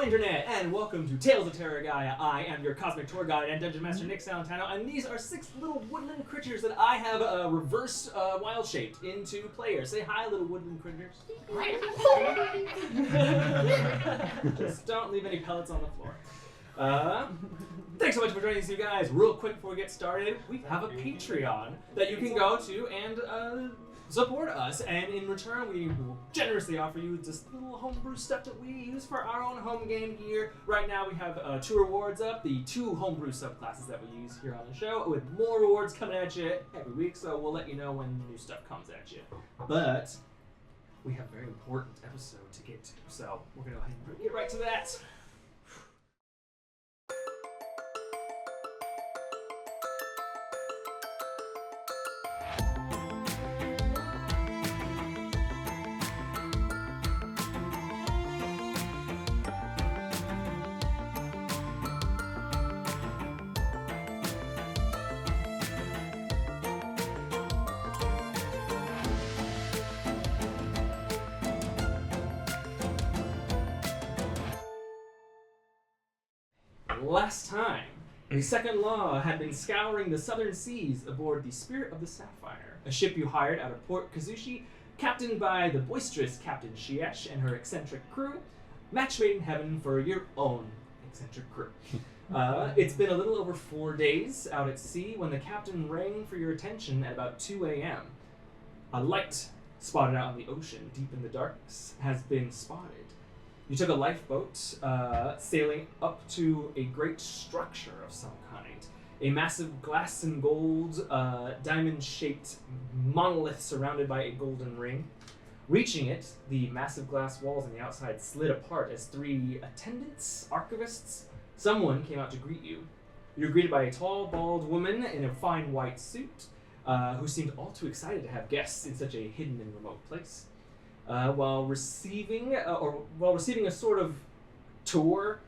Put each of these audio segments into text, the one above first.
Internet, and welcome to Tales of Terragia. I am your cosmic tour guide and dungeon master Nick Salentano, and these are 6 little woodland creatures that I have reverse wild shaped into players. Say hi, little woodland critters. Just don't leave any pellets on the floor. Thanks so much for joining us, you guys. Real quick before we get started, we have a Patreon that you can go to and support us, and in return we will generously offer you just little homebrew stuff that we use for our own home game gear. Right now we have 2 rewards up, the 2 homebrew subclasses that we use here on the show, with more rewards coming at you every week, so we'll let you know when new stuff comes at you. But we have a very important episode to get to, so we're going to go ahead and get right to that. Last time, the Second Law had been scouring the southern seas aboard the Spirit of the Sapphire, a ship you hired out of Port Kazushi, captained by the boisterous Captain Shiesh and her eccentric crew, match made in heaven for your own eccentric crew. It's been a little over 4 days out at sea when the captain rang for your attention at about 2 a.m. A light spotted out on the ocean, deep in the darkness, has been spotted. You took a lifeboat, sailing up to a great structure of some kind. A massive glass and gold, diamond-shaped monolith surrounded by a golden ring. Reaching it, the massive glass walls on the outside slid apart as 3 attendants, archivists, someone came out to greet you. You were greeted by a tall, bald woman in a fine white suit, who seemed all too excited to have guests in such a hidden and remote place. While receiving a sort of tour,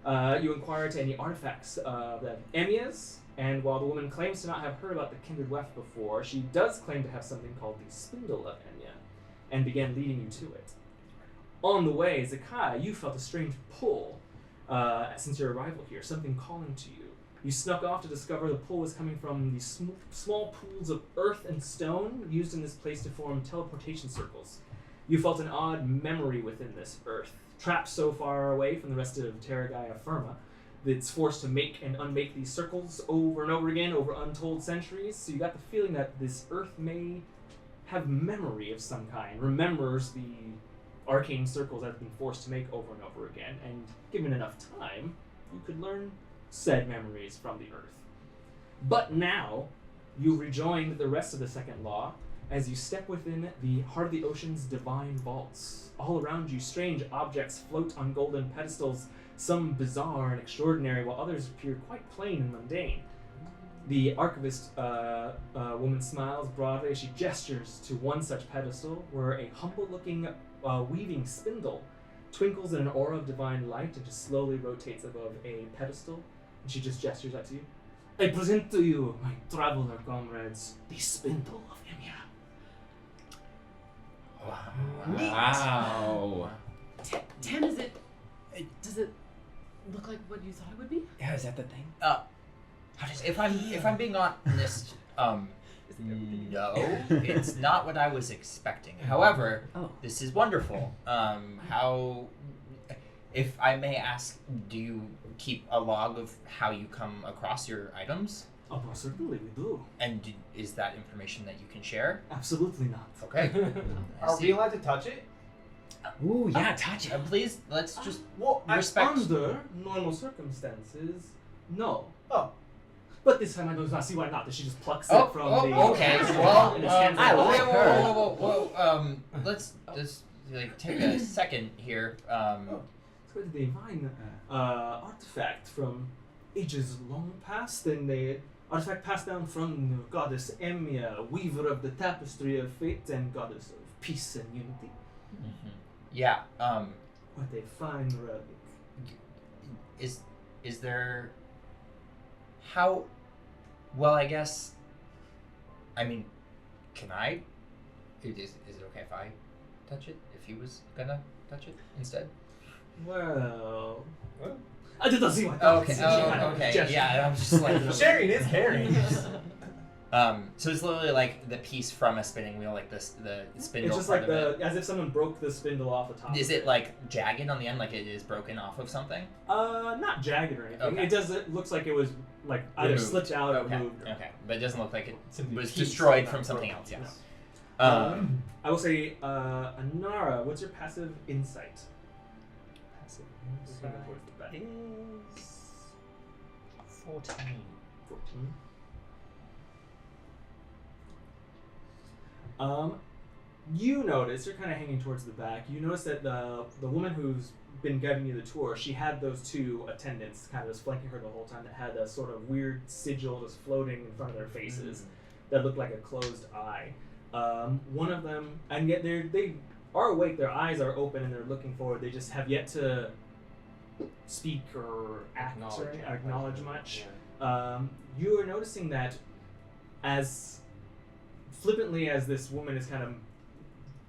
you inquire to any artifacts that Emia's, and while the woman claims to not have heard about the kindred weft before, she does claim to have something called the Spindle of Emia, and began leading you to it. On the way, Zakkai, you felt a strange pull since your arrival here, something calling to you. You snuck off to discover the pull was coming from these small pools of earth and stone used in this place to form teleportation circles. You felt an odd memory within this earth, trapped so far away from the rest of Terragia Firma that it's forced to make and unmake these circles over and over again over untold centuries. So you got the feeling that this earth may have memory of some kind, remembers the arcane circles that have been forced to make over and over again, and given enough time, you could learn said memories from the earth. But now, you rejoined the rest of the Second Law, as you step within the heart of the ocean's divine vaults. All around you, strange objects float on golden pedestals, some bizarre and extraordinary, while others appear quite plain and mundane. The archivist woman smiles broadly as she gestures to one such pedestal, where a humble-looking weaving spindle twinkles in an aura of divine light and just slowly rotates above a pedestal, and she just gestures up to you. I present to you, my traveler comrades, the Spindle of Emia. Wow. Ten, is it? Does it look like what you thought it would be? Yeah, is that the thing? If I'm being honest, no, it's not what I was expecting. However, this is wonderful. If I may ask, do you keep a log of how you come across your items? Oh, certainly we do. And is that information that you can share? Absolutely not. Okay. Are we allowed to touch it? Ooh, yeah, touch it. Please, let's just Respect. respect. Under normal circumstances, no. Oh. But this time I do not see why not. That she just plucks Oh, it from oh, the... okay. Well, and just hands it I over. like her. Whoa. Let's just take a second here. It's quite a divine artifact from ages long past, and the artifact passed down from goddess Emia, weaver of the tapestry of fate and goddess of peace and unity. Mm-hmm. Yeah. What a fine relic. Is there? How? Well, I guess. I mean, can I? Is it okay if I touch it? If he was gonna touch it instead? Well. What? I did not see what Okay. Oh, okay. Yeah, I'm just like. Sharing is caring. So it's literally like the piece from a spinning wheel, like this, the spindle. It's just part like of it. as if someone broke the spindle off the top. Is it like jagged on the end, like it is broken off of something? Not jagged or anything. Okay. It looks like it was like either Removed. slipped out or Okay. moved. Okay, but it doesn't look like it Simply was piece, destroyed not from something broken. else. Yeah. I will say, Anara, what's your passive insight? Passive Looking towards the back. is 14. 14. You notice, you're kind of hanging towards the back, you notice that the woman who's been giving you the tour, she had those two attendants kind of just flanking her the whole time that had a sort of weird sigil just floating in front of their faces that looked like a closed eye. One of them, and yet they are awake, their eyes are open and they're looking forward, they just have yet to speak or act or acknowledge much. Yeah. You are noticing that as flippantly as this woman is kind of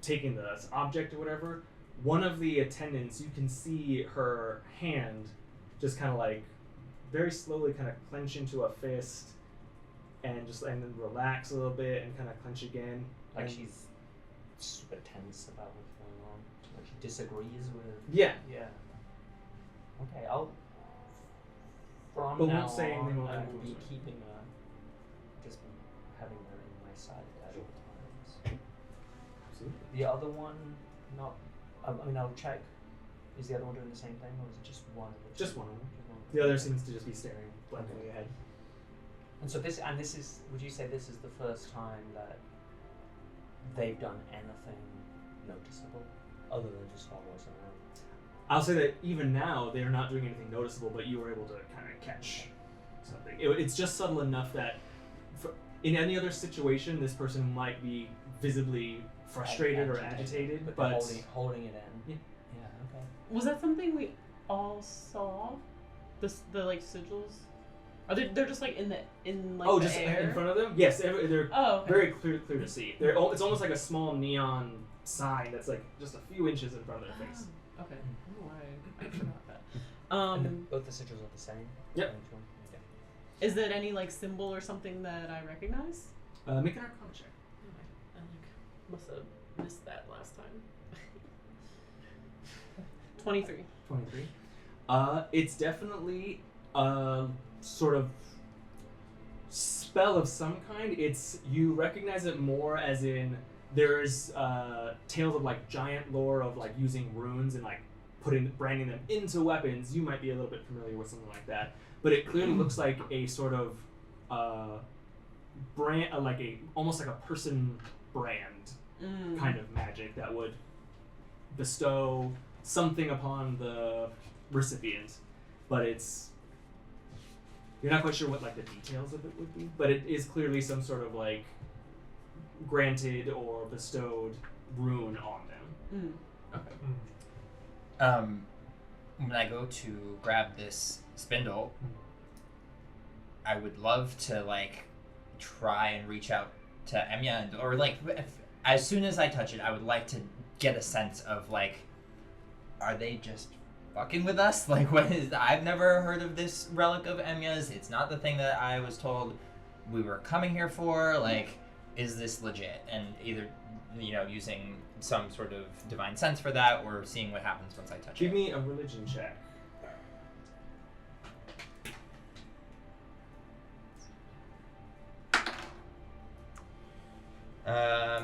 taking this object or whatever, one of the attendants, you can see her hand just kind of like very slowly kind of clench into a fist and then relax a little bit and kind of clench again. Like And- she's super tense about what's going on. Like she disagrees with. Yeah. Yeah. Okay, I'll. From But now won't say anything on, while I I'm will be doing it. keeping just be having her in my sight at all times. Absolutely. The other one, not. I mean, I'll check. Is the other one doing the same thing, or is it just one of the two? Just one of them. Just one of The them. other seems to just be staring blankly ahead. And so this is. Would you say this is the first time that they've done anything noticeable, other than just follow us around? I'll say that even now they're not doing anything noticeable, but you were able to kind of catch something. It's just subtle enough that in any other situation, this person might be visibly frustrated or agitated, but but holding it in. Yeah. Yeah. Okay. Was that something we all saw? The like sigils? Are they're just like in oh, the just air? in front of them? Yes, they're Oh, okay. very clear to see. It's almost like a small neon sign that's like just a few inches in front of their face. Oh, okay. I don't know why I forgot that. And then both the sigils are the same. Yep. Okay. Is there any like symbol or something that I recognize? Make an Arcana check. I must have missed that last time. 23. 23. It's definitely a sort of spell of some kind. You recognize it more as in there's tales of like giant lore of like using runes and like branding them into weapons. You might be a little bit familiar with something like that, but it clearly looks like a sort of brand, almost like a person brand kind of magic that would bestow something upon the recipient, but you're not quite sure what like the details of it would be, but it is clearly some sort of like granted or bestowed rune on them. Okay. When I go to grab this spindle, I would love to like try and reach out to Enya, or like as soon as I touch it, I would like to get a sense of like, are they just fucking with us? Like, I've never heard of this relic of Emya's. It's not the thing that I was told we were coming here for. Like, is this legit? And either, using some sort of divine sense for that, or seeing what happens once I touch Give it. me a religion check.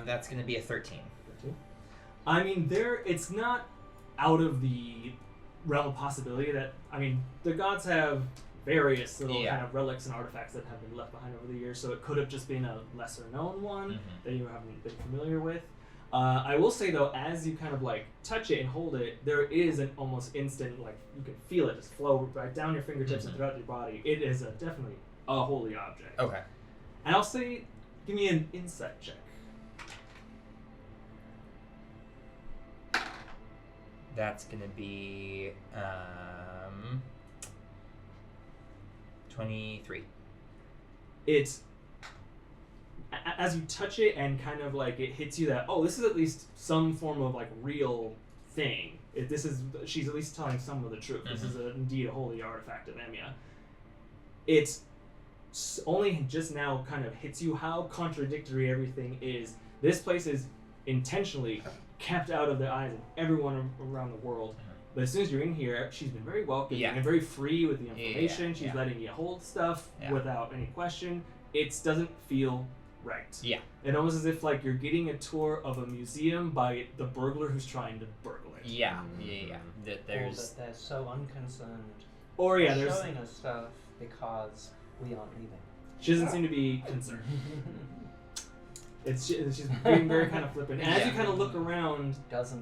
That's gonna be a 13. I mean, it's not out of the realm of possibility that, the gods have various little kind of relics and artifacts that have been left behind over the years, so it could have just been a lesser known one that you haven't been familiar with. I will say though, as you kind of like touch it and hold it, there is an almost instant, like you can feel it just flow right down your fingertips and throughout your body. It is definitely a holy object. Okay. And I'll say, give me an insight check. That's gonna be 23. As you touch it and kind of like it hits you that, oh, this is at least some form of like real thing. She's at least telling some of the truth. This is indeed a holy artifact of Emiya. It's only just now kind of hits you how contradictory everything is. This place is intentionally kept out of the eyes of everyone around the world. But as soon as you're in here, she's been very welcoming and very free with the information. She's letting you hold stuff without any question. It doesn't feel right. Yeah. It's almost as if like you're getting a tour of a museum by the burglar who's trying to burgle it. Yeah. That they're so unconcerned. Or they're showing us stuff because we aren't leaving. She doesn't seem to be concerned. She's being very kind of flippant. And as you kind of look around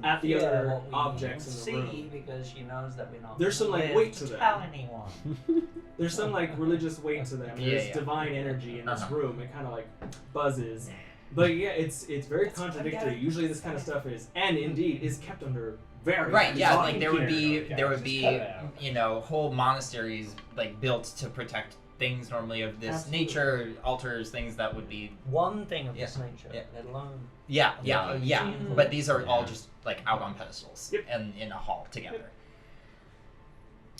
at the other objects in the room, because she knows that we're not. There's some like weight to them. Tell anyone. There's some like religious weight to them. There's divine energy in this room. It kind of like buzzes. But yeah, it's very contradictory. Usually this kind of stuff is kept under very like there would be whole monasteries like built to protect things normally of this nature, altars, things that would be one thing of this nature, let alone but these are all just like out on pedestals and in a hall together.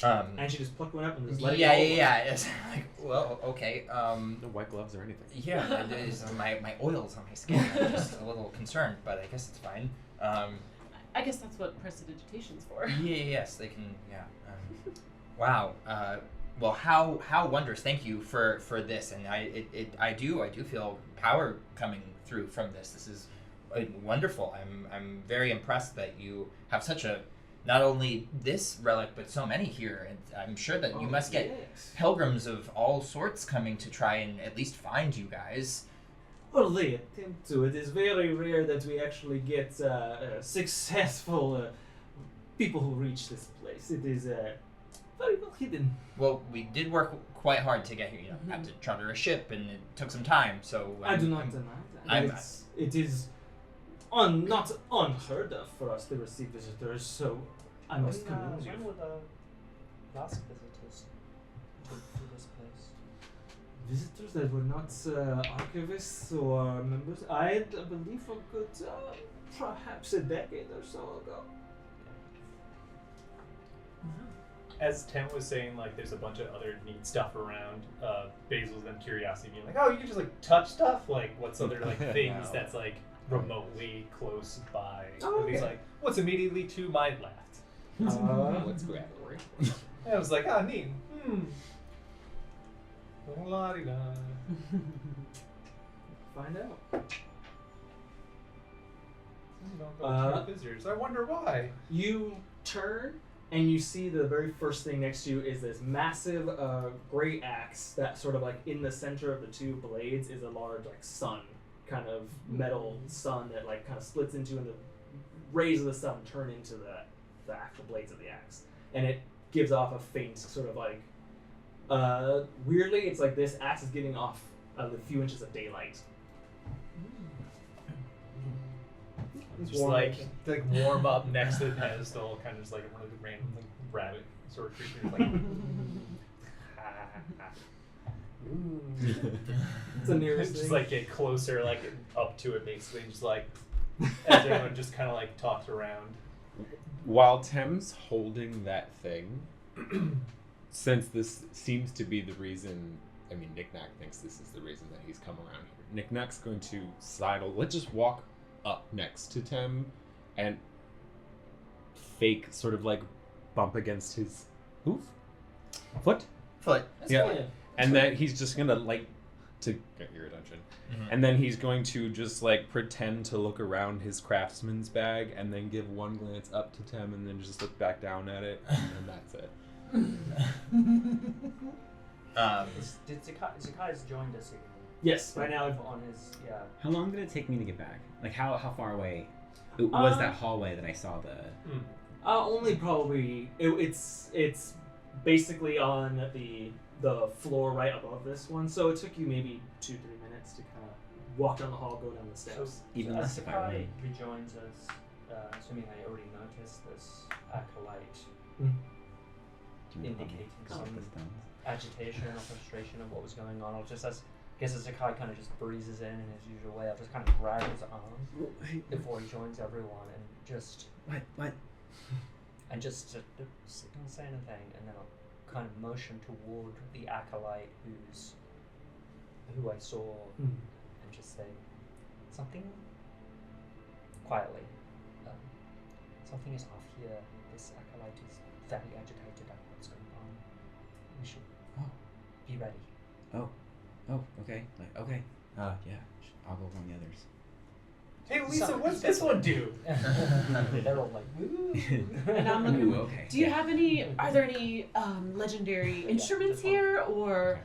And she just plucked one up and just let it go. It's like, well, okay. No white gloves or anything. Yeah, my oils on my skin. I'm just a little concerned, but I guess it's fine. I guess that's what prestidigitation's for. Yes, they can. Yeah. Wow. Well, how wondrous! Thank you for this, and I do feel power coming through from this. This is wonderful. I'm very impressed that you have such a not only this relic but so many here, and I'm sure that you must get pilgrims of all sorts coming to try and at least find you guys. Well, they attempt to. It is very rare that we actually get successful people who reach this place. It is very well hidden. Well, we did work quite hard to get here. Had to charter a ship, and it took some time. So I do not deny that. It is not unheard of for us to receive visitors. So I must commend you. When were the last visitors to this place? Visitors that were not archivists or members. I believe a good, perhaps a decade or so ago. As Tem was saying, like, there's a bunch of other neat stuff around. Basil's then curiosity being like, oh, you can just like touch stuff. Like, what's other like things that's like remotely close by? And he's like, what's immediately to my left? What's grabbing? And I was like, oh, neat. La-di-da. Find out. You don't go to visitors. I wonder why. You turn and you see the very first thing next to you is this massive great axe that sort of like in the center of the two blades is a large like sun, kind of metal sun that like kind of splits into, and the rays of the sun turn into the actual blades of the axe, and it gives off a faint sort of like weirdly, it's like this axe is giving off a few inches of daylight. Just like warm up next to the pedestal, kind of just like one of the random like rabbit sort of creatures, like. It's the nearest just thing. like get closer, like up to it, basically, just like as everyone just kind of like talks around. While Tem's holding that thing, since this seems to be the reason, I mean, Nik-Nak thinks this is the reason that he's come around here. Nik-Nak's going to sidle. Let's just walk up next to Tem and fake sort of like bump against his foot. That's yeah. And then he's just gonna like to get your attention. And then he's going to just like pretend to look around his craftsman's bag and then give one glance up to Tem and then just look back down at it, and that's it. Did Zakkai's joined us again? Yes, right now. On his How long did it take me to get back? Like how far away was that hallway that I saw the? Only probably it's basically on the floor right above this one, so it took you maybe 2-3 minutes to kind of walk down the hall, go down the steps. Even less if I Zakkai wait. rejoins us, assuming I already noticed this acolyte indicating some agitation or frustration of what was going on. I'll just as Zakkai kind of just breezes in his usual way. I'll just kind of grab his arm before he joins everyone and just What? And just don't say anything, and then I'll kind of motion toward the acolyte who I saw, and just say something quietly. Something is off here. This acolyte is very agitated about what's going on. We should be ready. Oh, okay. Okay. Yeah. I'll go from the others. Hey Lisa, what's this one do? They're all like, ooh. And I'm looking. Ooh, okay. Do you have any? Are there any legendary instruments this one. here, or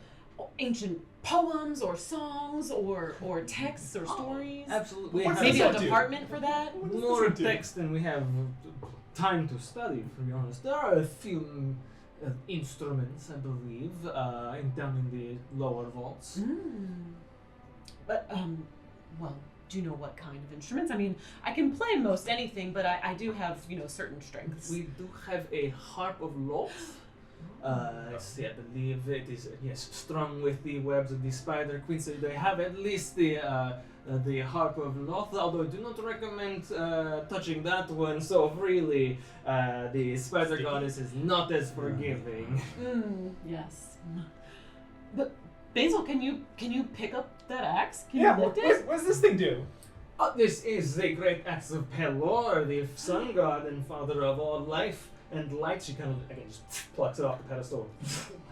ancient poems, or songs, or texts, or stories? Absolutely. What's Maybe this a one do? department for that. What does More this one do? text than we have time to study, to be honest. There are a few instruments, I believe, down in the lower vaults. But well, do you know what kind of instruments? I mean, I can play most anything, but I do have certain strengths. We do have a harp of Loth. Let's see, I believe it is strung with the webs of the spider queen. So they have at least the harp of Loth. Although I do not recommend touching that one so freely. The spider Sticky? goddess is not as forgiving. Yes. But Basil, can you pick up that axe? Can Yeah, you lift it? what's this thing do? This is the great axe of Pelor, the sun god and father of all life and light. She kind of again just plucks it off the pedestal.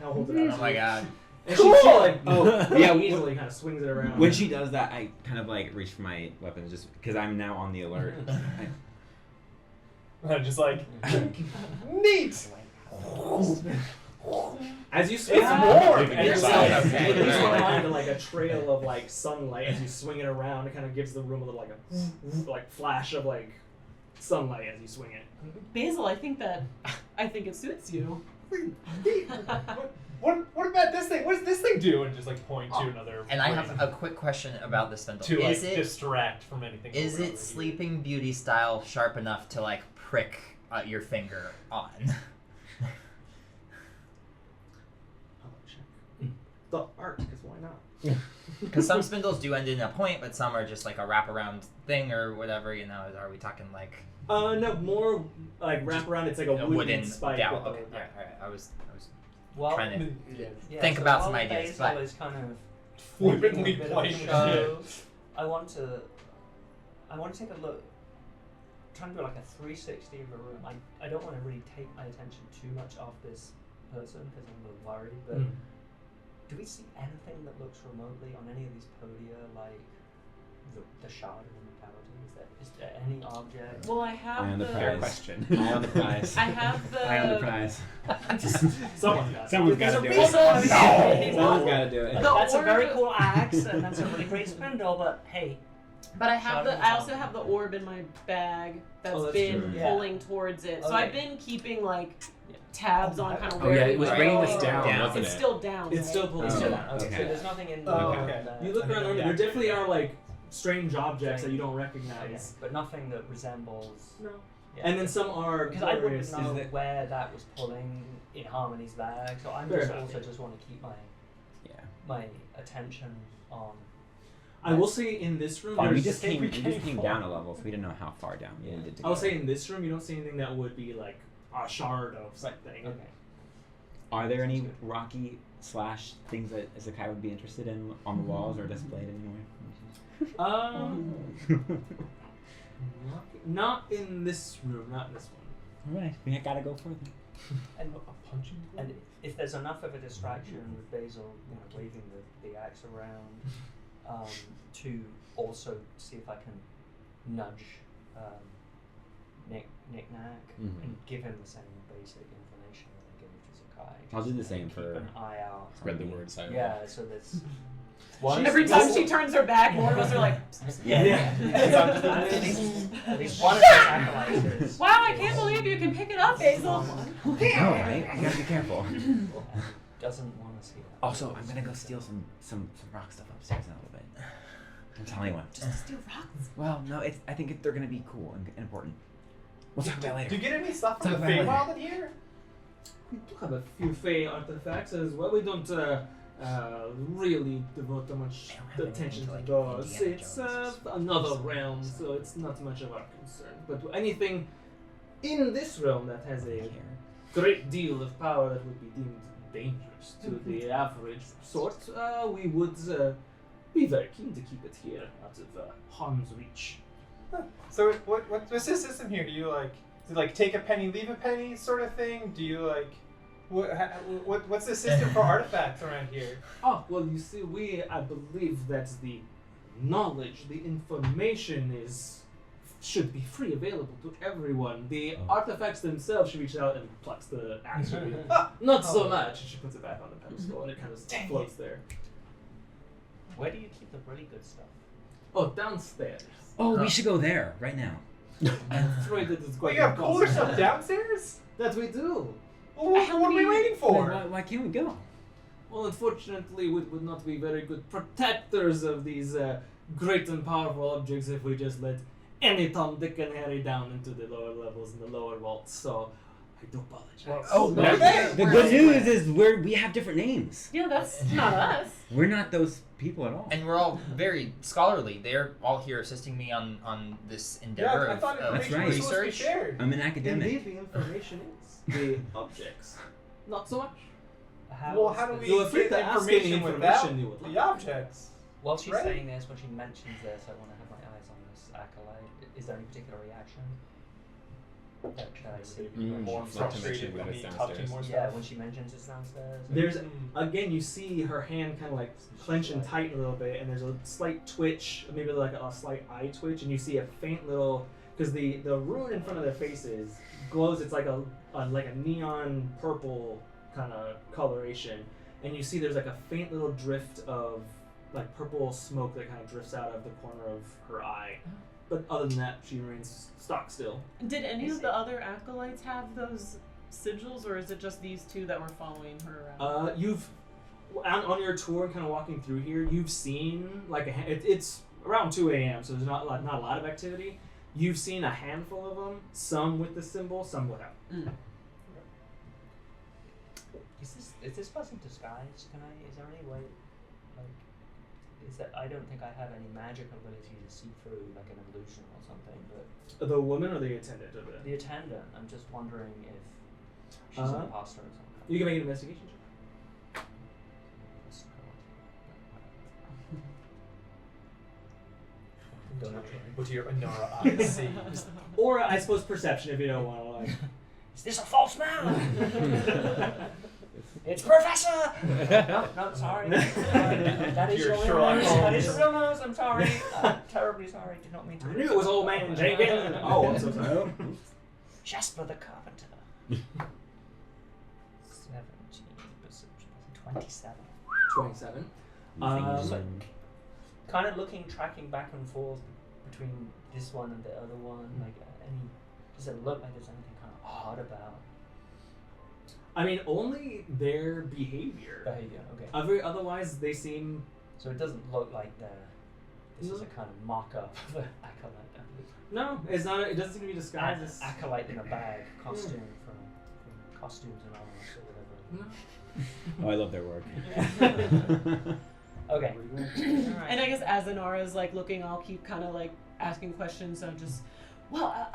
Holds it out. Oh my god. And Cool! she like yeah, easily kind of swings it around. When she does that, I kind of like reach for my weapons just because I'm now on the alert. Just like, neat! As you swing It's it warm! and And you're you're like, like- you find like a trail of like sunlight as you swing it around. It kind of gives the room a little like flash of like sunlight as you swing it. Basil, I think it suits you. What about this thing? What does this thing do? And just like point to another. And I way have a quick question about this spindle. to like Is it distract from anything. is over it here. Sleeping Beauty style sharp enough to like prick your finger on? The art, because why not? Because some spindles do end in a point, but some are just like a wraparound thing or whatever. Are we talking like No, more like wrap around. It's like a wooden spike. dowel? with a- Okay, all right. I was Well, trying to Yeah. think so about while some ideas, Basil but- is kind of Flippantly making a bit of a playing with show, shit. I want to take a look, trying to do like a 360 of the room. I don't want to really take my attention too much off this person because I'm a little worried, but do we see anything that looks remotely on any of these podia like the shard of immortality? Is there any object? Well, I have I am the the. prize. question. I am the prize. I have the. I am the prize. Someone's got it. Someone's got to do it. reason. Someone's got to do it. The That's a very orb- cool axe, and that's a really great spindle, but hey, But I have Shot I in also the have the orb in my bag that's that's been true. Yeah. pulling towards it. So Okay. I've been keeping like tabs on kind of Oh where yeah, we it was were bringing going. this down, Down. wasn't It's it? still down. It's right? still pulling it's Oh, still down. down. Okay, okay. so there's nothing in Oh, there. okay. that- You look around, there definitely are like strange objects that Strange. you don't Okay, recognize. but nothing that resembles. No. Yeah. And then some are Because I glorious. wouldn't know Is it- where that was pulling in Harmony's bag, so I'm Fair just enough, also yeah. just want to keep Yeah. my attention on. I will say in this room, We there's just came. we We came just came for. down a level, so we didn't know how far down we needed to go. I will say in this room you don't see anything that would be like a shard of something. Okay. Are there any rocky slash things that Zakkai would be interested in on the walls or displayed anywhere? Not in this room. Not in this one. Alright, we gotta go further. And A punching and bag? if there's enough of a distraction with Basil, waving the axe around, to also see if I can nudge Nik-Nak and give him the same basic information that I gave to Zakkai. I'll do the Just, same keep for- an eye out. Spread the word silently. Yeah, so that's. Every time she turns her back, more of us are like, At least one of the acolytes is. "Wow, I can't believe you can pick it up, Basil." Alright, you gotta be careful. Doesn't want to see that. Also, I'm gonna go steal some rock stuff upstairs in a little bit. I'm telling you what. Just to steal rocks. Well, no, I think they're gonna be cool and important. We'll talk about it Do later. you get any stuff from Talk the about it Feywild in here? We do have a few Fey artifacts as well. We don't really devote that much have attention to anything to, those. Indiana It's Jones. another realm, so it's not much of our concern. But anything in this realm that has a great deal of power that would be deemed dangerous to the average sort, we would be very keen to keep it here out of harm's reach. So what's this system here? Do you like, is it like take a penny, leave a penny sort of thing? Do you like, what's the system for artifacts around here? Oh, well, you see, I believe that the knowledge, the information should be free, available to everyone. The artifacts themselves, she reaches out and plucks the axe. Not so much. And she puts it back on the pedestal, and it kind of floats there. Where do you keep the really good stuff? Oh, downstairs. Oh, we should go there right now. I'm afraid that it's quite We have cooler impossible. stuff downstairs? That we do. Well, what are we waiting for? Why can't we go? Well, unfortunately, we would not be very good protectors of these great and powerful objects if we just let any Tom, Dick, and Harry down into the lower levels and the lower vaults. So, I do apologize. The good news is we have different names. Yeah, that's not us. We're not those people at all. And we're all very scholarly. They're all here assisting me on this endeavor I thought of information right. was supposed to be research. shared. I'm an academic. Indeed, the information is the objects. Not so much. Well, how do we You're free get to ask any information without information you would the like. objects? While she's Right. saying this, when she mentions this, I want to have my eyes on this acolyte. Is there any particular reaction that I see? More She'd like to frustrated mention with that me it's touching downstairs. more Yeah, stuff. when she mentions it's downstairs. There's again, you see her hand kind of like clench and tighten a little bit, and there's a slight twitch, maybe like a slight eye twitch, and you see a faint little, because the rune in front of their faces glows. It's like a neon purple kind of coloration, and you see there's like a faint little drift of like purple smoke that kind of drifts out of the corner of her eye. But other than that, she remains stock still. Did any of the other acolytes have those sigils, or is it just these two that were following her around? You've on your tour, kind of walking through here, you've seen like it's around 2 a.m., so there's not a lot of activity. You've seen a handful of them, some with the symbol, some without. Is this person disguised? Is there any way, like, is that I don't think I have any magic ability to see through like an illusion or something, but The woman or the attendant over there? the attendant, I'm just wondering if she's an imposter or something. You can make an investigation check. What do your Anara eyes see? Or I suppose perception if you don't want to like. Is this a false man? It's Professor! No, sorry. That is You're your real Sherlock nose. Holmes. That is your real nose. I'm sorry. I'm terribly sorry. Did not mean to. I knew it was old man Jenkins. Oh, I'm so sorry. Jasper the Carpenter. 17 perception. 27. 27. Kind of tracking back and forth between this one and the other one. Like, does it look like there's anything kind of odd about? I mean, only their behavior. Behavior, okay. Otherwise, they seem. So it doesn't look like this is No. a kind of mock-up of an acolyte. No, it's not. It doesn't seem to be disguised as. Acolyte in a bag, costume from costumes and armor or whatever. No. Oh, I love their work. Okay. And I guess as Anara's like looking, I'll keep kind of like asking questions. So just, well,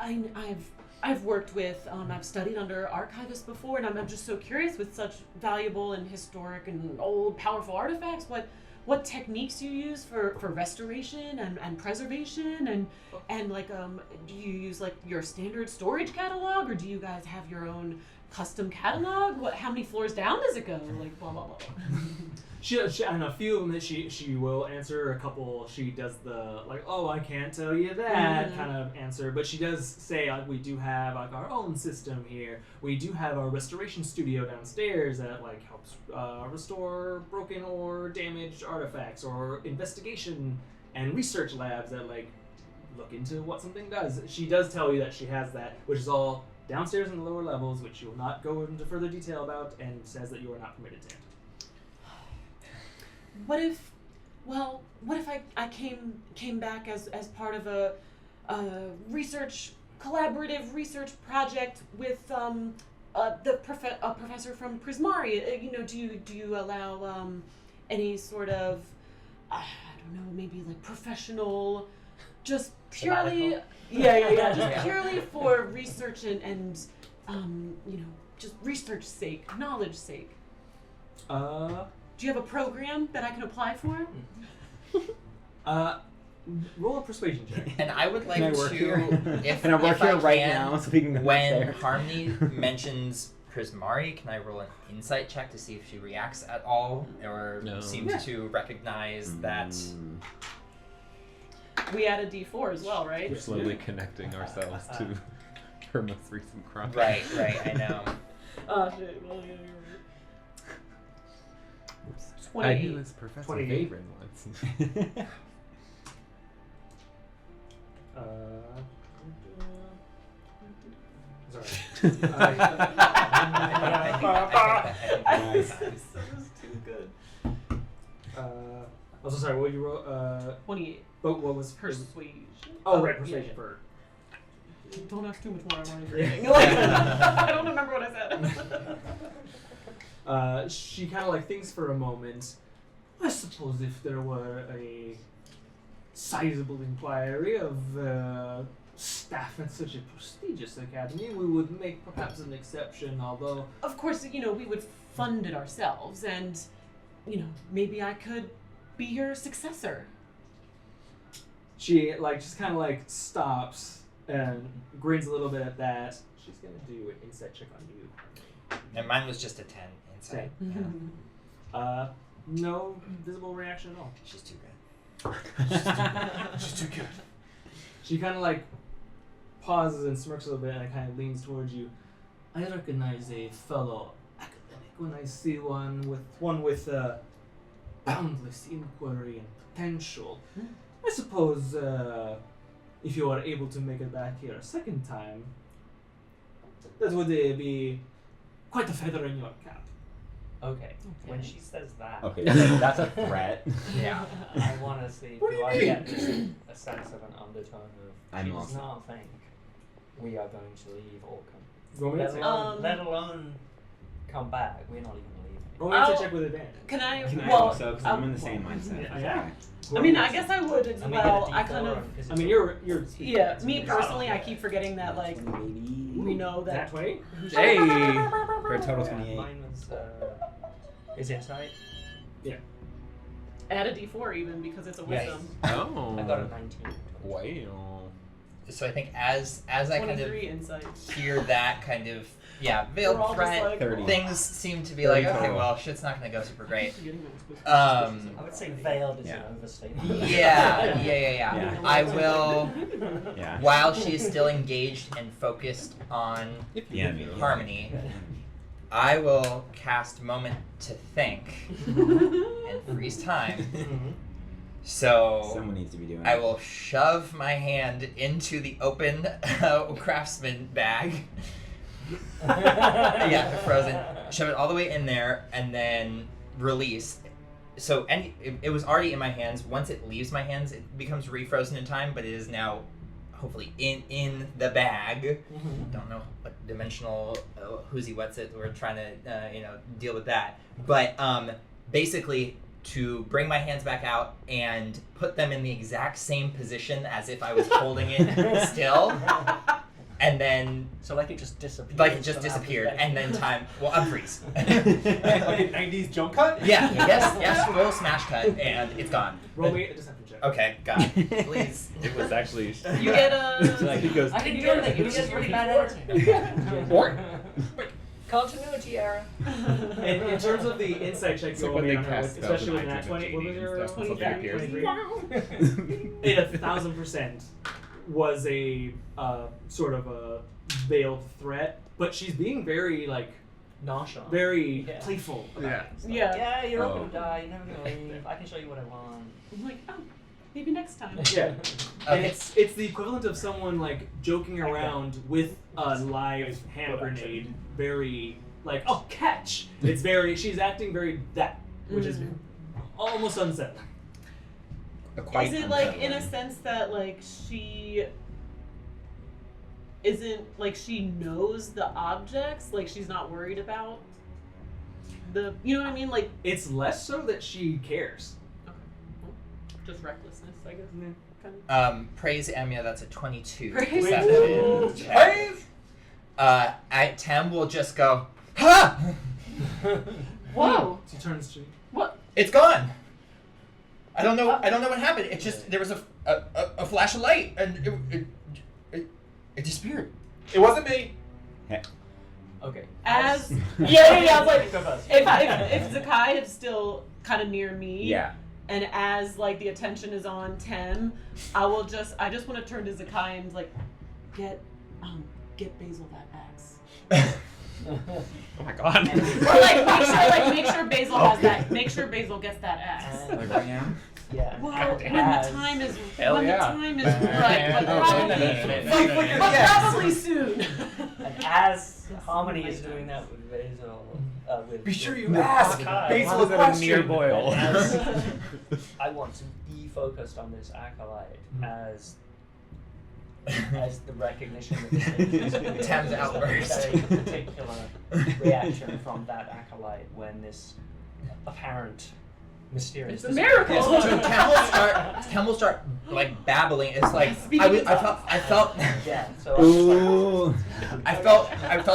I've worked with, I've studied under archivists before, and I'm just so curious with such valuable and historic and old, powerful artifacts. What techniques you use for restoration and preservation, and like do you use like your standard storage catalog, or do you guys have your own custom catalog? How many floors down does it go? Like blah blah blah. She and a few of them that she will answer. A couple she does the like, oh, I can't tell you that kind of answer, but she does say like we do have like our own system here. We do have our restoration studio downstairs that like helps restore broken or damaged artifacts, or investigation and research labs that like look into what something does. She does tell you that she has that, which is all downstairs in the lower levels, which she will not go into further detail about, and says that you are not permitted to enter. What if I came back as part of a collaborative research project with a professor from Prismari? Do you allow any sort of I don't know, maybe like professional just purely, Sabbatical? yeah, just Yeah. purely for research and just research sake, knowledge sake. Do you have a program that I can apply for? Roll a persuasion check. And I would like Can I work to, here? if Can I work if here right can, now so we can go when there? Harmony mentions Prismari, can I roll an insight check to see if she reacts at all or No. seems Yeah. to recognize that? We add a D4 as well, right? We're slowly connecting ourselves to her most recent crime. Right, I know. Oh shit. Well, yeah, you're right. I 28. knew this Professor 28. Vavrin once. Sorry. Nice. That was too good. Also, sorry. What would you roll? 28. But what was Persuasion. Oh, right, yeah, persuasion yeah. for. Don't ask too much more. I'm already forgetting. I don't remember what I said. She kind of like thinks for a moment. I suppose if there were a sizable inquiry of staff at such a prestigious academy, we would make perhaps an exception. Although, Of course, we would fund it ourselves, and maybe I could be your successor. she like just kind of like stops and grins a little bit at that. She's gonna do an insight check on you. And mine was just a 10 insight. Yeah. No visible reaction at all. She's too good. She's too good. She kind of like pauses and smirks a little bit and kind of leans towards you. I recognize a fellow academic when I see one with boundless inquiry and potential. I suppose if you are able to make it back here a second time, that would be quite a feather in your cap. Okay. When she says that, Okay, that's a threat. Yeah. I want to see. What do Do you I mean? get just a sense of an undertone of I'm she does lost. not think we are going to leave Orcam. Roll me a check. Let alone come back. We're not even leaving. Roll me a Oh. check with advantage. Can I? Can I well, also? Because I'm in the same mindset. Yeah. I mean, I guess I would as And we well. get a I D4 kind of. because I it's mean, a- you're Yeah, me personally, I keep forgetting that like Maybe. we know that that. 20. Hey! For a total Yeah, 28. mine was is insight. Add a D4 even because it's a Yes. wisdom. Oh. I got a 19. Wow. So I think as I kind of 23 insight. hear that kind of We're veiled all just threat, like, 30. things seem to be like, okay, total. well, shit's not gonna go super great. I would say veiled is Yeah. an overstatement. Yeah. Yeah. I will, Yeah. while she is still engaged and focused on Yeah. Harmony, I will cast Moment to Think and freeze time. So Someone needs to be doing I it. will shove my hand into the open craftsman bag. Yeah, frozen. Shove it all the way in there and then release. So it was already in my hands. Once it leaves my hands, it becomes refrozen in time, but it is now hopefully in the bag. Don't know what dimensional whoozy what's it. We're trying to deal with that. But basically to bring my hands back out and put them in the exact same position as if I was holding it still. And then So like it just disappeared. like it just from our disappeared and then perspective. time unfreeze. Like a 90s jump cut? Yeah, yes, full smash cut and it's gone. Roll me a deception check. Okay, got it. Please. It was actually. You get a. So like he goes. I didn't get it. It was just really bad editing. Continuity error. And in terms of the insight check, It's you like roll when they on her, cast spells especially in with that 20. What was 1980s your and stuff, 23? something appears. It 1,000% was a sort of a veiled threat, but she's being very like Nonchalant. very Yeah. playful about Yeah. it. Yeah. Yeah, you're all Oh. gonna die. You're never gonna leave. I can show you what I want. I'm like, oh, maybe next time. Yeah. And Okay. it's the equivalent of someone like joking around with a live hand Full action. grenade, very like oh catch. It's very she's acting very that, which is Mhm. almost unsettling. Is it like in a sense that like she isn't like she knows the objects, like she's not worried about the, you know what I mean, like It's less so that she cares. okay, well, just recklessness, I guess. Kind Praise Enya, that's a 22. Praise. Deception check. Tem will just go, ha! of. Whoa! She turns to you. What? It's gone. I don't know what happened. It just, there was a flash of light and it disappeared. It wasn't me. Okay. As I was like, Go first. if Zakkai is still kind of near me, Yeah. and as like the attention is on Tem, I just want to turn to Zakkai and like, get Basil that axe. Oh my god. Or make sure Basil has that. Make sure Basil gets that axe. Like right now? Yeah. Well, when As- the time is Hell when yeah. the time is right, but probably soon. And as Harmony is doing that with Basil, with Be sure you with ask Zakkai, Basil a question. boil. As I want to be focused on this acolyte as the recognition of this is Tem's outburst. a very particular reaction from that acolyte when this apparent mysterious. It's a miracle. Yes, so Tem will start like babbling. It's like I felt Yeah. So I was Ooh. I felt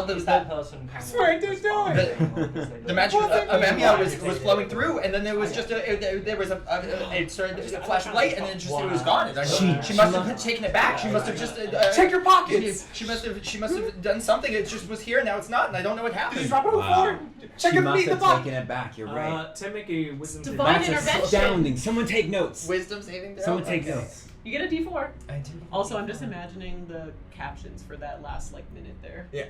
like, is that person kind of Sorry, dude, do it. responding? the magic of Enya was flowing through, and then there was just it started a flash of light, and then just it was gone. And she must have taken it back. She must have just Check your pockets. She must have done something. It just was here, now it's not, and I don't know what Did you happened. drop it on the Wow. floor? Check She it must beneath the have pocket. taken it back. You're right. Tim, make a wisdom saving Divine throw. intervention. Astounding. Someone take notes. Wisdom saving throw. Someone take Okay. notes. You get a D4. I do. Also, I'm just imagining the captions for that last like minute there. Yeah.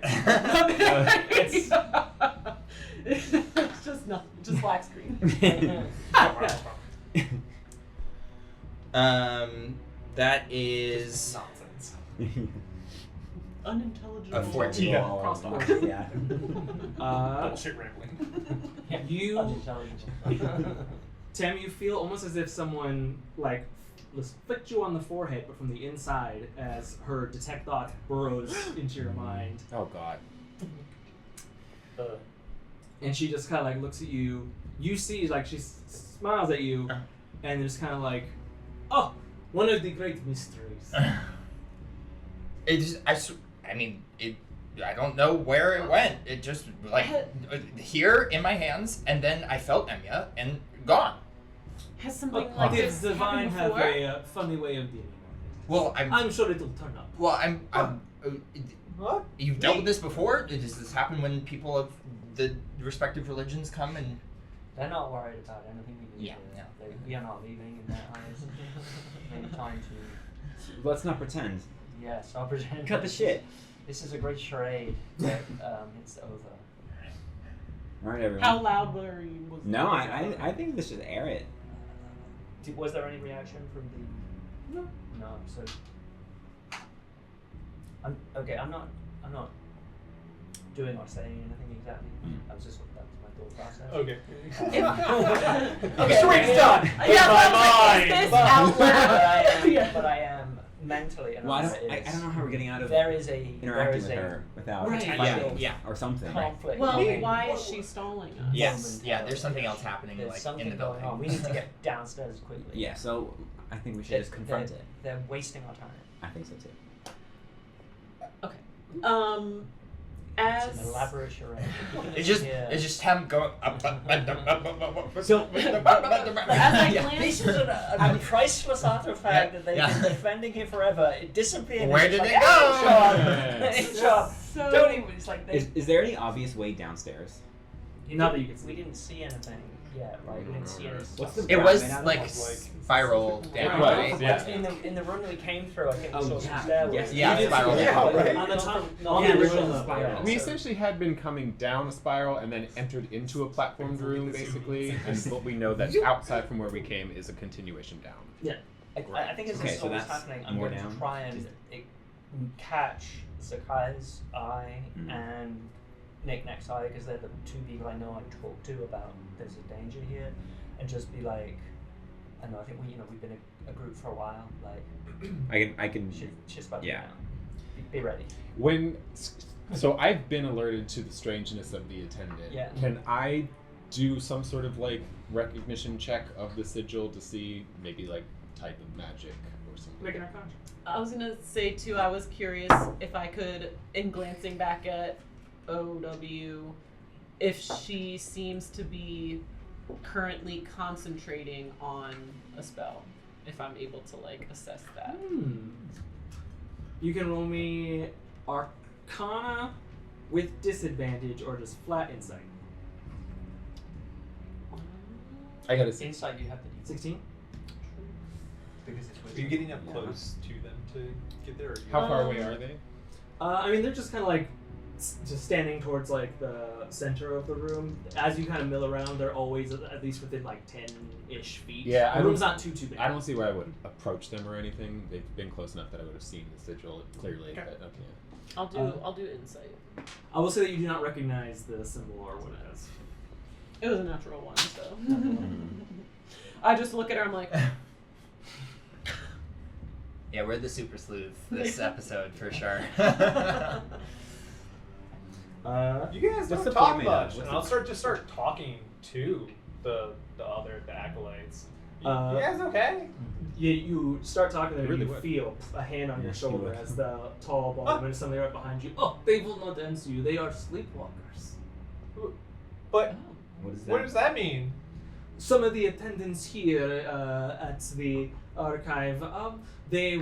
It's just nothing, just black screen. That is Nonsense. Unintelligible. A 14. Yeah. Crosswalk. Yeah. Bullshit rambling. You, Unintelligible. Tim, you feel almost as if someone like flicked you on the forehead, but from the inside, as her detect thought burrows into your mind, Oh god. and she just kind of like looks at you. You see, like she smiles at you, and just kind of like, oh, one of the great mysteries. It just, I don't know where it went. It just like here in my hands, and then I felt Enya and gone. Has something But like the this divine happened have before? a funny way of dealing with Well, it. I'm sure it'll turn up. What? You've dealt with this before. Does this happen when people of the respective religions come and? They're not worried about anything we do. Yeah, here. We are not leaving in their eyes. Make time to. Let's not pretend. Yes, I'll pretend. Cut the shit. This is a great charade, but it's over. All right, everyone. How loud were you? Was No, I think let's just air it. Was there any reaction from the? No. No. So. I'm not doing or saying anything exactly. That was my thought process. Okay. Okay, Charade's done. Yeah, my but mind. this But, out loud. yeah. But I am mentally. And Well, I it don't know how we're getting out of There is interacting with her without Right. fighting Yeah. or something. Right? conflict. Well, going why on. is she stalling us? Yes, yeah. There's something else happening There's like something in the going building. on. We need to get downstairs quickly. Yeah. So I think we should just confront it. They're wasting our time. I think so too. It's As an elaborate charade. It's just him going up. So- as I Yeah. glance, This is a priceless artifact that they've been defending here forever. It disappeared. Where It's did like, it go? "Ah, it's shot. so Don't even. It's like they. Is there any obvious way downstairs? Not that you can see. We didn't see anything yet, right? We didn't see any What's stuff. the It ground was made out of? like spiral down, Right. right? Yeah. In the room that we came through, I think we Oh, saw yeah. some stairways. Yes. Yeah, You spiral did- down. Yeah, right. On the top, Not on the the original original spiral. We So- essentially had been coming down a spiral and then entered into a platformed room, basically. And what we know that outside from where we came is a continuation down. I think as Okay, this so all is that's happening, I'm more going down. to try and catch Zakkai's eye and Nik-Nak's eye, because they're the two people I know I talk to about there's a danger here, and just be like, I know, I think we've been a group for a while, like, I can. she's about to Yeah. go down. Be ready. So I've been alerted to the strangeness of the attendant. Yeah. Can I do some sort of like recognition check of the sigil to see maybe like type of magic or something. Make an arcana check. I was gonna say too, I was curious if I could, in glancing back at OW, if she seems to be currently concentrating on a spell. If I'm able to like assess that. You can roll me Arcana with disadvantage or just flat insight. I got a 6. Inside you have the D6. 16? Because it's Are you getting up close to them to get there? Or How far away are they? I mean, they're just kind of like just standing towards like the center of the room. As you kind of mill around, they're always at least within like 10-ish feet. Yeah, the I room's don't- not too big. I don't see why I would approach them or anything. They've been close enough that I would have seen the sigil clearly. Okay. But okay. I'll do insight. I will say that you do not recognize the symbol or what it is. It was a natural one, so I just look at her. I'm like, Yeah, we're the super sleuth this episode for sure. You guys What's don't the talk plate made of? much, What's and the- I'll start talking to the acolytes. You Uh, guys okay? You start talking to them, Really and you would. feel a hand on Yeah, your she shoulder would. as the tall baldman is something right behind you. Oh, they will not answer you. They are sleepwalkers. But What is that? what does that mean? Some of the attendants here at the archive, they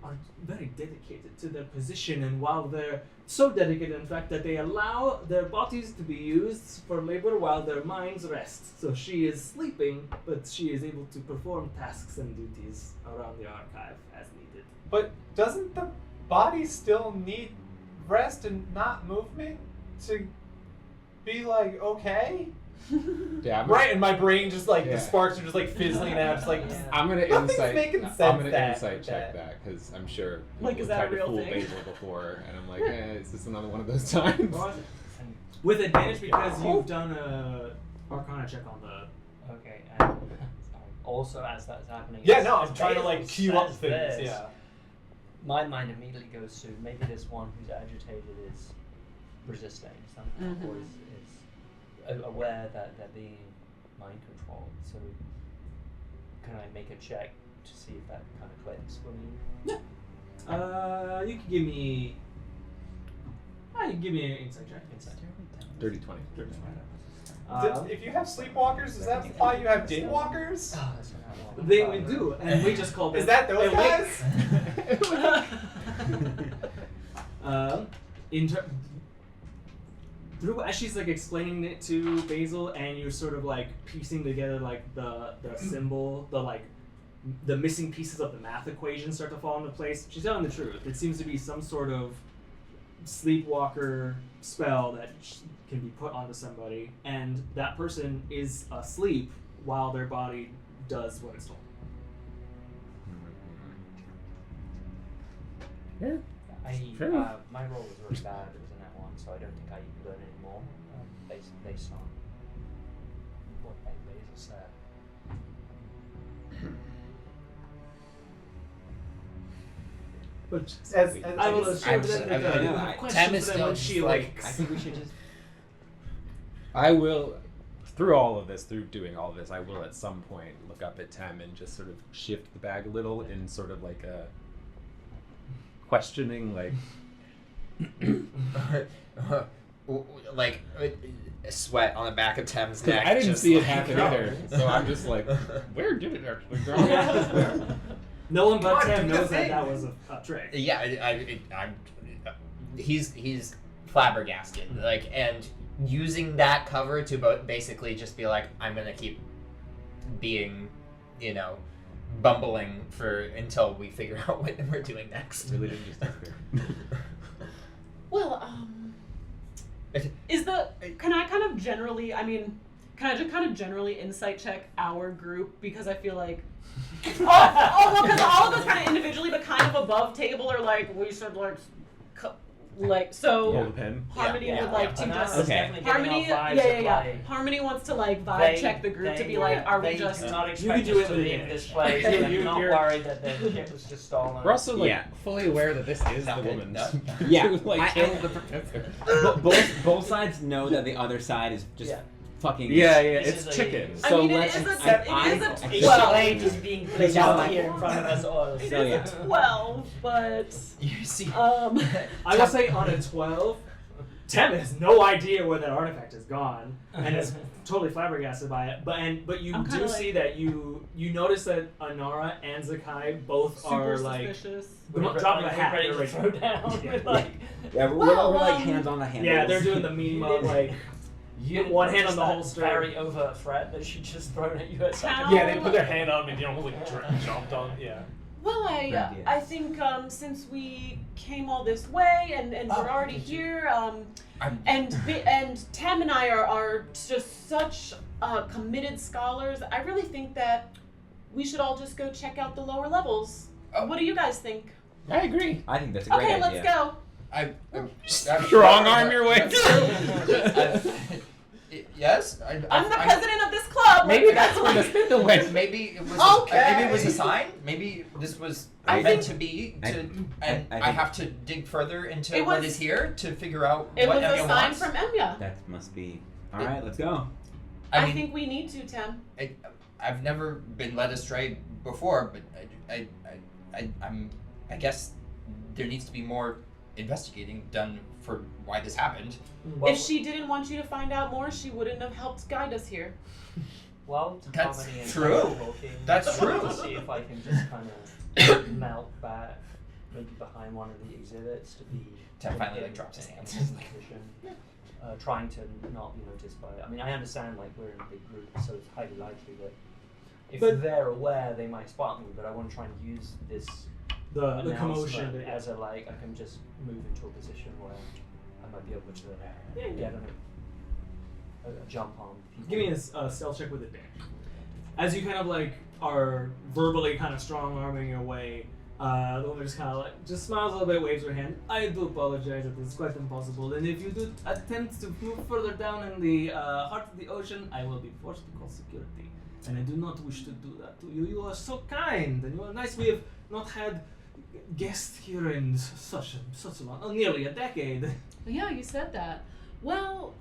are very dedicated to their position, and while they're so dedicated, in fact, that they allow their bodies to be used for labor while their minds rest. So she is sleeping, but she is able to perform tasks and duties around the archive as needed. But doesn't the body still need rest and not movement to be like okay? Yeah, I'm Right, and my brain just like Yeah. the sparks are just like fizzling out, just like Yeah. I'm gonna Nothing's insight. making I'm sense gonna that- insight check that because I'm sure people Like, is have that a tried to real fool thing? Basil before, and I'm like, is this another one of those times? And, With advantage because you've done a Arcana check on the. okay, and sorry, also as that's happening. Yeah, as- no, as I'm trying to Basil like cue up says things. this, Yeah. My mind immediately goes to maybe this one who's agitated is resisting somehow, Mhm. or is aware that they're being mind controlled. So can I make a check to see if that kind of clicks for me? You can give me. You can give me an insight check. Insight. 30-20. If you have sleepwalkers, does that imply you have daywalkers? Oh, that's not that one. They we do, and we just call them. Is that those they wake- guys? Through as she's like explaining it to Basil, and you're sort of like piecing together like the symbol, the missing pieces of the math equation start to fall into place. She's telling the truth. It seems to be some sort of sleepwalker spell that can be put onto somebody, and that person is asleep while their body does what it's told. Yeah. Fair enough. My roll was really bad. It was in that one, so I don't think I learn any more based on what Basil said. But As I will guess- assume that I if you know, have Tem questions is for them still when just she like- wakes. I think we should just. I will, through all of this, through doing all of this, I will at some point look up at Tem and just sort of shift the bag a little in sort of like a questioning, like, like sweat on the back of Tem's 'cause neck. I didn't just see it like- happen either. So I'm just like, where did it actually go? No one but Come on, Tim do the knows that thing. that was a trick. Yeah, he's flabbergasted, like, and using that cover to basically just be like, I'm gonna keep being, bumbling until we figure out what we're doing next. Really didn't just disappear. well, can I kind of generally? I mean, can I just kind of generally insight check our group because I feel like. well, because all of us kind of individually, but kind of above table, are like we should so. Hold the pen. Harmony Yeah, would like and to that's just Okay. Harmony, Harmony wants to like vibe check the group to be like, are we they just? do not You expect can do us it to with leave advantage. this place. Okay, I'm you're- not you're- worried that the shit was just stolen. We're also like Yeah. fully aware that this is the No, woman. no. Yeah, who, like I- killed the professor. both sides know that the other side is just Yeah. fucking. Yeah, This it's is a- chicken. I So mean, let's. it is I- a 12. Blade is being played out here in front of us all. It So, is yeah. a 12, but You see, I will say on a 12, Tem has no idea where that artifact is gone and is totally flabbergasted by it. But you I'm do kinda see that you notice that Anara and Zakkai both super are like suspicious. the drop of a hat. ready They're to like, throw down. Yeah. Like, Yeah, we're Well, like hands on the handles. yeah, they're doing the meme of like one hand on the that holster. Very overt threat that she just thrown at you at such How- a Yeah, they put their hand on him and almost like jumped on. Yeah. Well, Great idea. I think since we came all this way and we're already did you? here, I'm- and Tem and I are just such committed scholars. I really think that we should all just go check out the lower levels. Oh. What do you guys think? I agree. I think that's a great Okay, idea. let's go. I'm Strong arm your way through. Yes, I'm the president of this club. Maybe that's where the spindle went. Maybe it was. Okay. Maybe it was a sign. Maybe this was I meant think- to be. I- And I I, think- have to dig further into It what was- is here to figure out It what was a Emia sign wants. from Enya. That must be. All right, let's go. I mean, think we need to, Tem. I've never been led astray before, but I guess there needs to be more investigating done for why this happened. Well, If she didn't want you to find out more, she wouldn't have helped guide us here. while That's Harmony and true. Tom are talking, That's I want true. to see if I can just kind of melt back, maybe behind one of the exhibits to be. Tim finally, like, in drops his a hands. position, trying to not be noticed by. I mean, I understand like we're in a big group, so it's highly likely that if But- they're aware, they might spot me. But I want to try and use this the commotion. announcement as a like I can just move into a position where I might be able to get a jump on people. Give me a stealth check with advantage. As you kind of like are verbally kind of strong arming your way, the woman just kind of like just smiles a little bit, waves her hand. I do apologize that it's quite impossible, and if you do attempt to move further down in the heart of the ocean, I will be forced to call security, and I do not wish to do that to you. You are so kind, and you are nice. We have not had guests here in such a long, nearly a decade. Yeah, you said that. Well,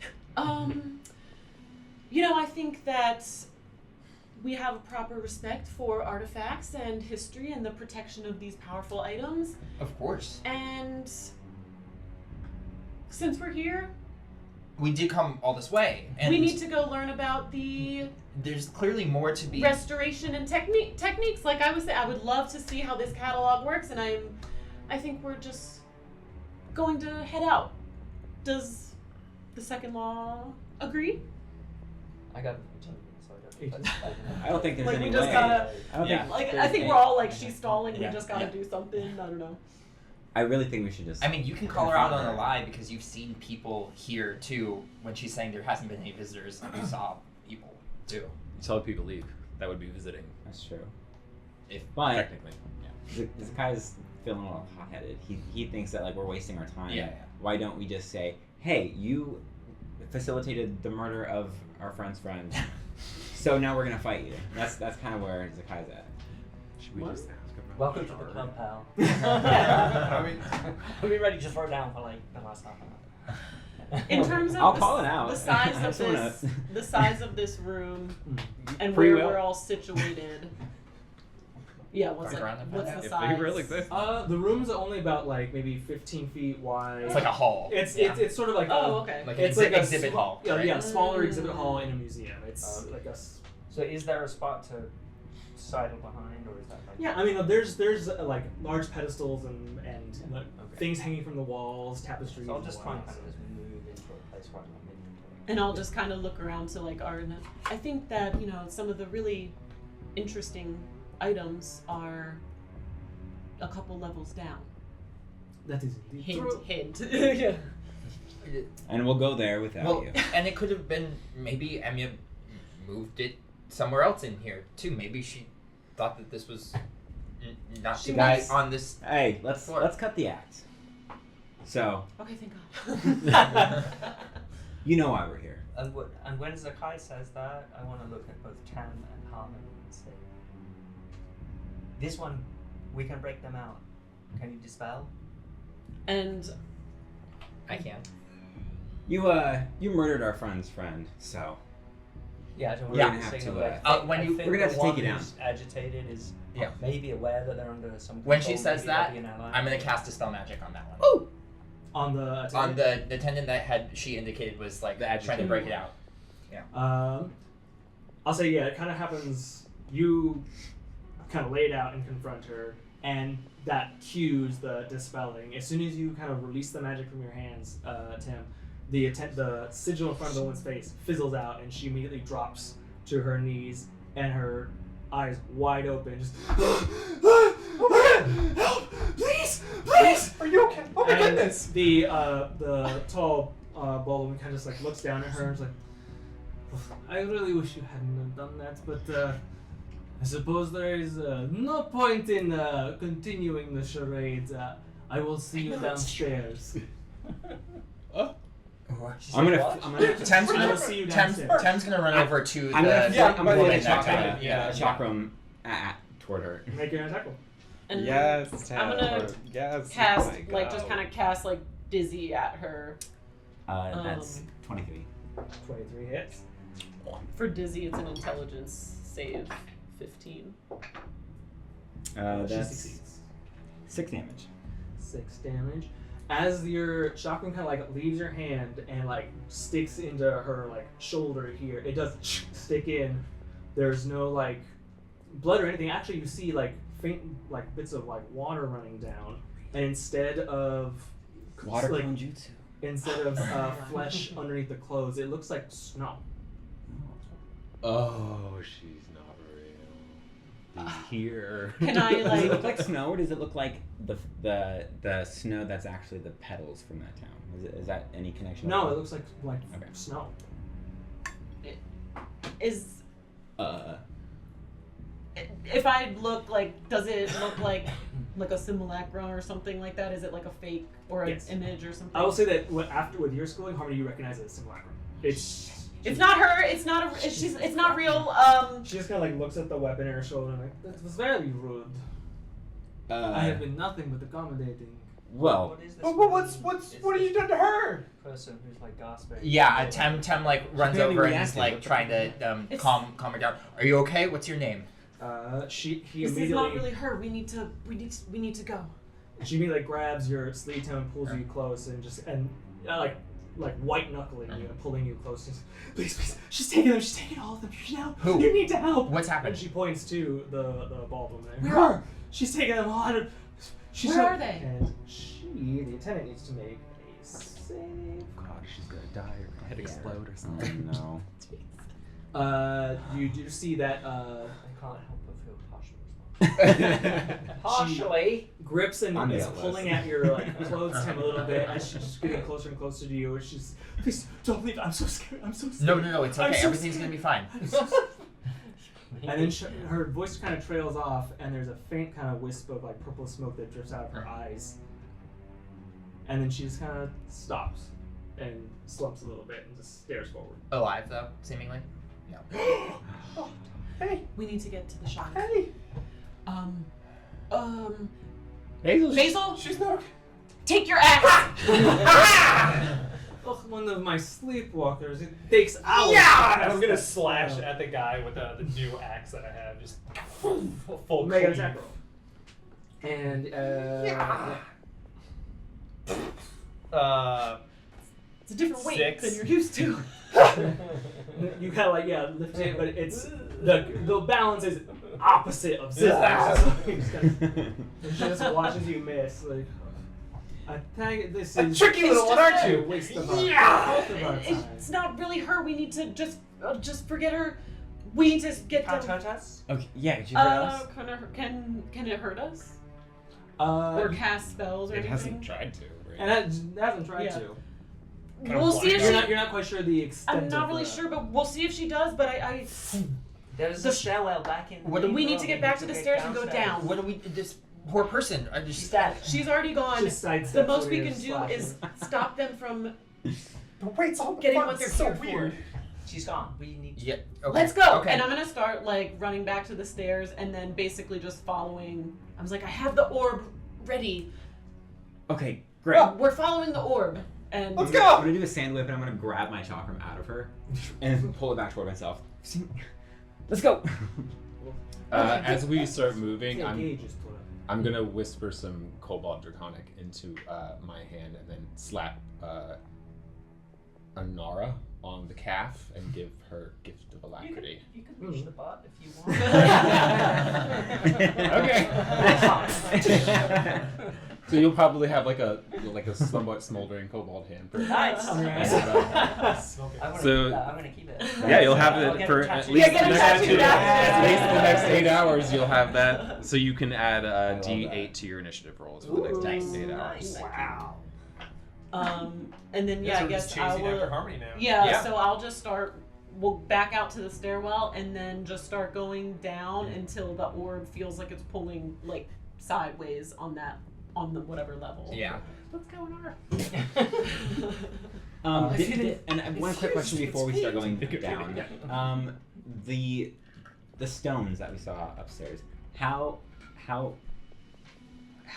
you know, I think that we have a proper respect for artifacts and history and the protection of these powerful items. Of course, And since we're here, we did come all this way, and we need to go learn about the there's clearly more to be. restoration and techniques. Like I was saying, I would love to see how this catalog works, and I think we're just going to head out. Does the second law agree? I got so I don't think there's Like, any we just way. gotta- I don't Yeah. think. Like there's I think any- we're all like she's stalling. Yeah. We just gotta Yeah. do something. I don't know. I really think we should just. I mean, you can call her out on a lie because you've seen people here too. When she's saying there hasn't been any visitors, you saw people too. Tell people leave. That would be visiting. That's true. If But- technically. This guy's feeling a little hot-headed. He thinks that like we're wasting our time. Yeah. Why don't we just say, "Hey, you facilitated the murder of our friend's friend, so now we're gonna fight you." That's kind of where Zakkai's at. Should we What? just ask about welcome to the HR? club, pal. I mean, I'll be ready to throw down for like the last half an hour. In terms of I'll the, call it out. the size I of just wanna- this, the size of this room, and Free where will. we're all situated. Yeah, what's Walk around and what's find the If size? they really exist. The room's only about like maybe 15 feet wide. it's like a hall. It's sort of like Oh, a, okay. Like it's an like a exhibit hall. Yeah, right? yeah, smaller Mm. exhibit hall in a museum. It's Okay. like a So is there a spot to sidle behind, or is that like? yeah. I mean, there's like large pedestals and like, Okay. things hanging from the walls, tapestries. So I'll and just try and whatnot. kind of just move into a place where I'm not minion. And I'll just kind of look around to like our. I think that some of the really interesting items are a couple levels down. That is indeed Hint, true. hint. Yeah. And we'll go there without Well, you. and it could have been maybe Emia moved it somewhere else in here too. Maybe she thought that this was not She to be was- on this. Hey, let's Sure. cut the act. So Okay, thank God. you know why we're here. And when Zakkai says that, I want to look at both Tam and Harmony and say, "This one, we can break them out. Can you dispel?" And I can. You murdered our friend's friend, so Yeah, I don't We're want gonna have signal to, that. when I you- think we're gonna have the to take one you down. who's agitated is Yeah. maybe aware that they're under some When she control, says maybe they'll that, be an ally. I'm gonna cast Dispel Magic on that one. Ooh! On the On attendant? the attendant that she indicated was like The trying to agitated break it one. out. I'll say, yeah, it kind of happens. You kind of lay it out and confront her, and that cues the dispelling. As soon as you kind of release the magic from your hands, Tim, the sigil in front of the woman's face fizzles out, and she immediately drops to her knees, and her eyes wide open, just. Oh my God! Help! Please! Please! Are you okay? Oh my And goodness! the tall bald woman kind of just like looks down at her and is like, I really wish you hadn't done that, but I suppose there is no point in continuing the charade. I will see you downstairs. I'm gonna. Tem's I will gonna see you Tem's downstairs. gonna run over to I'm the gonna. I'm gonna woman make a that chakra. yeah. Chakram toward her. Make an attack roll. And Yes, I'm gonna yes. cast, my like, just God. kind of cast, like, dizzy at her. That's 23. 23 hits. For dizzy, it's an intelligence save. 15. She That's succeeds. 6 damage. 6 damage. As your chakram kind of like leaves your hand and like sticks into her like shoulder here, it does stick in. There's no like blood or anything. Actually, you see like faint like bits of like water running down, and instead of Water like, konjutsu. instead of flesh underneath the clothes, it looks like snow. Oh, she's not real. He's here. Can I, Does it look like... like snow, or does it look like the snow that's actually the petals from that town? Is that any connection? No, it looks like Okay. snow. Is... Uh, If I look like... Does it look like a simulacrum or something like that? Is it like a fake or an Yes. image or something? I will say that after with your schooling, Harmony, you recognize it as simulacrum. It's not her. It's not a. It's not real. She just kind of like looks at the weapon in her shoulder and like, that was very rude. I have been nothing but accommodating. well, What is this? But what have you done to her? Person who's like gasping. Yeah, Tem like runs barely over and is reacted. like What the trying to It's- calm her down. Are you okay? What's your name? He This immediately is not really her. We need to go. she immediately like grabs your sleeve toe and pulls you close and just like white knuckling you and pulling you close. Just, please, she's taking them. She's taking all of them. You know, Who? you need to help. What's And happened? she points to the bald woman there. Where Her! She's taking them all. Where are they? And the attendant, needs to make a save. God, she's gonna die or her head Yeah. explode or oh something. no. You do see that I can't help but feel partial. Partially. grips and I'm is jealous. pulling at your like clothes hem a little bit as she's just getting closer and closer to you. And she's, please don't leave. I'm so scared. I'm so scared. No, it's I'm okay. so Everything's scared. gonna be fine. I'm so scared. And then her voice kind of trails off, and there's a faint kind of wisp of like purple smoke that drifts out of her eyes. And then she just kind of stops and slumps a little bit and just stares forward. Alive though, seemingly. Hey, We need to get to the shop. hey, Basil, she's not. take your axe. Ugh, one of my sleepwalkers. It takes hours. Yeah! And I'm gonna slash at the guy with the new axe that I have. Just full Make an cleave. attack roll. And It's a different weight 6. than you're used to. you kind of like lift it, but it's the balance is opposite of Zizak. She just watches you miss. Like, I think this A is tricky little one, aren't a you? waste of our, Yeah! both of our time. It's not really her. We need to just forget her. We need to get Can't down. hurt us? Okay, yeah, did you hurt us? Can it hurt us? Uh, Or cast spells or It anything? hasn't tried to. Right? and it hasn't tried Yeah. to. We'll see if You're she. not quite sure the extent. I'm not of really the- sure, but we'll see if she does. But I There's The- a stairwell back in. What do we need to get back to the stairs and go downstairs. down. What do we? This poor person. I She's just. dead. she's already gone. Just sidesteps The most over we your can do slashing. is stop them from But wait, all the getting fun what they're is so here weird. for. She's gone. We need to. Yeah. Okay. Let's go. Okay. And I'm gonna start like running back to the stairs and then basically just following. I was like, I have the orb ready. Okay, great. Oh, we're following the orb. And Let's I'm go! gonna do a sand whip and I'm gonna grab my chakram out of her and pull it back toward myself. Let's go. As we start moving, Yeah, gauge is put up. I'm gonna whisper some Cobalt Draconic into my hand and then slap Anara on the calf and give her Gift of Alacrity. You could reach the butt if you want. Okay. So you'll probably have like a somewhat smoldering cobalt hand. Nice. Alright. I'm So- gonna keep it. Yeah, you'll have I'll it get for it at tattooed. least Yeah, get the it next tattooed at least the next after. 8 hours. You'll have that, so you can add a love D8 to your initiative rolls for the next Nice. 8 hours. Nice. Wow. And then Guess I we're just guess I chasing after will. Harmony now. Yeah, so I'll just start. We'll back out to the stairwell and then just start going down until the orb feels like it's pulling like sideways on the whatever level. Yeah. What's going on? And one quick question before we start going down. The stones that we saw upstairs. How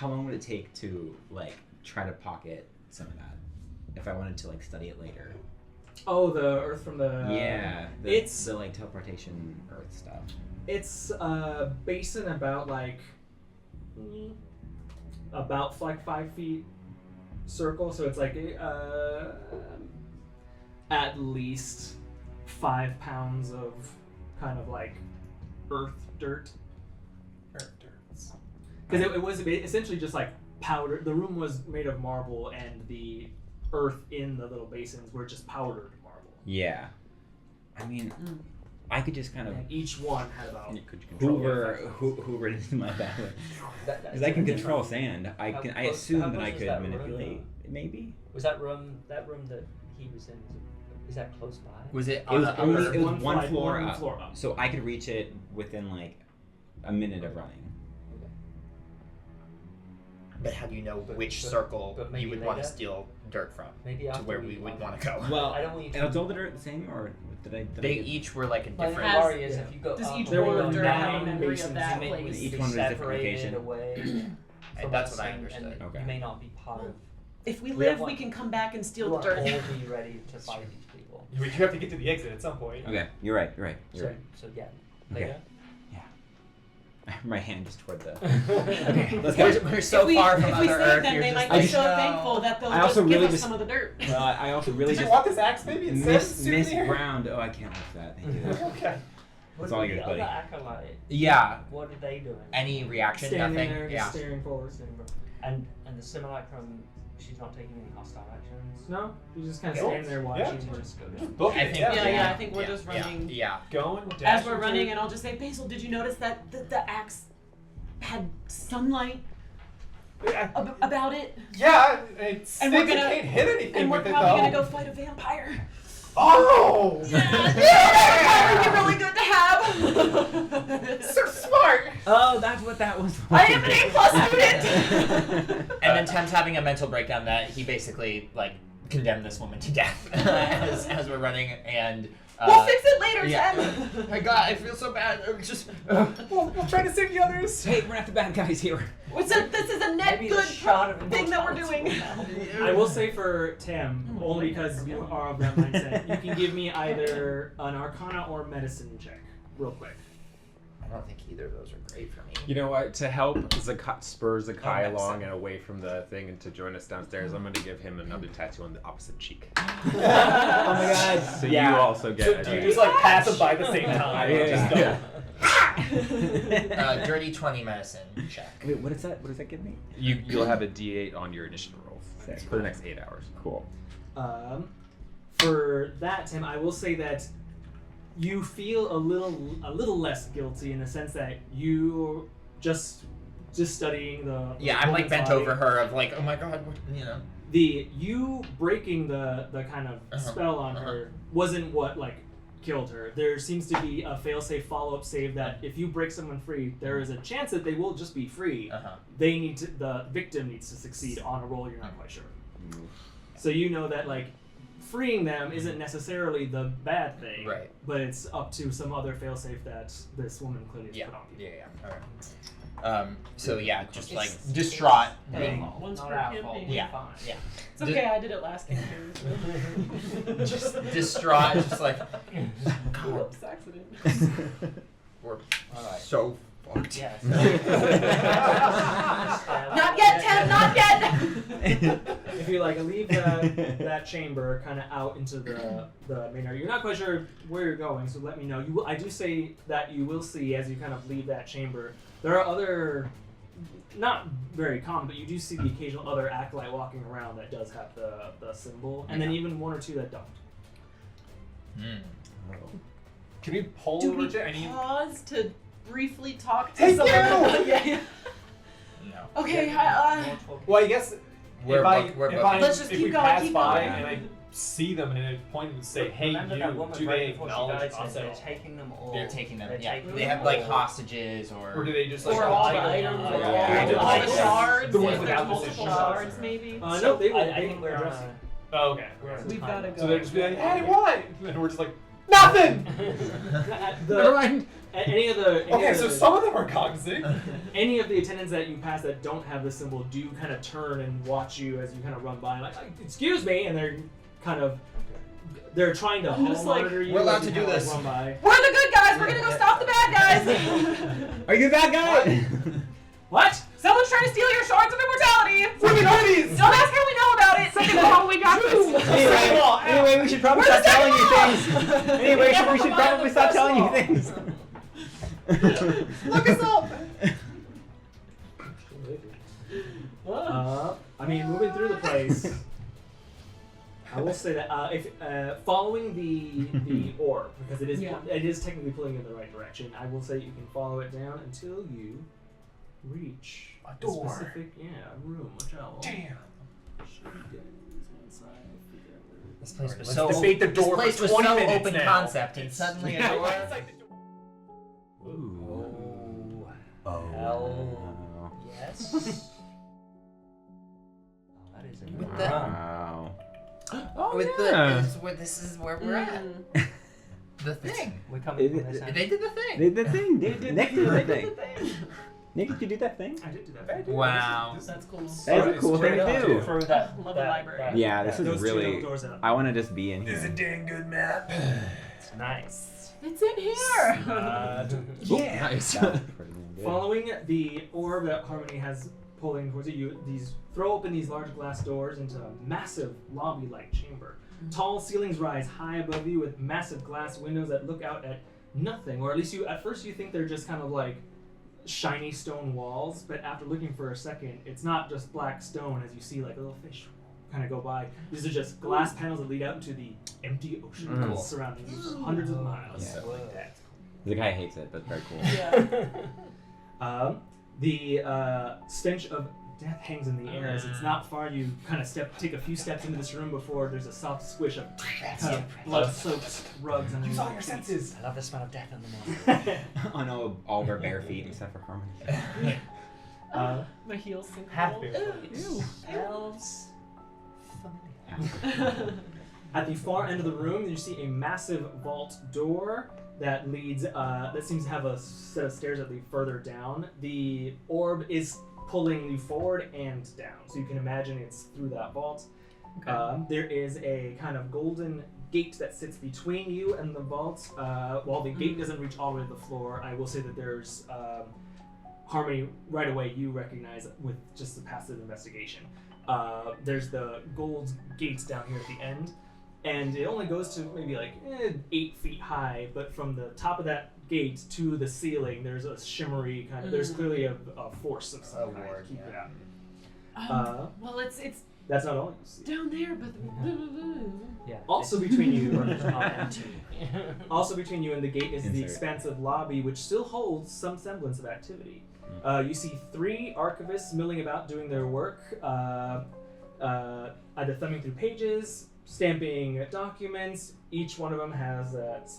long would it take to like try to pocket some of that if I wanted to like study it later? Oh, the Earth from the. It's the like teleportation Earth stuff. It's a basin about like 5 feet circle, so it's like at least 5 pounds of kind of like earth dirt. Because it was essentially just like powder. The room was made of marble, and the earth in the little basins were just powdered marble. Yeah. I mean, I could just kind of And each one had about. Could you control hoover it into my bag. Because I can control sand. I assume that I could manipulate. Maybe. Was that room that he was in? Is that close by? Was it? It was on only the, it was one floor floor up, so I could reach it within like a minute of running. But how do you know which but circle maybe you would want to later? steal dirt from? Maybe To after where we would want to go. Well, I don't want you to. are all the dirt the same, or did I? They each were like a Like the different. Has- worry is if you go Does up each There or were board down, have a nine memory basins. of that you may place? Each one was a different separated location. away. from That's us what I and understood. Okay. You may not be part of. If we We live, have we one- can come back and steal You the want dirt. all be ready to fight these people. We do have to get to the exit at some point. Okay, you're right. You're right. You're right. So yeah, Okay. later. My hand just toward the. Okay, Let's we're, go. we're so if we, far from if we Other save Earth. them, You're they just might I be just- so No. thankful that they'll I also just give really us just- some of the dirt. Well, I also really Did you just want this axe maybe instead of miss souvenir? ground. Oh, I can't lift that. Thank you. Okay. That's all What yours, about buddy. the other acolyte? Yeah. What are they doing? Any reaction? Standing Nothing. there, Yeah. just staring forward. And the simulacrum, she's not taking any hostile actions. No, you just kind of Yeah. standing there watching. Yeah. her. Just go down. Book I it, think. Yeah, I think we're just yeah, running. Yeah. Going As we're dashing running, through- and I'll just say, Basil, did you notice that the axe had sunlight about it? Yeah, it's And sticks, we're gonna- it can't hit anything And we're with it probably though. gonna go fight a vampire. Oh! That would be really good to have. So smart! Oh, that's what that was. I am an A+ student. And then Tem's having a mental breakdown that he basically like condemned this woman to death as we're running, and We'll fix it later, yeah. Tem. My God, I feel so bad. I'm just. We'll try to save the others. Hey, we're not the bad guys here. This is a net Maybe the good shot of thing that we're immortality doing. will I will say for Tim, only because you are of that mindset, you can give me either an Arcana or Medicine check, real quick. I don't think either of those are great for me. You know what? To help spur Zakkai Oh, along nice. and away from the thing and to join us downstairs, I'm going to give him another tattoo on the opposite cheek. Oh my god. So you also get So a do you D8. just like pass them by the same time? Yeah, Just yeah. go. Dirty 20 medicine check. Wait, what is that? What does that give me? You'll have a D8 on your initiative roll Sick. for the next 8 hours. Cool. For that, Tim, I will say that you feel a little less guilty in the sense that you just studying the Yeah, I'm like woman's bent body. over her of like, oh my God, what, you know. You breaking the kind of Uh-huh, spell on her wasn't what like killed her. There seems to be a fail-safe follow-up save that if you break someone free, there is a chance that they will just be free. Uh-huh. The victim needs to succeed on a roll you're not quite sure. So you know that like freeing them isn't necessarily the bad thing, Right. but it's up to some other failsafe that this woman clearly has put on people. All right. So yeah, just like It's distraught. Hey, being- Once not per our campaign. fault. Yeah. Fine. Yeah. It's okay, I did it last game too. Just distraught, just like Whoops, accident. we're Alright. so fucked. Yes. Not yet, Tim, not yet! If you like leave that chamber kind of out into the main area, you're not quite sure where you're going, so let me know. I do say that you will see as you kind of leave that chamber, there are other, not very common, but you do see the occasional other acolyte walking around that does have the symbol, and then even one or two that don't. Mm. Can we pull Do over we to any? pause to briefly talk to Hey, someone? you! Yeah. No. Okay, Well, I guess We're if I book- we're if I Let's just if keep we going, pass keep by going. and I see them and I point and say, "Hey, Remember you," that woman do right they before she acknowledge died us said at they're all? taking them all. They're taking them. They're Yeah, taking they them have like all. hostages Or do they just like or all the lie items, on or the- all Yeah. the Yeah. shards, The ones if without there's the multiple shards. shards, maybe. No, they will. I They think will we're on address you. Oh, okay. We're on We've gotta go. So they're just be like, "Hey, what?" And we're just like, "Nothing." Never mind. Any of the Okay, so some of them are cognizant. any of the attendants that you pass that don't have the symbol do kind of turn and watch you as you kind of run by, like, excuse me, and they're kind of they're trying to I'm hall just like, monitor you. we're allowed as you to do kinda, like, this. Run by. We're the good guys, we're gonna go stop the bad guys! Are you that guy? What? Someone's trying to steal your shards of immortality! We're the homies. Don't ask how we know about it! Second of all, we got this! anyway, we should probably We're the stop telling you second things. Anyway, Never we should mind probably the stop first telling you law. things. Look us up! I mean, moving through the place, I will say that if following the orb, because it is technically pulling you in the right direction, I will say you can follow it down until you reach A door. specific room, which I will Damn. show you guys once I figure out where This place Alright, was let's so debate the door This for place was 20 so minutes open now. concept, and suddenly a door. Oh. Oh. Hell. Yes. Oh, that is a With good the- run. Wow. Oh, With yeah. this is where we're at. The thing. We're coming from Is this it- end. They did the thing. They did the thing. Nick did the thing. Nick, did you do that thing? I did do that. Wow. That's cool. That is a cool thing straight to up, do. Through that. Love the library. Yeah, this is Those really. two doors out. I want to just be in This is a here. dang good map. It's nice. It's in here! Yeah. Nice. That's pretty damn good. Following the orb that Harmony has pulling towards it, you throw open these large glass doors into a massive lobby-like chamber. Tall ceilings rise high above you with massive glass windows that look out at nothing, or at least at first you think they're just kind of like shiny stone walls, but after looking for a second, it's not just black stone as you see like a little fish kind of go by. These are just glass panels that lead out into the empty ocean Mm. that's surrounding you for hundreds of miles. Yeah. So like that. The guy hates it, but very cool. Yeah. The stench of death hangs in the air as it's not far. You kind of take a few steps into this room before there's a soft squish of blood-soaked rugs underneath Use all your your feet. senses. I love the smell of death in the morning. Oh no, all of our bare feet except for Harmony. My heels sink. Half big. Ew. Smells familiar. At the far end of the room, you see a massive vault door that leads. That seems to have a set of stairs that lead further down. The orb is pulling you forward and down, so you can imagine it's through that vault. There is a kind of golden gate that sits between you and the vault. While the gate doesn't reach all the way to the floor, I will say that there's Harmony. Right away, you recognize with just the passive investigation. There's the gold gates down here at the end. And it only goes to maybe like 8 feet high, but from the top of that gate to the ceiling, there's a shimmery kind of. There's clearly a force of some kind. ward, Keep it yeah. out. Well, it's That's not all you see. down there, but Yeah. Also between you, empty. also between you and the gate is the Insert. expansive lobby, which still holds some semblance of activity. You see 3 archivists milling about doing their work, either thumbing through pages, stamping documents. Each one of them has that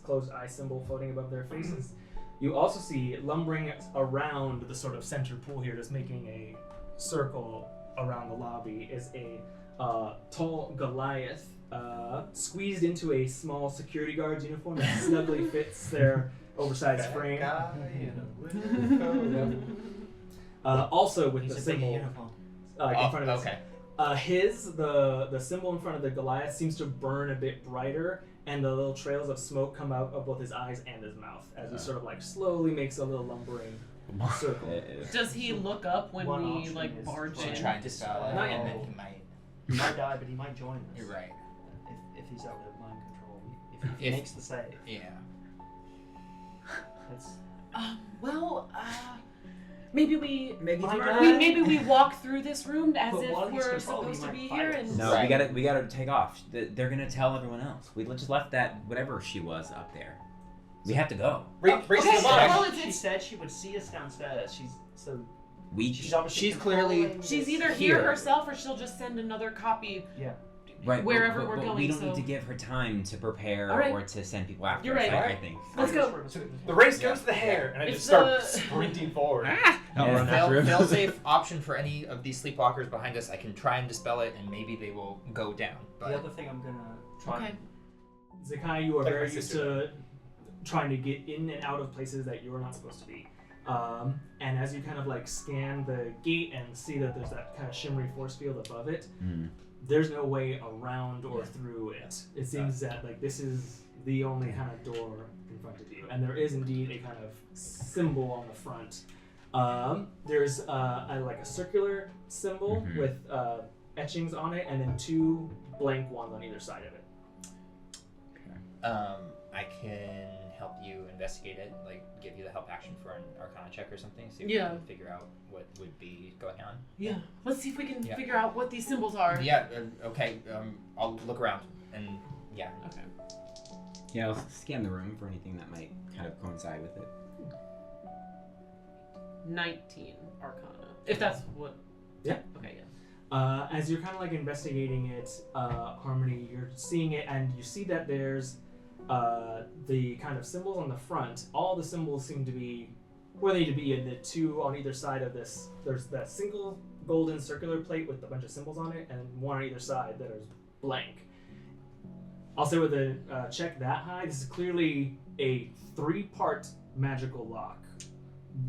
closed eye symbol floating above their faces. You also see lumbering around the sort of center pool here, just making a circle around the lobby, is a tall Goliath squeezed into a small security guard's uniform that snugly fits their oversized frame. Also with the symbol in front of his. Okay. The symbol in front of the Goliath seems to burn a bit brighter, and the little trails of smoke come out of both his eyes and his mouth as he sort of like slowly makes a little lumbering circle. Does he look up when One we option like is barge To in? try and dispel it, Not yet. and then he might. He might die, but he might join us. You're right. If he's out of mind control. If he If- makes the save. Yeah. That's Maybe we Might maybe we walk through this room as But if while he's we're controlling, supposed he to might be fight here. us. And No, Right. we gotta take off. They're gonna tell everyone else. We just left that whatever she was up there. We have to go. Race Okay, to the well, bottom. She said she would see us downstairs. She's We obviously She's clearly- controlling she's this- either here herself or she'll just send another copy Yeah. right wherever but we're going. We don't so need to give her time to prepare All right. or to send people after You're us. right. I think. Let's go. The race goes to the hare, and I It's just start the- sprinting forward. I'll run Fail, after him. fail-safe option for any of these sleepwalkers behind us. I can try and dispel it, and maybe they will go down. But The other thing I'm gonna try. Okay. Zakkai, you are Like very my used sister. to trying to get in and out of places that you're not supposed to be. And as you kind of like scan the gate and see that there's that kind of shimmery force field above it, there's no way around or through it. It seems that like this is the only kind of door in front of you, and there is indeed a kind of symbol on the front. There's like a circular symbol with etchings on it, and then 2 blank ones on either side of it. I can help you investigate it, like give you the help action for an Arcana check or something, see if Yeah. we can figure out what would be going on. Yeah. Let's see if we can Yeah. figure out what these symbols are. Yeah. Okay. I'll look around, and yeah. Okay. Yeah, I'll scan the room for anything that might kind of coincide with it. 19 Arcana. If that's what. Yeah. Okay. Yeah. As you're kind of like investigating it, Harmony, you're seeing it, and you see that there's the kind of symbols on the front. All the symbols seem to be where they need to be, and the 2 on either side of this. There's that single golden circular plate with a bunch of symbols on it, and 1 on either side that is blank. I'll say with a check that high, this is clearly a 3-part magical lock.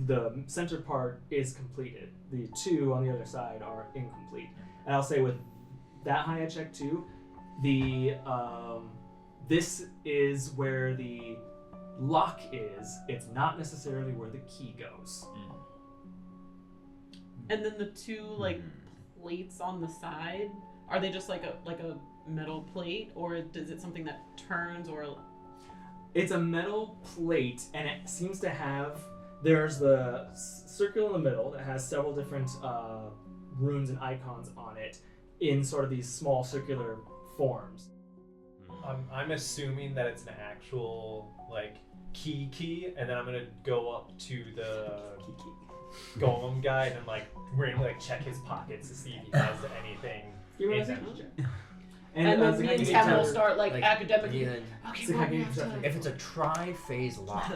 The center part is completed. The 2 on the other side are incomplete. And I'll say with that high a check too, the this is where the lock is. It's not necessarily where the key goes. And then the 2 like plates on the side, are they just like a metal plate, or is it something that turns, or? It's a metal plate, and it seems to have. There's the circle in the middle that has several different runes and icons on it in sort of these small circular forms. I'm assuming that it's an actual like key, and then I'm gonna go up to the golem guy and like randomly like check his pockets to see if he has anything. Give me a in second. them. And then me and Zakkai, Tem will can start like like, academically. yeah. Okay, Zakkai, well, we give have yourself to. If it's a tri-phase lock,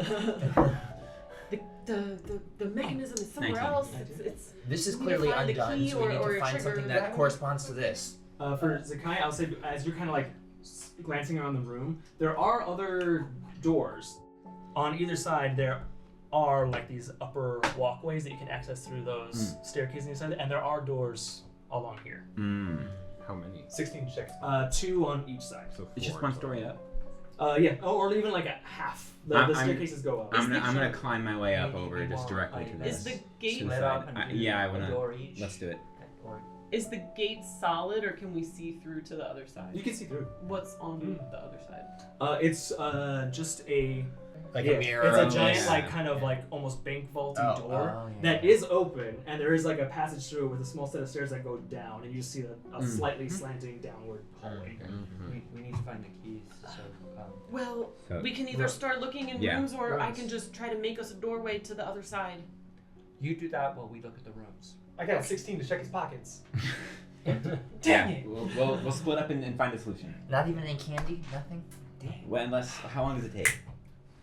The mechanism is somewhere 19. else. It's this is We need to clearly find the undone. key So we need or to find trigger something that that. corresponds to this. For Zakkai, I'll say as you're kind of like glancing around the room, there are other doors on either side. There are like these upper walkways that you can access through those staircases inside, and there are doors along here. How many? 16 checks. 2 on each side. So It's just 4 one total. story up. Yeah. Oh, or even like a half. The I'm- staircases go up. I'm gonna climb my way up Maybe over we just want, directly like, to Is this. the gate Split up and do Yeah, I a wanna. door each. Let's do it. Or Is the gate solid, or can we see through to the other side? You can see through. What's on the other side? It's just a Like yeah, a mirror. It's a of giant this. like kind of like almost bank vaulty Oh, door oh, yeah. that is open, and there is like a passage through it with a small set of stairs that go down, and you see a slightly slanting downward hallway. we need to find the keys. So Well, So- we can either start looking in Yeah. rooms, or I Rooms. can just try to make us a doorway to the other side. you do that while we look at the rooms. I got 16 to check his pockets. Yeah, we'll split up and find a solution. Not even any candy. Nothing. Well, unless, how long does it take?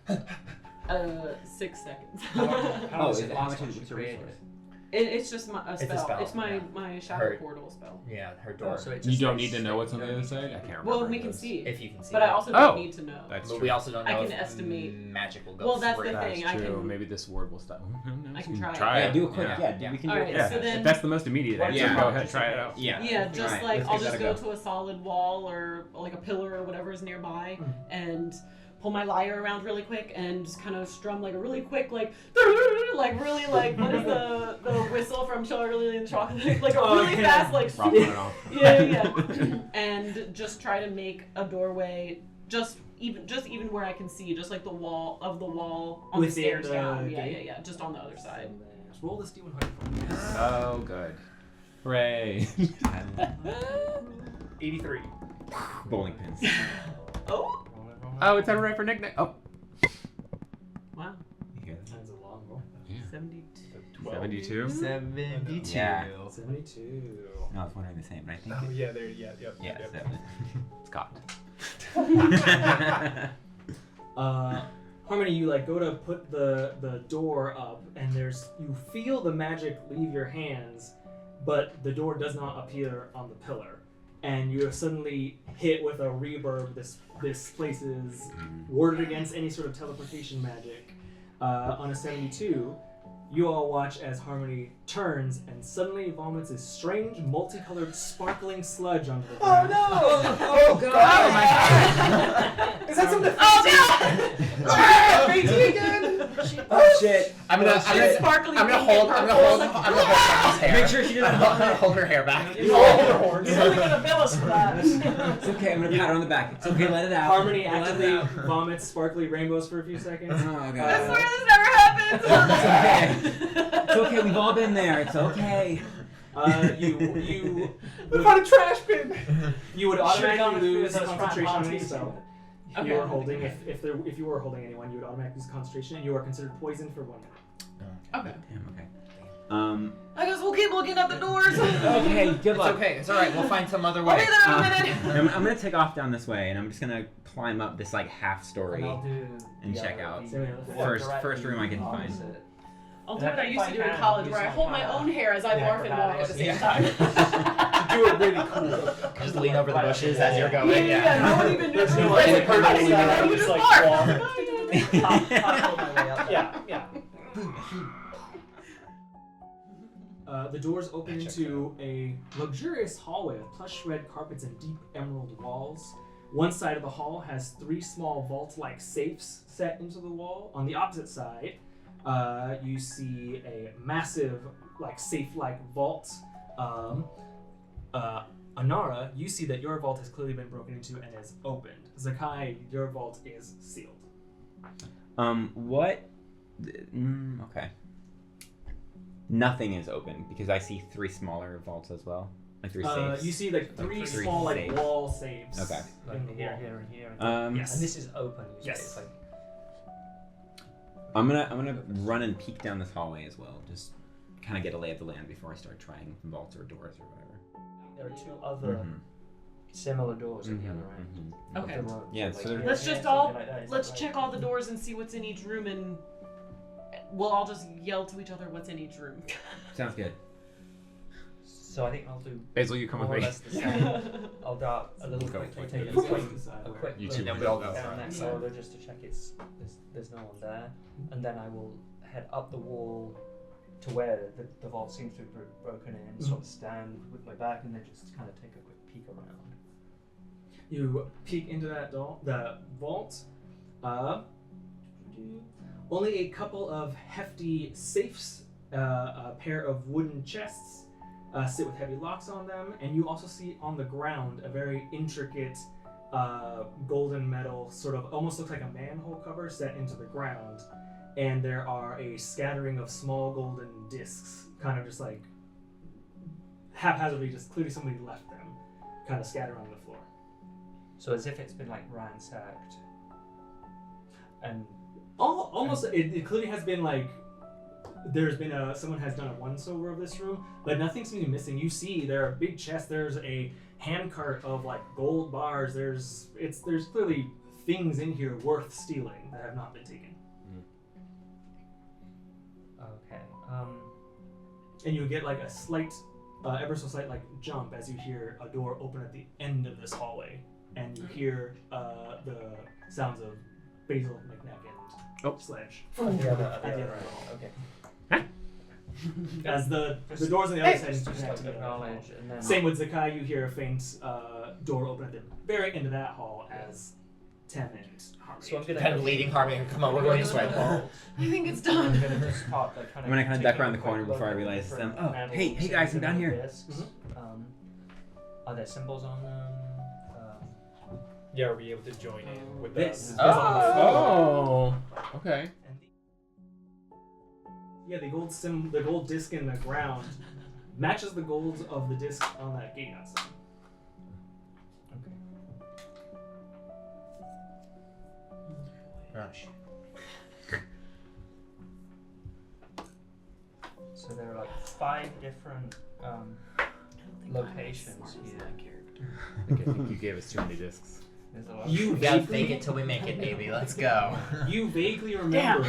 6 seconds. How Oh, does is it it, how much last is once what's you your create resource? it? It's just a It's a spell. spell, It's my yeah. my shadow Her- portal spell. Yeah, her door. So it You just, don't like, need to know what's on you the don't other need side? to- I can't remember. Well, we what can it is. see. If you can see But I it. also Oh. don't need to know. That's But true. we also don't I know can if estimate. magic will go Well, that's through. the thing. That's I true. can- Maybe this word will stop. Who knows? I can We try it. Yeah, it. do a quick. Yeah, we can do Alright, it. so then- If that's the most immediate What answer, is your go roll? ahead, try it out. Yeah. Yeah, just Alright, like let's I'll give just that go a go. to a solid wall or like a pillar or whatever is nearby and pull my lyre around really quick and just kind of strum like a really quick like really like what is the whistle from Charlie and the Chocolate like a really fast like Ruffle it off. yeah and just try to make a doorway just even where I can see just like the wall on Within the stairs the down gate? yeah just on the other side. Just roll this D100 for me. Oh, good. Hooray. 83. Bowling pins. Oh Oh, it's time right for Nik-Nak. Oh. wow You hear that? That's a long roll. 72. 72? 72. Yeah. 72. No, I was wondering the same, but I think. Oh yeah, there. Yeah, yep. Yeah, yep. 7. It's cocked. Harmony, you like go to put the door up, and you feel the magic leave your hands, but the door does not appear on the pillar, and you are suddenly hit with a reverb. This place is warded against any sort of teleportation magic. On a 72, you all watch as Harmony turns and suddenly vomits a strange, multicolored, sparkling sludge onto the ground. Oh god! Oh my god! Is that something? Oh shit! I'm gonna Sparkling I'm gonna pink hold and Harmony's hair. Make sure she doesn't. I'm gonna hold her hair back. You hold her horns. You're only gonna bill us for that. It's okay. I'm gonna pat her on the back. It's okay. Let it out. Harmony Let it actively out. vomits sparkly rainbows for a few seconds. Oh I god. swear this never happens. It's okay. We've all been there. It's okay. You We found a trash bin. you would automatically lose concentration on any Okay. spell. Okay. You are holding if you were holding anyone, you would automatically lose concentration, and you are considered poisoned for 1 minute. Okay. Damn. Okay. I guess we'll keep looking at the doors. Okay. Good It's luck. okay. It's all right. We'll find some other I'll be way. there in a minute. I'm gonna take off down this way, and I'm just gonna climb up this like half story. And I'll do and the check other- out. the First room I can find. opposite. I'll do what I used to do in college, where I hold my own hair as I Yeah, barf and walk at the same yeah. time. Do it really cool. Just lean over the bushes as you're going. Yeah, no one even knew. There's no Like, like everybody purpose said, that "Oh, you you just just like barf." walk. Top my way up. Yeah. The doors open into a luxurious hallway with plush red carpets and deep emerald walls. One side of the hall has 3 small vault-like safes set into the wall. On the opposite side, you see a massive, like safe-like vault. Anara, you see that your vault has clearly been broken into and is opened. Zakkai, your vault is sealed. What? Okay. Nothing is open because I see 3 smaller vaults as well, like 3 safes. You see like 3 3 small like safes. wall safes. Okay. In the Here, wall. here, and here. Yes. And this is open. You say. Yes. It's like I'm gonna run and peek down this hallway as well, just kind of get a lay of the land before I start trying vaults or doors or whatever. there are 2 other Mhm. similar doors at the other end. Mhm. Okay. Of the room. Yeah, So, so like, they're- Let's here, just something all like that. Is let's that check right? all the doors and see what's in each room, and we'll all just yell to each other what's in each room. Sounds good. So I think I'll do Basil, you come with more or me. less the same. I'll dart a little Go. quick, take Let's a go quick, to the side a where- quick You look two then we all go down front. that Yeah. corridor just to check there's no one there, and then I will head up the wall to where the vault seems to have broken in, sort of stand with my back, and then just kind of take a quick peek around. You peek into the vault. Only a couple of hefty safes, a pair of wooden chests sit with heavy locks on them, and you also see on the ground a very intricate golden metal, sort of almost looks like a manhole cover set into the ground, and there are a scattering of small golden discs, kind of just like haphazardly, just clearly somebody left them, kind of scattered on the floor. So as if it's been like ransacked, and Almost, it clearly has been like, there's been someone has done a once over of this room, but nothing seems to be missing. You see, there are big chests. There's a handcart of like gold bars. There's clearly things in here worth stealing that have not been taken. okay, and you get like a slight, ever so slight like jump as you hear a door open at the end of this hallway, and you hear the sounds of Basil, Nik-Nak, and Sledge At the other at the other end of end. the hall. Okay. As the doors on the other side Just connect like to the other hall. acknowledge, and then Same with Zakkai, you hear a faint door open at the very end of that hall as Tem and Harmony. So I'm gonna Kind of leading Harmony. Come on, we're going this way. I think it's I'm done. gonna just pop, like, I'm gonna kinda duck around the corner before I realize them. Oh, hey guys, I'm down here. Discs. Are there symbols on them? Yeah, are we able to join in with This. us? Oh. Okay. And yeah, the gold disc in the ground matches the gold of the disc on that gate outside. Gosh. So there are like 5 different locations here. I think you gave us too many discs. There's a lot. You We gotta vaguely- fake it till we make it, baby. Let's go. You vaguely remember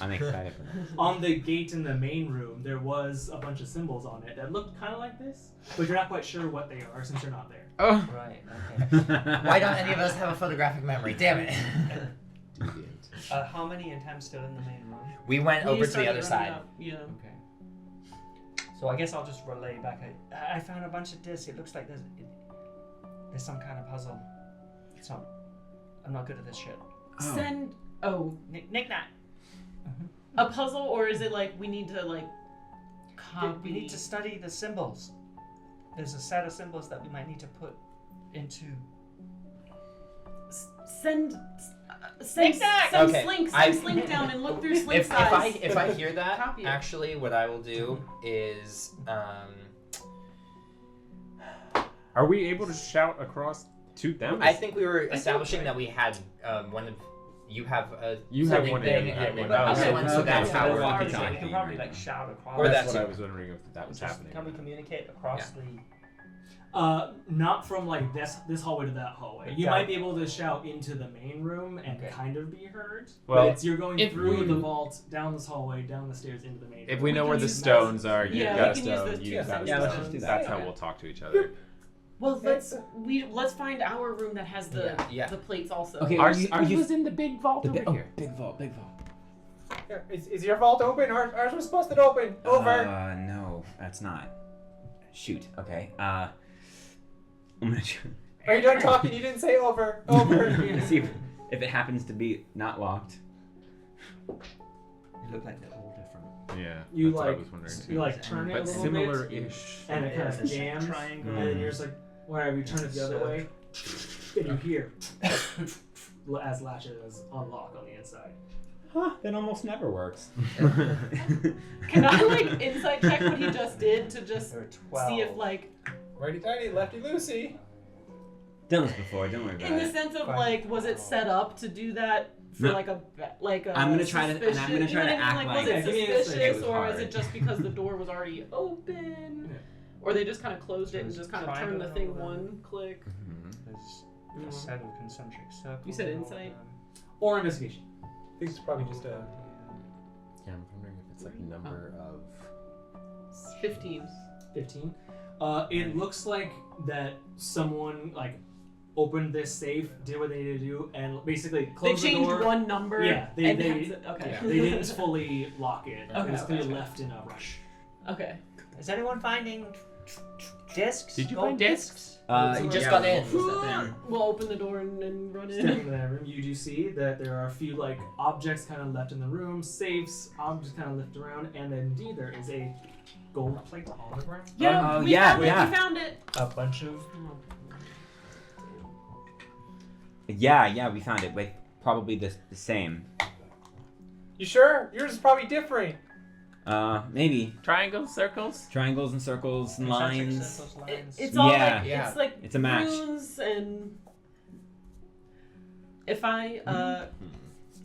I'm excited for this. on the gate in the main room there was a bunch of symbols on it that looked kind of like this, but you're not quite sure what they are since you're not there. Oh. Right. Okay. Why don't any of us have a photographic memory? Damn it. Harmony and Tem still in the main room. We went You over to the started other running side. up, yeah. Okay. So I guess I'll just relay back. I found a bunch of discs. It looks like there's some kind of puzzle. So I'm not good at this shit. Send Nik-Nak. a puzzle, or is it like we need to like copy? We need to study the symbols. There's a set of symbols that we might need to put into. send Nik-Nak! some Okay, slink down and look through slink If size. I hear that, Copy it. actually, what I will do is Are we able to shout across to them? I think we were establishing that we had one of you have a You have sending one thing in, and then oh, other okay. one, so Okay. that's So how we're we're walking We talking. can probably like shout across. Or That's that's what I it. was wondering if that was happening. Can we communicate across the? Not from like this hallway to that hallway. You Okay. might be able to shout into the main room and Okay. kind of be heard. Well, but you're going if through we- the vault, down this hallway, down the stairs, into the main If room. we know can where the use stones are, you've Yeah, got a we can use stone, those you've two got a Yeah, let's stone. just do that. That's how Okay. we'll talk to each other. Well, let's find our room that has the Yeah. the plates also. Okay. Ours Are you- was in the big vault over here. big vault. Yeah, is your vault open? Ours was supposed to open. Over. No, that's not. Shoot. Okay. I'm gonna Are you done talking? You didn't say over. Over. see if it happens to be not locked. They look like they're all different. Yeah, You that's what I like was wondering too. you like turn it a But little bit, similar-ish. and it kind of It's a jams, triangle. and then you're just like, whenever you turn it the other So- way, and you hear as latches unlock on the inside. Huh? That almost never works. Can I like insight check what he just did to just There are 12. see if like Righty tighty, lefty loosey. Done this before. Don't worry about in the it. sense of Fine. like was it set up to do that for No. like a I'm gonna try to- and I'm suspicious- gonna try you know to what I mean? act like like- was Yeah, it give me an insight. suspicious It was or is hard. it just because the door was already open or they just kind of closed it and just kind of turned the thing one click. There's a set of concentric circles. You said and all insight? of them. Or investigation. I think it's probably just a. Yeah, I'm wondering if it's like number of. 15. 15. It looks like that someone like opened this safe, did what they needed to do, and basically They closed the changed door. one number. Yeah, and that's it. Okay. Yeah, they didn't fully lock it. Okay, It was clearly okay. left in a rush. Okay. Is anyone finding discs? Did you Gold find discs? You just got in. We'll open the door and run Stepping in. into that room, you do see that there are a few like objects kind of left in the room, safes, objects kind of left around, and then indeed there is a gold plate on the ground. Yeah, Oh, we yeah, found it. yeah. We found it. A bunch of. Yeah, we found it. Like probably the same. You sure? Yours is probably different. Maybe Triangles, circles. triangles and circles and lines. Circles, It- lines. it's all Yeah. like Yeah. it's like It's a match. runes and if I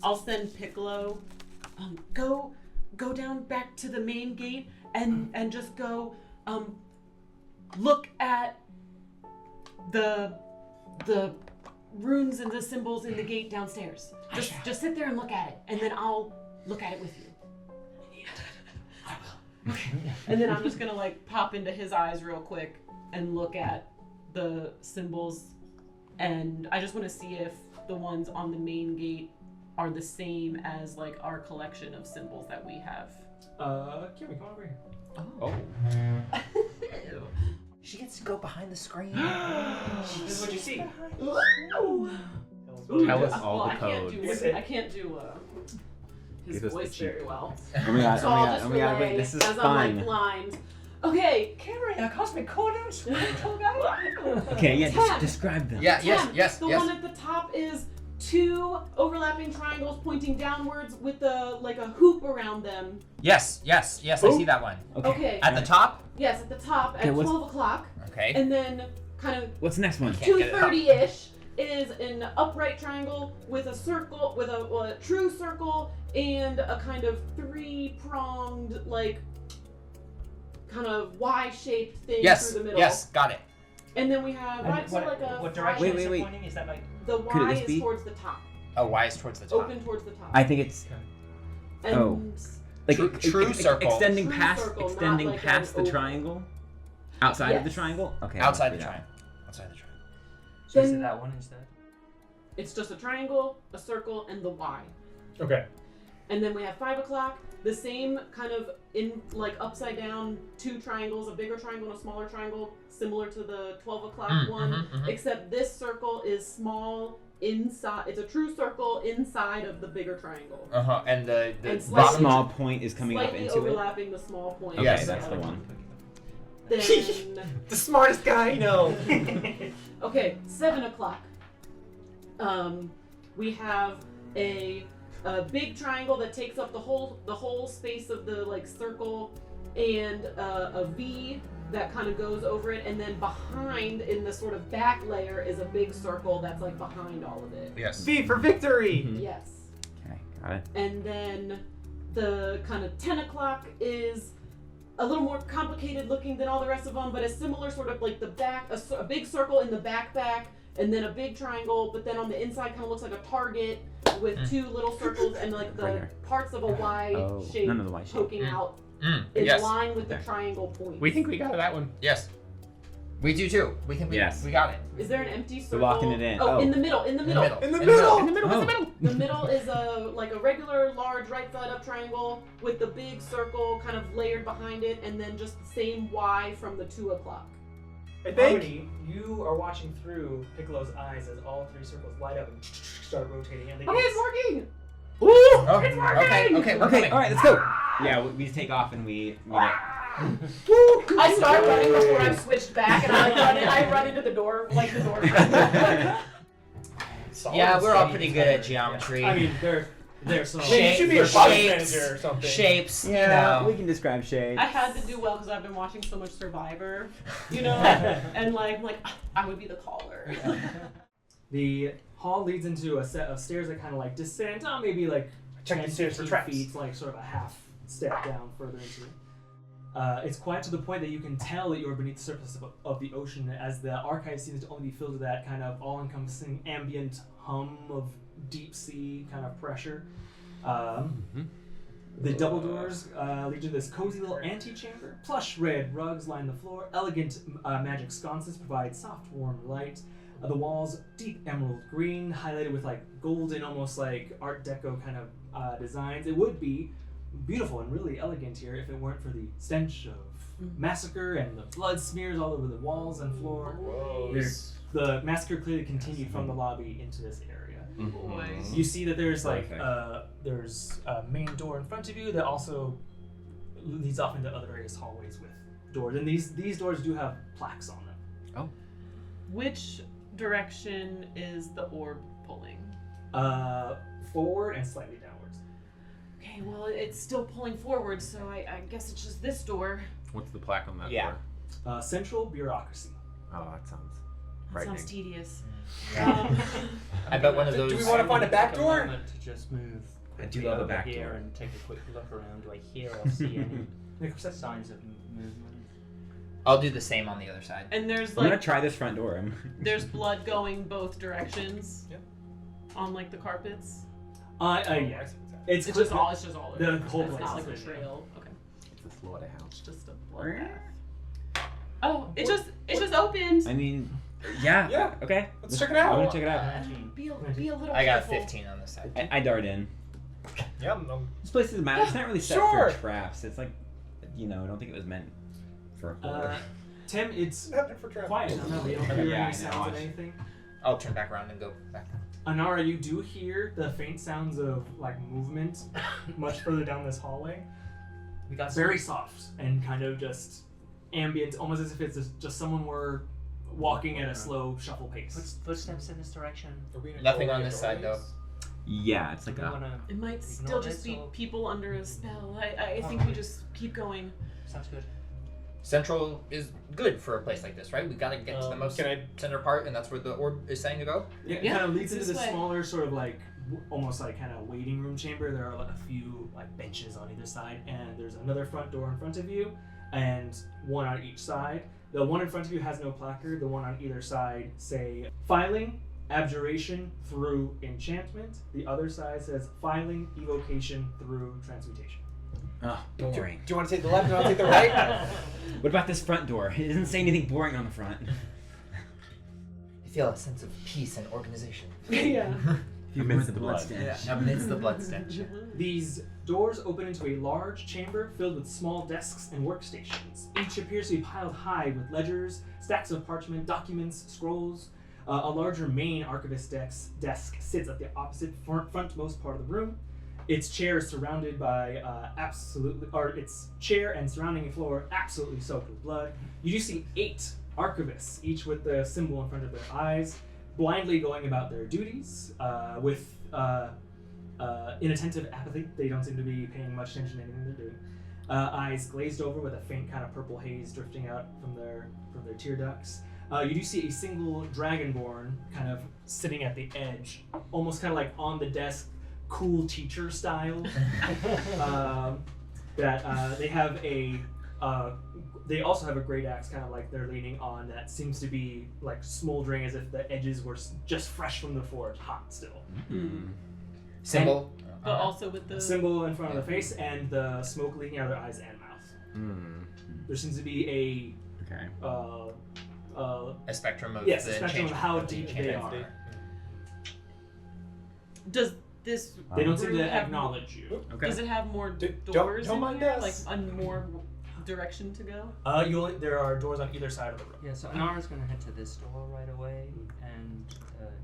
I'll send Piccolo go down back to the main gate and just go look at the runes and the symbols in the gate downstairs. Just sit there and look at it and then I'll look at it with you. And then I'm just gonna like pop into his eyes real quick and look at the symbols, and I just want to see if the ones on the main gate are the same as like our collection of symbols that we have. Kimmy, come over here. Oh. She gets to go behind the screen. This is what you see. Tell us all the I can't codes. do I can't do his Give us the voice cheat very well. Oh my god, So oh my I'll god, just oh my god, relay wait, this is as I'm fun. like blind. Okay, Carry a cosmic cordons. Okay, yeah, Ten. describe them. Yeah, Ten. yes. The one at the top is 2 overlapping triangles pointing downwards with a hoop around them. Yes, I see that one. Okay. At the top? Yes, at the top Okay, at what's- 12 o'clock. Okay. And then kind of What's the next one? Can't get it up. 2:30-ish is an upright triangle with a circle, with a true circle and a kind of 3-pronged, like, kind of Y-shaped thing through the middle. Yes, got it. And then we have What direction Wait, is it wait. pointing? Is that like the Could Y this is be- towards the top, Oh, Y is towards the top. open towards the top. I think it's And Oh. like True circle. extending True past circle, not extending like past an the oval. triangle, outside of the Yes. triangle. Okay, Outside the yeah. triangle. Outside the triangle. so is it Then- that one instead? It's just a triangle, a circle, and the Y. Okay. And then we have 5 o'clock, the same kind of in like upside down 2 triangles, a bigger triangle and a smaller triangle, similar to the 12 o'clock one, except this circle is small inside. It's a true circle inside of the bigger triangle, And the And The slightly- small point is coming up slightly into it. overlapping the small point. Okay, Yes. that's the one. Then The smartest guy I know. okay, 7 o'clock. We have a big triangle that takes up the whole space of the like circle, and a V that kind of goes over it, and then behind in the sort of back layer is a big circle that's like behind all of it. Yes. V for victory. Mhm. Yes. Okay, got it. And then the kind of 10 o'clock is a little more complicated looking than all the rest of them, but a similar sort of like the back, a big circle in the back, and then a big triangle, but then on the inside kind of looks like a target with 2 little circles and like the Right here. parts of a Y Oh, shape none of the Y shape. poking out in Yes. line with the Okay. triangle point. We think we got that one. Yes. We do too. We think Yes. we got it. Is there an empty circle? locking it in. Oh, Oh. in the middle. In the middle. In the middle. In the middle, Oh. in the middle. The middle is a regular large right side up triangle with the big circle kind of layered behind it, and then just the same Y from the 2 o'clock. I think. Harmony, you are watching through Piccolo's eyes as all 3 circles light up and start rotating. And the Okay, gates- it's working. Ooh! Oh, It's working! okay, we're Okay, coming. all right, let's go. Yeah, we just take off and we get I start running before I've switched back, and I run into the door, like the door. Yeah, we're all pretty good at geometry. I mean, they're so. Hey, you should be a Shapes, body shapes, manager or something. Shapes. Yeah, You we know. can describe shades. I had to do well because I've been watching so much Survivor, you know, and like I would be the caller. The hall leads into a set of stairs that kind of like descend, maybe like Check 10, the stairs for 15 traps. feet, like sort of a half step down further into it. It's quiet to the point that you can tell that you're beneath the surface of the ocean, as the archive seems to only be filled with that kind of all-encompassing ambient hum of deep sea kind of pressure. The double doors lead to this cozy little antechamber. Plush red rugs line the floor. Elegant magic sconces provide soft, warm light. The walls deep emerald green, highlighted with like golden, almost like Art Deco kind of designs. It would be beautiful and really elegant here if it weren't for the stench of massacre and the blood smears all over the walls and floor. The massacre clearly continued from the lobby into this area. Boys. You see that there's like Perfect. there's a main door in front of you that also leads off into other various hallways with doors, and these doors do have plaques on them. Which direction is the orb pulling? Forward and slightly downwards. Okay, well it's still pulling forward, so I guess it's just this door. What's the plaque on that Yeah. door? Central bureaucracy. Oh, that sounds That frightening. sounds tedious. I bet one of those. Do we want to find a back Take door? moment to just move. I do quickly love a over back here door. and take a quick look around. Do I hear or see any Make a perception. signs of movement? I'll do the same on the other side. And there's I'm gonna like try this front door. there's blood going both directions. Yep. On like the carpets. Yeah. It's It's just all. It's just all. The over. whole It's place not is like a clear. trail. Okay. It's the slaughterhouse. Just a bloodbath. Oh, it just opened. I mean, yeah. Yeah. Okay. Let's check it out. I want to check it out. Be a little I got careful. 15 on this side. I dart in. Yeah, This place doesn't matter. It's not really set Sure. for traps. It's like, I don't think it was meant for a horror. Tim, it's Nothing for travel. quiet. I don't know. You don't hear Yeah, I any sounds know. of anything. I'll turn back around and go back. Anara, you do hear the faint sounds of like movement much further down this hallway. We got Very soft and kind of just ambient, almost as if it's just someone were walking at a slow shuffle pace. footsteps in this direction. Are we in a Nothing on doorway this side, doorways? Yeah, it's Do like we a. wanna? It might Ignore still just this be or- people under a spell. I think we just keep going. Sounds good. Central is good for a place like this, right? We gotta get to the most Can I? center part, and that's where the orb is saying to go. Yeah, it Yeah, kind of leads into this this way. smaller sort of like almost like kind of waiting room chamber. There are like a few like benches on either side, and there's another front door in front of you, and one on each side. The one in front of you has no placard. The one on either side say filing, abjuration through enchantment. The other side says filing, evocation through transmutation. Oh, boring. Do you want to take the left and I'll take the right? What about this front door? It doesn't say anything boring on the front. I feel a sense of peace and organization. Yeah. Amidst the blood stench. Amidst the blood stench. These doors open into a large chamber filled with small desks and workstations. Each appears to be piled high with ledgers, stacks of parchment, documents, scrolls. A larger main archivist desk sits at the opposite frontmost part of the room. Its chair is surrounded by its chair and surrounding floor absolutely soaked with blood. You do see 8 archivists, each with the symbol in front of their eyes, blindly going about their duties with inattentive apathy. They don't seem to be paying much attention to anything they're doing. Eyes glazed over with a faint kind of purple haze drifting out from their tear ducts. You do see a single dragonborn kind of sitting at the edge, almost kind of like on the desk, cool teacher style. They have a. They also have a great axe, kind of like they're leaning on, that seems to be like smoldering as if the edges were just fresh from the forge, hot still. Mm. Symbol. But also with the Symbol in front of the face and the smoke leaking out of their eyes and mouth. There seems to be Okay. A spectrum of yes, the a spectrum of change- how the deep change they of are. state. does this They don't seem room to have- acknowledge you. Okay. Does it have more Don't- doors don't in mind here? us. Like more direction to go? There are doors on either side of the room. Yeah, so Anara's gonna head to this door right away and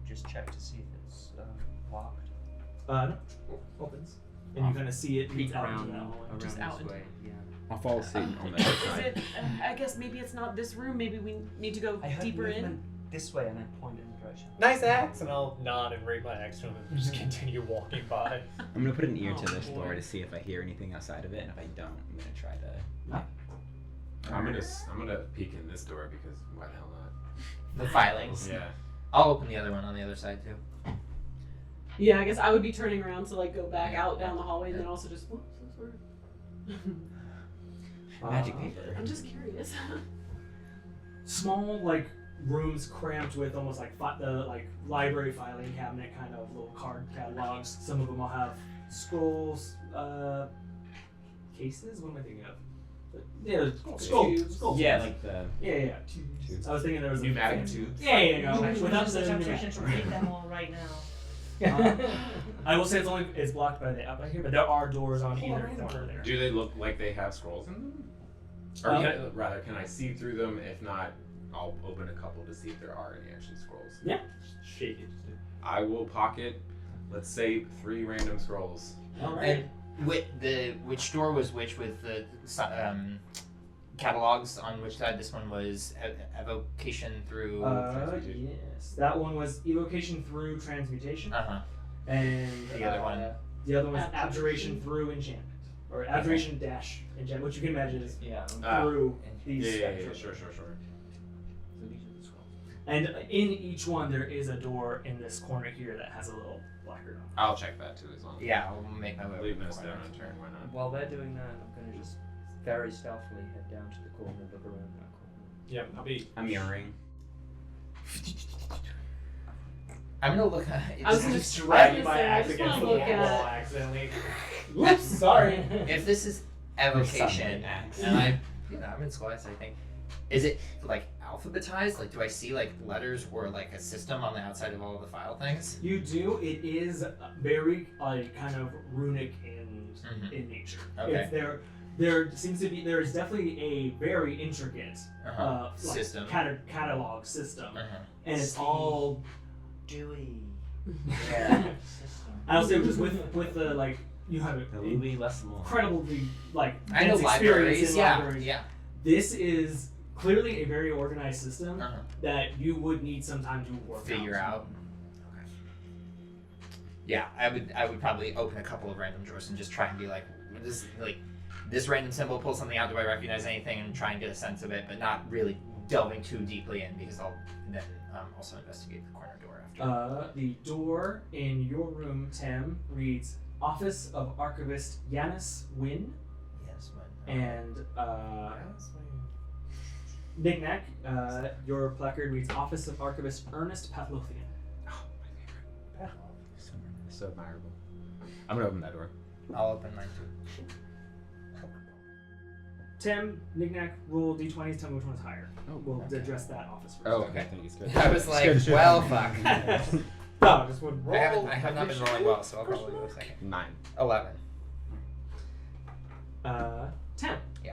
just check to see if it's locked. No, opens, and you kind of see it Peek leads out around, into that hallway. around Just this out into- way. Yeah. I'll follow Satan on the Is other side. it? I guess maybe it's not this room. Maybe we need to go I heard deeper in. movement this way, and I pointed in the direction. Nice axe, and I'll nod and raise my axe to him and just Mm-hmm. continue walking by. I'm gonna put an ear to Oh, this boy. door to see if I hear anything outside of it, and if I don't, I'm gonna try to. I'm gonna peek in this door because why the hell not? The filings. Yeah. I'll open the other one on the other side too. Yeah, I guess I would be turning around to like go back out down the hallway and then also just. Whoops, that's weird. Magic paper. I'm just curious. Small like rooms cramped with almost like the like library filing cabinet kind of little card catalogs. Some of them will have scrolls, cases. What am I thinking of? Yeah, scrolls. Yeah, like the. Yeah. Tubes. I was thinking there was Pneumatic a tubes. Yeah, no. Without the I'm pneumatic. to read them all right now. I will say it's blocked by the outback here, but there are doors on either corner there. Do they look like they have scrolls in them? Or can I see through them? If not, I'll open a couple to see if there are any actually scrolls. Yeah. Shake it. I will pocket, let's say, 3 random scrolls. All And which door was which with the catalogs on which side? This one was evocation through. Yes, that one was evocation through transmutation, Uh-huh. and The other one? The other one was Abjuration. abjuration through enchantment, or abjuration dash enchantment, which you can imagine is Yeah. through these. Yeah, spectrum. sure. So these are the scrolls. And in each one, there is a door in this corner here that has a little placard on it. I'll check that too as long as Yeah, I'll make my way. leave over this the down corner. on turn, why not? While they're doing that, I'm gonna just very stealthily head down to the corner and look around that corner. Yeah, I'll be. I'm mirroring. I'm gonna look. I was gonna Just dragging say, my I axe just against the wanna wall look at- accidentally. Whoops, sorry. If this is evocation, summoning axe. and I'm in Scholastic, I think. Is it like alphabetized? Like, do I see like letters or like a system on the outside of all of the file things? You do. It is very kind of runic in nature. Okay. There seems to be there is definitely a very intricate System. catalog system, and it's all. Dewey. Yeah. I'll say just with the like you have The Louis Lesmore. incredibly like I know dense experience libraries. in Yeah. libraries. Yeah. This is clearly a very organized system Uh-huh. that you would need some time to work Figure out. Okay. Yeah, I would probably open a couple of random drawers and just try and be like, this random symbol, pull something out. Do I recognize anything? And try and get a sense of it, but not really delving too deeply in because I'll then also investigate the corner door after. The door in your room, Tem, reads Office of Archivist Yanis Wynn, Yes, but and Nik-Nak, your placard reads Office of Archivist Ernest Pathlothian. Oh, my favorite. So admirable. I'm gonna open that door. I'll open mine too. Tem, Nik-Nak, roll d20s, tell me which one's higher. Oh, We'll okay. address that office first. Oh, okay. Thank you. Scared. I was Scared like, the shit well, out of fuck. me. No, just one roll. I have not been rolling well, so I'll probably go second. 9. 11. 10. Yeah.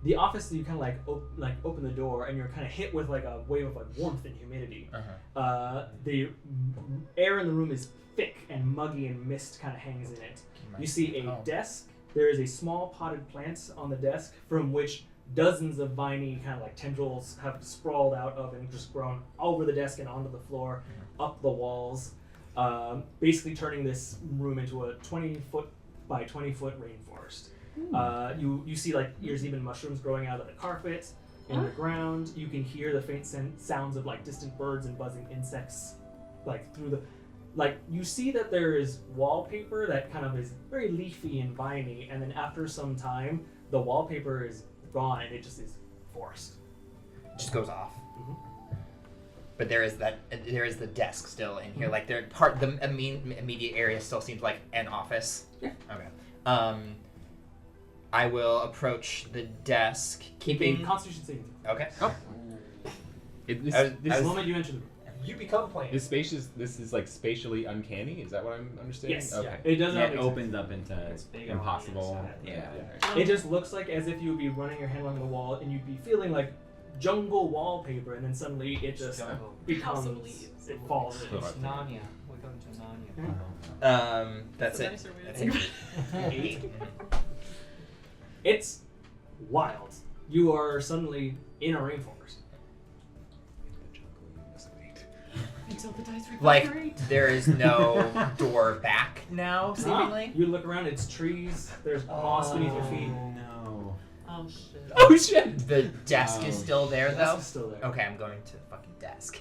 The office, you kind of like open the door and you're kind of hit with like a wave of like warmth and humidity. The air in the room is thick and muggy and mist kind of hangs in it. You see a desk. There is a small potted plant on the desk from which dozens of viney kind of like tendrils have sprawled out of and just grown over the desk and onto the floor, up the walls, basically turning this room into a 20-foot by 20-foot rainforest. You see like there's even mushrooms growing out of the carpet, in the ground. You can hear the faint sounds of like distant birds and buzzing insects, like through the. Like, you see that there is wallpaper that kind of is very leafy and viney, and then after some time, the wallpaper is gone and it just is forest. It just goes off. Mhm. But there is the desk still in here. Like the immediate area still seems like an office. Yeah. Okay. I will approach the desk, keeping. Constitution saving throw. Okay. This moment you enter the room. You become plant. This is like spatially uncanny. Is that what I'm understanding? Yes. Okay. It does Yeah, not it make sense. opens up into big on the impossible. inside. Yeah. It just looks like as if you would be running your hand along the wall and you'd be feeling like jungle wallpaper, and then suddenly it just Jungle. becomes House of leaves. it falls in. It's Narnia. We're going to Narnia. That's it. Nicer way That's to it. say it. It's wild. You are suddenly in a rainforest. Until the dice Like recuperate. there is no door back now, seemingly. You look around, it's trees, there's moss beneath your feet. No. Oh shit. Oh shit! The desk is still there, The though. desk is still there. Okay, I'm going to the fucking desk.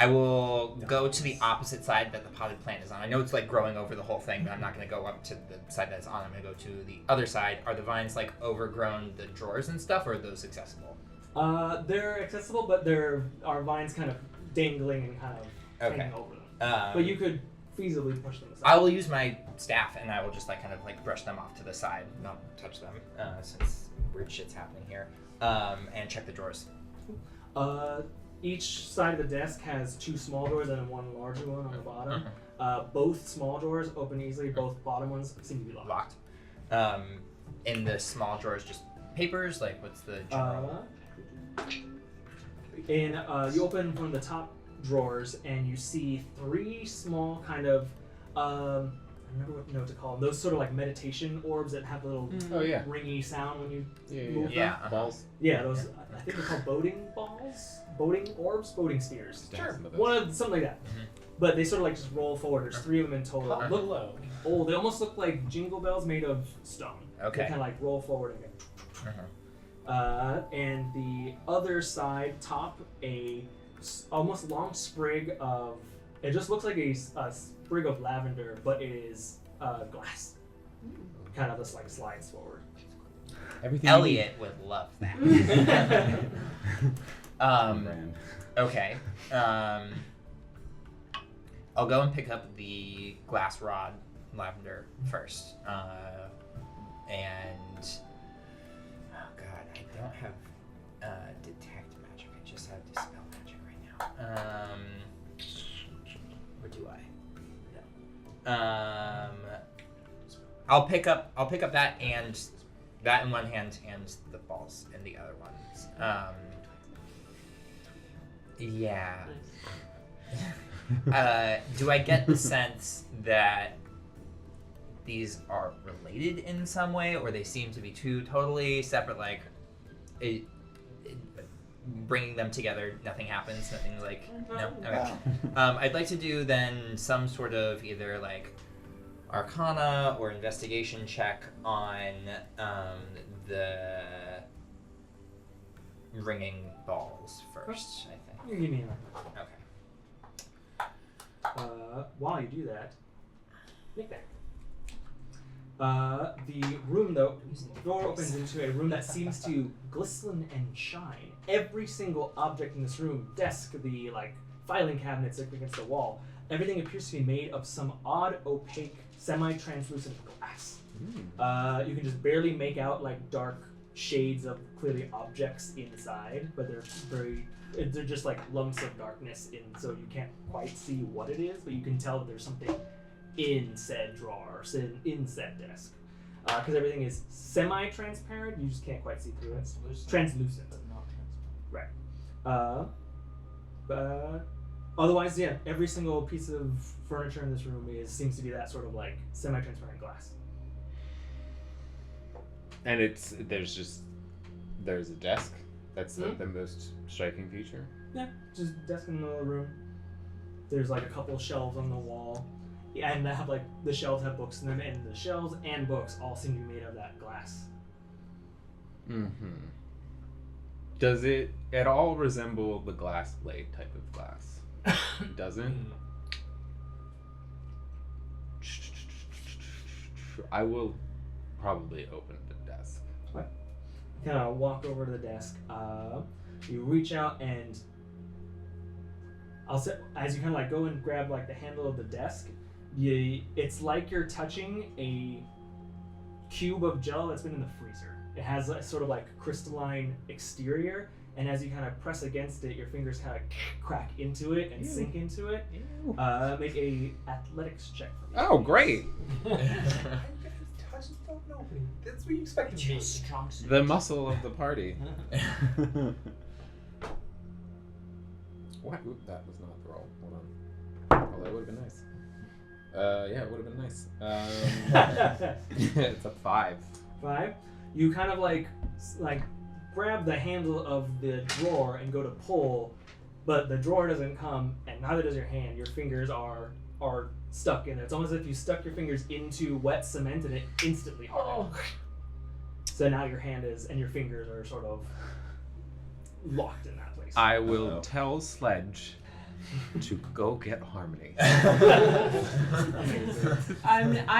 I will go to the opposite side that the potted plant is on. I know it's like growing over the whole thing, but I'm not going to go up to the side that's on. I'm going to go to the other side. Are the vines like overgrown the drawers and stuff, or are those accessible? They're accessible, but there are vines kind of dangling and kind of hanging over them. But you could feasibly push them aside. I will use my staff and I will just like kind of like brush them off to the side, not touch them, since weird shit's happening here. And check the drawers. Each side of the desk has 2 small doors and one larger one on the bottom. Both small doors open easily. Both bottom ones seem to be locked. In the small drawers, just papers. Like, what's the general? You open one of the top drawers and you see 3 small kind of I don't know what to call them. Those sort of like meditation orbs that have a little Oh yeah. ringy sound when you Yeah. move Yeah. them. Balls. Yeah, those I think they're called boating balls, boating orbs, boating spheres. Sure. Something like that. But they sort of like just roll forward. There's 3 of them in total. Look Hello. old. They almost look like jingle bells made of stone. Okay. They kind of like roll forward and go. And the other side, top, almost long sprig of. It just looks like a sprig of lavender, but it is glass. Kind of just like slides forward. Everything. Elliot would love that. Brand. Okay. I'll go and pick up the glass rod Lavender first. And oh god, I don't have detect magic. I just have dispel magic right now. Or do I? No. I'll pick up that and that in one hand and the balls in the other ones. Yeah. Do I get the sense that these are related in some way, or they seem to be two totally separate, like, bringing them together, nothing happens, nothing like, no? Okay. I'd like to do then some sort of either, like, Arcana or investigation check on the ringing balls first, I think. You give me Okay. while you do that, Nik-Nak. The room, though, the door opens into a room that seems to glisten and shine. Every single object in this room, desk, the filing cabinets against the wall, everything appears to be made of some odd, opaque, semi-translucent glass. You can just barely make out dark shades of clearly objects inside, but they're just lumps of darkness so you can't quite see what it is, but you can tell that there's something in said drawer, in said desk. Because everything is semi-transparent, you just can't quite see through it. Translucent. But not transparent. Right. Otherwise, yeah, every single piece of furniture in this room seems to be that sort of semi-transparent glass. And there's a desk. That's the most striking feature. Yeah, just desk in the middle of the room. There's a couple shelves on the wall. And they have the shelves have books in them, and the shelves and books all seem to be made of that glass. Does it at all resemble the glass blade type of glass? It doesn't? I will probably open the desk. You kind of walk over to the desk. You reach out and as you kind of go and grab the handle of the desk, it's like you're touching a cube of gel that's been in the freezer. It has a sort of crystalline exterior, and as you kind of press against it, your fingers kind of crack into it and sink into it. Make a athletics check for me. Oh, great! That's what you expected me. Strong suit. The muscle of the party. What? Oop, that was not the roll. Hold on. Oh, that would have been nice. Yeah, it would have been nice. It's a 5. 5. You kind of grab the handle of the drawer and go to pull, but the drawer doesn't come, and neither does your hand. Your fingers are stuck in there. It's almost as if you stuck your fingers into wet cement and it instantly hardened. So now your hand and your fingers are sort of locked in that place. I will tell Sledge to go get Harmony. I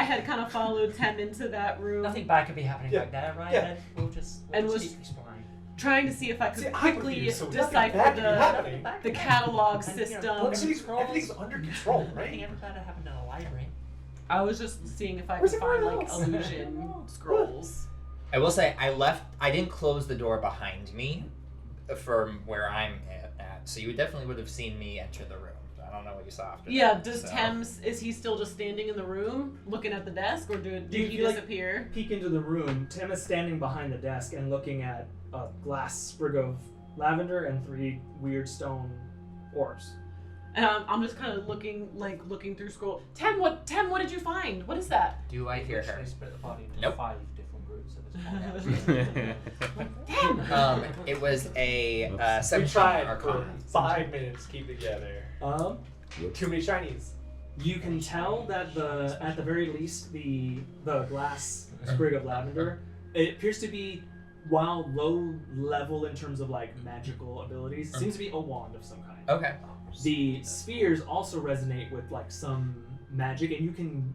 had kind of followed Tem into that room. Nothing bad could be happening like that, right? Yeah. We'll just keep exploring. Trying to see if I could See, I quickly review, so nothing decipher bad can be happening. the catalog And, system. Everything's under control, Nothing right? ever bad happened in a library. I was just seeing if I Where's could find everyone else? illusion scrolls. I will say I didn't close the door behind me from where I'm at, so you definitely would have seen me enter the room. I don't know what you saw after Yeah, that. does so. is he still just standing in the room looking at the desk, or did You he feel disappear? Peek into the room. Tim is standing behind the desk and looking at a glass sprig of lavender and 3 weird stone orbs. And I'm just kind of looking through scroll. Tem, what did you find? What is that? Do I hear her? Literally split the body into Nope. 5 different groups at this point. It was a We 17 tried Arcana. for 5 minutes to keep together. Too many shinies. You can tell that at the very least the glass sprig of lavender, it appears to be, while low level in terms of magical abilities, seems to be a wand of some kind. Okay. The spheres also resonate with some magic, and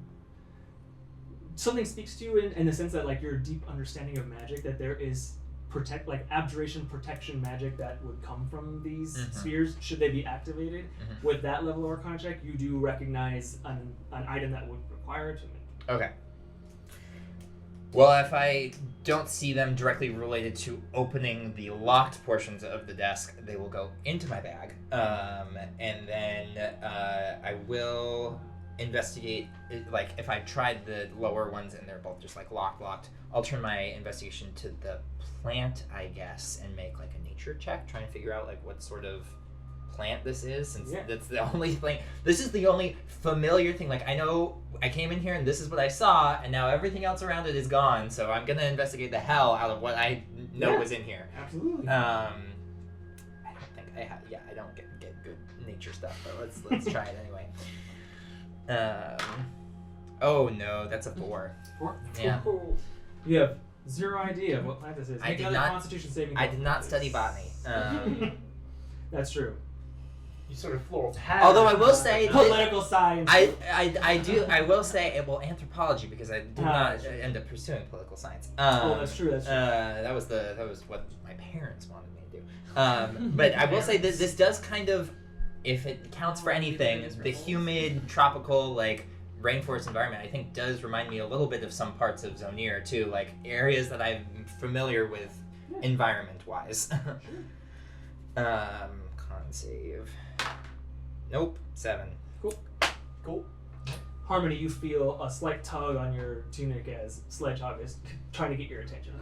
something speaks to you in the sense that your deep understanding of magic, that there is abjuration protection magic that would come from these spheres should they be activated. With that level of arcana check, you do recognize an item that would require it, Okay. Well, if I don't see them directly related to opening the locked portions of the desk, they will go into my bag. And then I will investigate, like, if I tried the lower ones and they're both just, like, locked, I'll turn my investigation to the plant, I guess, and make, like, a nature check, try and figure out, like, what sort of plant this is, since that's the only thing. This is the only familiar thing. Like, I know I came in here and this is what I saw, and now everything else around it is gone, so I'm gonna investigate the hell out of what I know was in here. Absolutely. I don't think I have. Yeah, I don't get good nature stuff, but let's try it anyway. Oh no, that's a 4. 4? Yeah. Cool. You have zero idea of what plant this is. I Make did another not- Constitution saving I throw. did not study botany. That's true. You sort of floral. Although I will say, Political science. I will say, well, anthropology, because I did not sure. end up pursuing political science. Oh, that's true. That's true. That was what my parents wanted me to do. But I will say that this does kind of, if it counts for anything, the humid, tropical, like, rainforest environment, I think, does remind me a little bit of some parts of Zonir too, like areas that I'm familiar with environment-wise. Con save. Nope. 7. Cool. Harmony, you feel a slight tug on your tunic as Sledgehog is trying to get your attention.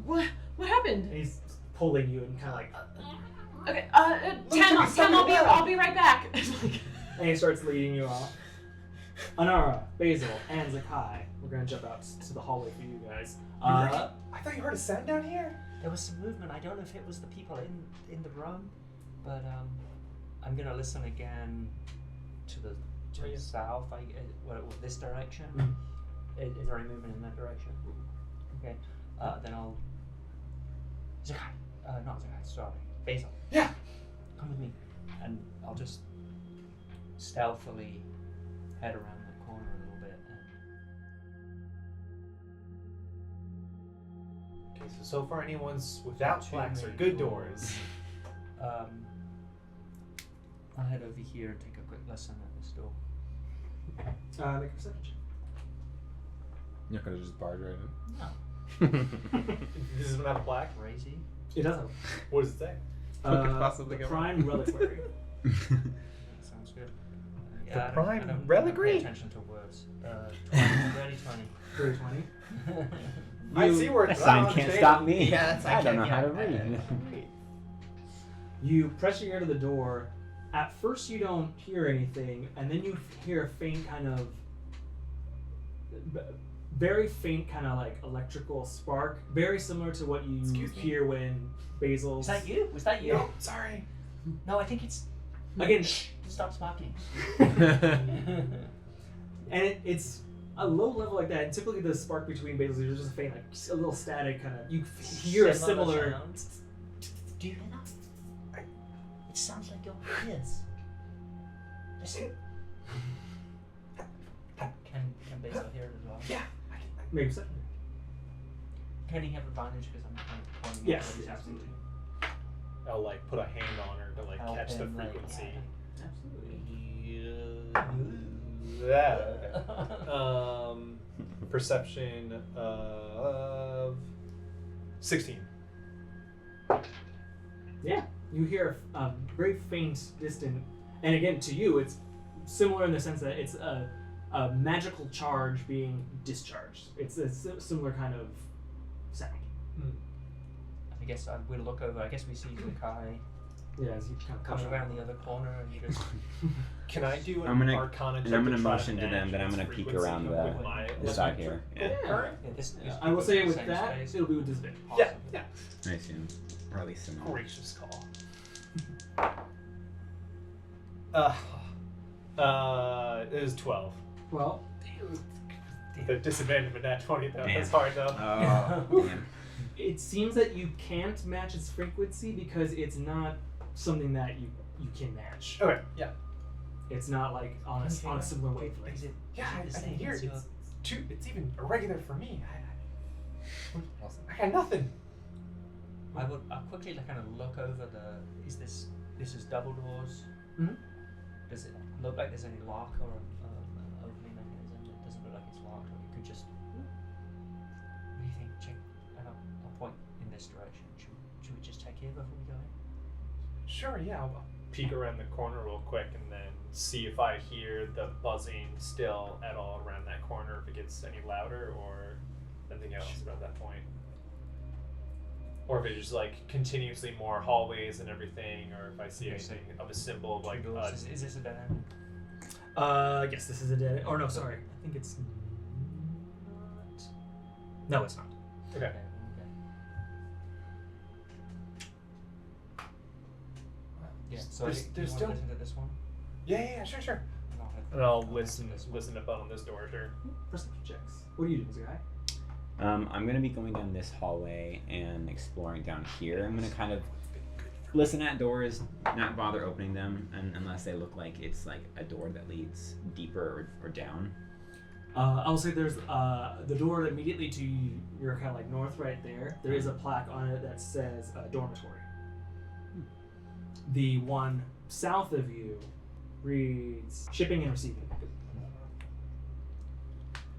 What happened? And he's pulling you and kind of like, Okay, Tem, I'll be right back. and he starts leading you off. Anara, Basil, and Zakkai. We're gonna jump out to the hallway for you guys. I thought you heard a sound down here. There was some movement. I don't know if it was the people in the room, but I'm gonna listen again to the south. This direction. Mhm. Is there any movement in that direction? Okay. Then I'll. Zakkai. Not Zakkai. Sorry. Basil. Yeah. Come with me, and I'll just stealthily head around the corner a little bit. Okay, so far anyone's without plaques are good doors. I'll head over here and take a quick listen at this door. Make a perception check. You're not gonna just barge right in? No. This is not a plaque. Crazy. It doesn't. What does it say? What could possibly the go prime reliquary. That sounds good. The I don't- prime I don't reliquary? pay attention to words. 20. 30, 20. I see where That it's sign on can't the stop me. Yeah, that sign I don't know can't- how to yeah, read. You press your ear to the door. At first, you don't hear anything, and then you hear a faint kind of, very faint kind of like electrical spark, very similar to what you Excuse me? hear when Basil's. Was that you? Was that you? No, sorry. No, I think it's. Again, Stop smoking. and it's a low level like that. And typically, the spark between Basil's ears is just a faint, like a little static kind of. You hear a similar. sound. Do you hear that? It sounds like your ears. Listen. Can Basil hear it as well? Yeah. Maybe perception. Can he have advantage because I'm kind of pointing? Yes, at what he's absolutely. I'll like put a hand on her to like Help catch the him, like, frequency. Absolutely. Yeah. Perception of 16. Yeah, you hear a very faint, distant, and again, to you, it's similar in the sense that it's a magical charge being discharged. It's a similar kind of sound. I guess I will look over. I guess we see Zakkai Yeah, as you kind of coming come around the other corner and just. Can I do an I'm gonna- Arcana check and I'm to gonna try motion to match them that I'm its gonna peek frequency around with my the side here. Yeah. Alright. Yeah, this is I will say with same that, space. it'll be with disadvantage. Yeah, yeah. I assume. Or at least similar. Gracious call. It was 12. Well, The disadvantage of that 20 though. Damn. That's hard though. Oh, damn. it seems that you can't match its frequency because it's not something that you can match. Okay, yeah. It's not like on a similar wavelength. Is it? Yeah, is it I the can same hear as it. your- It's even irregular for me. I got nothing. I'll quickly kind of look over the. Is this is double doors? Mhm. Does it look like there's any lock or opening mechanism? doesn't look like it's locked, or you could just. What do you think? Check. And I'll point in this direction. Should we just check here before we go in? Sure, yeah. I'll peek around the corner real quick and then see if I hear the buzzing still at all around that corner, if it gets any louder or anything else around that point. Or if it's just like continuously more hallways and everything, or if I see anything of a symbol of like. Is this a dead end? Yes, this is a dead. Or no, sorry. I think it's not. No, it's not. Okay. Yeah. So There's you still- want to listen to this one? Yeah, sure. And I'll listen up on this door, sure. Perception checks. What do you do, Zakkai? I'm gonna be going down this hallway and exploring down here. I'm gonna kind of listen at doors, not bother opening them, unless they look like it's like a door that leads deeper or down. I will say there's the door immediately to your kind of like north right there. There is a plaque on it that says dormitory. The one south of you reads shipping and receiving.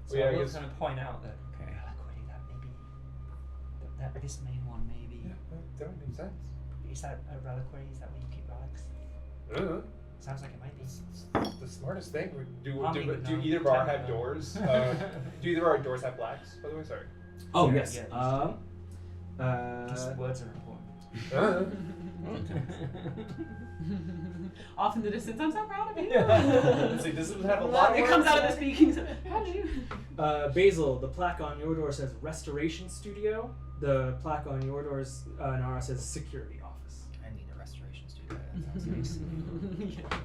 So Yeah, I I will guess- kind of point out that Okay. reliquary, that maybe that this main one maybe that would make sense. is that a reliquary? Is that where you keep relics? Sounds like it might be. The smartest thing would do Mommy would know. either of our Tell me have that. doors? Do either of our doors have blacks? By the way, sorry. Oh Yeah, yes. yeah, These words are important. Off in the distance, I'm so proud of you. Let's see, does it have a lot of It comes words? out of the speaking. How'd you? Basil, the plaque on your door says Restoration Studio. The plaque on your doors, Anara, says Security Office. I need a restoration studio. That sounds nice. Okay.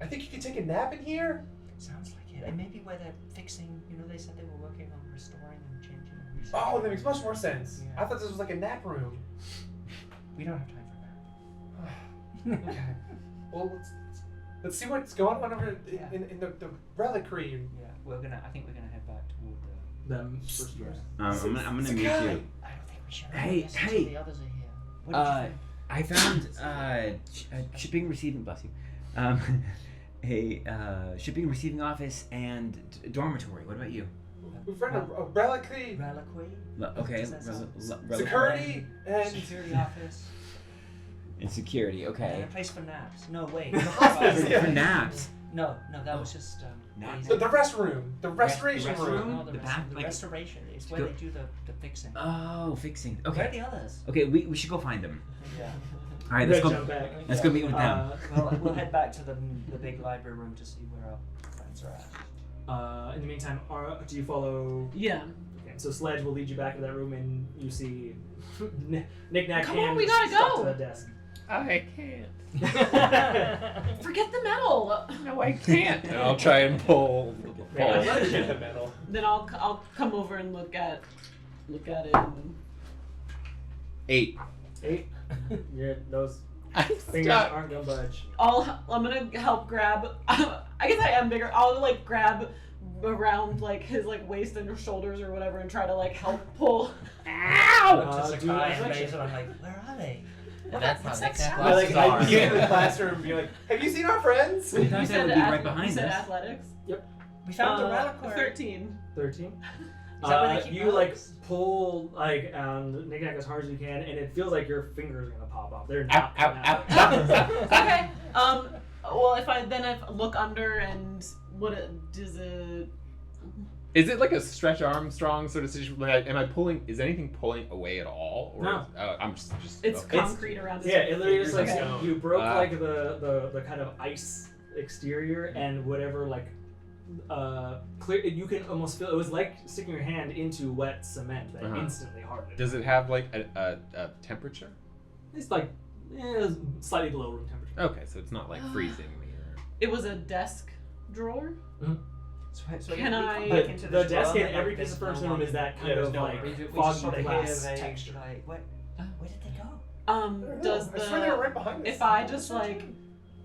I think you could take a nap in here. Sounds like it. And maybe where they're fixing. You know, they said they were working on restoring and changing. And resetting. Oh, that makes much more sense. Yeah. I thought this was like a nap room. We don't have time for that. Okay. Well, let's see what's going on over Yeah. in the reliquary. Yeah, I think we're gonna head back toward the. Them first doors. I'm gonna meet you. I don't think we should. Hey, Yes, hey. until the others are here. What did you think? I found shipping, receiving, bless you, a shipping, receiving office and dormitory. What about you? We found a reliquary, Reliquary. Okay, Does that sound- security, and Security office. and security. And Okay. a place for naps. No, wait. hospice, yeah. For naps. No, that was just Naps. the rest room, the restoration rest room. room? No, The bath, the like- restoration. It's where go- they do the fixing. Oh, fixing. Where are Okay. the others? Okay, we should go find them. Yeah. All right, let's Red go. jump back. Let's go meet with them. We'll head back to the big library room to see where our friends are at. In the meantime, do you follow? Yeah. Okay, so Sledge will lead you back to that room, and you see Nik-Nak Come on, hand we gotta stuck go. to the desk. I can't. Forget the medal. No, I can't. And I'll try and pull. Yeah, I'd rather get the medal. Then I'll come over and look at it. And 8. 8. Yeah, those I'm fingers stuck. aren't gonna budge. I'm gonna help grab. I guess I am bigger. I'll like grab around like his like waist and shoulders or whatever and try to like help pull. Ow! To Do Zakkai and affliction. Basil, I'm like, where are they? And that's how What's that Nik-Nak sound? I lost his I arm. get in the classroom and be like, "Have you seen our friends?" You guys would be right behind you said us. athletics. We found the reliquary. 13. 13. Is that where they keep You like relics? pull like Nik-Nak as hard as you can, and it feels like your fingers are gonna pop off. They're Ow, not. ow, coming ow, out. Okay. Well, if I look under and does it? Is it like a stretch Armstrong sort of situation? Like, am I pulling? Is anything pulling away at all? Or No. is- I'm just. It's okay. concrete around his Yeah, it literally just like fingers. you broke Ah. like the kind of ice exterior and whatever like clear. You can almost feel it was like sticking your hand into wet cement that Uh-huh. instantly hardened it. Does it have like a temperature? It's like slightly below room temperature. Okay, so it's not like freezing me. Or... It was a desk drawer. So Can we I- come back into The this desk room and and, every like, piece of there's furniture no room is one- that kind Yeah, there's of no like We just foggy sort of hear glass they, texture. like, where did they go? Does I swear they were right the behind us. if I just like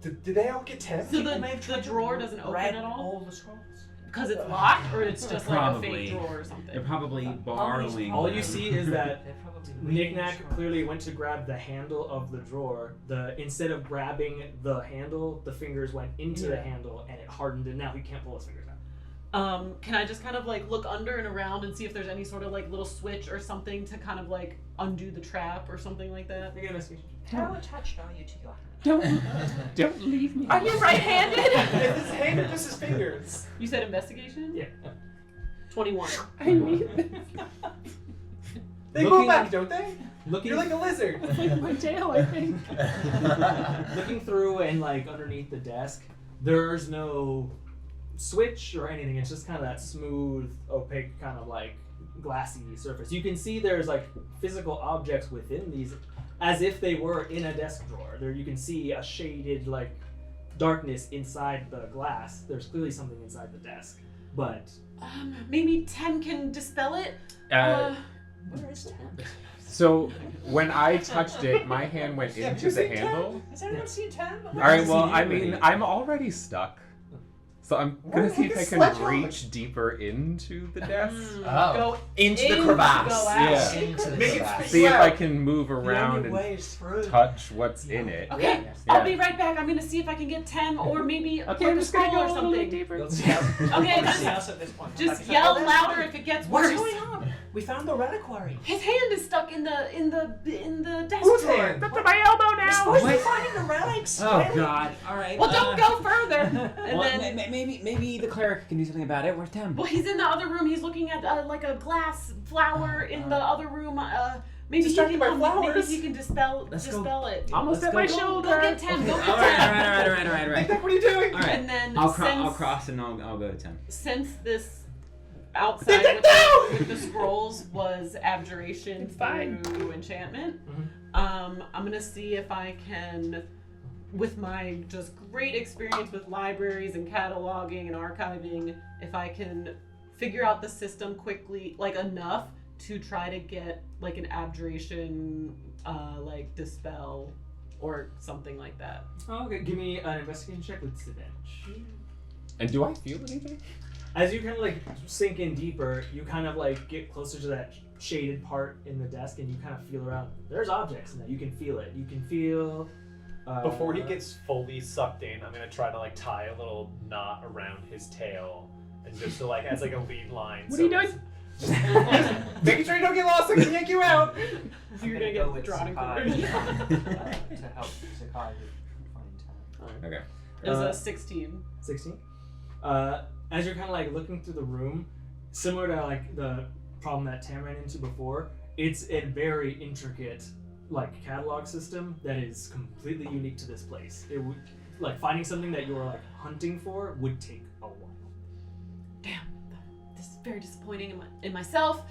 Did they all get tempted? so They may have the tried to drawer doesn't open grab at all all the scrolls. because it's locked or it's just like a Probably. fake drawer or something. They're probably borrowing. All you see is that They're probably reading Nik-Nak scrolls. clearly went to grab the handle of the drawer. Instead of grabbing the handle, the fingers went into the Yeah. handle and it hardened, and now he can't pull his fingers out. can I just kind of like look under and around and see if there's any sort of like little switch or something to kind of like undo the trap or something like that? Make an investigation. How attached are you to your hand? Don't leave me. Are you right-handed? Is his hand or just his fingers? You said investigation? Yeah. 21. I need this. They Looking- go back, don't they? Looking, You're like a lizard. Like my tail, I think. looking through and like underneath the desk, there's no switch or anything. It's just kind of that smooth, opaque, kind of like glassy surface. You can see there's like physical objects within these, as if they were in a desk drawer. There, you can see a shaded like darkness inside the glass. There's clearly something inside the desk, but Maybe Tem can dispel it? Where is Tem? So when I touched it, my hand went Yeah, into you the seen handle. Has anyone seen Tem? All right. Well, seen I anybody. mean, I'm already stuck. So I'm gonna What? see if I Like a can sledgehammer. reach deeper into the desk. Oh. Go Into the in, crevasse. go out. Yeah. Into the Make it crevasse. See if Wow. I can move The around only and way is through. touch what's in it. Okay, Yes. I'll be right back. I'm gonna see if I can get Tem or maybe Okay, like I'm a just gonna scroll go or a little bit something. deeper. You'll see us. Okay, You'll just- see us at this point. Just Like, yell oh, louder if it gets What's worse. going on? We found the reliquary. His hand is stuck in the desk Whose drawer. hand? Up to my elbow We're now. supposed to be finding the relics. Oh Really? God! All right. Well, don't go further. And Well, then, maybe the cleric can do something about it. Where's Tem? well, he's in the other room. He's looking at like a glass flower in the other room. Maybe he Distracted can by maybe flowers. he can dispel Let's go. dispel it. Almost Let's at my go. shoulder. Go get Tem. Go All get right, Tem. Nik-Nak, what are you doing? All right. And then I'll since cross and I'll go to Tem. since this outside with the scrolls was abjuration through enchantment, I'm gonna see if I can, with my just great experience with libraries and cataloging and archiving, if I can figure out the system quickly, like enough to try to get like an abjuration like dispel or something like that. okay. Give me an investigation check with disadvantage. And do I feel anything? As you kind of like sink in deeper, you kind of like get closer to that shaded part in the desk, and you kind of feel around. There's objects in there. You can feel it. You can feel. Before he gets fully sucked in, I'm gonna try to like tie a little knot around his tail, and just to like as like a lead line. What are you doing? Making sure you don't get lost. I can yank you out. So you're gonna go get with drawn and Zakkai, quartered. to help Zakkai find Tem. Okay. It was a 16. 16. As you're kind of like looking through the room, similar to like the problem that Tam ran into before, it's a very intricate like catalog system that is completely unique to this place. It would like finding something that you were like hunting for would take a while. Damn, this is very disappointing in myself.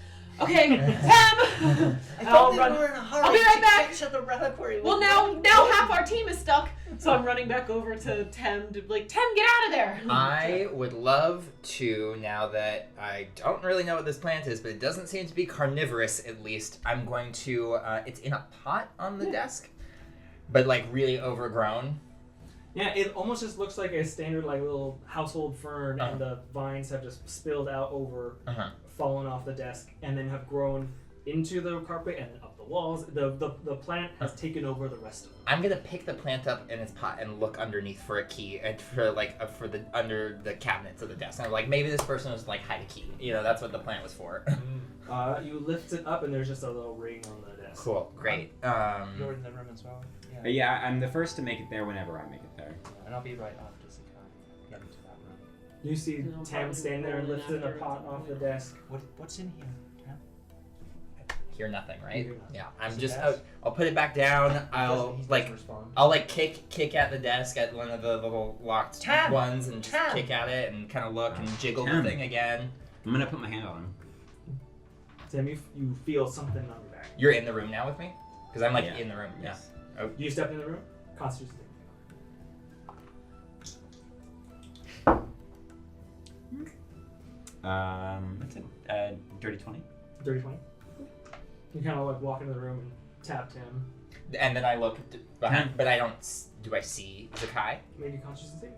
Okay, Tem! I'll run. were in a hurry I'll be right back. To the reliquary. Well, now half our team is stuck, so I'm running back over to Tem to be like, Tem, get out of there! I would love to, now that I don't really know what this plant is, but it doesn't seem to be carnivorous at least. I'm going to, it's in a pot on the desk, but like really overgrown. Yeah, it almost just looks like a standard like little household fern, Uh-huh. and the vines have just spilled out over, Uh-huh. fallen off the desk, and then have grown into the carpet and then up the walls. The plant has taken over the rest of them. I'm gonna pick the plant up in its pot and look underneath for a key and for like for the under the cabinets of the desk. I'm like, maybe this person was like hide a key. You know, that's what the plant was for. You lift it up, and there's just a little ring on the desk. Cool, great. You're in the room as well. Yeah. Yeah, I'm the first to make it there whenever I make it there. And I'll be right after Zakkai. Get into that room. You see No, Tam probably standing there and rolling lifting a after pot it's off the over. desk. What's in here? Tem? Hear nothing, right? You hear nothing. Yeah, I'm Is it just. fast? I'll put it back down. He I'll doesn't like. respond. I'll like kick at the desk at one of the little locked Tam! ones and just Tam! kick at it and kind of look and jiggle Tam. the thing again. I'm gonna put my hand on him. Tam, you feel something on your back. You're in the room now with me, because I'm like Yeah. in the room. Yeah. Yes. You stepped in the room. Constitution. That's a dirty 20. Dirty 20. You kind of like walk into the room and tap Tam. And then I look behind, Tam. but I don't. Do I see Zakkai? Maybe Constitution saving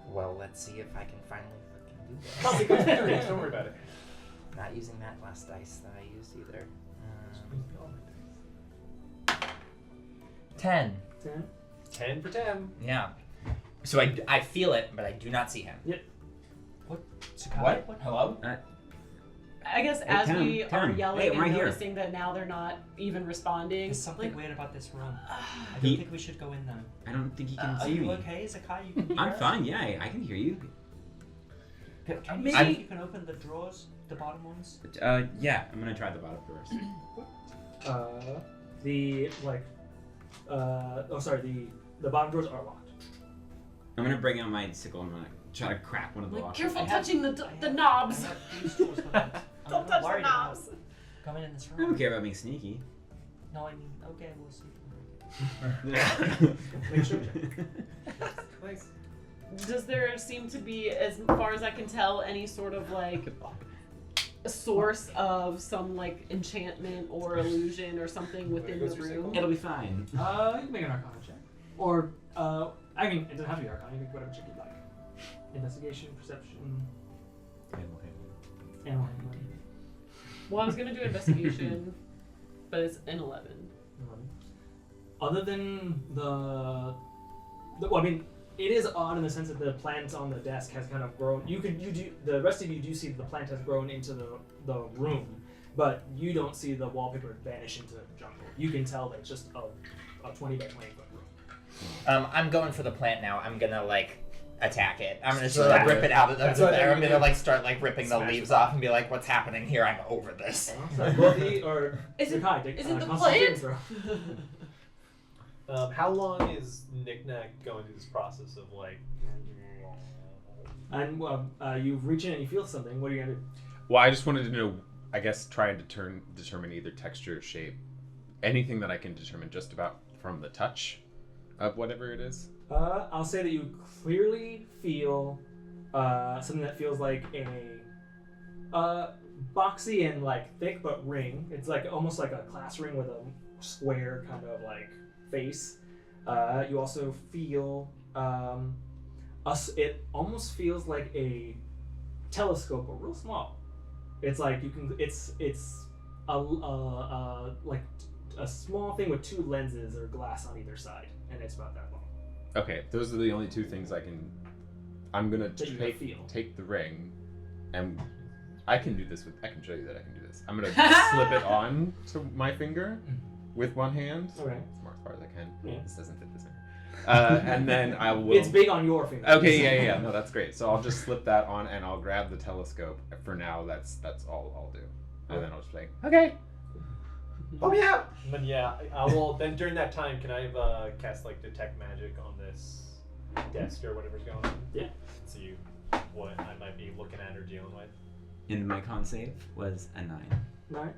throw. Well, let's see if I can finally fucking do this. Consequences, don't worry about it. Not using that last dice that I used either. 10. 10. 10 for 10. Yeah. So I feel it, but I do not see him. What? Zakkai? What? Hello? I guess Hey, as Tem, we are Tem. yelling Hey, and right here. noticing that now they're not even responding. There's something like, weird about this room. I don't He- think we should go in there. I don't think he can Are see you me. okay, Zakkai? You can hear I'm us? fine. Yeah, I can hear you. Can you Maybe- see if you can open the drawers, the bottom ones? Yeah, I'm gonna try the bottom doors. The bottom doors are locked. I'm gonna bring out my sickle. I'm gonna try to crack one of the like, lockers. careful I have- touching I the have- knobs. I have these drawers, but I'm Don't not touch the worried about knobs. Coming in this I room. don't care about being sneaky. No, I mean, okay, we'll see. Make sure check. Nice. Does there seem to be, as far as I can tell, any sort of like a source of some like enchantment or illusion or something within goes the your room? sickle? It'll be fine. You can make an Arcana check, or I mean, it doesn't have to be Arcana. You can whatever check you'd like. Investigation, perception, animal handling. Well, I was gonna do investigation, but it's an 11. Other than well, I mean, it is odd in the sense that the plant on the desk has kind of grown. The rest of you do see the plant has grown into the room, but you don't see the wallpaper vanish into jungle. You can tell that it's just a 20 by 20 foot room. I'm going for the plant now. I'm gonna like attack it. I'm gonna just Smash rip it out of That's what I there. I'm think gonna you like start like ripping the Smash leaves it. off and be like, "What's happening here? I'm over this." Or Is it- Zakkai, take, is it the Constitution plant? throw. How long is Nik-Nak going through this process of like? And you've reached in and you feel something. What are you gonna do? Well, I just wanted to know, I guess, try and determine either texture or shape. Anything that I can determine just about from the touch of whatever it is. I'll say that you clearly feel something that feels like a boxy and like thick but ring. It's like almost like a class ring with a square kind of like face. You also feel it almost feels like a telescope, but real small. It's like you can. It's like a small thing with two lenses or glass on either side, and it's about that long. Okay, those are the only two things I can. I'm gonna That you can feel. take the ring, and I can do this with. I can show you that I can do this. I'm gonna slip it on to my finger with one hand. Okay. As far as I can. Yeah. This doesn't fit this finger. And then I will. It's big on your finger. Okay, yeah. No, that's great. So I'll just slip that on, and I'll grab the telescope. For now, that's all I'll do, and then I'll just play. Okay. Oh yeah. And then I will. Then during that time, can I cast like detect magic on this desk or whatever's going on? Yeah. See what I might be looking at or dealing with. And my con save was a 9. Right.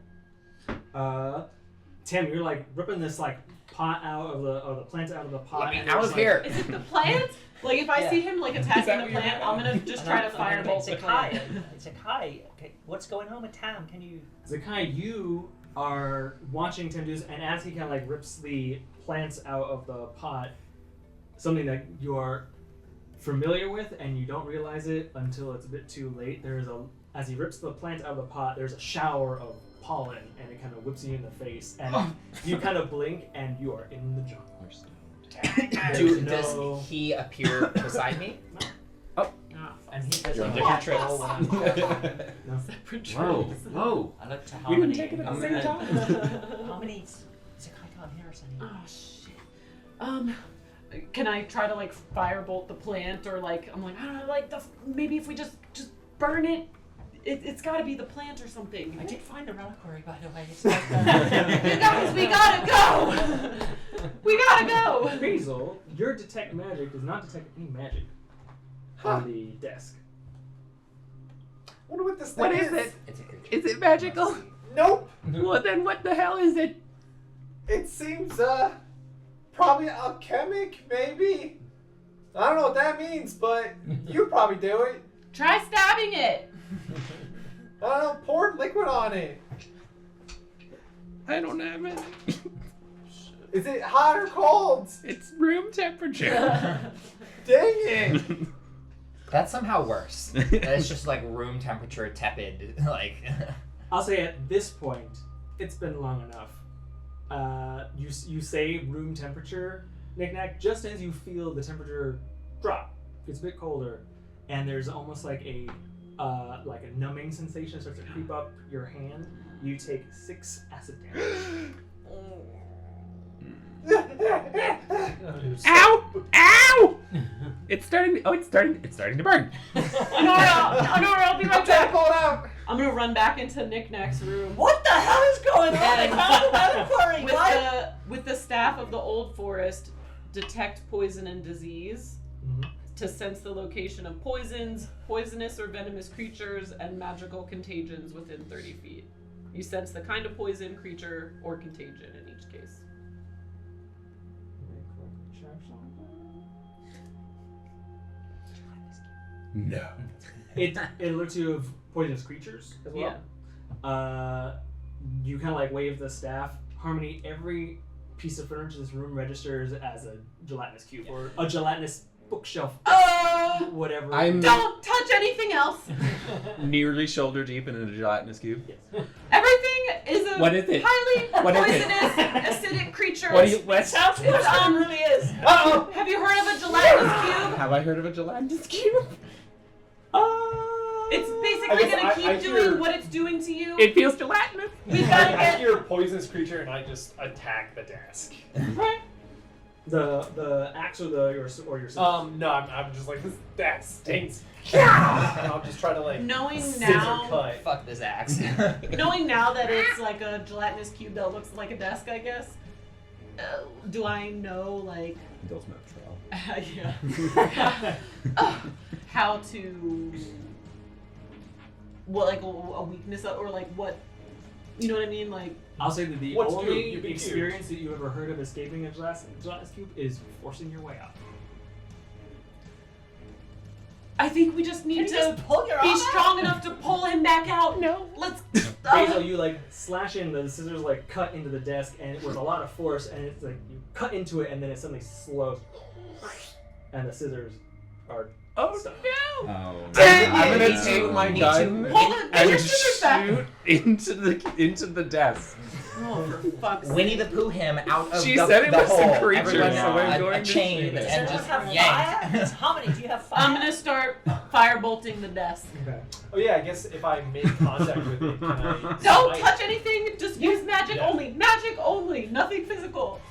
Tim, you're like ripping this like pot out of the plant out of the pot. Let me and out it's of like- here. Is it the plant? Like if I Yeah. see him like Is attacking that the what you're plant, doing? I'm gonna just try to firebolt the plant. Zakkai, okay, what's going on with Tam? Can you? Zakkai, you are watching Tim do this, and as he kind of like rips the plants out of the pot, something that you're familiar with and you don't realize it until it's a bit too late. As he rips the plant out of the pot, there's a shower of pollen, and it kind of whips you in the face, and you kind of blink, and you are in the jungle. There's Does he appear beside me? And he does You're on a different trips. Separate Whoa, trails. whoa. I look to You Harmony. didn't take it at the I'm same gonna- time. Harmony, Zakkai can't hear us anymore. Oh shit. Can I try to like firebolt the plant or like I'm like I don't know like maybe if we just burn it, it's got to be the plant or something. I did find a reliquary, by the way. It's You guys, we gotta go. We gotta go. Basil, your detect magic does not detect any magic on the desk. Wonder what this thing What is it? It's a creature. Is it magical? Nope. Well, then what the hell is it? It seems probably alchemic, maybe. I don't know what that means, but you probably do it. Try stabbing it. I don't know, pour liquid on it. I don't have it. Is it hot or cold? It's room temperature. Dang it. That's somehow worse. That's just like room temperature tepid. Like. I'll say at this point, it's been long enough. You say room temperature, Nik-Nak, just as you feel the temperature drop, gets a bit colder, and there's almost like a numbing sensation starts to creep up your hand. You take 6 acid damage. Ow! Ow! It's starting to burn. Honora, I'll be right back. Pull it out. I'm gonna run back into Nik-Nak's room. What the hell is going on? And I'm querying. with the staff of the old forest, detect poison and disease to sense the location of poisons, poisonous or venomous creatures, and magical contagions within 30 feet. You sense the kind of poison, creature, or contagion in each case. No. It alerts you of poisonous creatures as well. Yeah. You kind of like wave the staff. Harmony, every piece of furniture in this room registers as a gelatinous cube or a gelatinous bookshelf. Whatever. Don't touch anything else. Nearly shoulder deep in a gelatinous cube. Yes. Everything is a What is it? highly What is it? poisonous, acidic creature. What Sounds good. It really is. Have you heard of a gelatinous cube? Have I heard of a gelatinous cube? It's I basically guess gonna keep I doing hear- what it's doing to you. It feels gelatinous. We've gotta I get hear poisonous creature and I just attack the desk. The axe or your scissors? No, I'm just like, that stinks. And I'll just try to like knowing scissor now. cut. Fuck this axe. Knowing now that it's like a gelatinous cube that looks like a desk, I guess. Do I know like Bill's smoke trail. yeah how to what like a weakness or like what you know what I mean like I'll say that the What's only new? You've been experience that you ever heard of escaping a gelatinous cube is forcing your way out. I think we just need Can you to just pull your be arm strong enough to pull him back out. No, let's. Basil, you like slash in, the scissors like cut into the desk, and with a lot of force, and it's like you cut into it, and then it suddenly slows, and the scissors are stuck. no! Oh. I'm gonna Me too. take my Me gun too. Hold it, get your and scissors back. shoot into the desk. Oh, for fuck's sake. Winnie the Pooh him out of She the, said it the was a hole. creature, Everyone, so I'm a going to chain shoot it. and Does anyone just have yanked. fire? Miss Harmony, do you have fire? I'm gonna start firebolting the desk. Okay. Oh yeah, I guess if I make contact with it, can I Don't smite? touch anything. Just use magic Yeah. only. Magic only. Nothing physical.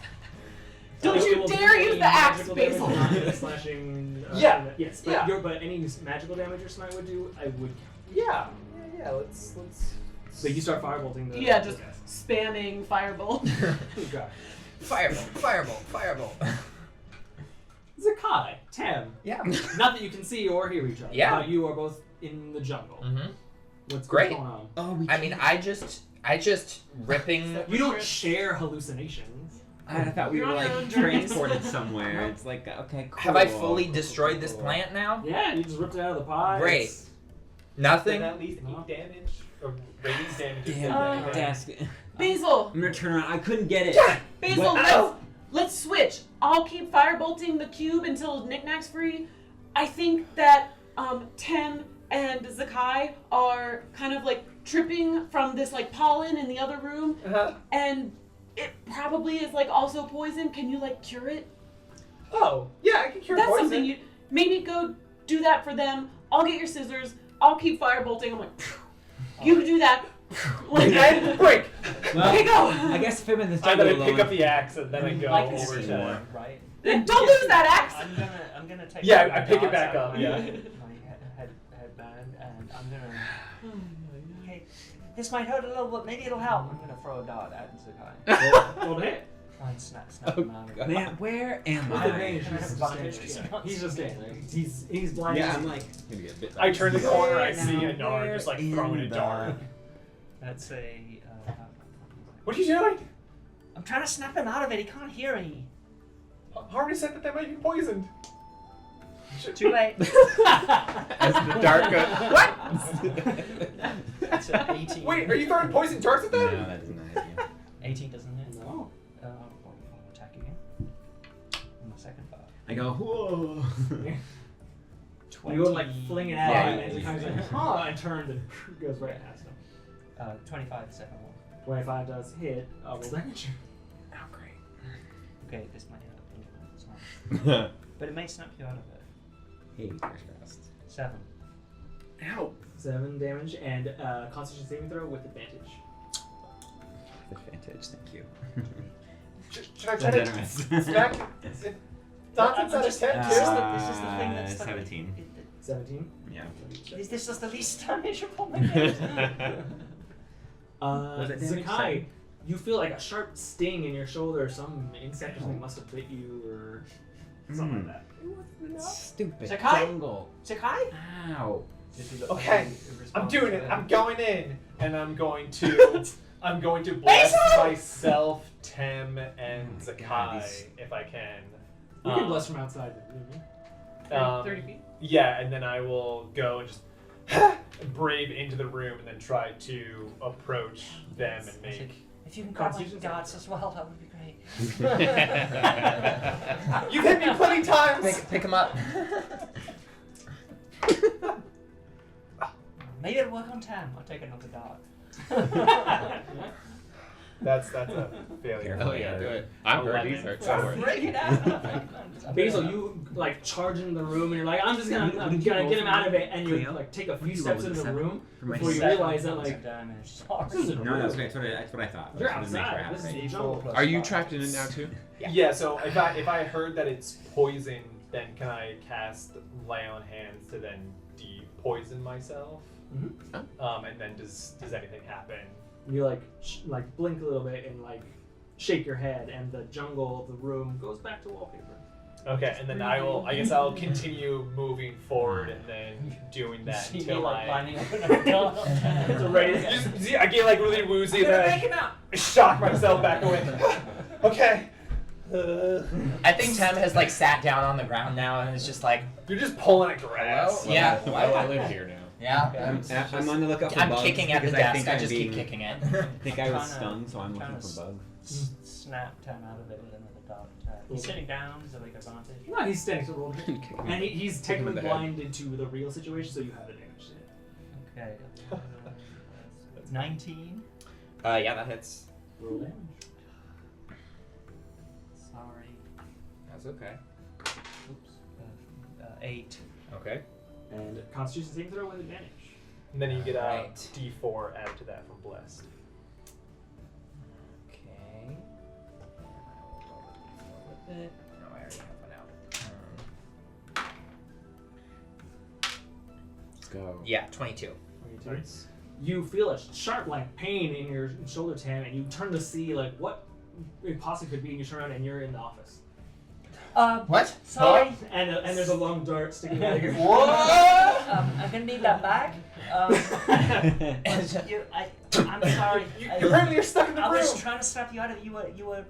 Don't So you it will dare do use any the axe, magical damage, Basil. not the slashing. Yeah. Yes. But, Yeah. but any magical damage your smite would do, I would. Yeah. Let's. But you start firebolting the. Yeah, just the desk. spamming firebolt. Okay. Firebolt. Zakkai, Tem. Yeah. Not that you can see or hear each other. Yeah. But you are both in the jungle. Mm-hmm. What's Great. going on? Oh, I mean, I just ripping. You don't share hallucinations. I thought we You're were on your like own journey. transported somewhere. It's like okay, cool. Have I fully cool, destroyed cool, this cool. plant now? Yeah, you just ripped it out of the pie. Great. It's- Nothing. Then at least 8 damage or radiant damage. is Damn good. desk. Basil. I'm gonna turn around. I couldn't get it. Basil, What? let's switch. I'll keep firebolting the cube until Nik-Nak's free. I think that Tem and Zakkai are kind of like tripping from this like pollen in the other room, and it probably is like also poison. Can you like cure it? Oh yeah, I can cure That's poison. something you maybe go do that for them. I'll get your scissors. I'll keep firebolting. I'm like, you do that. Like, And break. Well, okay, go. I guess if I'm in this And jungle then I pick alone. up the axe and then I go Like a over steam to. one, right? Don't lose that axe. I'm gonna take. Yeah, my I pick it darts back out up, of yeah. my headband, and I'm gonna. Hey, this might hurt a little, but maybe it'll help. I'm gonna throw a dart at Zakkai. Roll to hit. Try and snap him out of it. Man, where am With I? advantage, Can I have he's just advantage? standing there. He's just standing there. He's blind. Yeah, I'm like Gonna get bit. I turn the corner, I Where see now? Anara just like throwing a dart. That's a. What are you doing? I'm trying to snap him out of it. He can't hear me. Harmony said that they might be poisoned. Too late. As the dark goes, what? That's an 18. Wait, are you throwing poison darts at No, them? that isn't an idea. 18 doesn't hit. No. I'll attack again. On the second bar. I go, whoa. You would like fling it at Yeah, him, and he comes like, huh, and turns and goes right past him. 25 the second one. 25 does hit. Roll damage. Oh, great. Okay, this might hurt. It's not. But it may snap you out of it. Hey, first rest. 7. Ow. 7 damage and Constitution saving throw with advantage. Advantage, thank you. Should I try to Generous. smack Nonsense out of 10 This too? is the thing that's like- 17. 17. Yeah. This is the least damage of all my games. Was it damage Zakkai, seven? you feel like a sharp sting in your shoulder. Some insect or something must have bit you or something like that. Stupid Zakkai? jungle. Zakkai? Ow. Okay, I'm doing it. I'm going in, and I'm going to bless myself, Tem, and Oh my Zakkai God, these- if I can. You can bless from outside the room. Yeah? 30 feet. Yeah, and then I will go and just brave into the room, and then try to approach them and make. If you can grab my Constitution darts as well, that would be great. You've hit me plenty times. Pick him up. Maybe it'll work on 10. I'll take another dart. That's a failure. Oh yeah, do it. I'm ready. 11. Don't worry. Break it out. Basil, you like charge into the room and you're like, I'm just gonna, What I'm did you gonna roll get him for out of it, and you Cleo? like take a What few did you steps roll, into the 7? room For my before you seven? realize that like damage. this isn't No, real. that's what I thought. You're I just wanted to make sure I outside. had This it is right. the jungle. Are you trapped in it now too? Yeah. So if I heard that it's poison, then can I cast Lay on Hands to then de-poison myself? Mhm. And then does anything happen? You like like blink a little bit and like shake your head, and the jungle of the room goes back to wallpaper. Okay, and then I guess I'll continue moving forward and then doing that See me until like I. lining up in a gun. It's already- See, I get like really woozy, I'm gonna then make him out. I shock myself back away. Okay. I think Tem has like sat down on the ground now and is just like, You're just pulling at grass. Hello? Yeah. Why do I live here now? yeah. I'm on the lookout for I'm bugs kicking at the because I desk. think I I'm just keep being- kicking it. I think I was Tryna- stunned, so I'm looking tryna for bugs. Snap 10 out of it with another dart attack. He's sitting down, is there like advantage? No, he's standing so roll. Kick him. And he's Kick him in technically the head. blinded to the real situation, so you have advantage to it. Okay. 19. Yeah, that hits. Roll damage. Sorry. That's okay. Oops. 8. Okay. And Constitution saving throw with advantage. And then you get a Right. D4 added to that from blessed. Okay. With it. No, I already have one out. Let's go. Yeah, 22. 22. Nice. You feel a sharp like pain in your shoulder, Tam, and you turn to see like what it possibly could be, and you turn around and you're in the office. What? Sorry. And there's a long dart sticking out of your I'm gonna need that back. I'm sorry. Apparently you're stuck in the I room. was trying to snap you out of it. You were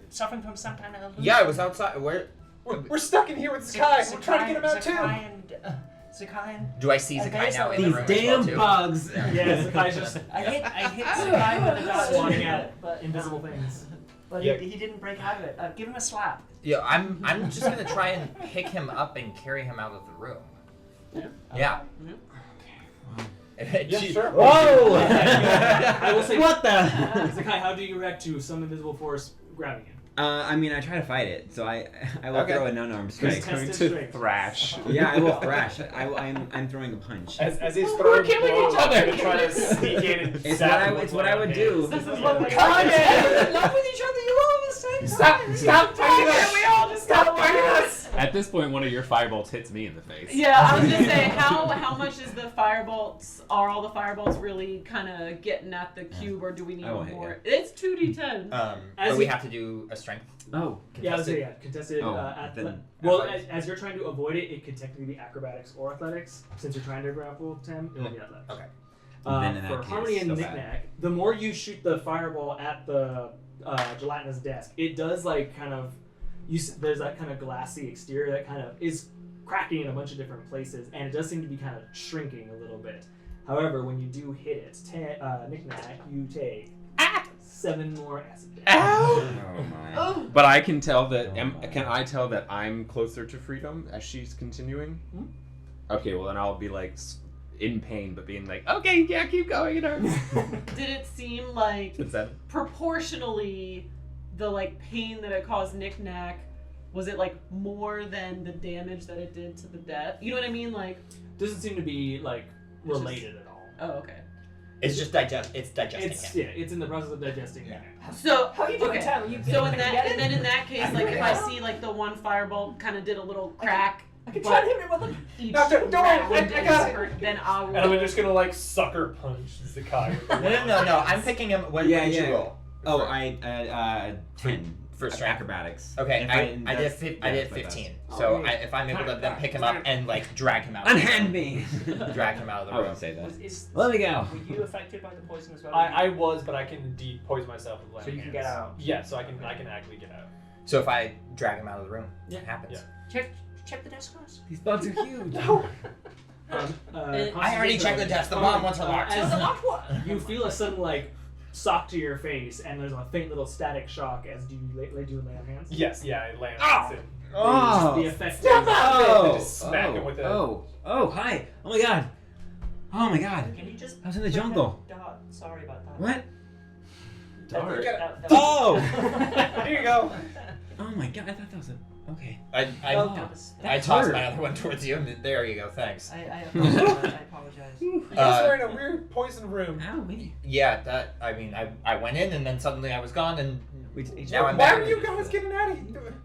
suffering from some kind of illusion. Yeah, I was outside. Where? We're stuck in here with Zakkai. We're trying to get him out too. Zakkai and Do I see And Zakkai now in the These room? damn as well, bugs! Yes, the guy's just I hit Zakkai with a dart, swatting at but invisible things. But Yeah. he didn't break out of it. Give him a slap. too? Yeah, I'm just gonna try and pick him up and carry him out of the room. Yeah. Yeah, sure. Whoa! I will say, What the? Zakkai, how do you react to some invisible force grabbing him? I mean, I try to fight it, so I will Okay. throw a no-arm He's strike. tested to strength. thrash. Yeah, I will thrash. I'm throwing a punch. As he's throwing blows, I'm gonna try to sneak in and It's stab him what with I my would do. hands. This is what we You're in love with each other. You all the same. Stop fighting us! We all just stop fighting us! At this point, one of your firebolts hits me in the face. Yeah, I was gonna say how much is the firebolts? Are all the firebolts really kind of getting at the cube, or do we need I won't hit more? It's 2d10. As But we you- have to do a strength. Oh. Yeah, I was contested. saying, contested Oh, at then well, athletics. as you're trying to avoid it, it could technically be acrobatics or athletics. Since you're trying to grapple Tem, it'll be athletics. Okay. Then in For that Harmony case, and so bad. Nik-Nak, the more you shoot the fireball at the gelatinous desk, it does like kind of there's that kind of glassy exterior that kind of is cracking in a bunch of different places, and it does seem to be kind of shrinking a little bit. However, when you do hit it, Nik-Nak, you take 7 more acid damage. Ow! Oh my. But I can tell that. Oh. Can I tell that I'm closer to freedom as she's continuing? Hmm? Okay, well then I'll be like in pain, but being like, okay, yeah, keep going. It hurts. Did it seem like Is that? proportionally the like pain that it caused Nik-Nak Was it like more than the damage that it did to the death? You know what I mean? Like, Doesn't seem to be like just- related at all. oh, okay. It's just it's digesting It's it. it's in the process of digesting. Yeah. So How you doing, okay. Tam? You So in you that, get and it? then in that case, like if I see like the one fireball kind of did a little crack, I can but try to hit me with a. each No, don't worry, round I got is it. hurt, then I will. And I'm just gonna like sucker punch Zakkai. with the No. I'm picking him. What did you roll? Oh, I 10 For strength. acrobatics. Okay, If I did that's- I did that's my best. 15. Oh, So yeah. if I'm able to then pick him up and like drag him out. Unhand me. Drag him out of the I room. wouldn't say that. Is, Let me go. Were you affected by the poison as well? I was, but I can indeed poison myself with So you can hands. get out. Yeah, so I can actually get out. So if I drag him out of the room, Yeah. it happens. Yeah. Check the desk first. These bugs are huge. I already checked the desk. The bottom ones are locked. As you feel a sudden like sock to your face, and there's a faint little static shock as do you lay on hands. Yes, yeah, I land. Ah! Oh. The effect. Stop is- that! Oh. Just smack him with a. Oh, hi. Oh my god. Oh my god. Can you just? I was in the jungle. Dart. Sorry about that. What? Dart. That- Oh! Here you go. Oh my god, I thought that was a. Okay. I Oh. I tossed my other one towards you. And there you go. Thanks. I apologize. You guys Uh, are in a weird poison room. Ow, wait. Yeah, that. I mean, I went in and then suddenly I was gone and now I'm Why back. are you guys getting out of here?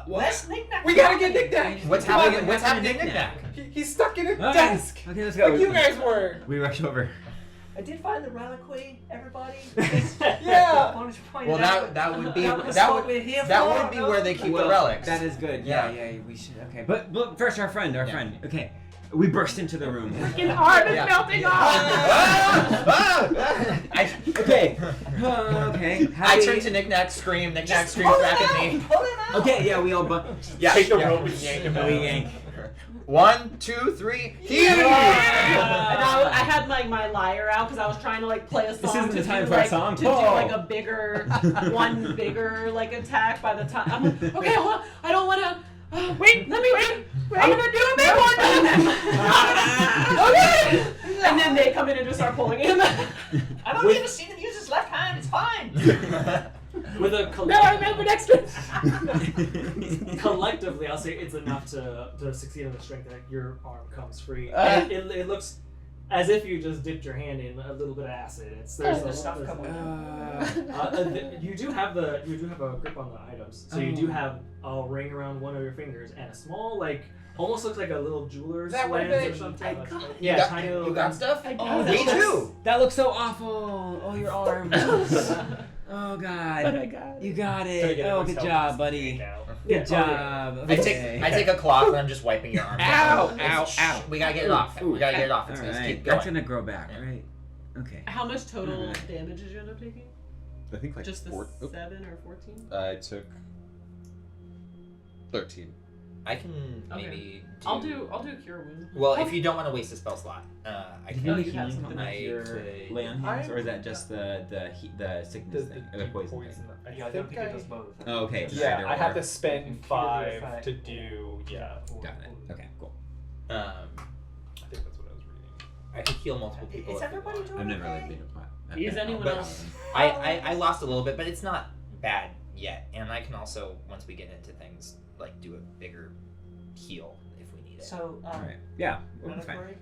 Let's Nik-Nak. We gotta get Nik-Nak. What's Come on, happening? What's happening, Nik-Nak? He's stuck in a Okay. desk. Okay, let's go. Like you guys were. We rush over. I did find the reliquary, everybody. Yeah. Wanted to point Well, it out. that would be That's that what would we're here that for. would be where they keep Well, the relics. That is good. Yeah. Yeah, we should. Okay, but first, our friend. Yeah. Okay, we burst into the room. Freaking arm is Yeah. melting Ah! off. I, Okay. Okay. How I do turn you- to Knick-Knack, scream. Knick-Knack Just screams pull back it at out, me. Pull it out. Okay, yeah, we all. Yeah, Take the yeah. rope and yank him out. We yank. 1, 2, 3. Here. And I had my lyre out because I was trying to like play a song. This isn't to the time do, for a like, song. To do Whoa. like a bigger, one bigger like attack. By the time I'm like, okay, hold on, I don't want to. Wait, let me wait. I'm gonna do a big one. Okay. And then they come in and just start pulling him. I don't need to see him use his left hand. It's fine. With a No, I remember next time. collectively, I'll say it's enough to succeed on the strength that your arm comes free. It looks as if you just dipped your hand in a little bit of acid. There's the a stuff there's- coming you do have a grip on the items, so you do have a ring around one of your fingers and a small almost looks like a little jeweler's That lens right, or babe. something. I got it. Yeah, you got, tiny little you got lens. stuff? I Oh, got me it. too. That looks so awful. Oh, your arm. Oh God. But I got it. You got Try to it. get Oh, everyone's good help job, just buddy. yank out. Yeah, Good job. I Okay. take a cloth and I'm just wiping your arm. Ow, ow, Shh, ow. We gotta get it off. We gotta get it off. It's All gonna right. keep going. That's gonna grow back, right? Okay. How much total Alright. damage did you end up taking? I think like Just the 7 or 14? I took 13. I can Okay. maybe. I'll do cure wound. Well, if you don't want to waste a spell slot, I Did can. you Oh, make you have healing something. on I your could- lay on hands, I- or is that just the sickness thing, or the poison thing? I Yeah, I don't think think it does both. Oh, okay. Yeah, Either I have or. to spend You can cure the 5 effect to or- do. Yeah, Got it. Okay, cool. I think that's what I was reading. I could heal multiple people. Is if you everybody want. doing I've never okay? like been a pot. Is anyone But- else? I lost a little bit, but it's not bad yet. And I can also, once we get into things, do a bigger heal if we need it. So, All right. Yeah, we'll be fine. reliquary?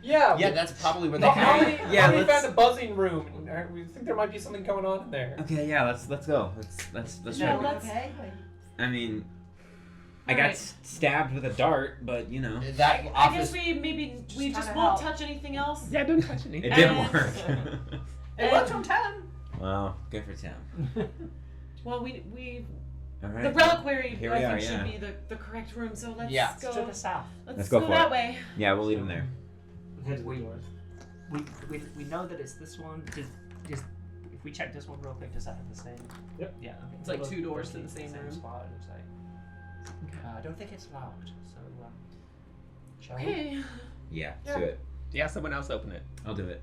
Yeah. Yeah, that's probably where they How have many? it. Yeah, How many let's- found a buzzing room? We think there might be something going on in there. Okay, yeah, let's go. Let's No, try. let's- Okay. I mean, I got Alright. stabbed with a dart, but you know. That I guess office. we just kinda won't help. touch anything else. Yeah, don't touch anything. It And- didn't work. It worked on time. Well, good for Tim. Well, we All right. the reliquary Here I we think are, should yeah. be the correct room. So let's Yeah. go. To the south. Let's go go for that it. way. Yeah, we'll leave him there. Head to the We- doors. We know that it's this one. Just if we check this one real quick, does that have the same? Yep. Yeah. Okay. It's like 2 doors to the same room. spot. It looks like. I don't think it's locked. So. Shall we? Okay. Yeah, do it. Yeah, someone else open it. I'll do it.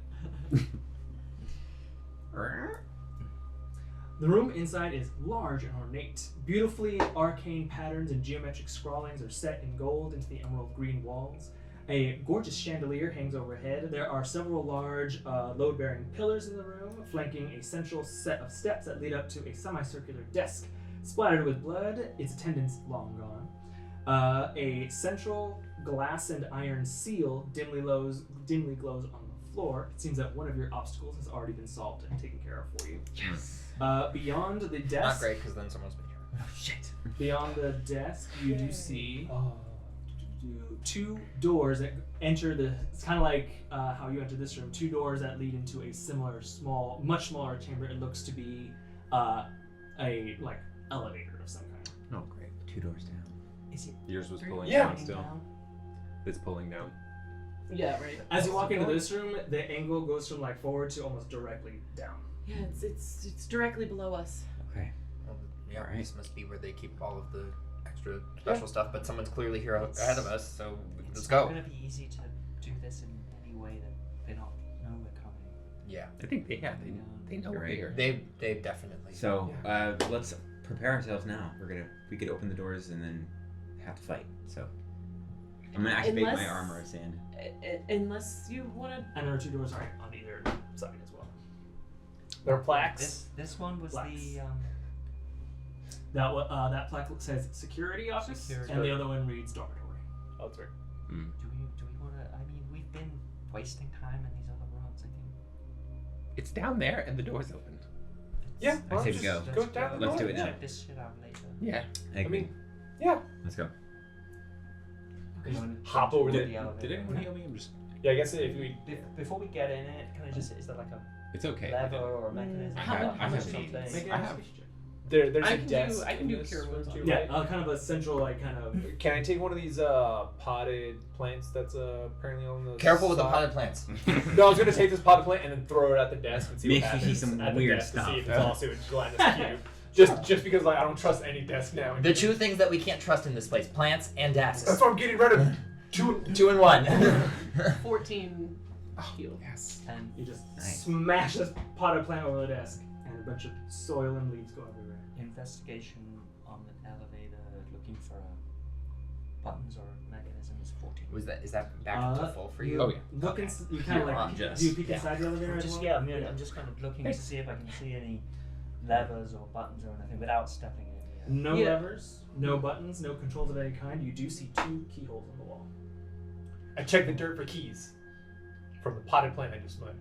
The room inside is large and ornate. Beautifully arcane patterns and geometric scrawlings are set in gold into the emerald green walls. A gorgeous chandelier hangs overhead. There are several large load-bearing pillars in the room, flanking a central set of steps that lead up to a semicircular desk splattered with blood, its attendants long gone. A central glass and iron seal dimly glows on the floor. It seems that one of your obstacles has already been solved and taken care of for you. Yes. Beyond the desk, Not great, because then someone's been here. Oh shit. beyond the desk, you do see Oh. two doors that enter the. It's kind of like how you enter this room. Two doors that lead into a similar, small, much smaller chamber. It looks to be a like elevator of some kind. Oh, great. 2 doors down. Is it Yours was pulling Yeah. down still. It's pulling down. Yeah, right. As you walk into this room, the angle goes from like forward to almost directly down. Yeah, it's directly below us. Okay. Well, yeah, Alright. this must be where they keep all of the extra special stuff, but someone's clearly here ahead of us, so let's It's go. not going to be easy to do this in any way that they don't know we're coming. Yeah. I think they know You're we're right. here. They definitely. So let's prepare ourselves now. We could open the doors and then have to fight. So I'm gonna activate my Unless- armor of sand. Unless you want to. And there are two doors on either side as well. There are plaques. This one was Blacks. the That plaque says security office, Security. and the other one reads dormitory. Oh, that's right. Do we want to? I mean, we've been wasting time in these other rooms. I think. It's down there and the door's open. Yeah, I say we go. Go down the Let's door. do it Yeah. now. Check this shit out later. Yeah. I agree. mean, yeah. Let's go. Hop over to there. the elevator. Did anyone heal me? I'm just. Yeah, I guess if we. Before we get in it, can I just? Is there like a It's okay. lever or a mechanism? I How have- much I have something? needs. Make I an have. investigation check. There's I a can desk. do in cure this wounds room on too, it. right? Yeah, kind of a central like kind of. Can I take one of these potted plants that's apparently on the Careful with the side? potted plants. No, I was gonna take this potted plant and then throw it at the desk and see Maybe what happens. some at the weird desk stuff. To see if it's also in Gladys cube. Just because like I don't trust any desk now. The two things that we can't trust in this place: plants and That's desks. why I'm getting rid of two. 2 in 1. 14 heal. Yes. And You just Nice. smash this potted plant over the desk, and a bunch of soil and leaves go everywhere. investigation on the elevator, looking for buttons or mechanisms. 14. Is that back to full for you? Oh, yeah. Look, Okay. you kind of You're like on just- do you peek yeah. inside the elevator as Just well? yeah, I'm just kind of looking to see if I can see any levers or buttons or anything without stepping in. Yeah. No Yeah. levers, no buttons, no controls of any kind. You do see 2 keyholes on the wall. I checked the dirt for keys from the potted plant I just mowed.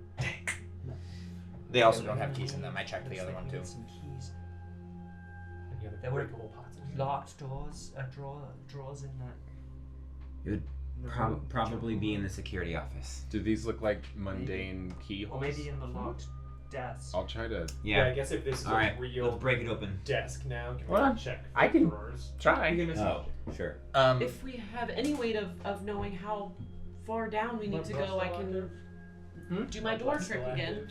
They also don't have keys in them. I checked the Looks other like one we too. need some keys. And the other There were breakable pots. Locked doors, drawers in that. It would probably be in the security office. Do these look like mundane keyholes? Or maybe in the locked desk. I'll try to Yeah, I guess if this is All a right. real Let's break it open. desk now, can we Well, check for I can- drawers? try. You can Oh, sure. If we have any way of knowing how far down we need to go, I can do my door trick again.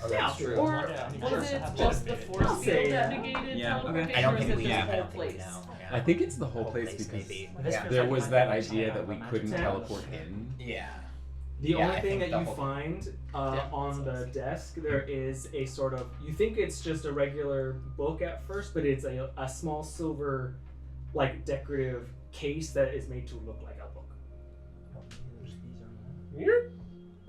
Oh, that's Yeah. true. Or Yeah, I mean, was just it have just the one force I'll say, field yeah. that negated Yeah, okay. teleportation, I don't or think is we it know. just I the don't whole think we place? know. I think it's the whole place place because maybe. This Yeah. feels there like was my that favorite idea idea that we of a couldn't magic teleport house. in. Yeah. The Yeah, only I thing think that the you whole- find Yeah, on that's the desk, there is a sort of, you think it's just a regular book at first, but it's a small silver, like decorative case that is made to look like a book.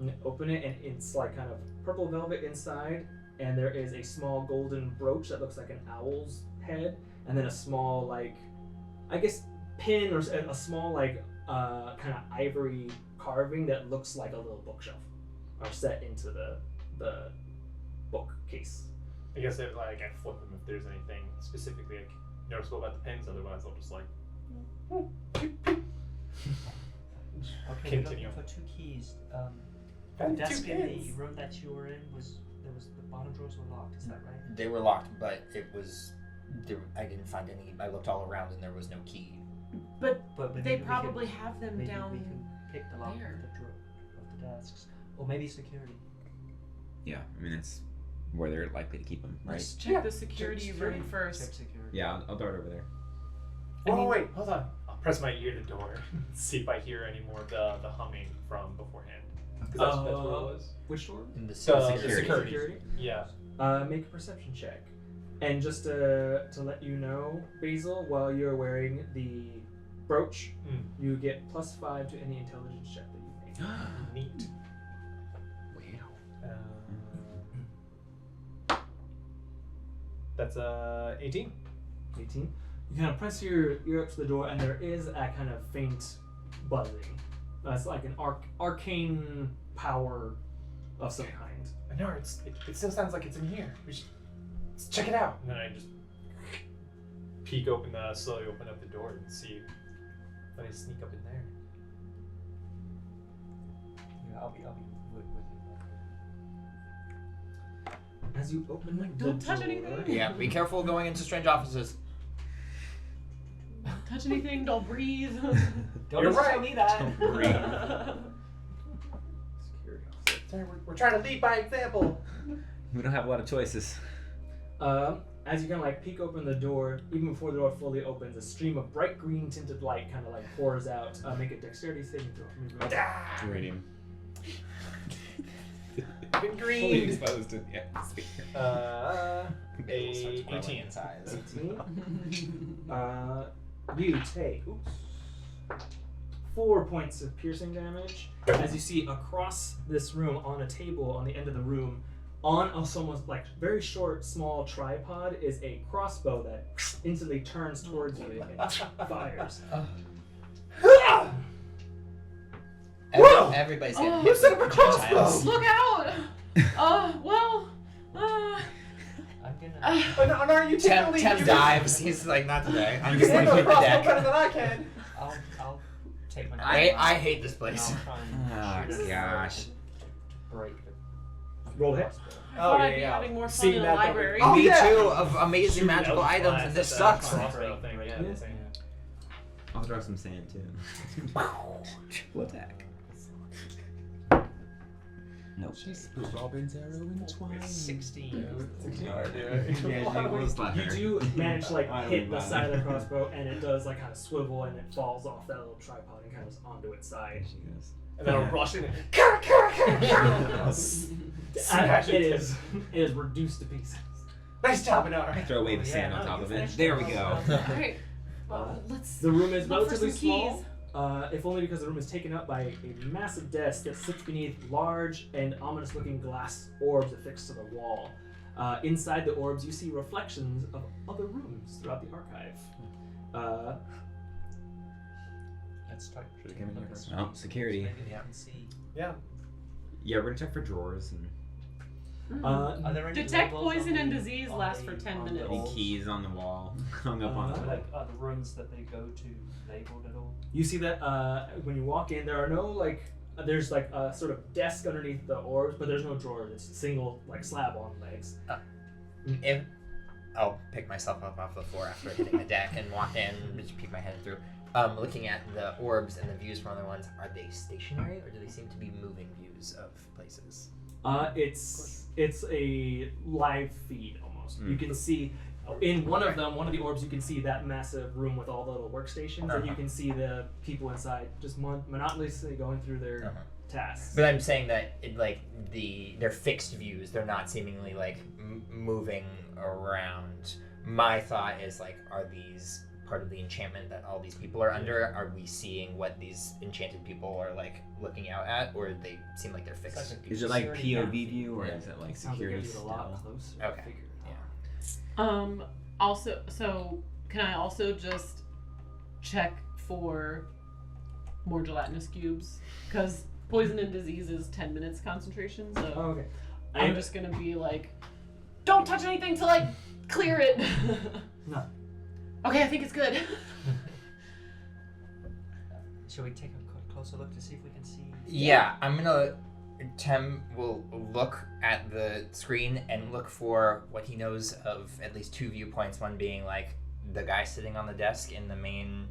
And open it, and it's like kind of purple velvet inside, and there is a small golden brooch that looks like an owl's head, and then a small like, I guess pin or a small like kind of ivory carving that looks like a little bookshelf are set into the bookcase. I guess I can flip them if there's anything specifically like noticeable about the pins. Otherwise, I'll just like. Okay, Continue. we're looking for 2 keys. The Found 2 desk in the pins. room that you were in the bottom drawers were locked. Is that right? They were locked, but it was. I didn't find any. I looked all around and there was no key. But But they maybe we probably could, have them maybe down. we can pick the lock there. of the desks, or maybe security. Yeah, I mean that's where they're likely to keep them, right? Let's check the security room Check first. security. Yeah, I'll dart over there. Oh wait, hold on. I'll press my ear to the door. See if I hear any more of the humming from beforehand. Because that's what it was. Which door? In the Security. Yeah. Make a perception check. And just to let you know, Basil, while you're wearing the brooch, you get +5 to any intelligence check that you make. Neat. Wow. That's 18. 18. You kind of press your ear up to the door, and there is a kind of faint buzzing. It's like an arcane power of some kind. Anara, it still sounds like it's in here. Let's check it out. And then I just slowly open up the door and see if I sneak up in there. Yeah, I'll be with you. As you open the Don't touch door, anything. Yeah, be careful going into strange offices. Don't touch anything. Don't breathe. Don't You're tell right. me that. Don't breathe. Security. Sorry, we're trying to lead by example. We don't have a lot of choices. As you kind of like peek open the door, even before the door fully opens, a stream of bright green tinted light kind of like pours out. Make a dexterity saving throw for me. Uranium. Been Fully green. exposed to the atmosphere. 18. in size. 18. You take 4 points of piercing damage as you see across this room on a table on the end of the room, on a almost like very short, small tripod is a crossbow that instantly turns towards you and fires. Everybody's getting Oh, hit set up a with crossbow. projectiles. Look out! Well. I'm gonna. Anara, you take the lead. Tem You dives. He's like, not today. I'm You just can gonna handle a hit the crossbow better deck. than I can. I'll take my. I hate this And place. I'll try and Ah, shoot it gosh. to break the Roll hit. crossbow. I thought I'd be having more fun Seeing in a that, library. Oh, Me yeah. too, of amazing Shoot magical out items, blast and this at sucks. that crossbow thing, yeah, Yeah. same. I'll throw some sand too. We'll attack. Nope. She's put Robin's arrow in twine. 16. You do manage to like I hit don't the know. side of the crossbow, and it does like kind of swivel, and it falls off that little tripod and kind of onto its side. She goes. And then I'll rush in and smash It it. is reduced to pieces. Nice job, Anara. Throw a wave of sand on top of it. There we go. Alright. Well, let's The room is look for relatively some small, keys. if only because the room is taken up by a massive desk that sits beneath large and ominous-looking glass orbs affixed to the wall. Inside the orbs, you see reflections of other rooms throughout the archive. Let's start. Should've came in here first. Oh, security. Maybe we can see. Yeah. Yeah, we're gonna check for drawers and Are there any Detect labels poison on and the- disease on lasts the- for 10 on the minutes. any walls? keys on the wall hung up on the wall. Like, are the rooms that they go to labeled at all? You see that when you walk in, there are no there's like a sort of desk underneath the orbs, but there's no drawers. It's a single like slab on legs. If I'll pick myself up off the floor after hitting the deck and walk in, just peek my head through. Looking at the orbs and the views from other ones, are they stationary or do they seem to be moving views of places? It's a live feed almost. You can see in one of them, one of the orbs, you can see that massive room with all the little workstations, and you can see the people inside just monotonously going through their tasks. But I'm saying that they're fixed views. They're not seemingly like moving around. My thought is like, are these part of the enchantment that all these people are under? Are we seeing what these enchanted people are like looking out at, or they seem like they're fixed? It's like Is it like Security POV down. view or Yeah. is it like Sounds like security you're a lot still? closer. Okay. Figure it Yeah. out. Also, so can I also just check for more gelatinous cubes? Because poison and disease is 10 minutes concentration, so Oh, okay. I'm just gonna be like, don't touch anything till I clear it. No. Okay, I think it's good. Shall we take a closer look to see if we can see? Yeah, I'm gonna. Tem will look at the screen and look for what he knows of at least two viewpoints. One being like the guy sitting on the desk in the main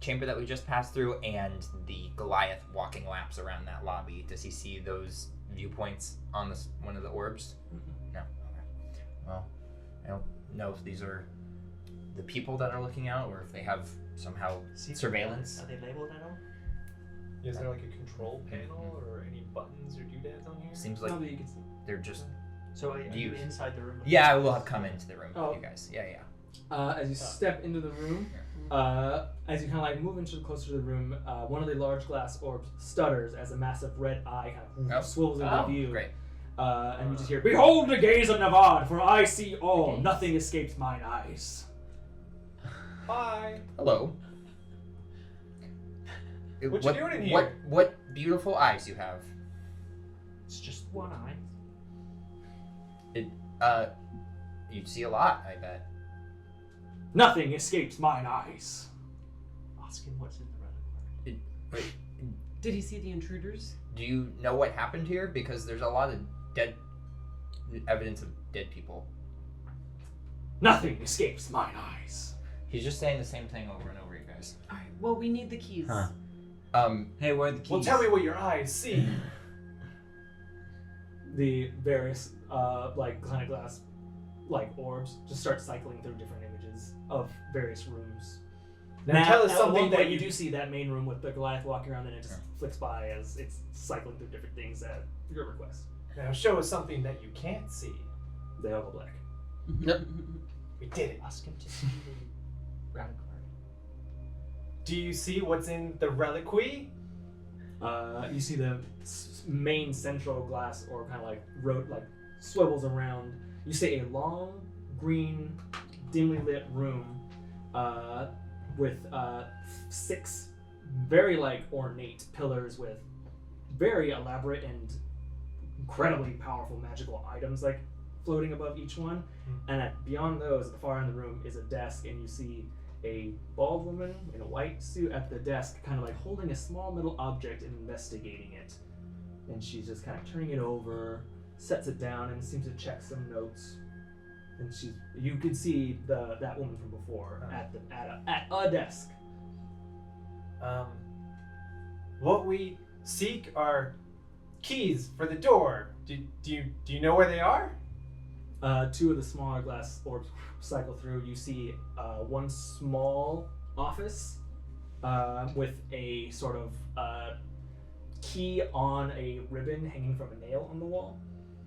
chamber that we just passed through, and the Goliath walking laps around that lobby. Does he see those viewpoints on this one of the orbs? No. Okay. Well, I don't know if these are the people that are looking out, or if they have somehow surveillance. Are they labeled at all? Is there like a control panel or any buttons or doodads on here? Seems like Now that you can see. they're just. So are you Views. inside the room? Yeah, I will have come into the room Oh. with you guys. Yeah. As you step into the room, as you kind of like move into closer to the room, one of the large glass orbs stutters as a massive red eye kind of swivels into view. Great. And you just hear, "Behold the gaze of Navad, for I see all. Nothing escapes mine eyes." Hi. Hello. What you doing in here? What beautiful eyes you have. It's just one eye. You see a lot, I bet. Nothing escapes mine eyes. Ask him what's in the reliquary. Wait, Did he see the intruders? do you know what happened here? Because there's a lot of evidence of dead people. Nothing escapes mine eyes. He's just saying the same thing over and over, you guys. Alright, well, we need the keys. Huh. Hey, where are the keys? Well, tell me what your eyes see. The various like kind of glass like orbs just start cycling through different images of various rooms. Now tell us at something one that point you you do see that main room with the Goliath walking around, and it just flicks by as it's cycling through different things at your request. Now show us something that you can't see. They all go black. We did it. Ask him to see the reliquary. Do you see what's in the reliquary? You see the main central glass or kind of like swivels around. You see a long, green, dimly lit room with 6 very like ornate pillars with very elaborate and incredibly powerful magical items like floating above each one. And beyond those, at the far end of the room, is a desk, and you see a bald woman in a white suit at the desk, kind of like holding a small metal object and investigating it. And she's just kind of turning it over, sets it down, and seems to check some notes. And you could see that woman from before at a desk. What we seek are keys for the door. Do you know where they are? 2 of the smaller glass orbs cycle through. You see one small office with a sort of key on a ribbon hanging from a nail on the wall,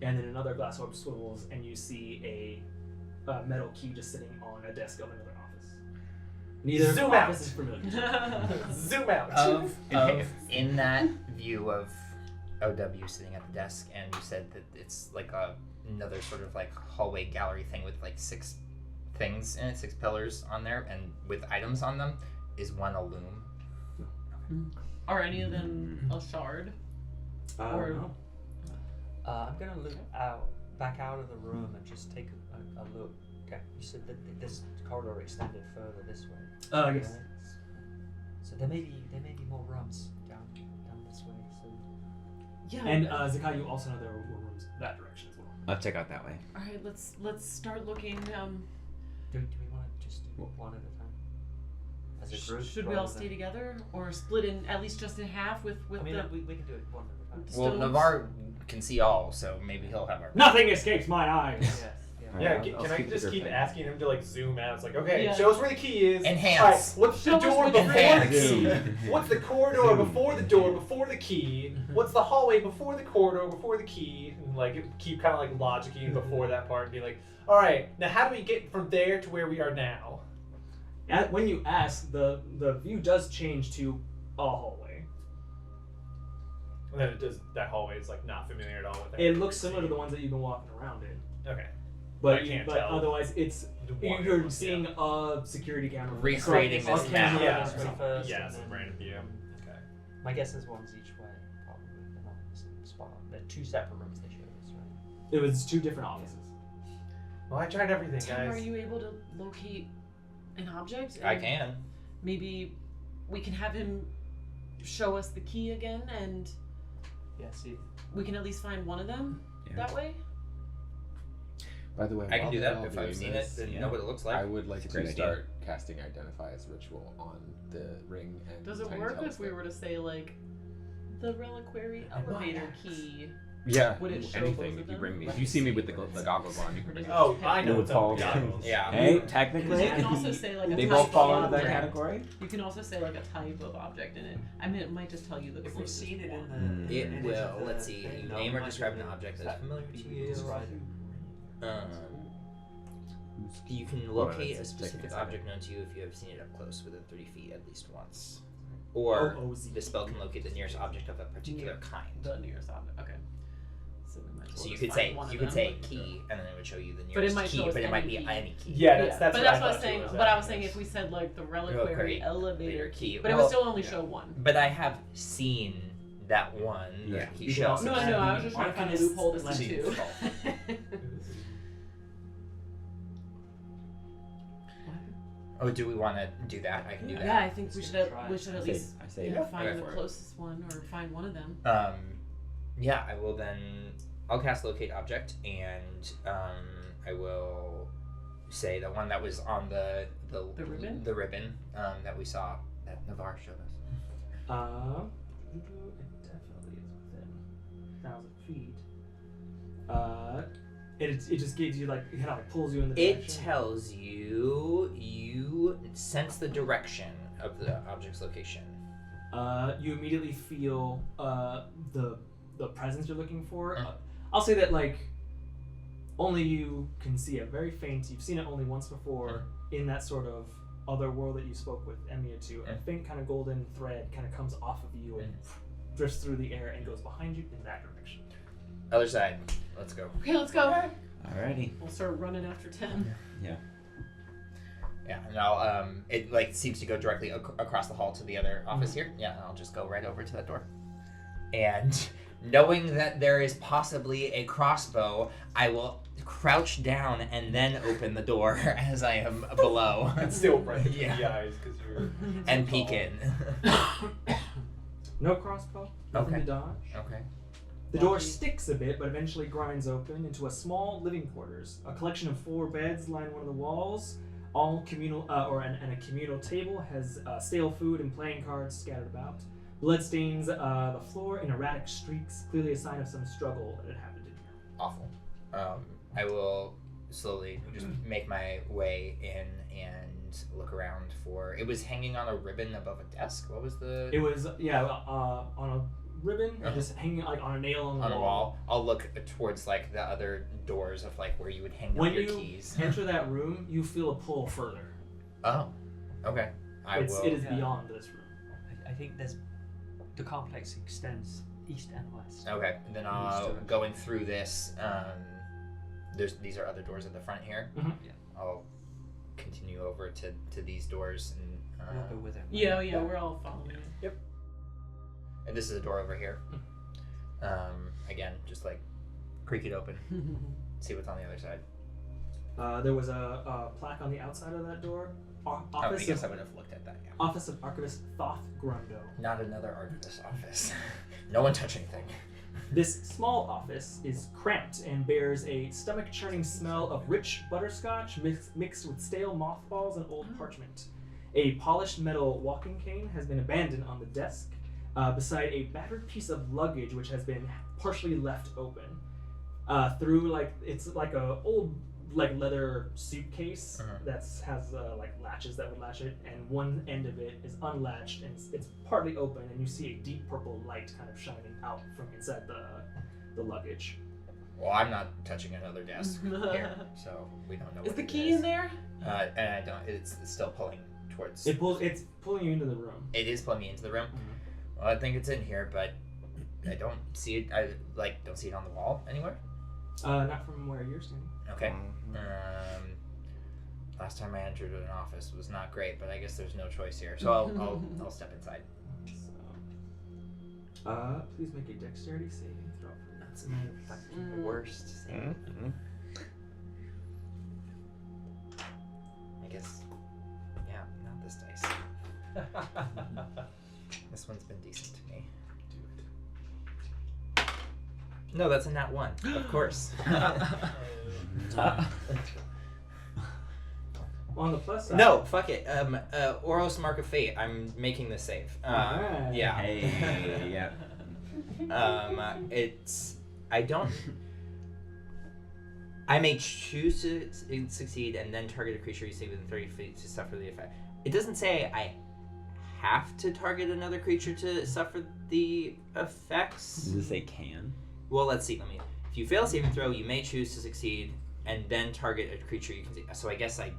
and then another glass orb swivels, and you see a metal key just sitting on a desk of another office. Neither Zoom office out. is familiar. Zoom out. In that view of OW sitting at the desk, and you said that it's like another sort of like hallway gallery thing with like 6 things in it, 6 pillars on there, and with items on them. Is one a loom? Are any of them a shard? Or No. I'm gonna look back out of the room and just take a look. Okay, you said that this corridor extended further this way. Yes. right? So there may be more rooms down this way. So yeah. And Zakkai, you also know there were rooms that direction as well. I'll check out that way. All right, let's start looking. do we want to just do one at a time? As a group? Should we all stay together, or split in at least just in half with I mean, the? we can do it one at a time. with the Well, stones? Navarre can see all, so maybe he'll have our. Nothing escapes my eyes. Yes. Yeah, I'll can I keep the just group keep thing. asking him to like zoom out? It's like, okay, Yeah. show us where the key is. Enhance. All right, what's the Show us door where the before the Enhance. key? What's the corridor before the door before the key? What's the hallway before the corridor before the key? And like keep kind of like logicking before that part and be like, all right, now how do we get from there to where we are now? When you ask, the view does change to a hallway. And then that hallway is like not familiar at all with that. It looks similar to the ones that you've been walking around in, Okay. but I can't but tell. otherwise it's The one you're one, seeing a security camera Recreating Sort of this on map. camera. Yeah, This way first, yeah, and it's a then- random view. Okay. My guess is one's each way, probably. They're not in the same spot. They're 2 separate rooms they showed us, right? It was 2 different offices. Well, I tried everything, Tim, are guys. you able to locate an object? I And can. Maybe we can have him show us the key again, and Yeah, see. we can at least find one of them Yeah. that way. By the way, I can while do they're that all if I've doing seen this, it and yeah. know what it looks like. I would like It's a to great idea. start casting Identify as Ritual on the ring and Does it tiny work if telescope. we were to say like the reliquary elevator key? Yeah, Would it show anything both if of you them? bring me. Let If you me see me see. with the goggles on, you can bring me. Oh, I know Little what's up with tall goggles. Yeah. Hey, You technically, can also say like a they type both fall of into that object. category. You can also say like a type of object in it. I mean, it might just tell you the If we've closest seen it in one. the. It image will. of the Let's see. thing, You no, name we or might describe be an able object to that's familiar to you. describe You can Hold on, locate a it's taking specific a second. object known to you if you have seen it up close within 30 feet at least once. Or OOZ. the spell can locate the nearest object of a particular kind. The nearest object. Okay. So we might as well So you just could find say one of you could them. say key, and then it would show you the But it nearest might key, show us but it might any be key. any key. Yeah, Yeah, that's but what that's I what I was thought saying. too, But I was that saying is- if we said like the reliquary Reliquary elevator key. key, but it Well, would still only yeah. show one. But I have seen that one Yeah. that he You can showed. also No, I know. I was just trying to find a Arcanist's loophole to see Legend. too. Oh, do we want to do that? I can do that. Yeah, I think we Let's should give it a at try. least I say find go the for it. closest one or find one of them. Yeah, I will then. I'll cast locate object, and I will say the one that was on the ribbon? the ribbon that we saw that Navarre showed us. It definitely is within 1,000 feet. It just gives you like it kind of like pulls you in the It direction. tells you sense the direction of the object's location. You immediately feel the presence you're looking for. Mm. I'll say that like only you can see it, very faint. You've seen it only once before in that sort of other world that you spoke with Emiya to. A faint kind of golden thread kind of comes off of you and drifts through the air and goes behind you in that direction. Other side. Let's go. Okay, let's go. Alrighty. We'll start running after Tim. Yeah. Yeah, and I'll it like seems to go directly across the hall to the other office here. Yeah, and I'll just go right over to that door. And knowing that there is possibly a crossbow, I will crouch down and then open the door as I am below. It's still right in Yeah. the eyes because you're. And so peek tall. in. No crossbow, nothing Okay. to dodge. Okay. The door sticks a bit, but eventually grinds open into a small living quarters. A collection of 4 beds line one of the walls. All communal, and a communal table has stale food and playing cards scattered about. Blood stains the floor in erratic streaks, clearly a sign of some struggle that had happened in here. Awful. I will slowly just make my way in and look around for. It was hanging on a ribbon above a desk. What was the? It was on a ribbon, Uh-huh. just hanging like on a nail on the on a wall. wall. I'll look towards like the other doors of like where you would hang When up your you keys. enter that room, you feel a pull further. Oh, okay. It is Yeah. beyond this room. I think the complex extends east and west. Okay, and then going through this. These are other doors at the front here. Mhm. Yeah. I'll continue over to these doors and. We'll go with him. Yeah, we're all following it. And this is a door over here. Again, just like creak it open, see what's on the other side. There was a plaque on the outside of that door. I Office guess I of would have looked at that. Yeah. Office of Archivist Thoth Grundo. Not another archivist office. No one touch anything. This small office is cramped and bears a stomach-churning smell of rich butterscotch mixed with stale mothballs and old parchment. A polished metal walking cane has been abandoned on the desk, beside a battered piece of luggage which has been partially left open. It's like a old leather suitcase that has latches that would latch it, and one end of it is unlatched and it's partly open, and you see a deep purple light kind of shining out from inside the luggage. Well, I'm not touching another desk here, so we don't know. Is what the it key is. in there? And I don't. It's still pulling towards. It's pulling you into the room. It is pulling me into the room. Well, I think it's in here, but I don't see it. I don't see it on the wall anywhere. Not from where you're standing. Okay. Last time I entered an office was not great, but I guess there's no choice here. So I'll step inside. So, please make a dexterity saving throw. That's the worst. I guess. Yeah, not this dice. This one's been decent to me. No, that's a nat 1. Of course. On the plus side. No, fuck it. Oros Mark of Fate. I'm making this save. Alright. Yeah. Hey, yeah. I may choose to succeed and then target a creature you see within 30 feet to suffer the effect. It doesn't say I have to target another creature to suffer the effects. Does it say can? Well, let's see. If you fail a saving throw, you may choose to succeed and then target a creature you can see. So I guess I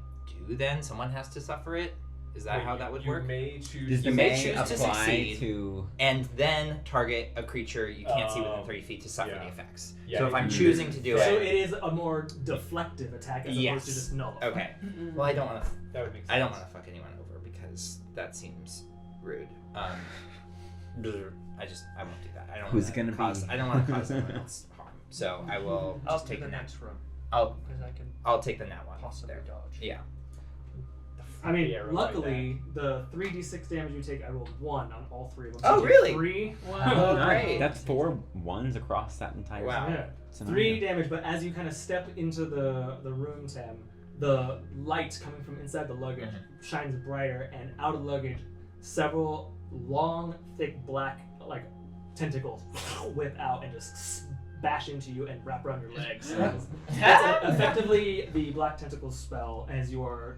do then? Someone has to suffer it? Is that how that would work? You may choose. Does You the may may choose to apply succeed. to? And then target a creature you can't see within Oh, 30 feet to suffer yeah. the effects. Yeah, So if you I'm can choosing do to do So it, it is a more deflective attack as opposed to Yes. just null. okay. Mm-mm. Well, I don't want to. That would make sense. I don't want to fuck anyone over because that seems rude. I won't do that. I don't. Who's wanna gonna be- cause, I don't want to cause anyone else harm. So I will I'll just take take the the next room I'll because I can I'll take the nat one. possibly there. dodge. Yeah. I mean, Yeah, roll luckily, the 3d6 damage you take, I rolled 1 on all 3 of them. Oh, you get really? 3. Wow. Oh, Nice. great. That's 4 ones across that entire. Wow. Yeah. scenario. 3 damage, but as you kind of step into the room, Tem, the light coming from inside the luggage shines brighter, and out of the luggage, several long, thick, black, like, tentacles whip out and just bash into you and wrap around your legs. That's effectively the black tentacles spell as you are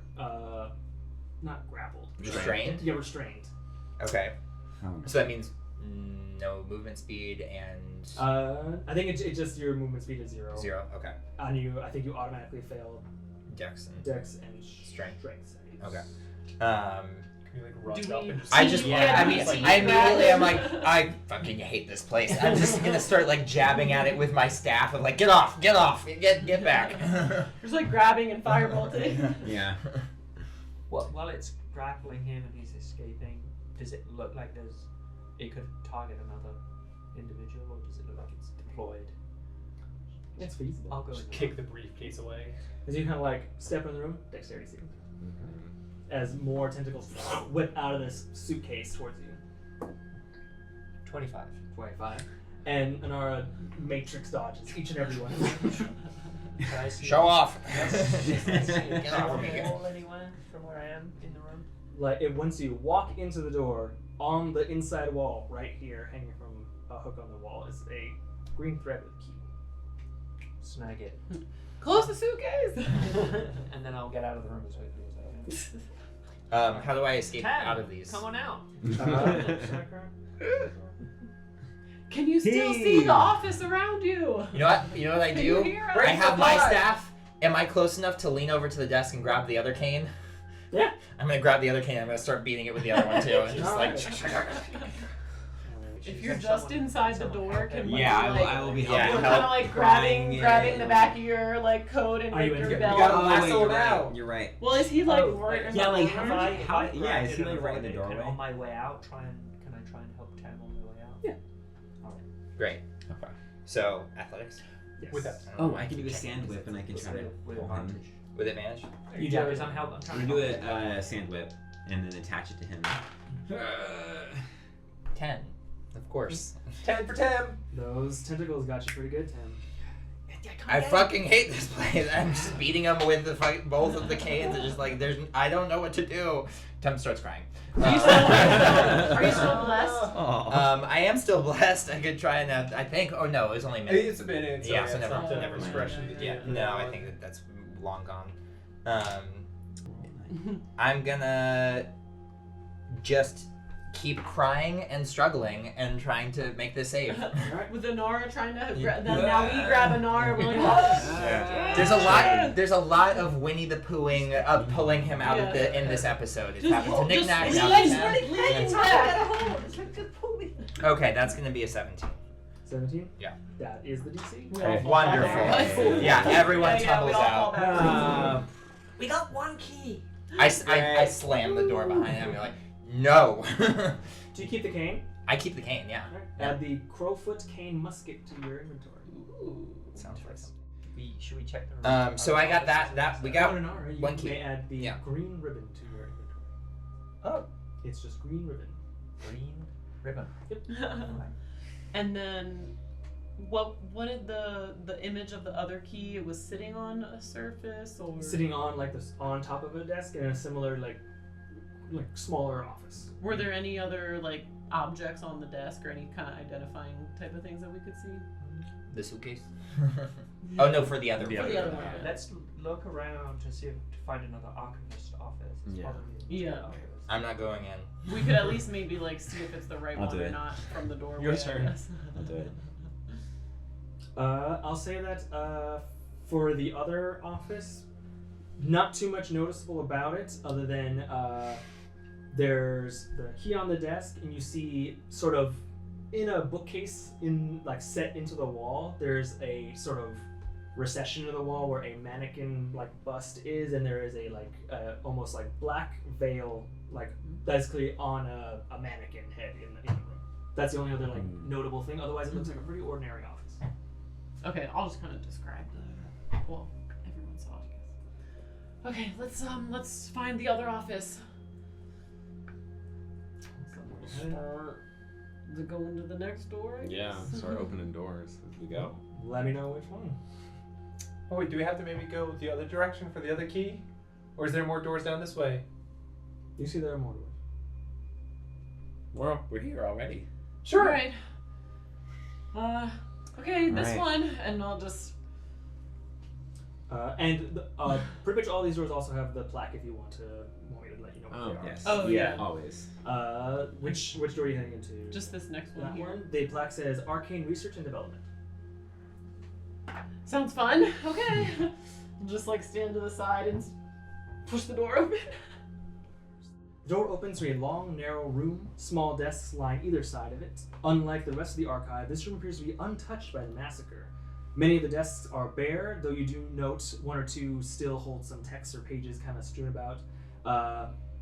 not grappled. Restrained? Yeah, restrained. Okay. Oh. So that means no movement speed and I think it just your movement speed is 0. 0. Okay. And you, I think you automatically fail Dex and Dex and Strength. saves. Okay. Can you like run Do up we- and just? I just, Yeah, I mean, it's like I immediately am like, grab it. I fucking hate this place. I'm just gonna start like jabbing at it with my staff of like, get off, get back. Just like grabbing and firebolting. Yeah. Well, while it's grappling him and he's escaping, does it look like it could target another individual, or does it look like it's deployed? It's feasible. I'll go in Just there. kick the briefcase away. As you kind of like step in the room, dexterity saving. As more tentacles whip out of this suitcase towards you. 25. 25. And Anara matrix dodges each and every one of them. Can I see Show off. Get off of me. wall anywhere from where I am in the room? Like once you walk into the door, on the inside wall, right here, hanging from a hook on the wall, is a green thread with a key. Snag it. Close the suitcase. And then I'll get out of the room as quickly as I can. How do I escape Ted, out of these? Come on out. Can you still see the office around you? You know what? You know what I Can do? you hear us? I have my Bye. staff. Am I close enough to lean over to the desk and grab the other cane? Yeah. I'm gonna grab the other cane. I'm gonna start beating it with the other one too, and just like. If you're just inside the door, can you Yeah, like, I will be Yeah, helping. you're kind of like grabbing crying, the back of your like coat and Are you like, in your here? belt. You gotta Oh, lasso wait, you're him out. right. You're right. Well, is he like Oh, right? in yeah, the like, corner? how Have I, How- have I yeah, grabbed is it he, and like, right in the avoided it? doorway? On my way out, can I try and help Tam on my way out? Yeah. Great. Okay. So athletics Yes. With that. Oh, I can do a sand whip and I can try to With pull him. advantage. with advantage. You Yeah, do because it. I'm I'm trying gonna to do help him. a sand whip and then attach it to him. 10. Of course. 10 for 10. Those tentacles got you pretty good, Tim. I fucking hate this place. I'm just beating him with both of the canes. It's just like I don't know what to do. Tim starts crying. Are you still blessed? I am still blessed. I could try and I think. Oh no, it was only a minute. It's a minute. So Yeah, so it's never- not the never mind. expression that you Yeah, get no, I now. think that's long gone. I'm gonna just keep crying and struggling and trying to make this save. With Anara trying to Yeah. now we grab Anara. We're like, There's a lot of Winnie the Poohing pulling him out of in this episode. It's Just happened to hold- just Nik-Nak. his now legs to Tam. really hanging back. Okay, that's gonna be a 17. 17? Yeah. That is the DC. We all fall Wonderful. back. Yeah, everyone we tumbles all out. fall back. We got one key. I slam the door behind him. You're like, no. Do you keep the cane? I keep the cane. Yeah. Alright. Add the crowfoot cane musket to your inventory. Sounds like something. Should we check the room? So I got that. We got. On Anara, you one key. may add the Yeah. green ribbon to your inventory. Oh. It's just green ribbon. Green ribbon. And then, what did the image of the other key? It was sitting on a surface or Sitting on like this on top of a desk in a similar like smaller office. Were there any other like objects on the desk or any kind of identifying type of things that we could see? The suitcase. Oh no, for the other. For the other one. Let's look around to see if to find another archivist office. It's Yeah. probably Yeah. archivist. I'm not going in. We could at least maybe like see if it's the right I'll one do or it. not from the doorway. Your I turn. guess. I'll do it. I'll say that for the other office, not too much noticeable about it, other than There's the key on the desk, and you see sort of in a bookcase set into the wall, there's a sort of recession in the wall where a mannequin bust is, and there is a almost black veil basically on a mannequin head in the room. That's the only other notable thing. Otherwise, it looks like a pretty ordinary office. Okay, I'll just kind of describe well, everyone saw it, I guess. Okay, let's find the other office. Start to go into the next door, I Yeah, guess? start opening doors as we go. Let me know which one. Oh wait, do we have to maybe go the other direction for the other key? Or is there more doors down this way? You see there are more doors. Well, we're here already. Sure. Right. Okay, this Right. one, and I'll just. Pretty much all these doors also have the plaque if you want me to let you know what they are. Yes. Oh, yeah. Always. Which door are you heading into? Just this next one that here. one. The plaque says Arcane Research and Development. Sounds fun. Okay. I'll just stand to the side and push the door open. The door opens to a long, narrow room. Small desks line either side of it. Unlike the rest of the archive, this room appears to be untouched by the massacre. Many of the desks are bare, though you do note one or two still hold some texts or pages kind of strewn about.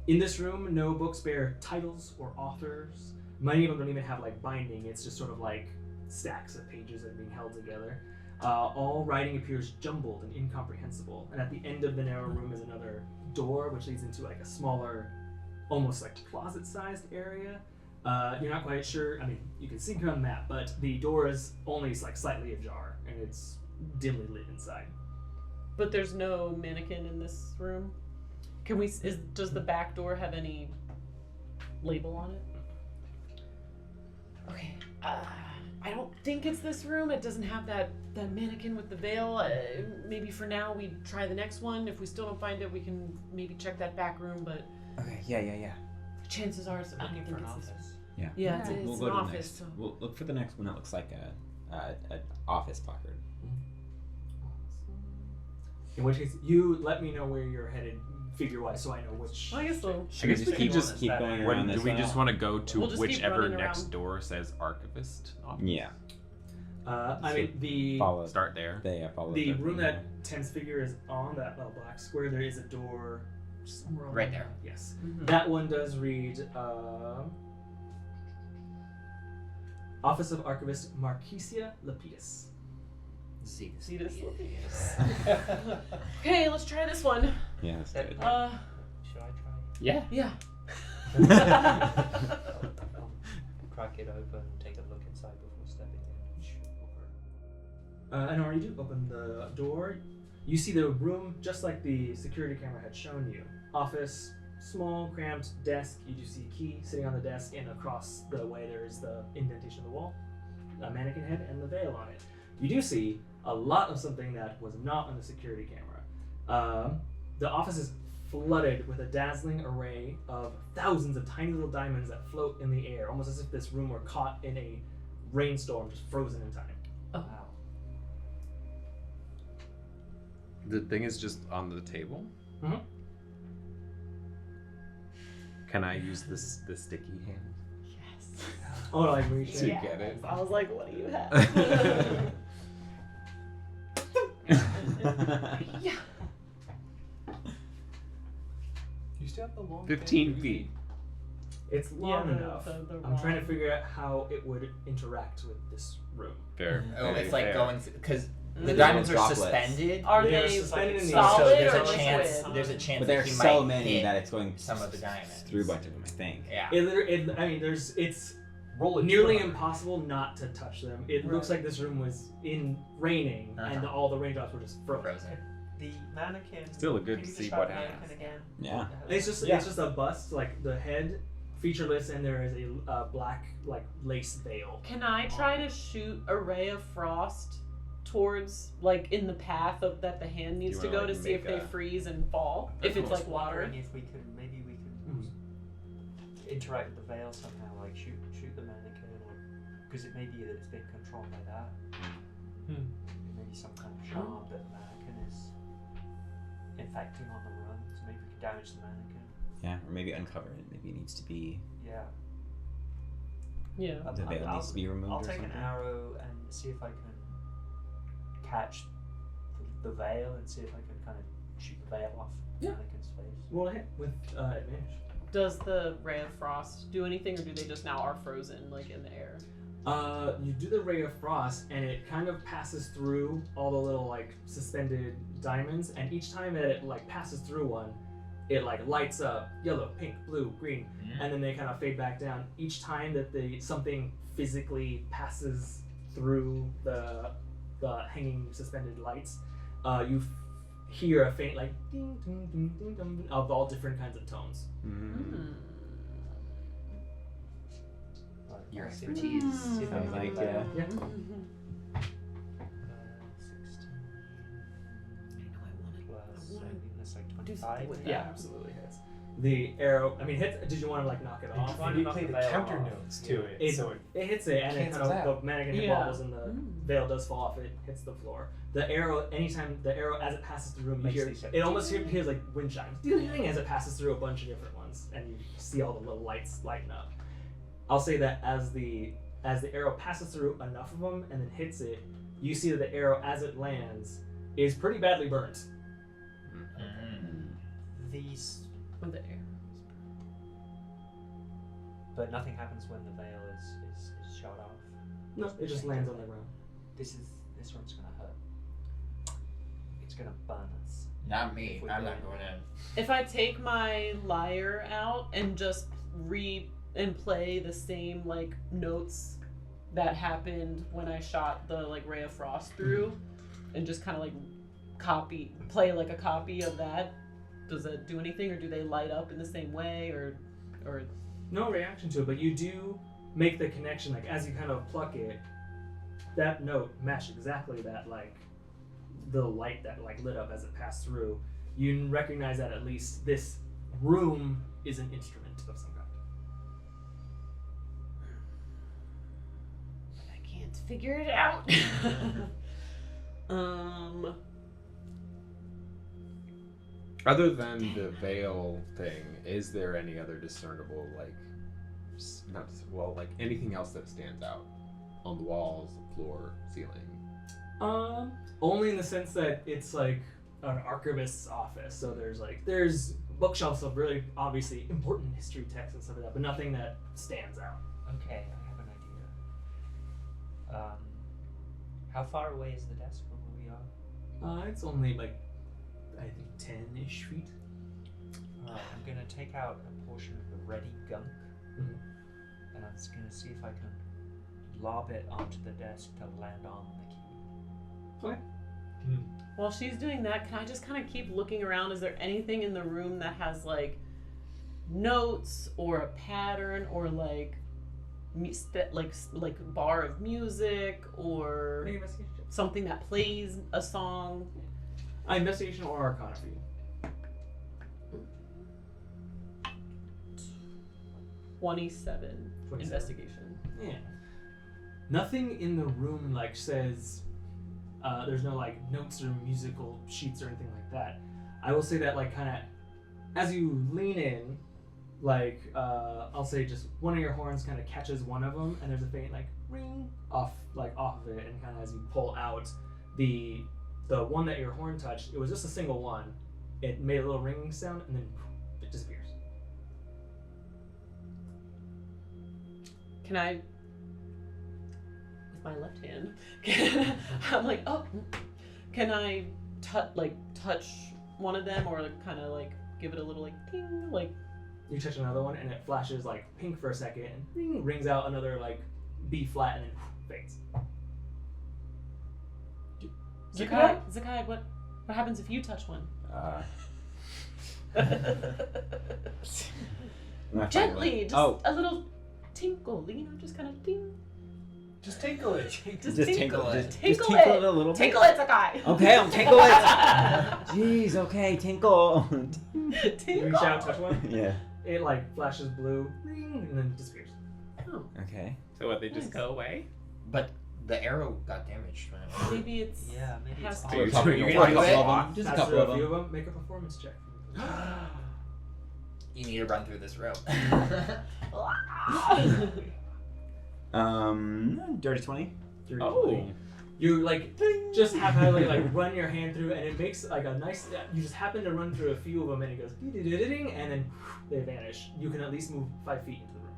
In this room, no books bear titles or authors. Many of them don't even have binding. It's just sort of stacks of pages that are being held together. All writing appears jumbled and incomprehensible. And at the end of the narrow room is another door, which leads into a smaller, almost closet-sized area. You're not quite sure. I mean, you can see it on the map, but the door is only slightly ajar, and it's dimly lit inside. But there's no mannequin in this room. Does the back door have any label on it? Okay. I don't think it's this room. It doesn't have that mannequin with the veil. Maybe for now we try the next one. If we still don't find it, we can maybe check that back room. But Okay. Yeah. chances are, I Looking don't for think an it's this office. one. Yeah. Yeah, it's We'll an go to the office. next. So. We'll look for the next one that looks like an office placard. In which case, you let me know where you're headed figure-wise, so I know which. Well, I guess so. I guess we we can can just just keep going When, around do this we way. just want to go to We'll just keep whichever running next around. door says archivist office? Yeah. I mean, the Follow. Start there. Follow the room that Ten's figure is on, that little black square, there is a door somewhere Right along there. Yes. Mhm. That one does read Office of Archivist Marquisia Lapidus. See See this? Yes. Okay, let's try this one. Yeah, that's That- good. Should I try? Yeah. Yeah. I'll crack it open and take a look inside before stepping in. Anara, you do open the door. You see the room just like the security camera had shown you. Office, small, cramped desk. You do see a key sitting on the desk, and across the way there is the indentation of the wall, a mannequin head, and the veil on it. You do see a lot of something that was not on the security camera. The office is flooded with a dazzling array of thousands of tiny little diamonds that float in the air, almost as if this room were caught in a rainstorm, just frozen in time. Wow. The thing is just on the table. Mhm. Can I use the sticky hand Yes. Oh, like reach to in. get it? I was like, what do you have? Yeah. You still have the long 15 thing? feet. It's long Yeah, enough. the I'm trying to rod. figure out how it would interact with this room. Fair. Oh, Very it's like fair. going because the Mhm. diamonds are Droplets. suspended. Are They're they suspended in the solid so there's or a chance. liquid? There's a chance But that there's he so might many hit that it's going some of the diamonds through a bunch of them, I think. Yeah. It's Roll it. nearly impossible not to touch them. It looks Right. like this room was raining, and all the raindrops were just frozen. Frozen. The mannequin. Still a good Can you to see describe what the happens. mannequin again? Yeah. It's just a bust, like the head, featureless, and there is a black lace veil. Can I try to shoot a ray of frost towards, in the path of that the hand needs to wanna, go to see if make they a- freeze and fall? If it's Just water. wondering if we could interact with the veil somehow, shoot the mannequin, or because it may be that it's been controlled by that. Hmm. It may be some kind of charm that the mannequin is infecting on the run, so maybe we could damage the mannequin. Yeah, or maybe uncover it. Maybe it needs to be. Yeah. Yeah. The veil needs to be removed I'll or take an something. arrow and see if I can catch the veil and see if I can kind of shoot the veil off Anakin's face. Roll a hit with advantage. Does the ray of frost do anything, or do they just now are frozen like in the air? You do the ray of frost, and it kind of passes through all the little like suspended diamonds, and each time that it like passes through one, it like lights up yellow, pink, blue, green, and then they kind of fade back down. Each time that something physically passes through the hanging suspended lights, you hear a faint like ding, ding, ding, ding, ding, of all different kinds of tones. Your See expertise. if I Sounds can like, get the Yeah. 16 plus, I think that's like do 25. something with Yeah, absolutely hits. The arrow, I mean, hits. Did you want to like knock it And off? you play the counter notes to it, so It hits it, and it kind cancels of out. the mannequin hit Yeah. wobbles, and the veil does fall off. It hits the floor. The arrow, anytime the arrow as it passes through the room, you Makes hear these it almost appears like wind chimes, ding, as it passes through a bunch of different ones, and you see all the little lights lighten up. I'll say that as the arrow passes through enough of them and then hits it, you see that the arrow as it lands is pretty badly burnt. These, With the air. but nothing happens when the veil is shot off. No, it just lands on the ground. This one's gonna hurt. It's gonna burn us. Not me. If we I'm go not in. going in. If I take my lyre out and just play the same like notes that happened when I shot the like ray of frost through, and just kind of like play like a copy of that, does that do anything, or do they light up in the same way, or? No reaction to it, but you do make the connection, like as you kind of pluck it, that note matched exactly that, like the light that like lit up as it passed through. You recognize that at least this room is an instrument of some kind. I can't figure it out. Other than the veil thing, is there any other discernible, like, like anything else that stands out on the walls, floor, ceiling? Only in the sense that it's like an archivist's office, so there's bookshelves of really obviously important history texts and stuff like that, but nothing that stands out. Okay, I have an idea. How far away is the desk from where we are? It's only like I think 10-ish feet. I'm gonna take out a portion of the ready gunk, and I'm just gonna see if I can lob it onto the desk to land on the key. Okay. While she's doing that, can I just kind of keep looking around? Is there anything in the room that has like notes or a pattern or like like bar of music or Make an investigation check. something that plays a song? Investigation or Arcana for you. 27 investigation. Yeah. Nothing in the room like says there's no like notes or musical sheets or anything like that. I will say that like kind of as you lean in, like I'll say just one of your horns kind of catches one of them, and there's a faint like ring off of it, and kind of as you pull out the one that your horn touched, it was just a single one. It made a little ringing sound, and then it disappears. Can I, with my left hand, I'm like, oh, can I touch one of them, or kind of like give it a little like ping, like? You touch another one, and it flashes like pink for a second, and ring, rings out another like B flat, and then fades. Zakkai, what happens if you touch one? Gently, just a little tinkle, just kind of ding. Just tinkle it. Just tinkle it. it. Tinkle Just tinkle it. it a little bit. Tinkle it, Zakkai. Okay, I'm tinkle it. Jeez, okay, tinkle. You reach out, touch one. Yeah. It like flashes blue, ring, and then disappears. Oh, Okay. So what, they just Nice. go away? But the arrow got damaged. Man. maybe it's Yeah, maybe has it's to- You're Couple- doing a it couple right of away? them. Just a After couple of a few them. of them, make a performance check. You need to run through this rope. Dirty 20. Oh. You like just have to like run your hand through, and it makes like a nice. You just happen to run through a few of them, and it goes ding, and then they vanish. You can at least move 5 feet into the room.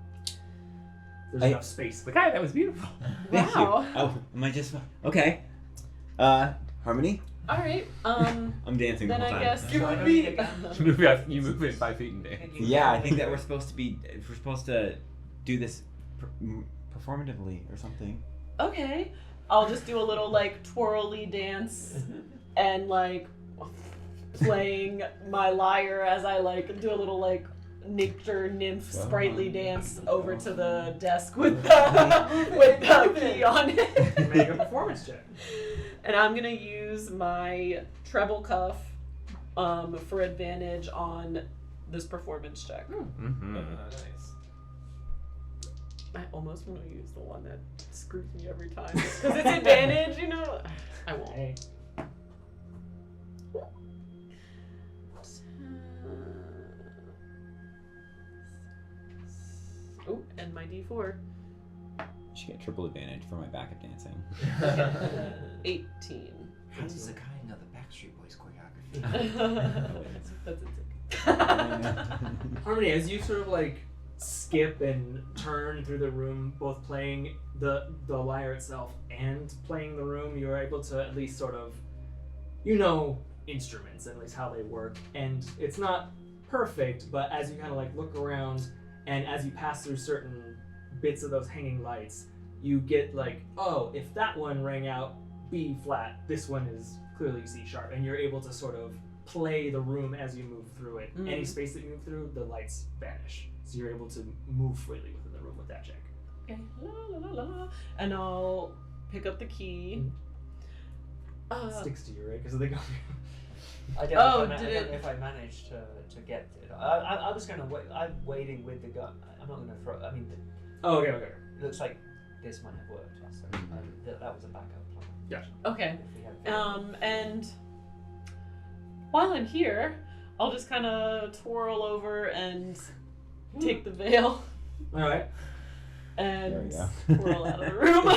There's enough space. Zakkai, that was beautiful. Thank you. Wow. Oh, am I just okay? Harmony. All right. I'm dancing Then the whole I time. guess You would don't be. need a gun. You move it 5 feet in day. Yeah, I think that we're supposed to be. We're supposed to do this performatively or something. Okay. I'll just do a little like twirly dance and like playing my lyre as I like do a little like nature nymph sprightly dance over to the desk with the key on it. Make a performance check. And I'm gonna use my treble cuff for advantage on this performance check. Mm-hmm. Nice. I almost want to use the one that screws me every time because it's advantage, you know. I won't. Hey. Oh, and my D4. You should get triple advantage for my backup dancing. 18. How does Zakkai know the Backstreet Boys choreography? That's it. Harmony, as you sort of like skip and turn through the room, both playing the lyre itself and playing the room, you're able to at least sort of, instruments, at least how they work. And it's not perfect, but as you kind of like look around and as you pass through certain bits of those hanging lights, you get like, oh, if that one rang out B flat, this one is clearly C sharp, and you're able to sort of play the room as you move through it. Mm. Any space that you move through, the lights vanish. So you're able to move freely within the room with that check. Okay. La, la, la, la. And I'll pick up the key. It sticks to you, right? Because they go. I don't, Oh, know, if I, did I don't it- know if I managed to get it. I was going to wait. I'm waiting with the gun. I'm not going to throw. I mean, Oh, okay. it looks like this might have worked. So that was a backup plan. Gotcha. Okay. If we had And while I'm here, I'll just kind of twirl over and take the veil All right. and There twirl out of the room.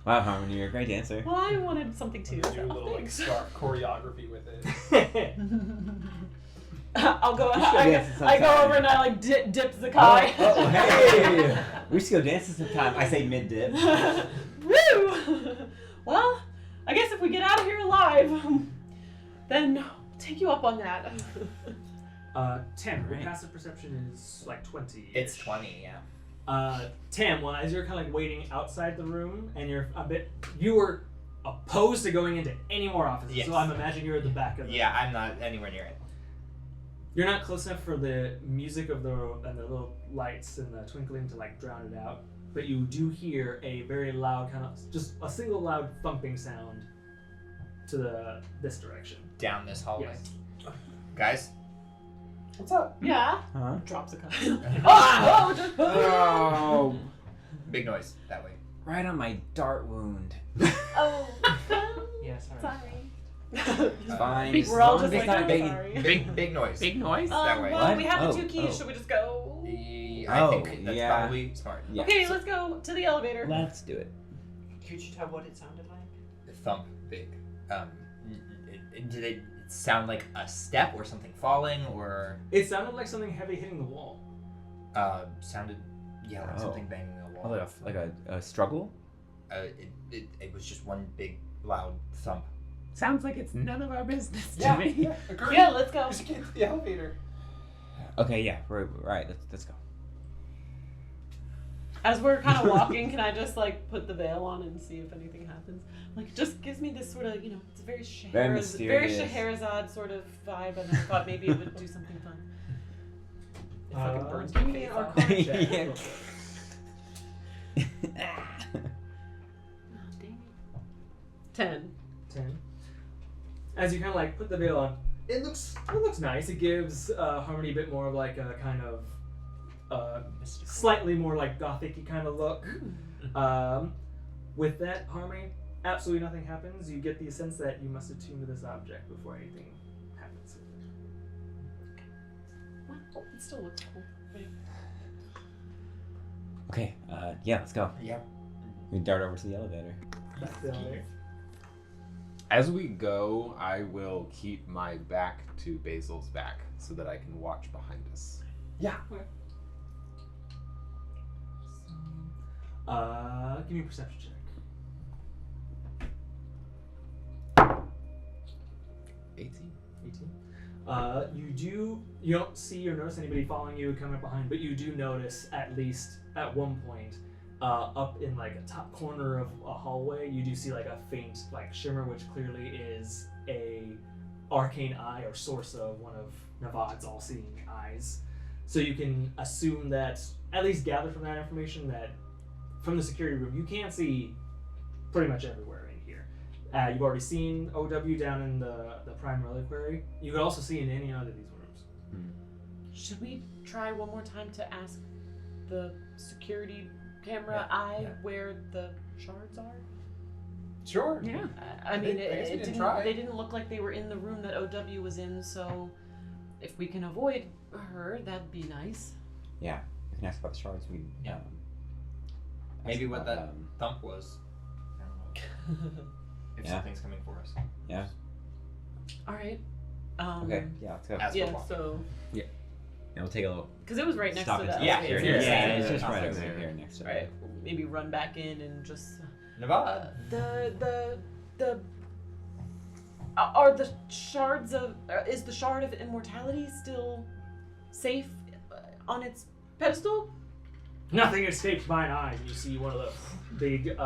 Wow, Harmony, you're a great dancer. Well, I wanted something too. Do a So little like thanks. scarf choreography with it. I'll go. We should dance I go sometime. over and I like dip Zakkai. Oh, hey! We should go dancing sometime. I say mid dip. Woo! Well, I guess if we get out of here alive, then I'll take you up on that. 10. Your Right. passive perception is like 20. It's 20, yeah. Tam, well, as you're kind of like waiting outside the room, and you were opposed to going into any more offices, Yes. so I'm imagining you're at the back of the. Yeah, I'm not anywhere near it. You're not close enough for the music of the little lights and the twinkling to like drown it out, but you do hear a very loud kind of just a single loud thumping sound to this direction. Down this hallway. Yes. Guys? What's up? Yeah. Huh? Drops a cup. Oh, just Oh, Big noise that way. right on my dart wound. Oh. Yeah, sorry. Sorry. It's fine. Big- We're all As long just as like, it's not I'm big. sorry. Big noise. Big noise? that way. Well, What? we have the Oh, 2 keys. oh. Should we just go? I think Oh, that's yeah. probably smart. Yeah. Okay, let's go to the elevator. Let's do it. Could you tell what it sounded like? The thump big. Did it sound like a step or something falling or It sounded like something heavy hitting the wall. sounded like Oh. something banging the Oh, wall. like a struggle? It was just one big loud thump. Sounds like it's none of our business to Yeah, me. yeah, agree. Yeah, let's go. We should get into the elevator. Okay, yeah, we're right. Let's go. As we're kind of walking, can I just like put the veil on and see if anything happens? Like, it just gives me this sort of, it's a very Very very mysterious. Scheherazade sort of vibe, and I thought maybe it would do something fun. It fucking burns give my me face an off. Arcana check. Yeah. real quick. Oh, dang it. 10. 10. As you kind of like put the veil on, it looks nice. It gives Harmony a bit more of like a kind of Mystical. slightly more like gothic-y kind of look. With that, Harmony, absolutely nothing happens. You get the sense that you must attune to this object before anything happens. It still looks cool. Right? Okay, yeah, let's go. Yep. We dart over to the elevator. Back down there. As we go, I will keep my back to Basil's back so that I can watch behind us. Yeah. Okay. So, give me a perception check. 18. 18. You don't see or notice anybody following you coming up behind, but you do notice at least at one point, up in like a top corner of a hallway, you do see like a faint like shimmer, which clearly is a arcane eye or source of one of Navad's all-seeing eyes. So you can assume that, at least gather from that information, that from the security room, you can see pretty much everywhere in here. You've already seen OW down in the Prime Reliquary. You could also see in any other of these rooms. Should we try one more time to ask the security camera eye where the shards are? Sure. Yeah. I mean, I guess we it can didn't. try. They didn't look like they were in the room that OW was in. So, if we can avoid her, that'd be nice. Yeah, we can ask about the shards. We Yeah. ask Maybe what about, that thump was. I don't know. If Yeah. something's coming for us. Yeah. All right. Okay. Yeah, let's go. As we're Yeah. walking. So, Yeah, we'll take a little because it was right next stop to and that. Yeah, elevator. here, Yeah, yeah, it's just yeah, right yeah. over here next to Right. Maybe run back in and just. Nevada. Are the shards of is the shard of immortality still safe on its pedestal? Nothing escapes mine eyes. You see one of the big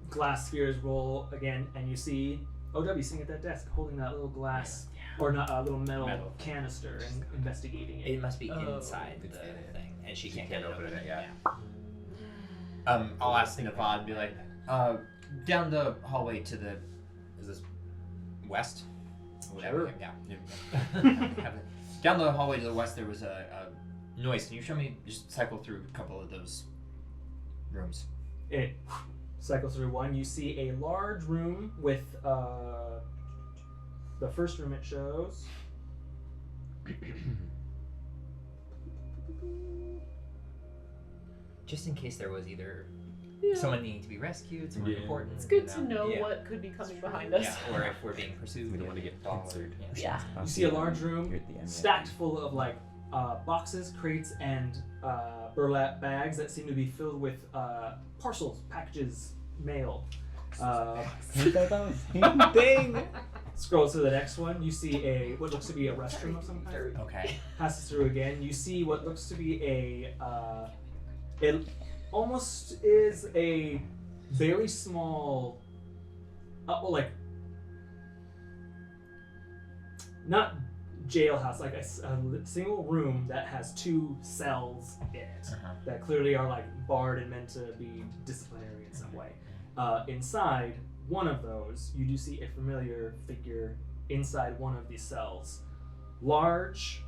glass spheres roll again, and you see OW sitting at that desk holding that little glass or not a little metal canister and investigating it. It must be Oh. inside the thing, and she can't can't get it open open. it, yeah. I'll ask Nevad and be like, down the hallway to the, is this west? Whatever. Sure. Yeah. Down the hallway to the west, there was a noise. Can you show me? Just cycle through a couple of those rooms. It cycles through one. You see a large room with the first room it shows. Just in case there was either Yeah. someone needing to be rescued, someone Yeah. important. It's good you to know Yeah. what could be coming behind us. Yeah, or if we're being pursued. We don't want to get bothered. Yeah. You see a large room Here at the end, stacked full of like boxes, crates, and burlap bags that seem to be filled with parcels, packages, mail. Same thing. Scroll to the next one. You see what looks to be a restroom of some kind. Okay. Passes through again. You see what looks to be it almost is a very small, like not jailhouse, like a single room that has two cells in it that clearly are like barred and meant to be disciplinary in some way. Inside one of those, you do see a familiar figure inside one of these cells. Large,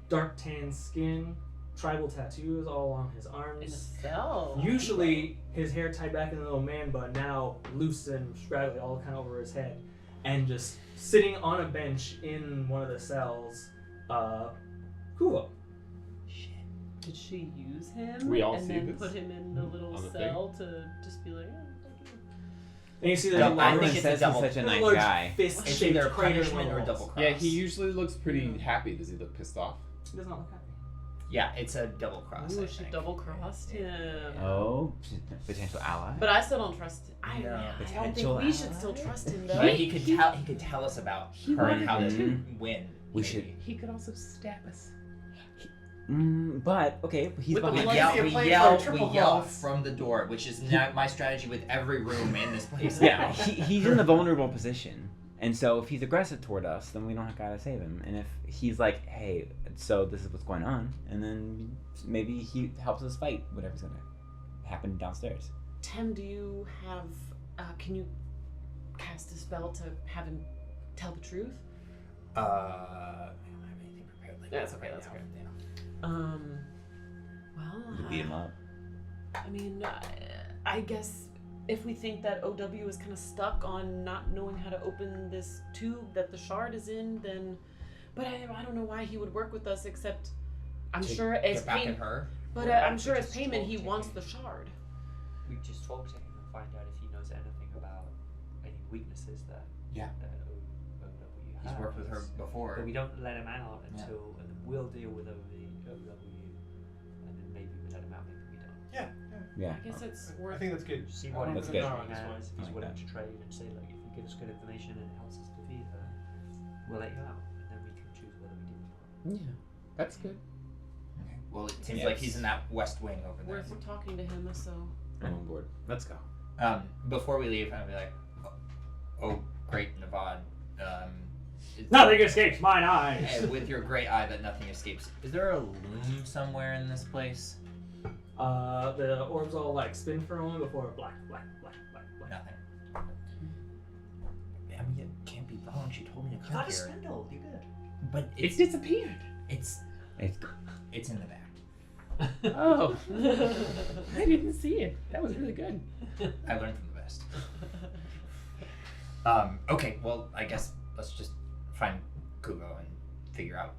dark tan skin, tribal tattoos all along his In a arms. cell. Usually his hair tied back in a little man bun, now loose and scraggly all kind of over his head. And just sitting on a bench in one of the cells, Kuvo. Did she use him We all and see then this put him in the little on the cell to just be like, oh, thank you. And you see there's No, a I large, think Everyone it's says a he's double- such a there's nice large guy. It's fist-shaped either crater punishment on or the double walls. cross. Yeah, he usually looks pretty happy. Does he look pissed off? He does not look happy. Yeah, it's a double cross. Ooh, I she think. double crossed him. Oh, potential ally. But I still don't trust him. I No. don't think Potential we should ally? still trust him though. But he could tell us about her and how to win. We should. He could also stab us. But okay, he's With the behind. blood- We You're yell playing for a triple yell cross. from the door, which is now my strategy with every room in this place. Yeah, he's in the vulnerable position, and so if he's aggressive toward us, then we don't gotta save him. And if he's like, "Hey, so this is what's going on," and then maybe he helps us fight whatever's gonna happen downstairs. Tem, do you have? Can you cast a spell to have him tell the truth? I don't have anything prepared like That's that okay, right that's now. okay. Yeah. Well, We could beat him up. I mean, I guess if we think that OW is kind of stuck on not knowing how to open this tube that the shard is in, then But I don't know why he would work with us, except I'm To sure as get back at payment. her. But Or I'm we sure as just payment talk he to wants him. the shard. We just talk to him and find out if he knows anything about any weaknesses that Yeah. OW He's has. worked with her before. But we don't let him out Yeah. until, and then we'll deal with OW, and then maybe we let him out, maybe we don't. Yeah. I guess it's I worth. think that's good. See what That's information good. he has, if I he's like willing that. to trade and say, like, if you give us good information and it helps us defeat her, we'll let you out, and then we can choose whether we do or not. Yeah, that's good. Okay. Well, it seems Yes. like he's in that west wing over there. Worth talking to him. So. I'm on board. Let's go. Before we leave, I'll be like, oh great Navad. Nothing escapes mine eyes. Hey, with your great eye that nothing escapes. Is there a loom somewhere in this place? The orbs all like spin for a moment before black. Nothing. I mean, it can't be wrong. She told me to You come got a here. spindle, you're good. But It's disappeared. it's It's in the back. Oh, I didn't see it. That was really good. I learned from the best. Okay, well, I guess let's just find Kugo and figure out.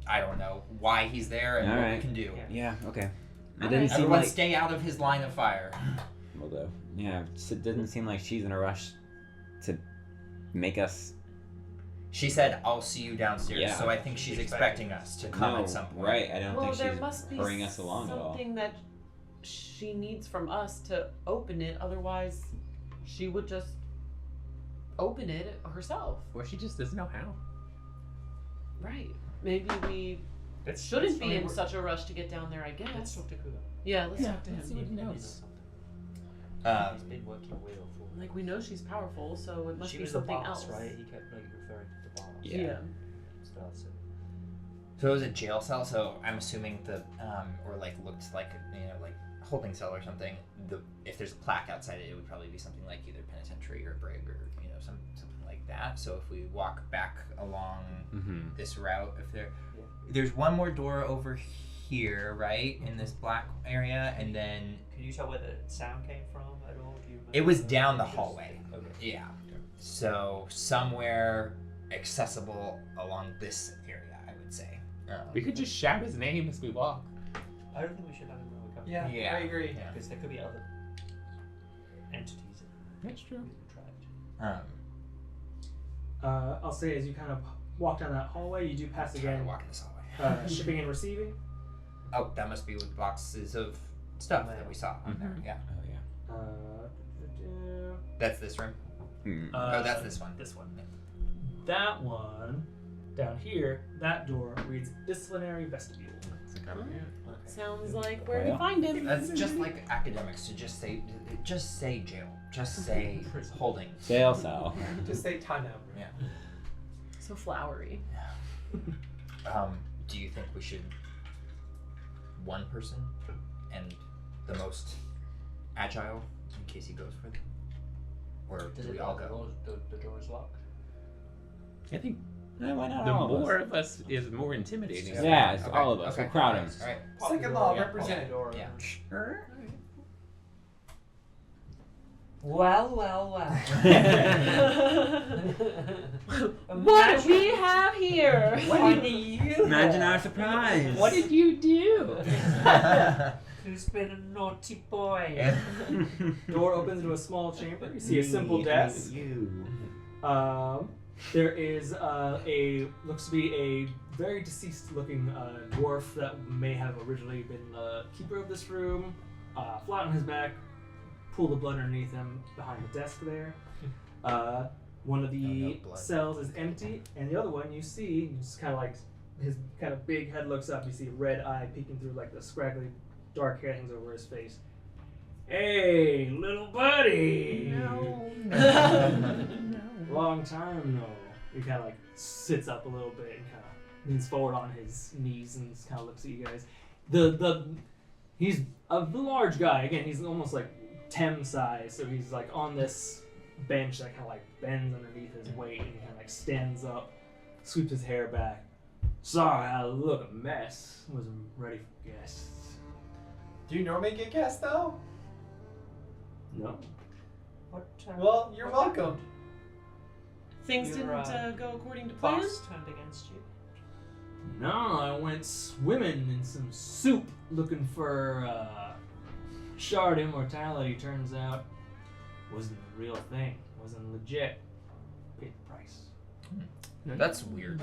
I don't know why he's there and what we Alright. can do. Yeah. Okay. It Alright. didn't seem Everyone like. stay out of his line of fire. Will do. Yeah. It didn't seem like she's in a rush to make us. She said, "I'll see you downstairs." Yeah. So I think she's expecting us to come No, at some point. right? I don't Well, think there she's must be hurrying us along at all. something that she needs from us to open it. Otherwise, she would just open it herself. Or she just doesn't know how. Right. Maybe we shouldn't be in such a rush to get down there. I Let's guess. talk to Kugo. Yeah. Let's talk to let's see him. what he Maybe knows. knows something. Um, He's been working with her for. Like we know she's powerful, so it must She be was the something boss, else. right? He kept like referring to the boss. Yeah. Stuff, so. So it was a jail cell. So I'm assuming the or like looked like like holding cell or something. If there's a plaque outside it, it would probably be something like either penitentiary or brig or something like that. So if we walk back along this route, there's one more door over here, right, in this black area, and then Can you tell where the sound came from at all? Do you remember? it was down the Just- hallway. Okay. Yeah. So somewhere accessible along this area, I would say. We could just shout his name as we walk. I don't think we should have him know we're coming. Yeah, Yeah. I agree. Yeah. Because there could be other entities in That's true. we've tracked. I'll say as you kind of walk down that hallway, you do pass Try to again walk in this hallway. shipping and receiving. Oh, that must be with boxes of stuff that we saw on there. Yeah. Oh yeah. That's this room. Oh, that's this one. This one. That one down here. That door reads disciplinary vestibule. Sounds like where Well. to find him. That's just like academics to just say jail. Just say holding. Jail cell. Just say time out. Yeah. So flowery. Do you think we should one person and the most agile in case he goes for them, or Does do it we all lock? go? The door is locked. I think Why not the all more of us? of us is more intimidating. Yeah, it's all of us. Okay. We'll crowd him. All right. Second law, Yeah. represent. Yeah. Well. What do we have here? Imagine our surprise. What did you do? Who's been a naughty boy? Door opens into a small chamber. You see a simple desk. You. There is looks to be a very deceased looking dwarf that may have originally been the keeper of this room. Flat on his back, pool of blood underneath him behind the desk there. One of the blood. cells is empty, and the other one you see, just kind of like his kind of big head looks up. You see a red eye peeking through like the scraggly dark hair hangs over his face. Hey, little buddy! Long time no. He kind of like sits up a little bit and kind of leans forward on his knees and kind of looks at you guys. He's a large guy. Again, he's almost like Tem size, so he's like on this bench that kind of like bends underneath his weight and kind of like stands up, sweeps his hair back. Sorry, I look a mess. Wasn't ready for guests. Do you normally get guests though? No. What, Well, you're what welcome. Things Your, didn't go according to plan? Boss turned against you. No, I went swimming in some soup looking for shard immortality. Turns out wasn't a real thing. Wasn't legit. Paid the price. That's weird.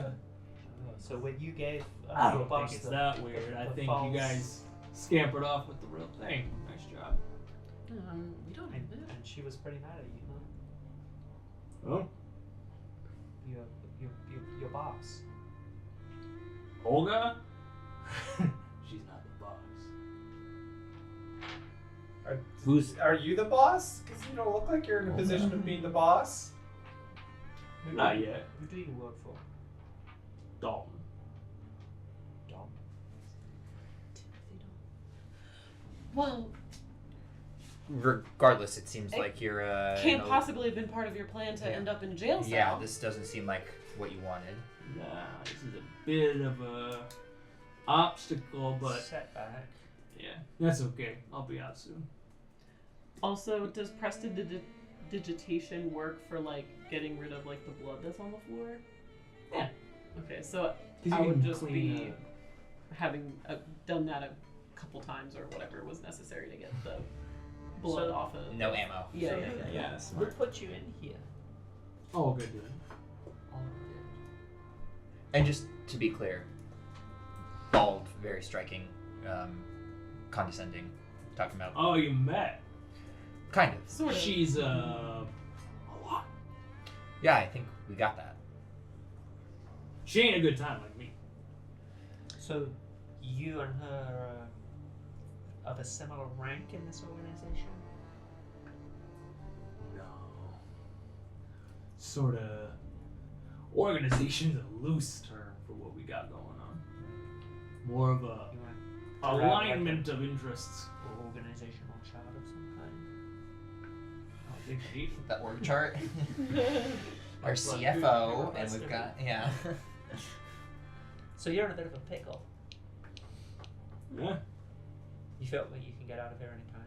So when you gave I your don't boss think it's the, that weird. I the think false- you guys scampered off with the real thing. Nice job. We don't and, know that. and she was pretty mad at you, huh? Oh, Your boss. Olga? She's not the boss. Are you the boss? Because you don't look like you're in a position of being the boss. Who Not do you- yet. Who do you work for? Dalton. Dom. Well, Regardless, it seems It like you're can't possibly have been part of your plan to Yeah. end up in a jail cell. Yeah, this doesn't seem like what you wanted. Nah, this is a bit of a obstacle, but Setback. yeah, that's okay. I'll be out soon. Also, does prestidigitation work for like getting rid of like the blood that's on the floor? Yeah. Okay, so 'Cause I you would can just clean be up. having done that a couple times or whatever was necessary to get the blood So- off of. No ammo. Yeah, So- yeah, yeah. Yeah, that's Who smart. put you in here? Oh, good, dude. And just to be clear, bald, very striking, condescending, talking about Oh, you met. kind of. Sort of. She's a lot. Yeah, I think we got that. She ain't a good time like me. So you and her are of a similar rank in this organization? No. Sort of. Organization's a loose term for what we got going on. More of a You want to have, like, alignment of interests. an organizational chart of some kind? I think I need That org chart. Our Like, CFO, dude, and we've got yeah. So you're in a bit of a pickle. Yeah. You feel like you can get out of here anytime?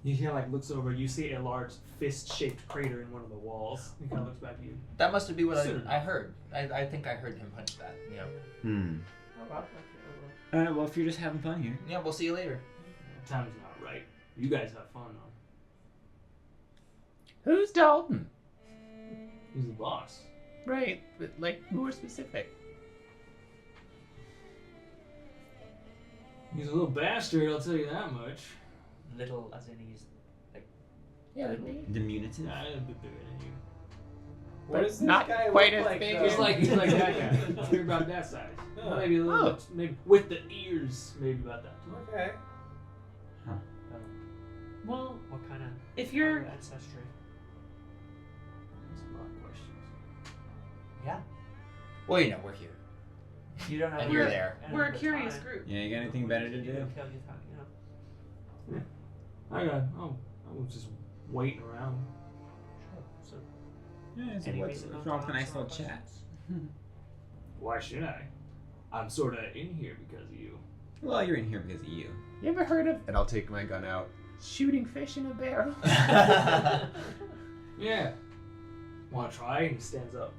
He kind of like looks over. You see a large fist-shaped crater in one of the walls. He kind of looks back at you. That must have been what Soon. I heard. I think I heard him punch that. Yeah. Oh, well, okay, Alright, well, if you're just having fun here. Yeah, we'll see you later. Time's not right. You guys have fun though. Who's Dalton? He's the boss. Right, but like more specific. He's a little bastard. I'll tell you that much. little as in he's Yeah, Diminutive. Yeah, I'm a bit bigger than you. What does this not guy quite look as like? big though? as- He's like that guy. You're about that size. Oh. Maybe a little bit, maybe with the ears, maybe about that. Okay. Well, what kind of if you're ancestry? That's a lot of questions. Yeah. Well, you know, we're here. You don't have And you're there. we're a curious group. Yeah, you got anything better to do? I was just waiting around. So Yeah, so any what's reason not wrong with to a nice answer little our chat? questions? Why should I? I'm sort of in here because of you. Well, you're in here because of you. You ever heard of? And I'll take my gun out. Shooting fish in a barrel. Yeah. Want to try? And he stands up.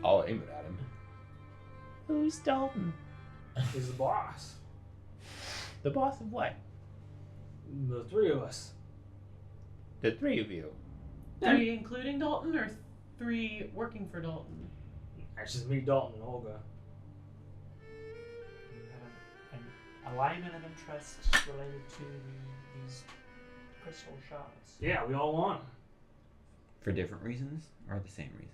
I'll aim it at him. Who's Dalton? He's the boss. The boss of what? The three of us. The three of you. 3 including Dalton, or 3 working for Dalton? That's just me, Dalton, and Olga. You have an alignment of interest related to these crystal shards. Yeah, we all want 'em. For different reasons or the same reason?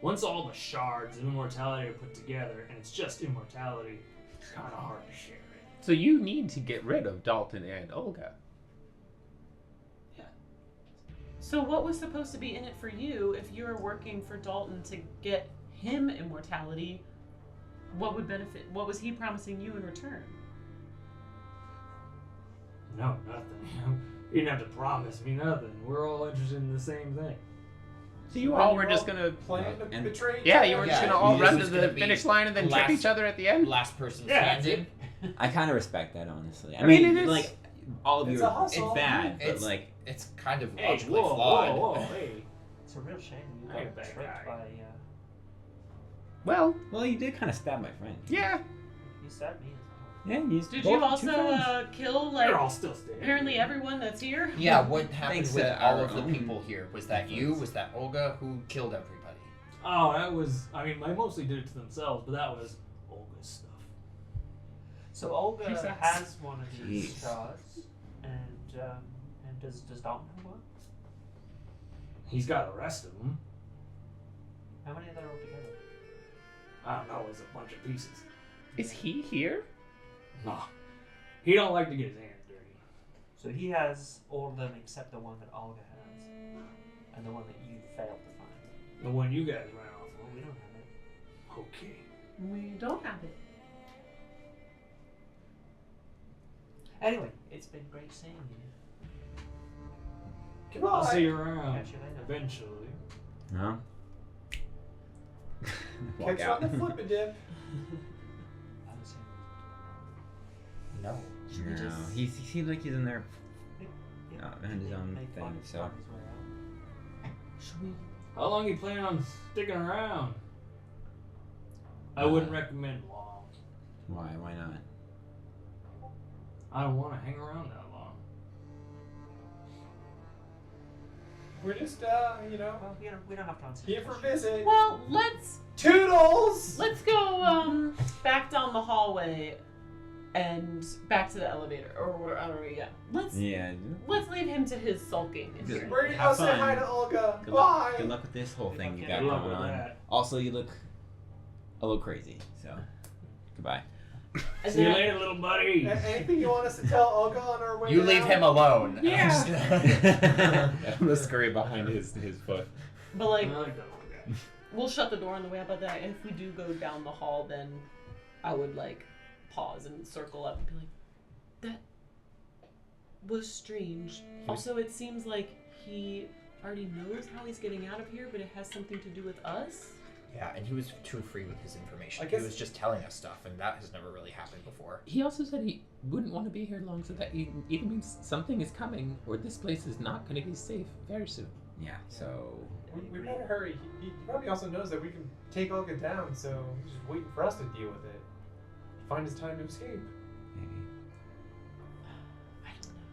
Once all the shards of immortality are put together, and it's just immortality, it's kind of hard to share it. So you need to get rid of Dalton and Olga. So what was supposed to be in it for you if you were working for Dalton to get him immortality? What would benefit? What was he promising you in return? No, nothing. You didn't have to promise me nothing. We're all interested in the same thing. So you Then all you were just gonna. plan to And- betray each Yeah, other? you were Yeah, just gonna you all just run to was the gonna be finish line and then trip last- each other at the end. Last person Yeah, that's standing. I kind of respect that, honestly. I mean, it is- like, all of It's you a are hustle. bad, but It's like it's kind of Hey, logically whoa, flawed. whoa, whoa, hey. It's a real shame you I ain't got a bad tricked guy. by. Well, you did kind of stab my friend. yeah. You stabbed me as Yeah, you Did both you two also friends. kill They're all still standing. apparently everyone that's here? Yeah, what happened Thanks with to all our of the own people here? Was that you? efforts. Was that Olga? Who killed everybody? Oh, that was. I mean, I mostly did it to themselves, but that was Olga's stuff. So Olga She sucks. has one of these Jeez. shards, and does Dalton have one? He's got the rest of them. How many are there altogether? I don't know. It's a bunch of pieces. Is he here? Nah, he don't like to get his hands dirty. So he has all of them except the one that Olga has, and the one that you failed to find. The one you guys ran off Well, we don't have it. of. Okay. We don't have it. Anyway, it's been great seeing you. Come on. I'll see you around. Catch you later. Eventually. No. Walk Catch you out. on the flip and dip. I was No. Should we No, just- he seems like he's in there. saying- And his own Make thing, fun so. of his way out. Should we? How long you plan on sticking around? I wouldn't recommend long. Why? Why not? I don't want to hang around that long. We're just, Well, we don't have to answer. here this for question. visit. Well, let's Toodles! go back down the hallway and back to the elevator or whatever. I don't know. Yeah. Yeah. Let's leave him to his sulking. in Good. here. We're gonna Have go say hi fun. to Olga. Good luck. Bye! Good luck with this whole thing you got Good luck going with on. that. Also, you look a little crazy. So, goodbye. And See you then- later, little buddy. Anything you want us to tell Olga on our way You leave out? him alone. Yeah. I'm gonna scurry behind his foot. But like, I like that one guy. we'll shut the door on the way out. But that if we do go down the hall, then I would like pause and circle up and be like, that was strange. Also, it seems like he already knows how he's getting out of here, but it has something to do with us. Yeah, and he was too free with his information. I guess- He was just telling us stuff, and that has never really happened before. He also said he wouldn't want to be here long, so that either means something is coming, or this place is not going to be safe very soon. Yeah. So. We better hurry. He probably also knows that we can take Olga down, so he's just waiting for us to deal with it. Find his time to escape. Maybe. I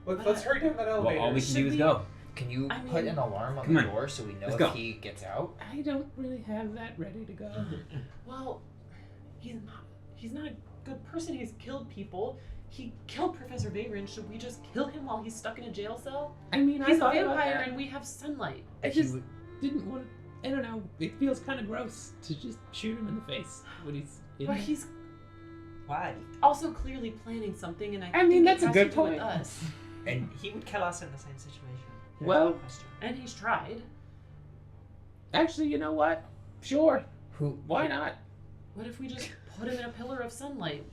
don't know. Let's hurry down that Well, elevator. all we can Should do is we- go. Can you I put mean- an alarm on Come the on. door so we know Let's if go. he gets out? I don't really have that ready to go. Well, he's not a good person. He's killed people. He killed Professor Vagran. Should we just kill him while he's stuck in a jail cell? I mean, He's I a thought about vampire that. and we have sunlight. I He just would- didn't want to. I don't know. It feels kind of gross to just shoot him in the face when he's in But there. he's Why? also clearly planning something, and I I mean, think that's it a has good to do with point. us. And He would kill us in the same situation. There's Well- no question. And he's tried. Actually, you know what? Sure. who? Why not? What if we just put him in a pillar of sunlight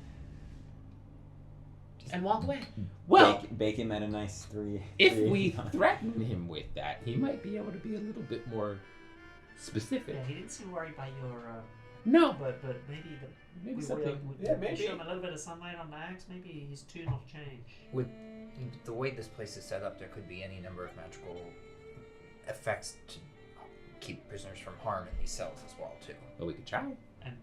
and walk away? Well, Bake him at a nice 3. if 3. we threaten him with that, he might be able to be a little bit more specific. Yeah, he didn't seem worried by your. No, But maybe the. maybe we something. Yeah, maybe. Show him a little bit of sunlight on the axe. Maybe he's tuned will change. With the way this place is set up, there could be any number of magical effects to keep prisoners from harm in these cells as well, too. But we could try. And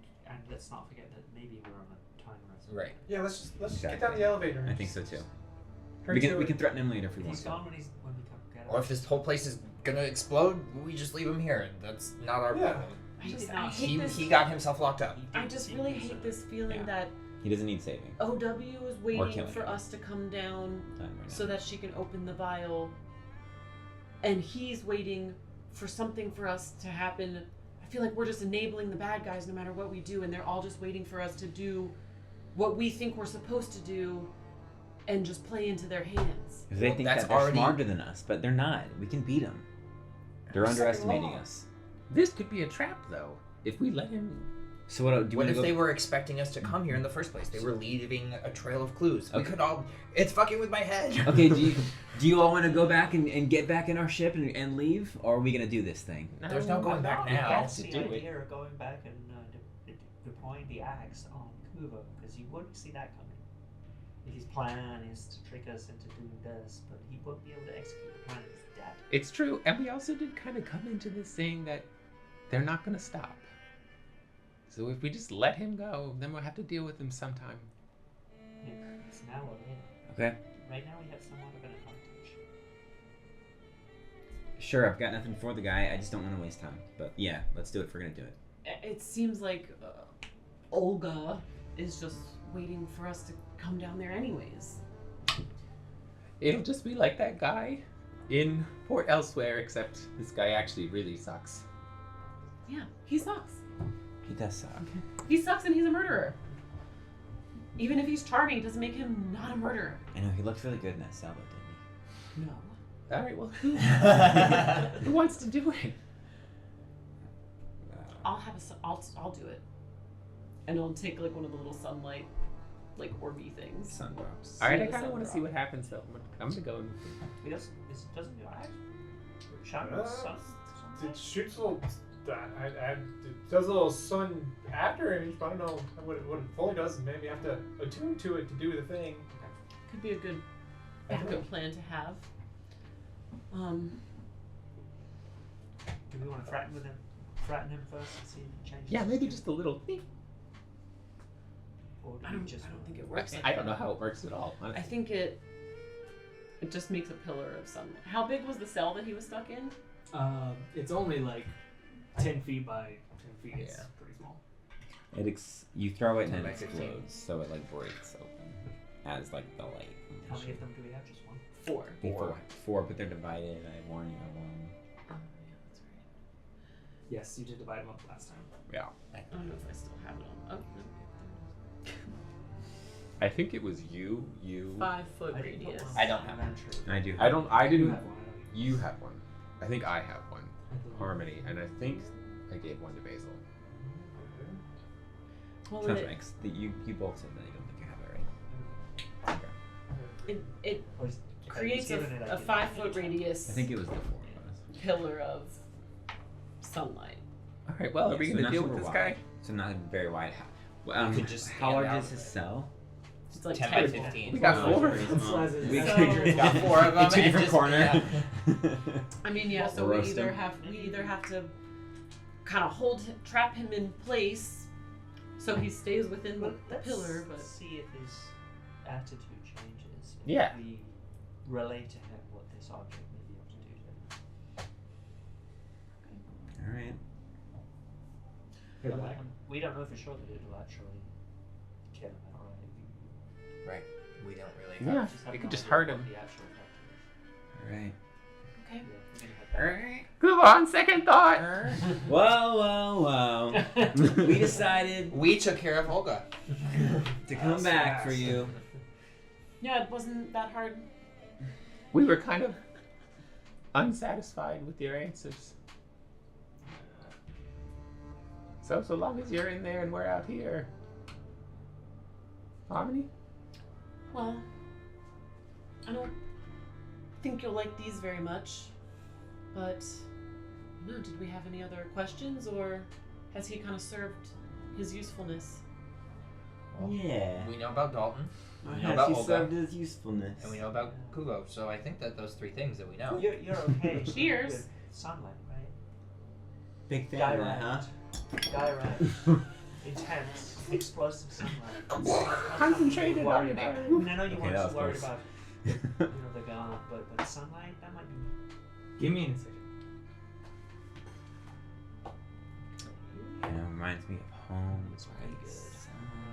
let's not forget that maybe we're on a time reservation. Right. Yeah, let's just get Exactly. down the elevator. and I think so just too. hurry We to can it. threaten him later if we want He's to. gone when we come get Or if this whole place is gonna explode, we just leave him here, and that's not our Yeah. problem. I just did I not- hate He, this. he got himself locked up. I just really hate this feeling Yeah. that He doesn't need saving. OW is waiting killing for him. us to come down Not right so now. that she can open the vial, and he's waiting for something for us to happen. I feel like we're just enabling the bad guys no matter what we do, and they're all just waiting for us to do what we think we're supposed to do and just play into their hands. Because they Well, think that's that they're already- smarter than us, but they're not. We can beat them. They're Second underestimating law. us. This could be a trap, though. If we let him. So what do you What want if to go? they were expecting us to come here in the first place? They were leaving a trail of clues. We Okay. could all. It's fucking with my head. Okay, do you all want to go back and get back in our ship and leave, or are we gonna do this thing? There's no going back now. That's to the do it. idea of going back and deploying the axe on Kuva, because you wouldn't see that coming. His plan is to trick us into doing this, but he won't be able to execute the plan if he's dead. It's true, and we also did kind of come into this saying that they're not going to stop. So if we just let him go, then we'll have to deal with him sometime. It's now or later. Okay. Right now we have somewhat of an advantage. Sure, I've got nothing for the guy. I just don't want to waste time. But yeah, let's do it if we're gonna do it. It seems like Olga is just waiting for us to come down there anyways. It'll just be like that guy in Port Elsewhere, except this guy actually really sucks. Yeah, he sucks. He does suck. He sucks and he's a murderer. Even if he's charming, it doesn't make him not a murderer. I know, he looked really good in that salad, didn't No. All right, well, who wants to do it? he? I'll do it. And I'll take like one of the little sunlight, like orby things. Sun drops. All right, Yeah, I kind of the want to sun see what happens though. I'm gonna go. It doesn't do eyes. Shadow, Uh, sun. It shoots a little. It does a little sun after image, but I don't know what it fully does. Maybe have to attune to it to do the thing. Could be a good I don't know. backup plan to have. Do we want to threaten him first and see if he changes? Yeah, his maybe tune? just a little. Or do I we don't just think it works. I don't know how it works at all. I think it just makes a pillar of sunlight. How big was the cell that he was stuck in? It's only like 10 feet by 10 feet. It's Yeah. pretty small. You throw it and 10 it by 15. explodes, so it like breaks open as like the light. How many of them do we have? Just one. 4. Four, but they're divided. I warn you, I warn Oh, yeah, that's right. Yes, you did divide them up last time. you. Yeah. I don't know if I still have it on. Oh, no. I think it was you. 5 foot I didn't put radius. one I don't on have my one. inventory. I do. I don't. I You didn't. have one. You have one. I think I have one. I believe. Harmony, and I think I gave one to Basil. Well, Sounds it, right. 'Cause you both said that you don't think you have it right. Okay. it Or is- if I creates was given it, I a give it. 5 foot radius I think it was the 4 of us. pillar of sunlight. All right. Well, are we So gonna not deal super with this wide. guy? So not very wide. Well, You could just how stand large out is his of it. cell? It's like 10 by 10 15. We got Oh, 4. very That's small. why it's- We So- Got 4 of them. in two and different just- corners. I mean, yeah. So We'll we roast either him. have to kind of trap him in place, so he stays within the Let's pillar. But see if his attitude changes. If Yeah. we relate to him what this object may be able to do to him. All right. We don't know for sure that it'll actually kill him outright. Right. We don't really. Yeah. Just have It no could just idea hurt what him. the actual effect is. All right. okay. Yeah, we're gonna head back. All right. Come on, second thought. Whoa. We decided We took care of Olga. to come back for you. Yeah, it wasn't that hard. We were kind of unsatisfied with your answers. So long as you're in there and we're out here. Harmony? Well, I don't think you'll like these very much, but no. Did we have any other questions, or has he kind of served his usefulness? Yeah. We know about Dalton, Or We know has about he Olga. served his usefulness? and we know about Kugo. So I think that those 3 things that we know. You're okay. Cheers. With sunlight, right? Big fan Guy of that, huh? Direct, intense, explosive sunlight. Concentrated Worry on about there. it. I mean, I know you Okay, weren't that was worried close. about the gun, but sunlight that might be. Give me an insight. You know, reminds me of home. It's pretty good.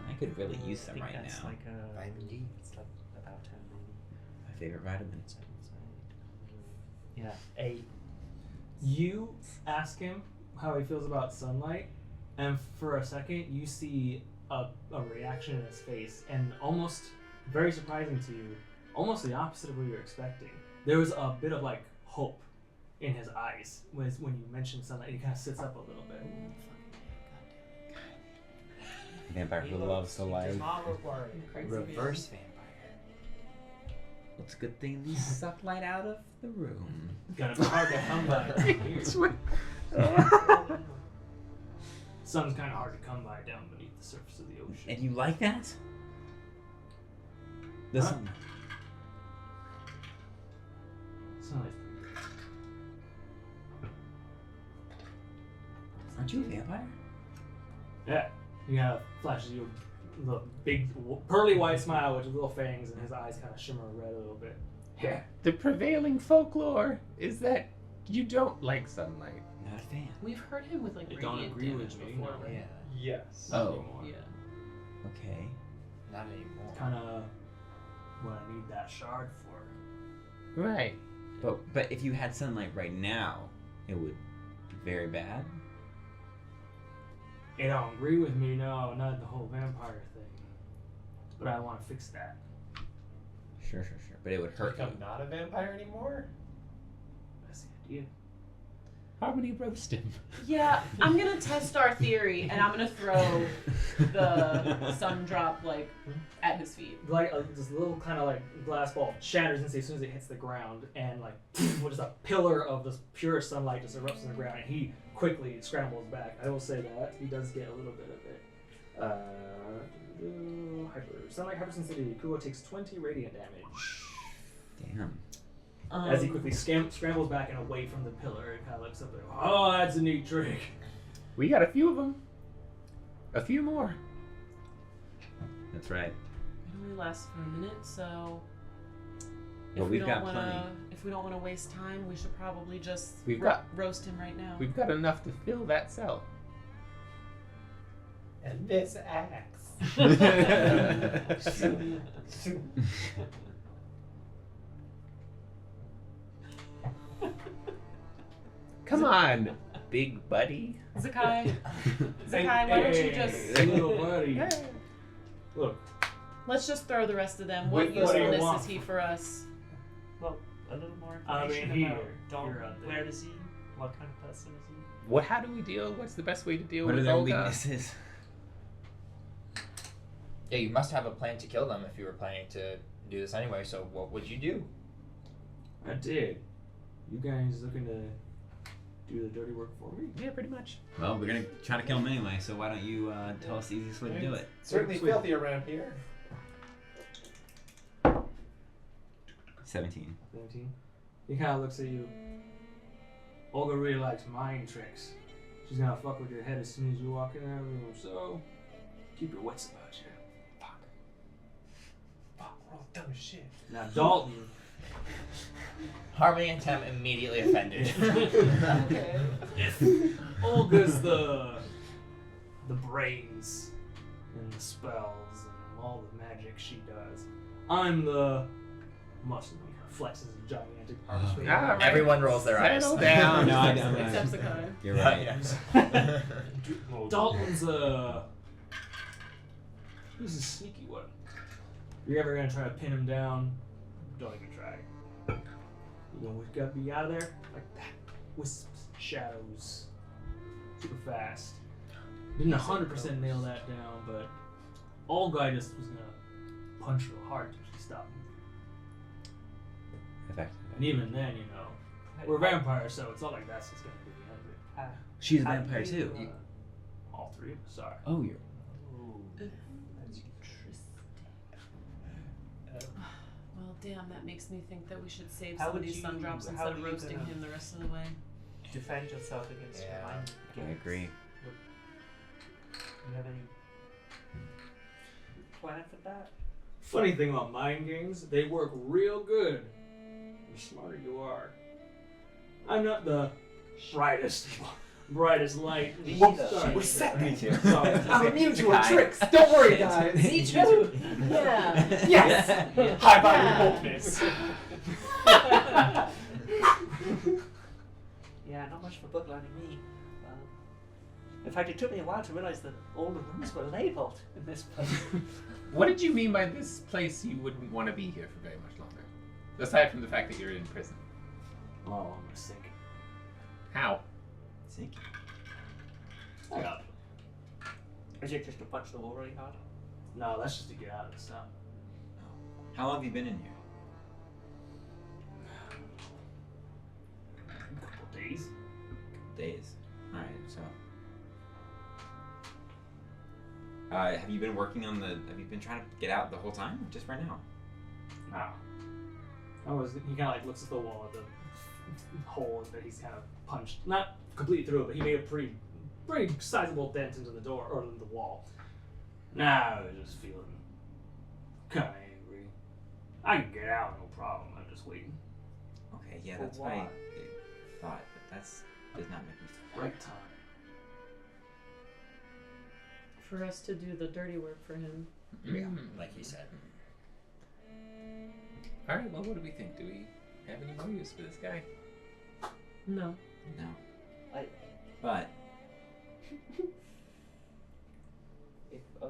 I could really use I some think right that's now. like a Vitamin D. It's like about 10 maybe. My favorite vitamin. Yeah, 8. You ask him how he feels about sunlight, and for a second you see a reaction in his face, and almost very surprising to you, almost the opposite of what you're expecting. There was a bit of like hope in his eyes when you mentioned sunlight. He kind of sits up a little bit. Vampire who loves the light. Does not look worried. Reverse vampire. It's a good thing these suck light out of the room. Gonna be hard to come by. Here. Sun's kind of hard to come by down beneath the surface of the ocean. And you like that? The Huh? sunlight. Sunlight's Aren't you a vampire? Yeah, he kind of flashes you the big pearly white smile with little fangs, and his eyes kind of shimmer red a little bit. Yeah. The prevailing folklore is that you don't like sunlight. Not a fan. We've heard him with like They don't radiant agree damage with me, before, no. right? Yes. Oh. Yeah. Okay. Not anymore. Kind of what I need that shard for. Right. But if you had sunlight right now, it would be very bad. It don't agree with me, no, not the whole vampire thing. But I want to fix that. Sure. But it would hurt you. I'm not a vampire anymore? That's the idea. Harmony roast him. Yeah, I'm gonna test our theory, and I'm gonna throw the sun drop like at his feet. Like this little kind of like glass ball shatters as soon as it hits the ground, and like just a pillar of this pure sunlight just erupts in the ground, and he quickly scrambles back. I will say that he does get a little bit of it. Sunlight hypersensitivity. Kuo takes 20 radiant damage. Damn. As he quickly scrambles back and away from the pillar, and kind of looks up there. Oh, that's a neat trick. We got a few of them. A few more. That's right. It only lasts for a minute, so Well, if we've got plenty. if we don't want to waste time, we should probably just We've got- roast him right now. We've got enough to fill that cell. And this axe. Come on, big buddy. Zakkai, why don't you just Hey, little buddy. Look, let's just throw the rest of them. What What do you usefulness want? is he for us? Well, a little more I mean, information here, about Dalton. you're out there. Where is he? What kind of person is he? What? How do we deal? What's the best way to deal What are with their Olga? weaknesses? Yeah, you must have a plan to kill them if you were planning to do this anyway. So what would you do? I did. You guys looking to do the dirty work for me? Yeah, pretty much. Well, we're gonna try to kill him anyway. So why don't you tell us the easiest way to do it? Certainly Sweet. filthy around here. 17. 17. He kind of looks at you. Olga really likes mind tricks. She's gonna fuck with your head as soon as you walk in that room. So keep your wits about you. Fuck, we're all dumb as shit. Now Dalton. Harmony and Tem immediately offended. Okay. Olga's the brains and the spells and all the magic she does. I'm the muscle. He kind of flexes his gigantic arms. All right. Everyone rolls their eyes. Settle down. No, I don't. Except Zakkai. You're right. Yeah. Dalton's he's a sneaky one. If you're ever gonna try to pin him down, don't even try. You know, we've got to be out of there like that. Wisps, shadows, super fast. Didn't 100% nail that down, but Olga just was gonna punch real hard till she stopped. Effective. And even then, you know, we're vampires, so it's not like that's just gonna be the end of it. She's a How vampire do you, too. All three of us are. Oh, you're. Ooh, that's interesting. Well, damn, that makes me think that we should save How some of would these sun you- drops how instead of are you roasting gonna- him the rest of the way. Defend yourself against Yeah. your mind I games. agree. You have any plan for that? Funny thing about mind games, they work real good. The smarter you are. I'm not the brightest light. Sorry. We're set. Me too. Sorry. I'm immune to her Zakkai. tricks. Don't worry, guys. Me too. Yeah. Yes. High value boldness. Yeah, not much for booklining me. In fact, it took me a while to realize that all the rooms were labeled in this place. What did you mean by this place you wouldn't want to be here for very much longer? Aside from the fact that you're in prison. Oh, I'm gonna sink. How? Sink. I got it. Is it just to punch the wall really hard? No, that's just to get out of the stuff. How long have you been in here? A couple days. Days. All right. So. Have you been working on the? Have you been trying to get out the whole time, or just right now? He kind of like looks at the wall at the hole that he's kind of punched, not completely through it, but he made a pretty sizable dent into the door or the wall. Nah, I was just feeling kind of angry. I can get out, no problem. I'm just waiting. Okay, yeah, For that's what I what? thought, but that's does not make me feel Right time. For us to do the dirty work for him. Yeah, like he said. All right. Well, what do we think? Do we have any more use for this guy? No. No. I, But if OW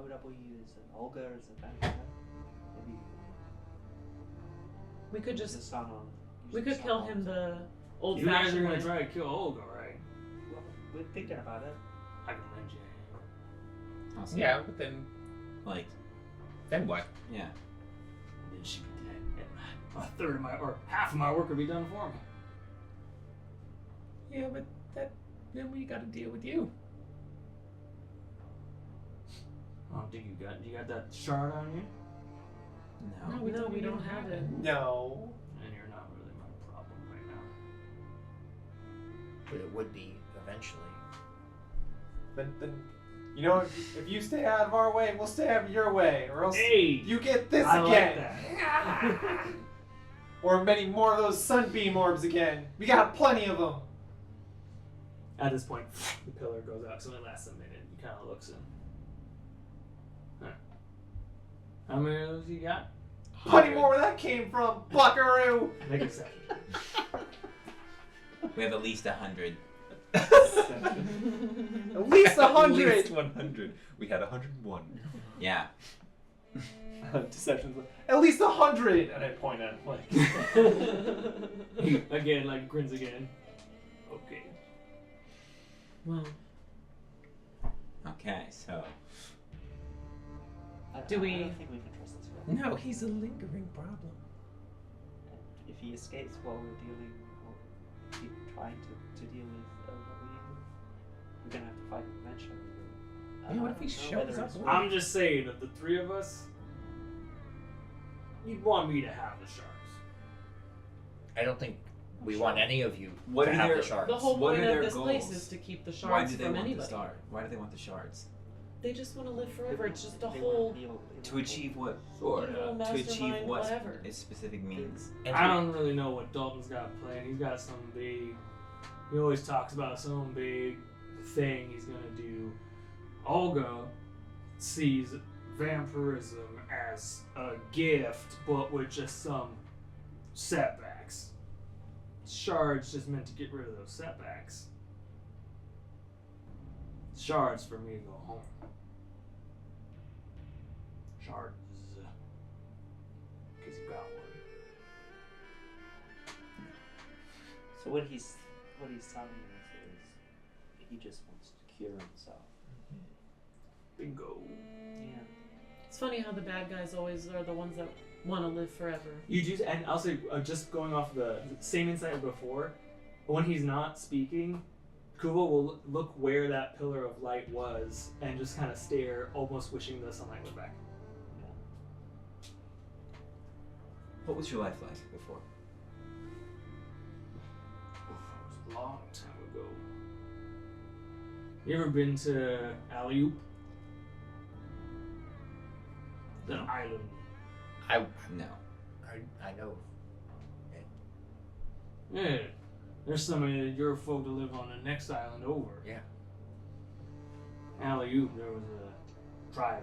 is an Olga is a vampire, maybe We could use just the sun on. use we the could sun kill on him to- the old You guys are fashioned gonna way. try to kill Olga, right? Well, we're thinking about it. I can lend you a hand. also, Yeah, but then what? yeah. And then she'd be dead. And a third of or half of my work would be done for me. Yeah, but then we got to deal with you. Oh, do you got that shard on you? No. No, we don't have it. No. And you're not really my problem right now. But it would be eventually. Then you know, if you stay out of our way, we'll stay out of your way, or else Hey! you get this I again. like that. Or many more of those sunbeam orbs again. We got plenty of them. At this point, the pillar goes out, so it lasts a minute. He kind of looks in. Huh. How many of those you got? Plenty more where that came from, buckaroo. Make a section. We have at least 100. At least 100. At least 100. We had 101. Yeah. Deception's at least 100. And I point at like. He, again, like grins again. Okay. Well, Okay, so I we- don't think we can trust this guy. No, he's a lingering problem. And if he escapes while we're dealing, or keep trying to deal with OW, we're gonna have to fight him eventually. Yeah, what if he I don't know shows whether up it's with- worth- I'm just saying, of the three of us, you'd want me to have the shards. I don't think we want any of you What to are have their- the shards. the whole What point are of their this place goals? is to keep the why shards do they from want anybody. the star? Why do they want the shards? They just want to live They forever. want- It's just a they wanna whole deal- they To wanna achieve what? Evil To achieve mastermind, what whatever. its specific means. And I don't really know what Dalton's got planned. He's got some big. He always talks about some big thing he's gonna do. Olga sees vampirism as a gift, but with just some setbacks. Shards just meant to get rid of those setbacks. Shards for me to go home. Shards. Because you got one. So what he's telling us is he just wants to cure himself. Bingo. Yeah. It's funny how the bad guys always are the ones that want to live forever. You do, and I'll say, just going off the same insight as before, when he's not speaking, Kubo will look where that pillar of light was and just kind of stare, almost wishing the sunlight was back. What was your life like before? It was a long time ago. You ever been to Alley-Oop? The island. No. I know. Yeah. There's some of your folk to live on the next island over. Yeah. Alley-Oop, there was a tribe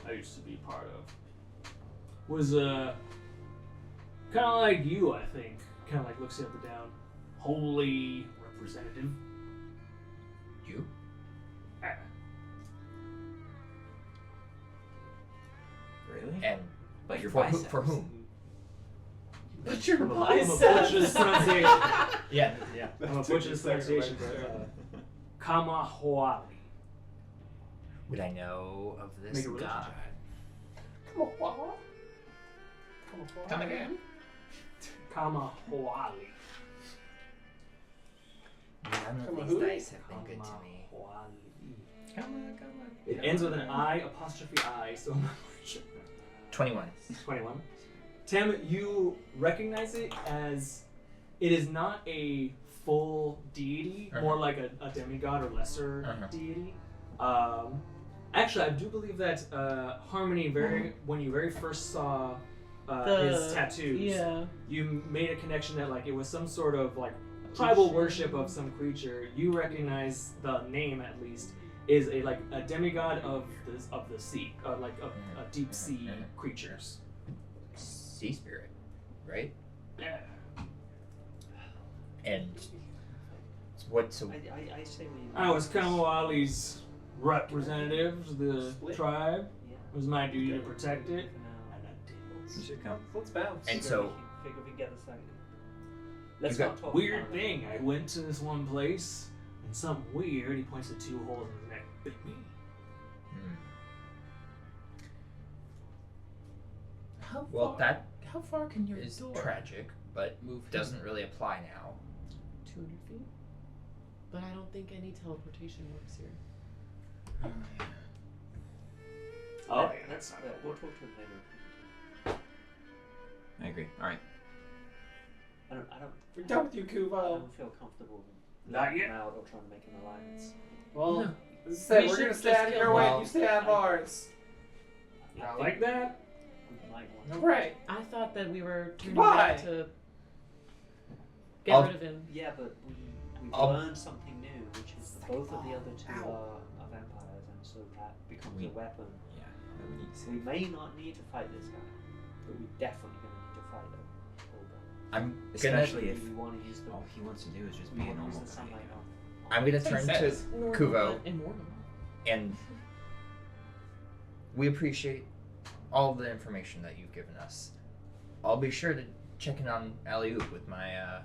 I used to be part of. Was kind of like you, I think. Kind of like looks you up and down. Holy representative. You? Ah, Really? And But your for, biceps. for whom? But your I'm a biceps. butcher's pronunciation. Yeah. I'm a butcher's pronunciation, but Kamahoali. Would I know of this Make a religion god? check. Come on. Come again? Kamahoali. None Come on, of who? these dice have been good to me. Kamahoali. Come on. It ends with an I, apostrophe I, so I'm not sure. 21. 21. Tim, you recognize it as it is not a full deity, more like a demigod or lesser deity. Actually, I do believe that Harmony, when you very first saw his tattoos, you made a connection that like it was some sort of like tribal worship of some creature. You recognize the name at least is a demigod of the sea, like a deep sea creatures. Sea spirit, right? Yeah. And what? So I say we. I was Kamawali's representative to the tribe. Yeah. It was my duty to protect it. You should come. Let's bounce. and so Figure we get a second. You've Let's got not talk Weird about it. thing, I went to this one place, and something weird, he points to 2 holes in his neck, bit me. how far can your is door tragic, but doesn't really apply now. 200 feet? But I don't think any teleportation works here. Oh, yeah, that's not Yeah, we'll talk to him later. I agree. All right. I don't. We're done with you, I Kuvo. don't feel comfortable Not letting yet. him out or trying to make an alliance. Well, No. as I said, We we're should gonna stay just out of kill your him. way. Well, You stay out of ours. Not like that? We might want All to. right. I thought that we were turning Why? back to get I'll- rid of him. Yeah, but we've I'll- learned something new, which is that both of the other two are vampires, and so that becomes a weapon. Yeah. That we need to We save. may not need to fight this guy, but we're definitely going to need to fight Olga. I'm gonna Especially Do if we want to use the all he wants to do is just we be a want to use normal the guy. sunlight on? I'm gonna turn to Normal, Kuvo, but immortal. and we appreciate all the information that you've given us. I'll be sure to check in on Alley-Oop with my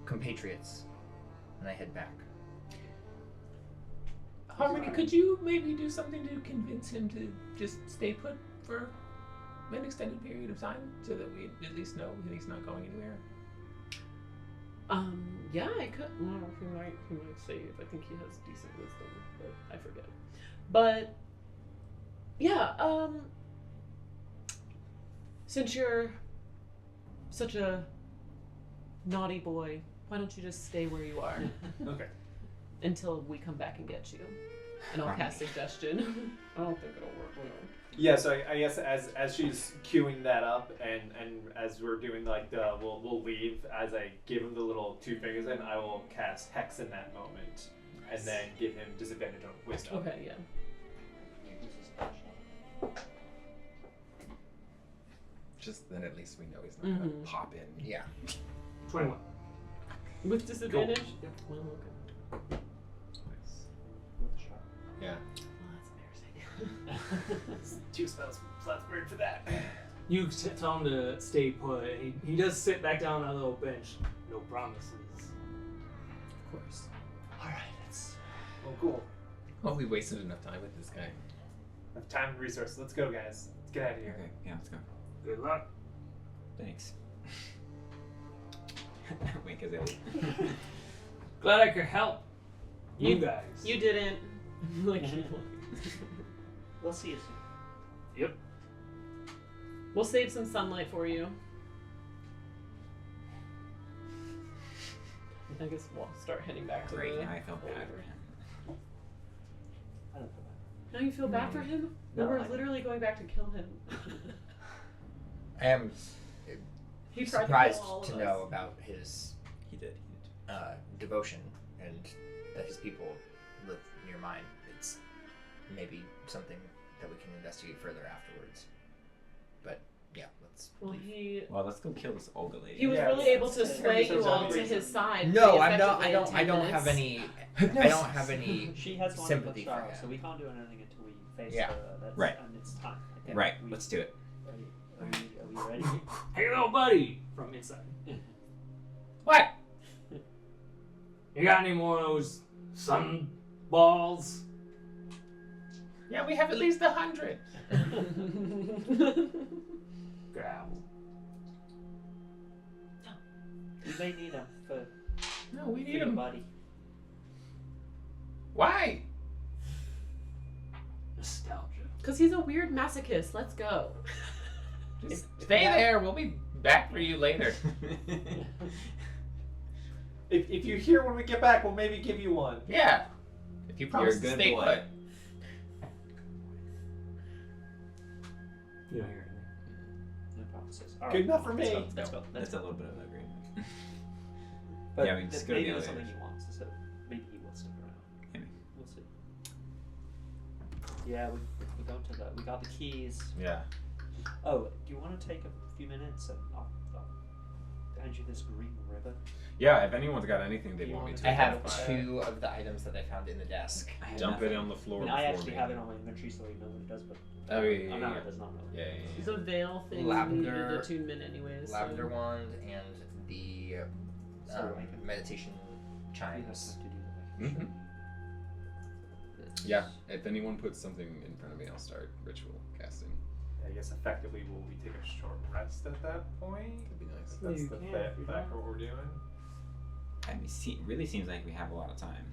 compatriots when I head back. Harmony, could you maybe do something to convince him to just stay put for an extended period of time so that we at least know that he's not going anywhere? Yeah, I could. Well, he might save. I think he has decent wisdom, but I forget. But yeah, since you're such a naughty boy, why don't you just stay where you are Okay. until we come back and get you? And I'll cast suggestion. I don't think it'll work. No. Yeah, so I guess as she's queuing that up and as we're doing like we'll leave, as I give him the little 2 fingers in, I will cast Hex in that moment and then give him disadvantage on wisdom. Okay, yeah. Just then at least we know he's not gonna pop in. Yeah. 21. With disadvantage? Yep. Well, okay. Yeah. Well, that's embarrassing. 2 spells plus bird for that. You tell him to stay put. He does sit back down on a little bench. No promises. Of course. Alright, that's cool. Well, we wasted enough time with this guy. Enough time and resources. Let's go, guys. Let's get out of here. Okay. Yeah. Let's go. Good luck. Thanks. Wink as I leave. Glad I could help. You guys. You didn't. Like, We'll see you soon. Yep. we'll save some sunlight for you. I guess we'll start heading back to Great. the. Now I felt bad for him. I don't feel bad. Now you feel bad for him? No, we were I- literally going back to kill him. I am He tried surprised to kill all of to us. know about his He did. devotion and that his people live near mine. It's maybe something that we can investigate further afterwards. But yeah, let's Well, leave. Well, let's go kill this Olga lady. he was Yeah, really able to it's- sway it's- you it's- all to it's- his side. No, pretty I'm not. effectively in 10 I don't have minutes. any. I don't have any. She has one sympathy of the for trials, him. so we can't do anything until we face Yeah. her. That's, Right. And it's time. I think Right. we- Let's do it. Are we ready? Hey, little buddy, from inside. What? You got any more of those sun balls? Yeah, we have at least 100. Growl. You may need them for No, we for need your him. body. Why? Nostalgia. Because he's a weird masochist. Let's go. Just Stay there. We'll be back for you later. If you're here when we get back, we'll maybe give you one. Yeah. If you promise You're a to good stay boy. put. You don't hear anything. No promises. Good enough for Let's me. go. Let's go. That's a little bit of an agreement. But Yeah, we just go to maybe the there's elevator. something he wants, so maybe he will stick around. Maybe. We'll see. Yeah, we got the keys. Yeah. Oh, do you want to take a few minutes and I'll hand you this green ribbon? Yeah, if anyone's got anything they You want me want to I have identify, 2 of the items that I found in the desk. I have dump it nothing. on the I floor mean, before I actually me. have it on my inventory so we know what it does, but Oh, yeah. Anara does not know. Yeah, yeah, yeah. The veil thing Lavender- needed attunement anyways. Lavender so. wand and the So I can- meditation We have chimes. time to do Mhm. the Yeah, if anyone puts something in front of me, I'll start ritual casting. I guess effectively, will we take a short rest at that point? That'd be nice. If that's You the can, fact if you for want. what we're doing. I mean, really seems like we have a lot of time.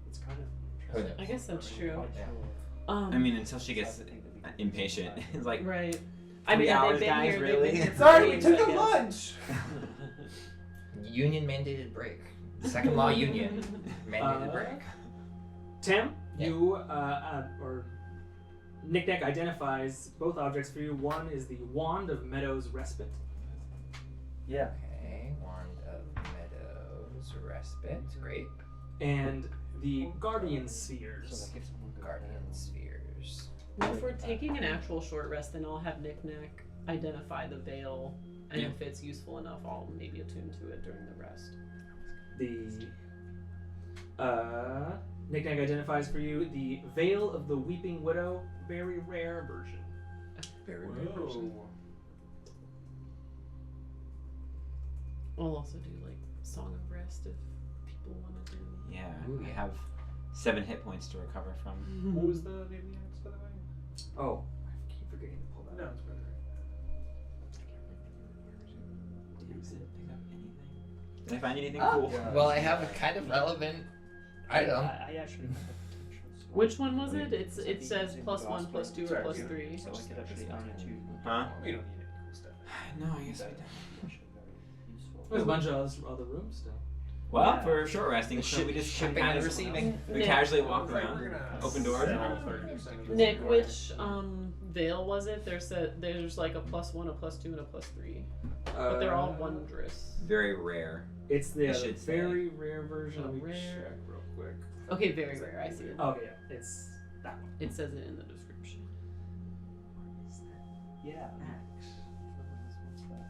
It's kind of Who knows? I guess that's true. quite Yeah. sure. I mean, until she gets So I think that we can- impatient. It's like, Right. I 3 mean, hours, they've been guys, here. really? They've been here for Sorry, we days, took I a guess. lunch. Union mandated break. Second law union mandated break. Tim, Yeah. you or Nik-Nak identifies both objects for you. One is the Wand of Meadows Respite. Yeah. Okay, Wand of Meadows Respite. Great. And the Guardian So Spheres. like if someone goes Guardian down- Spheres. Well, if we're taking an actual short rest, then I'll have Nik-Nak identify the veil, and Yeah. if it's useful enough, I'll maybe attune to it during the rest. The Nik-Nak identifies for you the Veil of the Weeping Widow, very rare version. Very rare person. I'll also do like Song of Rest if people want to do. yeah, Ooh, I yeah. have 7 hit points to recover from. What was the name of the axe, by the way? Oh, I keep forgetting to pull that No, up. it's better. Did I find anything Oh, cool? well, I have a kind of relevant item. I actually have a potential sword. Which one was it? So It says using plus the 1, glass plus blade. 2, or Sorry, plus yeah. 3. So I could actually own it too. Huh? We don't need any cool stuff. No, I guess we That don't. would be actually very useful. There's a bunch of other rooms still. Well, Yeah. for short resting, so we just Shipping kind and of receiving. we Nick. casually walk We're around, gonna open doors. sell 30% of this Nick, door. which veil was it? There's like a plus 1, a plus 2, and a plus 3, but they're all wondrous. Very rare. It's the I should say. very rare version. Oh, Let me rare. check real quick. Okay, very rare. I see it. Oh yeah, it's that one. It says it in the description. Yeah. What's that?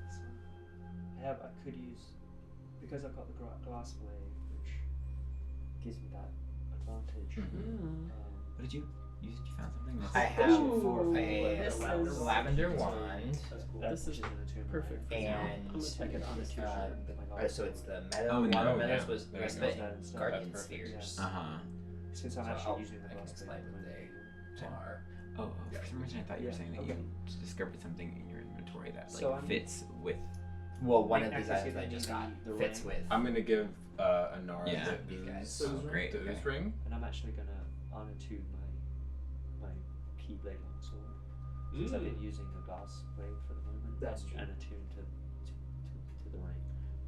This one. I could use, because I've got the glass blade, which gives me that advantage. Mm. What did you found something? That's I have Ooh, a this is- lavender wand That's cool. That, This which is an attunement. perfect for now. and I'm I attuned could to unattune this. my glass so it's blade. the meadow. Oh, Wand no, of Meadows yeah. was There you Respite, go. That's Guardian perfect, Spheres. Uh huh. Since I'm So actually I'll- using the I can glass explain blade. what they are. Oh, for some reason I thought you were Yeah, saying that okay. you discovered something in your inventory that like So I'm- fits with. Well, one of Nik-Nak these is items I giving just me got the fits ring. with. I'm gonna give Anara Yeah. the These guys. ooze, Oh, great, the okay. ooze ring. And I'm actually gonna unattune my keyblade longsword. Since I've been using a glass blade for the moment. That's true. And attune to the ring.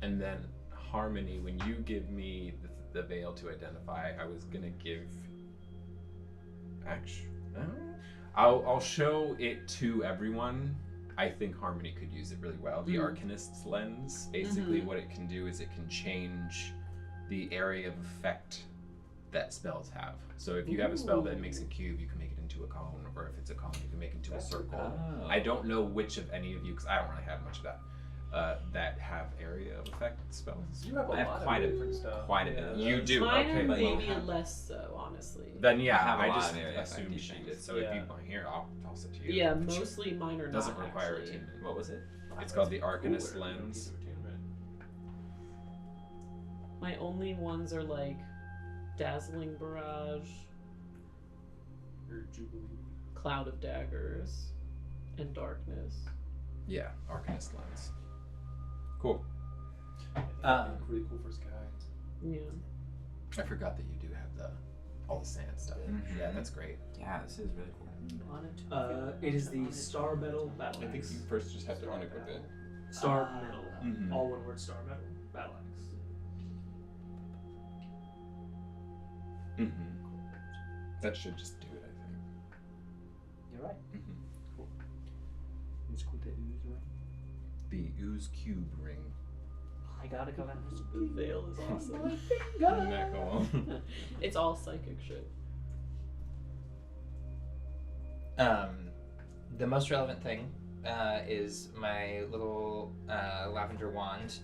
And then Harmony, when you give me the veil to identify, I was gonna give. Actually, I'll show it to everyone. I think Harmony could use it really well. The Arcanist's lens, basically, what it can do is it can change the area of effect that spells have. So if you have a spell that makes a cube, you can make it into a cone, or if it's a cone, you can make it into a circle. Oh. I don't know which of any of you, because I don't really have much of that, that have area of effect spells. You have a I have lot quite of a- different stuff. quite a bit of You do, Mine okay. are but you maybe have- less so, honestly. Then yeah, I have a I lot just of area effect assumed she things. did. So Yeah. if you want here, I'll toss it to you. Yeah, mostly mine are It doesn't not require actually. attunement. What was it? It's called the Cooler Arcanist than a lens. piece of attunement. My only ones are like Dazzling Barrage, Or Jubilee. Cloud of Daggers, and Darkness. Yeah, Arcanist lens. Cool. I think that'd be really cool for Sky. Yeah. I forgot that you do have the all the sand stuff. Mhm. Yeah, that's great. Yeah, this is really cool. It is the Star Metal Battle I think Axe. you first just have to unequip it. Star Metal. Mhm. All one word, Star Metal Battle Axe. That should just do it, I think. You're right. Mm-hmm. It's called the ooze ring. The ooze cube ring. I gotta go out. The veil is awesome. Isn't that cool? It's all psychic shit. The most relevant thing is my little lavender wand.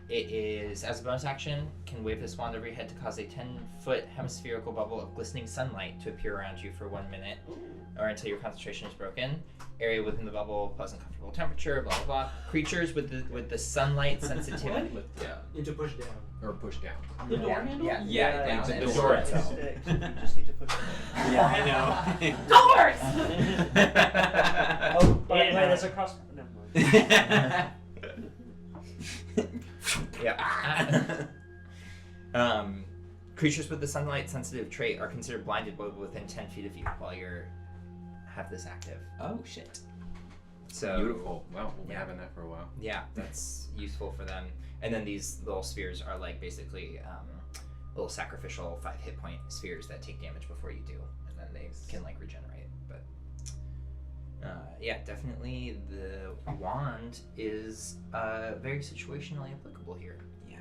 It is, as a bonus action, can wave this wand over your head to cause a 10-foot hemispherical bubble of glistening sunlight to appear around you for 1 minute, or until your concentration is broken. Area within the bubble, pleasant, comfortable temperature, blah blah blah. Creatures with the sunlight sensitivity. Yeah. You to push down. Or push down. The door handle? Yeah, down the to the door door itself. You just need to push it. Yeah, I know. Oh, by the way, Yeah. there's a cross. Never mind. Yeah. Creatures with the sunlight sensitive trait are considered blinded while within 10 feet of you while you're have this active. Oh shit. So Beautiful. Wow, we'll be Yeah. having that for a while. yeah, that's useful for them. And then these little spheres are like basically little sacrificial 5 hit point spheres that take damage before you do, and then they can like regenerate. But yeah, definitely the wand is very situationally applicable here. Yeah.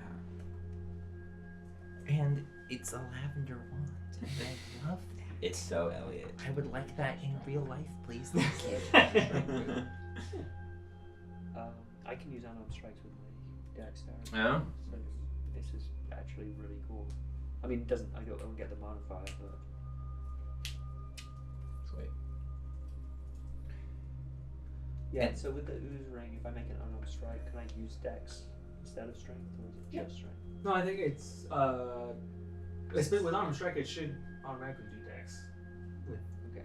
And it's a lavender wand. And I love that. It's so Elliot. I would like that in real life, please. Thank you. I can use unarmed strikes with my dexterity. Oh? So this is actually really cool. I mean, it doesn't. I don't get the modifier, but Sweet. yeah. So with the ooze ring, if I make an unarmed strike, can I use dex instead of strength, or is it just strength? No, I think it's with Armor Strike, it should automatically do dex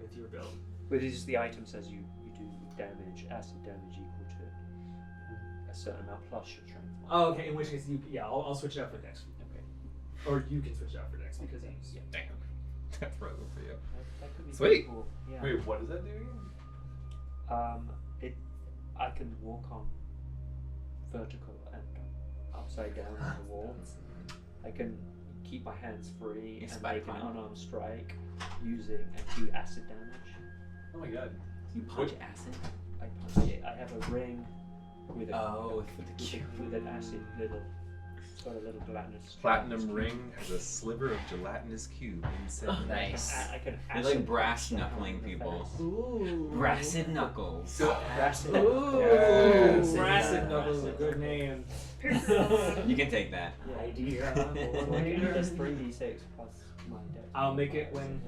with your build. But it's just the item says you do damage, acid damage equal to a certain amount plus your strength. Oh, okay. In which case, I'll switch it out for dex. Okay. Or you can switch it out for dex because he's. Yeah. Damn. That's relevant for you. That could be Sweet. pretty cool. Yeah. Wait, what does that do again? I can walk on vertical and upside down on the wall. I can keep my hands free It's and by make an design. unarmed strike using and do acid damage. Oh my god. You punch acid? I punch it. I have a ring with a with the cube. with an acid little. It's got a little gelatinous. Platinum ring has a sliver of gelatinous cube inside. Nice. I can You're acid like brass punch knuckling in the people. face. Ooh. Brassed knuckles. Brass- Ooh, Yes. Rancid Knuckles is a good name. You can take that. Idea. Well, I can do this 3d6 plus my dex. I'll make it when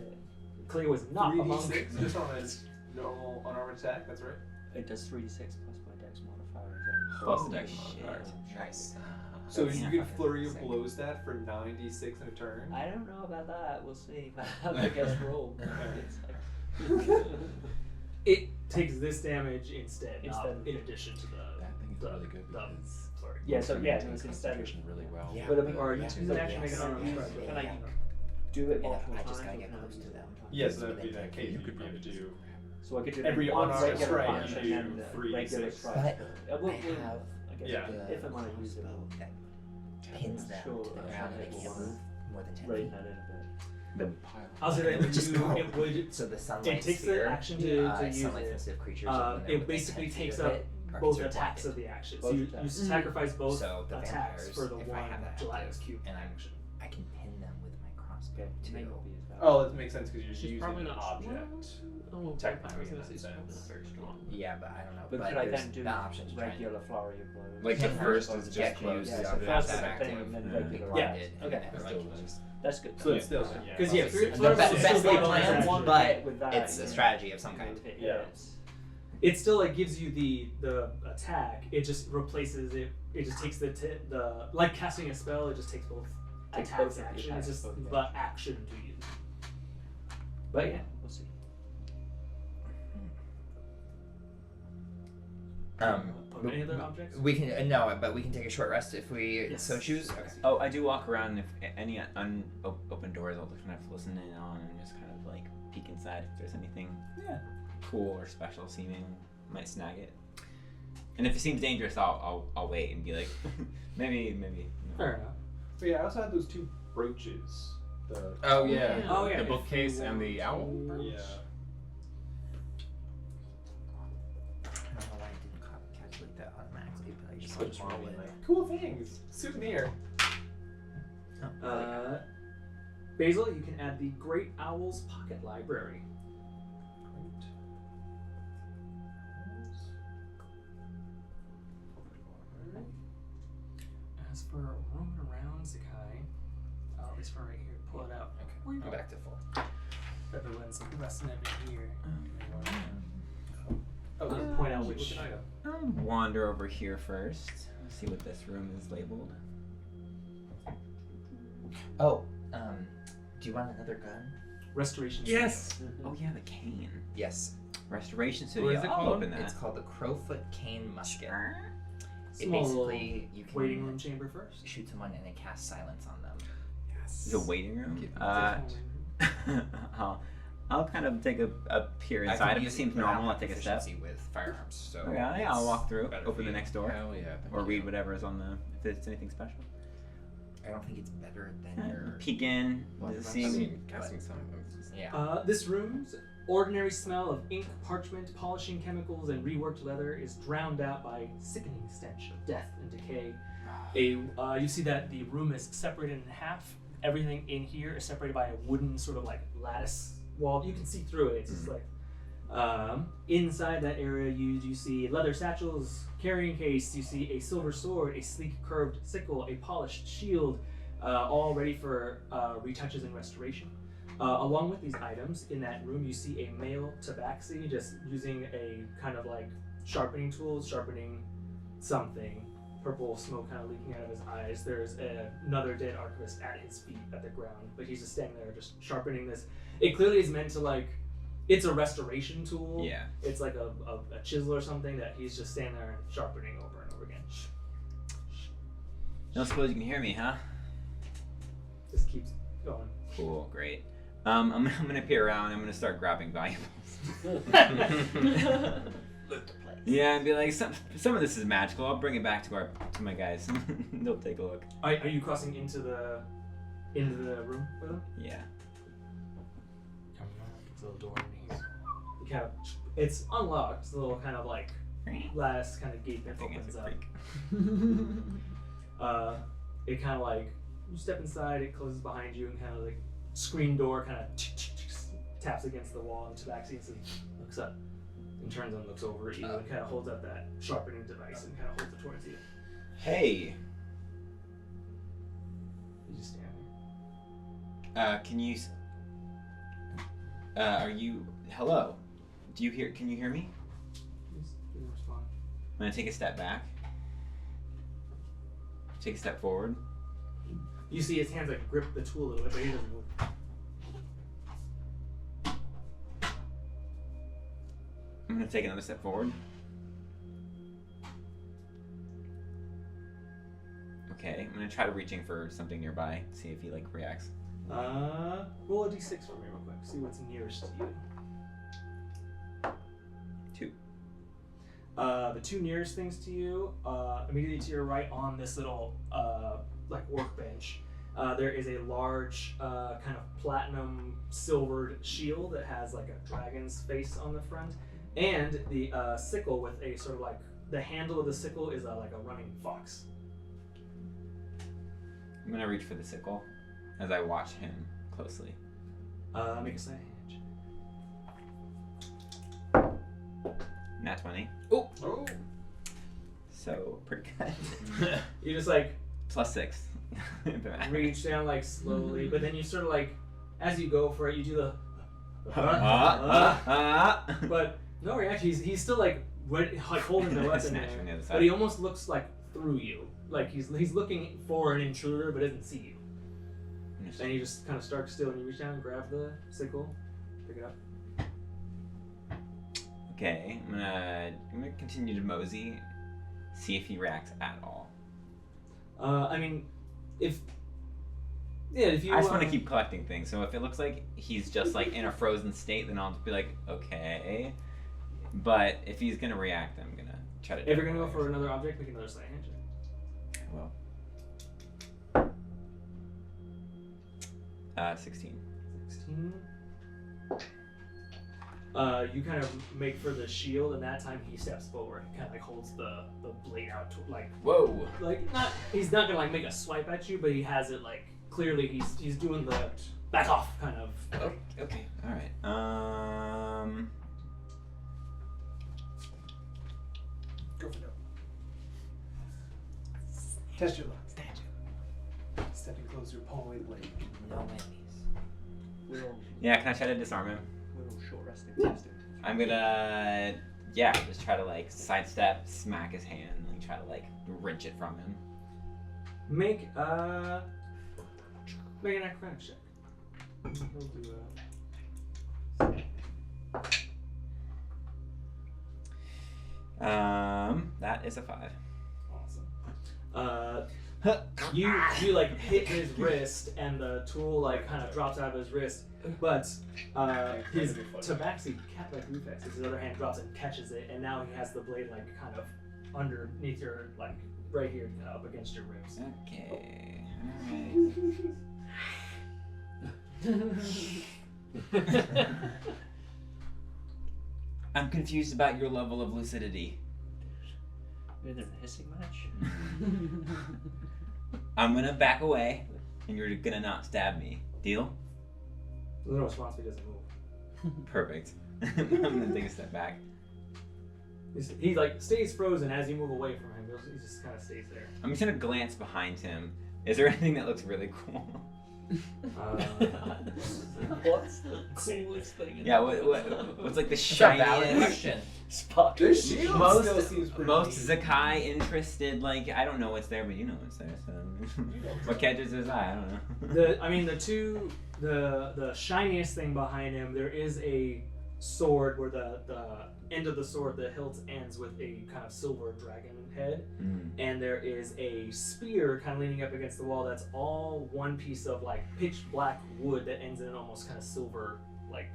Cleo was not a monk. 3d6 just on a normal unarmed attack, that's right? It does 3d6 plus my dex modifier. Plus Holy dex shit. modifier. Nice. So That's you not could fucking flurry of sick. blows that for 9d6 in a turn? I don't know about that. We'll see. How the guess roll. It's like, It takes this damage instead, not Instead of- in addition to the. That thing is the- really good the- because Sorry. yeah, so yeah, maintain it's instead of. concentration really well. Yeah. But I mean, Or you Yeah. can actually make it on Can I do it Yeah, multiple I times? just gotta or get can I close use to it them. one time? Yes, that would be that case. You You could could be able to probably do. So I could do Every one unarmed regular strike, punch you and do then the 3d6. regular strike. But We'll- I have I guess Yeah. if I'm gonna use it, crossbow we'll that pins them Sure, to the I'll ground and take they can't one. move more than 10 rein feet. that in a bit. Then pile. I'll say that Just you, go. it would. So the sunlight It takes sphere, the action to use sunlight it. sensitive creatures. when they're It within basically 10 feet takes of up it are both considered attacks blinded. of the action. Both So you attacks. sacrifice both So the attacks vampires, for the if I one have that gelatinous active, cube and I'm- action. I can pin them with my crossbow Okay, too. may not be as bad. Oh, that makes sense because you're She's using probably an not object. Oh, Technically, I was in gonna that say she's probably sense. not very strong. Yeah, but I don't know. But But could I there's then do the option to try and regular flurry of blows? Like the Sometimes first I'll is get just close, use yeah, the so other first half thing, active. then be regular. blinded, Okay, and then that's like, good. just That's good. So it's still, yeah. Because yeah, it's Flurry the of best Blows best still laid goes plans, on. but with that, it's a strategy of some kind. Yeah. It still like gives you the attack. It just replaces it. It just takes the like casting a spell. It just takes both Takes attacks both of the action. attacks, It's just both of the but action to use. But yeah. We'll see. of any other objects? We can no, but we can take a short rest if we Yes. so choose. Okay. Oh, I do walk around. If any open doors, I'll just kind of listen in on and just kind of like peek inside if there's anything cool or special seeming. Might snag it. And if it seems dangerous, I'll wait and be like, maybe. Fair enough. So yeah, I also had those 2 brooches. The Oh yeah. Oh, yeah. The bookcase and the owl. yeah. I don't know why I didn't calculate that automatically, but I just I'll just roll in like cool things. Souvenir. Basil, you can add the Great Owl's Pocket Library. As for roaming around Zakkai, at least for right here, pull it out. Okay. I'm back to full. Everyone's resting over here. Oh, just point out which item. I'll wander over here first. See what this room is labeled. Oh, do you want another gun? Restoration. Yes. Oh yeah, the cane. Yes. Restoration What Studio. is it I'll called? open that. It's called the Crowfoot Cane Musket. It Small basically you can waiting room chamber first. shoot someone and it casts silence on them. The waiting room. Give me I'll kind of take a peer inside. If it seems normal, I'll take a step. Proficiency with firearms, so Okay, yeah, I'll walk through, better open for the you. next door, Hell yeah. or read whatever is on the. If it's anything special. I don't think it's better than your. Peek in. Well, Does it that's- I seem? mean, casting some. Yeah. This room's ordinary smell of ink, parchment, polishing chemicals, and reworked leather is drowned out by sickening stench of death and decay. You see that the room is separated in half. Everything in here is separated by a wooden sort of like lattice wall. You can see through it. It's just like inside that area, you see leather satchels, carrying case. You see a silver sword, a sleek curved sickle, a polished shield, all ready for retouches and restoration. Along with these items in that room, you see a male tabaxi just using a kind of like sharpening tool, sharpening something. Purple smoke kind of leaking out of his eyes. There's another dead archivist at his feet at the ground, but he's just standing there just sharpening this. It clearly is meant to like, it's a restoration tool. Yeah. It's like a chisel or something that he's just standing there and sharpening over and over again. Don't suppose you can hear me, huh? Just keeps going. Cool, great. I'm gonna peer around. I'm gonna start grabbing valuables. Yeah, and be like, some of this is magical. I'll bring it back to my guys. They'll take a look. Are you crossing into the room with him? Yeah. It's a little door in here. You kind of, it's unlocked. It's a little kind of like glass kind of gate that I think opens it's a up. creak. It kind of like you step inside. It closes behind you, and kind of like screen door kind of taps against the wall, and Tabaxi looks up and turns and looks over at you, and kind of holds up that sharpening device and kind of holds it towards you. Hey, You just stand there. can you? Are you? Hello. Do you hear? Can you hear me? You just didn't respond. I'm gonna take a step back. Take a step forward. You see his hands like grip the tool a little bit, but he doesn't move. I'm gonna take another step forward. Okay, I'm gonna try to reaching for something nearby. See if he like reacts. Roll a d6 for me real quick. See what's nearest to you. 2. The 2 nearest things to you, immediately to your right on this little like workbench, there is a large kind of platinum silvered shield that has like a dragon's face on the front, and the sickle with a sort of like the handle of the sickle is like a running fox. I'm gonna reach for the sickle as I watch him closely. Make a side Nat 20. Oh. So pretty good. You just like +6. reach down like slowly, but then you sort of like, as you go for it, you do the. But no reaction. He's still like holding the weapon Snatch there, from the other but side. he almost looks like through you. Like he's looking for an intruder, but doesn't see you. And you just kind of stark still, and you reach down and grab the sickle, pick it up. Okay, I'm gonna continue to mosey see if he reacts at all. I mean, if you. I just want to keep collecting things. So if it looks like he's just like in a frozen state, then I'll just be like, okay. But if he's gonna react, I'm gonna try to. If you're gonna go for another object, make another sleight of hand check. Well. 16. 16. You kind of make for the shield, and that time he steps forward, kind of like holds the blade out, like Whoa. like not. He's not gonna like make a swipe at you, but he has it like clearly. He's doing the back off kind of. Okay. All right. Go for it. Test your luck. Stepping closer, pull away the blade. No enemies. Little, Yeah. Can I try to disarm him? little short resting testing. I'm gonna. Yeah. Just try to like sidestep, smack his hand, like try to like wrench it from him. Make an acrobatic check. He'll do That is a 5. awesome. You like hit his wrist, and the tool like kind of drops out of his wrist, but his tabaxi cat like reflex, his other hand drops and catches it, and now he has the blade like kind of underneath your like right here up against your ribs. Okay. Alright. I'm confused about your level of lucidity. Maybe there's a hissing match. I'm gonna back away, and you're gonna not stab me. Deal? No response, he doesn't move. Perfect. I'm gonna take a step back. He like stays frozen as you move away from him. He just kind of stays there. I'm just gonna glance behind him. Is there anything that looks really cool? What's the coolest thing? In Yeah, the what's like the That's a valid shiniest, question. Spock. This shield most still seems pretty most neat. Zakkai interested? Like I don't know what's there, but you know what's there. So what catches his eye? I don't know. The shiniest thing behind him, there is a sword where the end of the sword, the hilt ends with a kind of silver dragon head, and there is a spear kind of leaning up against the wall that's all one piece of like pitch black wood that ends in an almost kind of silver like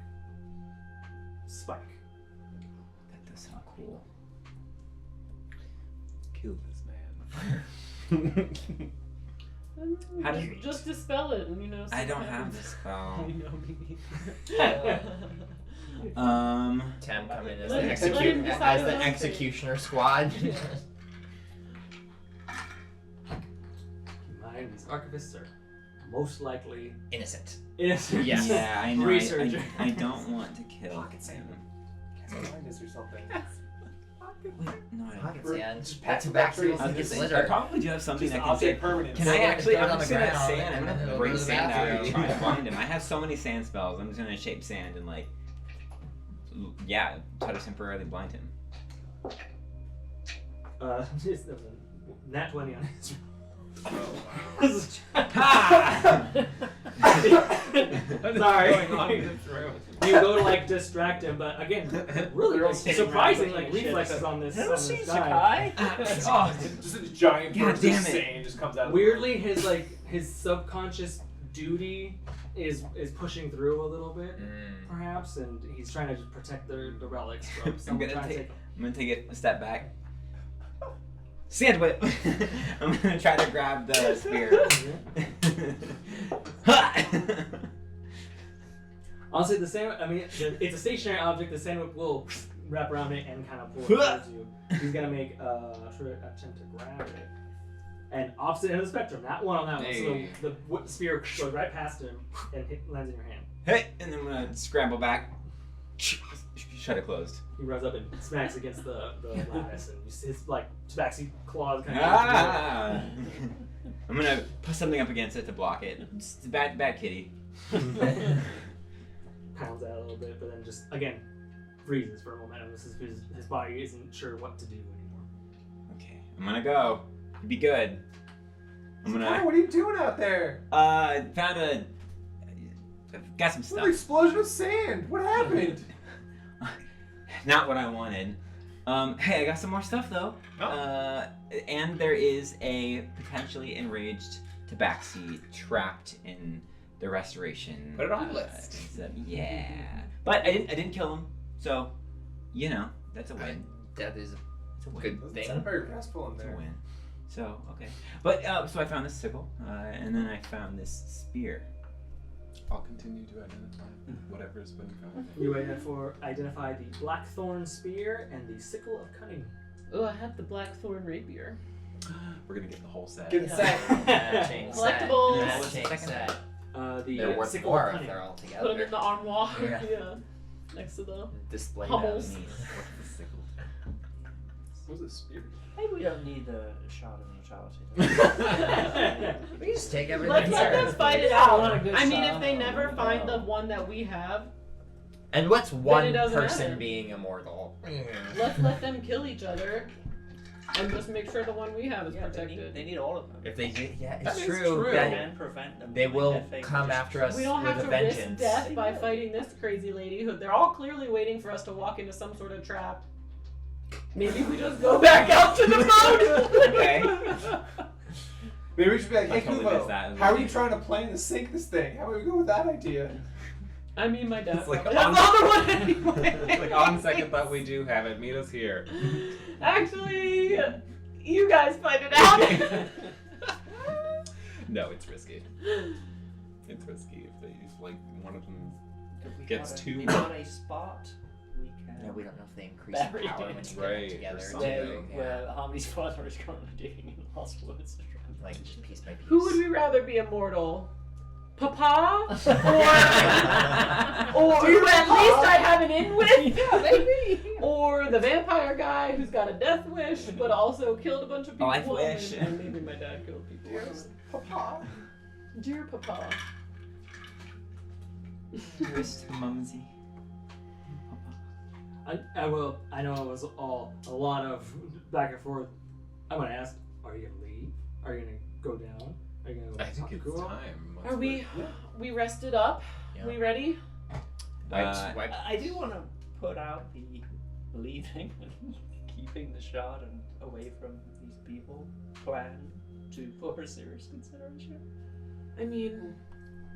spike. That does sound cool. Kill this man. How do you- just dispel it? And, I don't have this spell. I know me neither. Tem come in as Let the, him- let him decide as the his own fate. executioner squad. Keep in mind, these archivists are most likely Innocent. innocent. Yes. Yeah, I know. Researcher. I don't want to kill Pocket him. sand. Blindness or something. Wait, no, I don't. Pocket For- sand. just Back to back back for- I was gonna say, I glitter. probably do have something Just that can say. object permanence. Can So I long as actually? it's I'm on just the gonna ground, sand. I'm and gonna then bring go to the sand out and bathroom. try to blind him. I have so many sand spells. I'm just gonna shape sand and like, yeah, try to temporarily blind him. Just nat 20 on his. Sorry. You go to like distract him, but again, really like, surprising like reflexes on this guy. Just a giant God burst of damn it. sand just comes out. Weirdly, his subconscious duty is pushing through a little bit, perhaps, and he's trying to just protect the relics from I'm someone gonna trying to take. I'm gonna take a step back. Sand whip. I'm gonna try to grab the spear. Honestly, the sand. I mean, it's a stationary object. The sand whip will wrap around it and kind of pull it towards you. He's gonna make a attempt to grab it. And opposite end of the spectrum, that one on that one. Hey. So the spear goes right past him and lands in your hand. Hey, and then I'm gonna scramble back. Shut it closed. He runs up and smacks against the lattice, and you see his like tabaxi claws kind of. Ah! I'm gonna put something up against it to block it. It's a bad kitty. Pounds out a little bit, but then just again freezes for a moment. And his body isn't sure what to do anymore. Okay, I'm gonna go. Be good. I'm Hey, gonna. what are you doing out there? Found a. Got some What an stuff. explosion of sand! What happened? Not what I wanted. Hey, I got some more stuff though. Oh. And there is a potentially enraged tabaxi trapped in the restoration. Put it on the list. Yeah, but I didn't kill him, so that's a win. That is It's a win. good It's not thing. very restful in It's a there. win. So okay, but so I found this sickle, and then I found this spear. I'll continue to identify whatever's been found. You identify the blackthorn spear and the sickle of cunning. Oh, I have the blackthorn rapier. We're gonna get the whole set. Get a set. Matching set. Collectibles. Matching set. The They're worth sickle more of if cunning. they're all Put them together. in the armoire. Yeah. Yeah. Next to the Display Hummels. them. What was a spear? Maybe we don't need the shard of neutrality. We just take everything. Let's let there. them fight it I out. want a good I mean, shot. if they never find the one that we have, And what's one doesn't person matter. being immortal? let's let them kill each other, and just make sure the one we have is Yeah, protected. they need all of them. If they did, yeah, That it's is true. true. Then Can prevent them. they from will anything, come just- after us We don't have with to a risk vengeance. death by fighting this crazy lady who they're all clearly waiting for us to walk into some sort of trap. Maybe we just go back out to the boat. Okay. Maybe we should be like, I hey, totally Kubo, missed that. how are you trying to plan to sink this thing? How about we go with that idea? I mean, my dad It's like probably on- has the other one anyway. Like on second thought, we do have it. Meet us here. Actually, you guys fight it out. No, it's risky. It's risky if like one of them. If we Gets got a- too- we got a spot. We can. Yeah, we don't know if they increase in Bury power it. when you Right, get them or together. something. too. Where Harmony's father is currently digging in the last woods. Like just piece by piece. Who would we rather be immortal? Papa? Or who at least I have an in with? Yeah, maybe. Or the vampire guy who's got a death wish but also killed a bunch of people? Life wish. And maybe my dad killed people. Papa. Dear Papa. Dearest Mumsy. I know it was all a lot of back and forth. I'm gonna ask, are you gonna leave? Are you gonna go down? Are you gonna I think it's Kubo? time. Are we rested up? Yeah. We ready? I do want to put out the leaving and keeping the shard and away from these people plan to for serious consideration. I mean,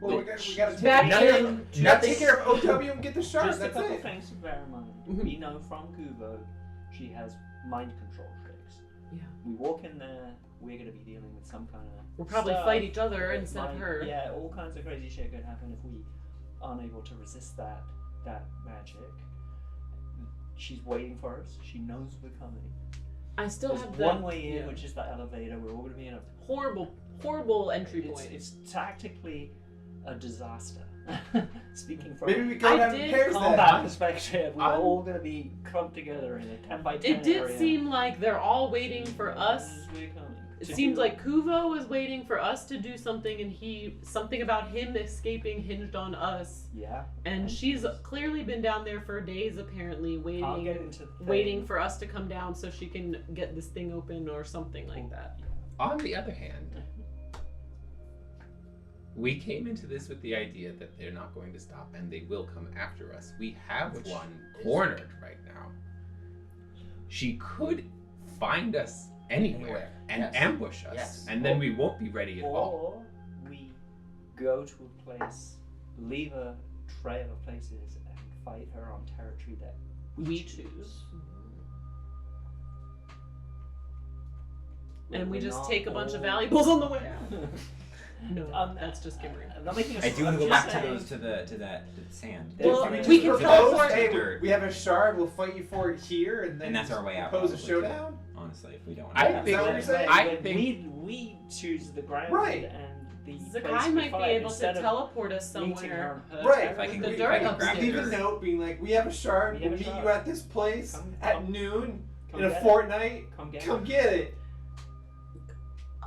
Well, we gotta take Back care in- of, you gotta take care of OW and get the shard. Just a That's couple it. things to bear in mind. Mhm. We know from Kubo she has mind control tricks. Yeah. We walk in there, we're gonna be dealing with some kind of. we'll probably stuff. fight each other It instead of might- her. Yeah, all kinds of crazy shit could happen if we aren't able to resist that magic. She's waiting for us. She knows we're coming. I still There's have that one way in, yeah, which is the elevator. We're all gonna be in a. horrible entry point. It's tactically a disaster. Speaking from Maybe we I go down did in pairs combat then. perspective, we're I'm- all gonna be clumped together in a 10 by 10 It did area. seem like they're all waiting for us. We're coming. It To seems do- like Kuvo was waiting for us to do something, and something about him escaping hinged on us. Yeah. And she's clearly been down there for days, apparently, I'll get into the waiting thing. for us to come down so she can get this thing open or something like that. On the other hand, we came into this with the idea that they're not going to stop and they will come after us. We have Which one is- cornered right now. She could find us anywhere and Yes. ambush us, Yes. and then we won't be ready at all. Or we go to a place, leave a trail of places, and fight her on territory that We choose. And we We're just not take a bunch of all- valuables on the way out. No, Um, that's just Kimberly. I'm not making a I do want to go I'm just back to saying- those to the sand. Well, Can we just we can propose, teleport- hey, dirt. we have a shard, we'll fight you for it here, and then And that's our way out. propose a probably, too, showdown? Honestly, if we don't. I want Is that what you're saying? I When think- we choose the ground Right. and the place Zakkai we might be fight able to instead of teleport us meeting somewhere. her Right. If I can, The if dirt I can up grab there. Leave a dirt. note being like, we have a shard, We we'll have a meet shard. you at this place Come- at come- noon come in a get it. fortnight. Come get Come it. get it.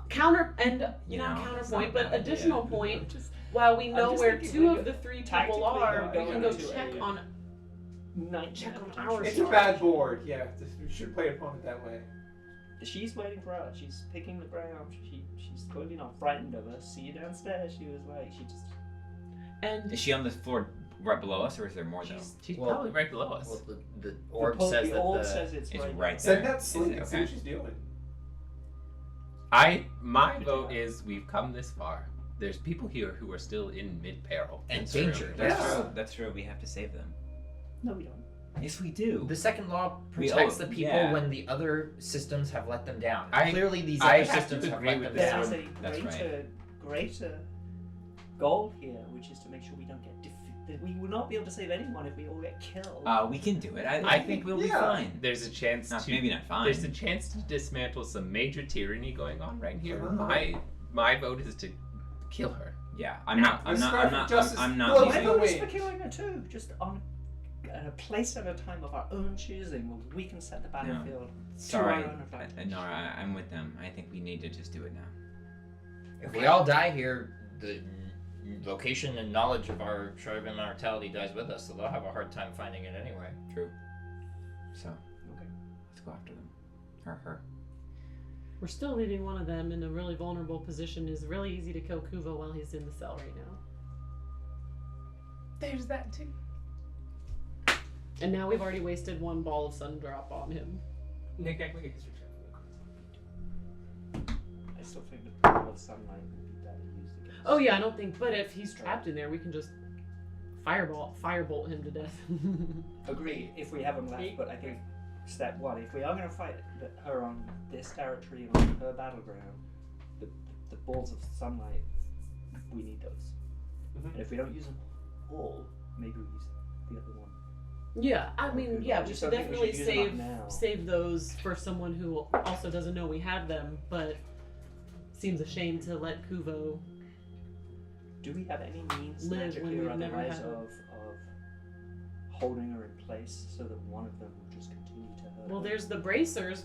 Counter and You not know, it's counterpoint, not a but bad additional idea. point. Just While we know just where thinking two we of go- the three people tactically are, we go can go into check a- on. night Check on nap. ours. It's a bad board. Yeah, we should play opponent that way. She's waiting for us. She's picking the ground. She's clearly not frightened of us. See you downstairs. She was like, she just. And Is she on the floor right below us, or is there more though? She's Well, probably right below us. Well, the orb says the that orb the says it's It's right, right Send there. that sleep Is it and see okay? what she's doing. My vote is we've come this far. There's people here who are still in mid-peril. and That's danger. true. That's Yeah. true. That's true. We have to save them. No, we don't. Yes, we do. The second law We protects owe- the people yeah. when the other systems have let them down. I- Clearly, these I other have to systems have agree let with them this There down. is a That's greater goal here, which is to make sure we don't get defeated. We will not be able to save anyone if we all get killed. We can do it. I I think we'll be yeah. fine. There's a chance Not, to maybe not fine. There's a chance to dismantle some major tyranny going on right here. Uh-huh. My vote is to kill her. Yeah, I'm not. Let's strive for justice. I'm Well, not. My Maybe vote is wait. for killing her too, just on a place at a time of our own choosing, where we can set the battlefield to Sorry, our own advantage. Nora. I'm with them. I think we need to just do it now. If we all die here, the location and knowledge of our shard of immortality dies with us, so they'll have a hard time finding it anyway. True. So, Okay. let's go after them. Or her. We're still leaving one of them in a really vulnerable position. It's really easy to kill Kuvo while he's in the cell right now. There's that too. And now we've already wasted one ball of sun drop on him. Nik-Nak, make a history check. I still think the power of sunlight would be better used against. Oh yeah, I don't think. But if he's trapped in there, we can just firebolt him to death. Agree, if we have them left, but I think step one, if we are going to fight her on this territory and on her battleground, the balls of sunlight, we need those. Mhm. And if we don't use them all, maybe we use the other one. Yeah, I mean, yeah, we Just should don't think we definitely should use them up now. save those for someone who also doesn't know we have them, but seems a shame to let Kuvo. Do we have any means Live magically when or we've never otherwise had it. of holding her in place so that one of them will just continue to hurt Well, her? there's the bracers.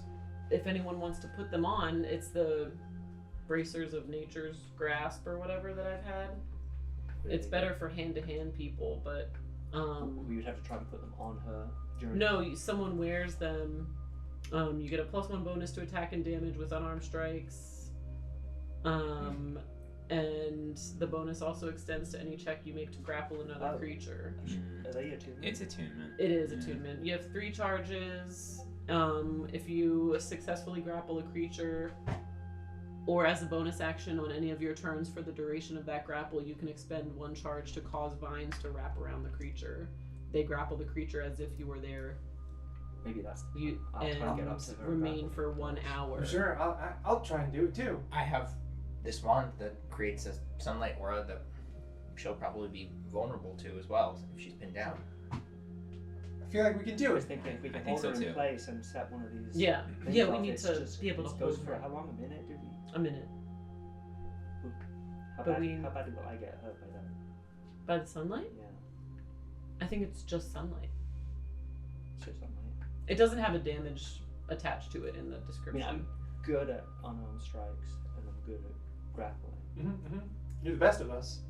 If anyone wants to put them on, it's the bracers of nature's grasp or whatever that I've had. It's better for hand-to-hand people, but We would have to try and put them on her during. no, someone wears them. You get a +1 bonus to attack and damage with unarmed strikes. And the bonus also extends to any check you make to grapple another Oh. creature. Are they attuned? It's attunement. It is attunement. You have 3 charges. If you successfully grapple a creature, or as a bonus action on any of your turns for the duration of that grapple, you can expend 1 charge to cause vines to wrap around the creature. They grapple the creature as if you were there. Maybe that's. You I'll try and get up to and her remain grapple for 1 first. hour. Sure, I'll try and do it too. I have this wand that creates a sunlight aura that she'll probably be vulnerable to as well if she's pinned down. I feel like we can I do was it. thinking if we I can think hold so her in too. place and set one of these. Yeah, things yeah, we off, need it's to just- be able to it goes hold for her. how long? A minute? Did we? A minute. How But bad? we- How bad will I get hurt by that? By the sunlight? Yeah, I think it's just sunlight. it's just on my. It doesn't have a damage attached to it in the I description. mean, I'm good at unarmed strikes and I'm good at grappling. You're the best of us.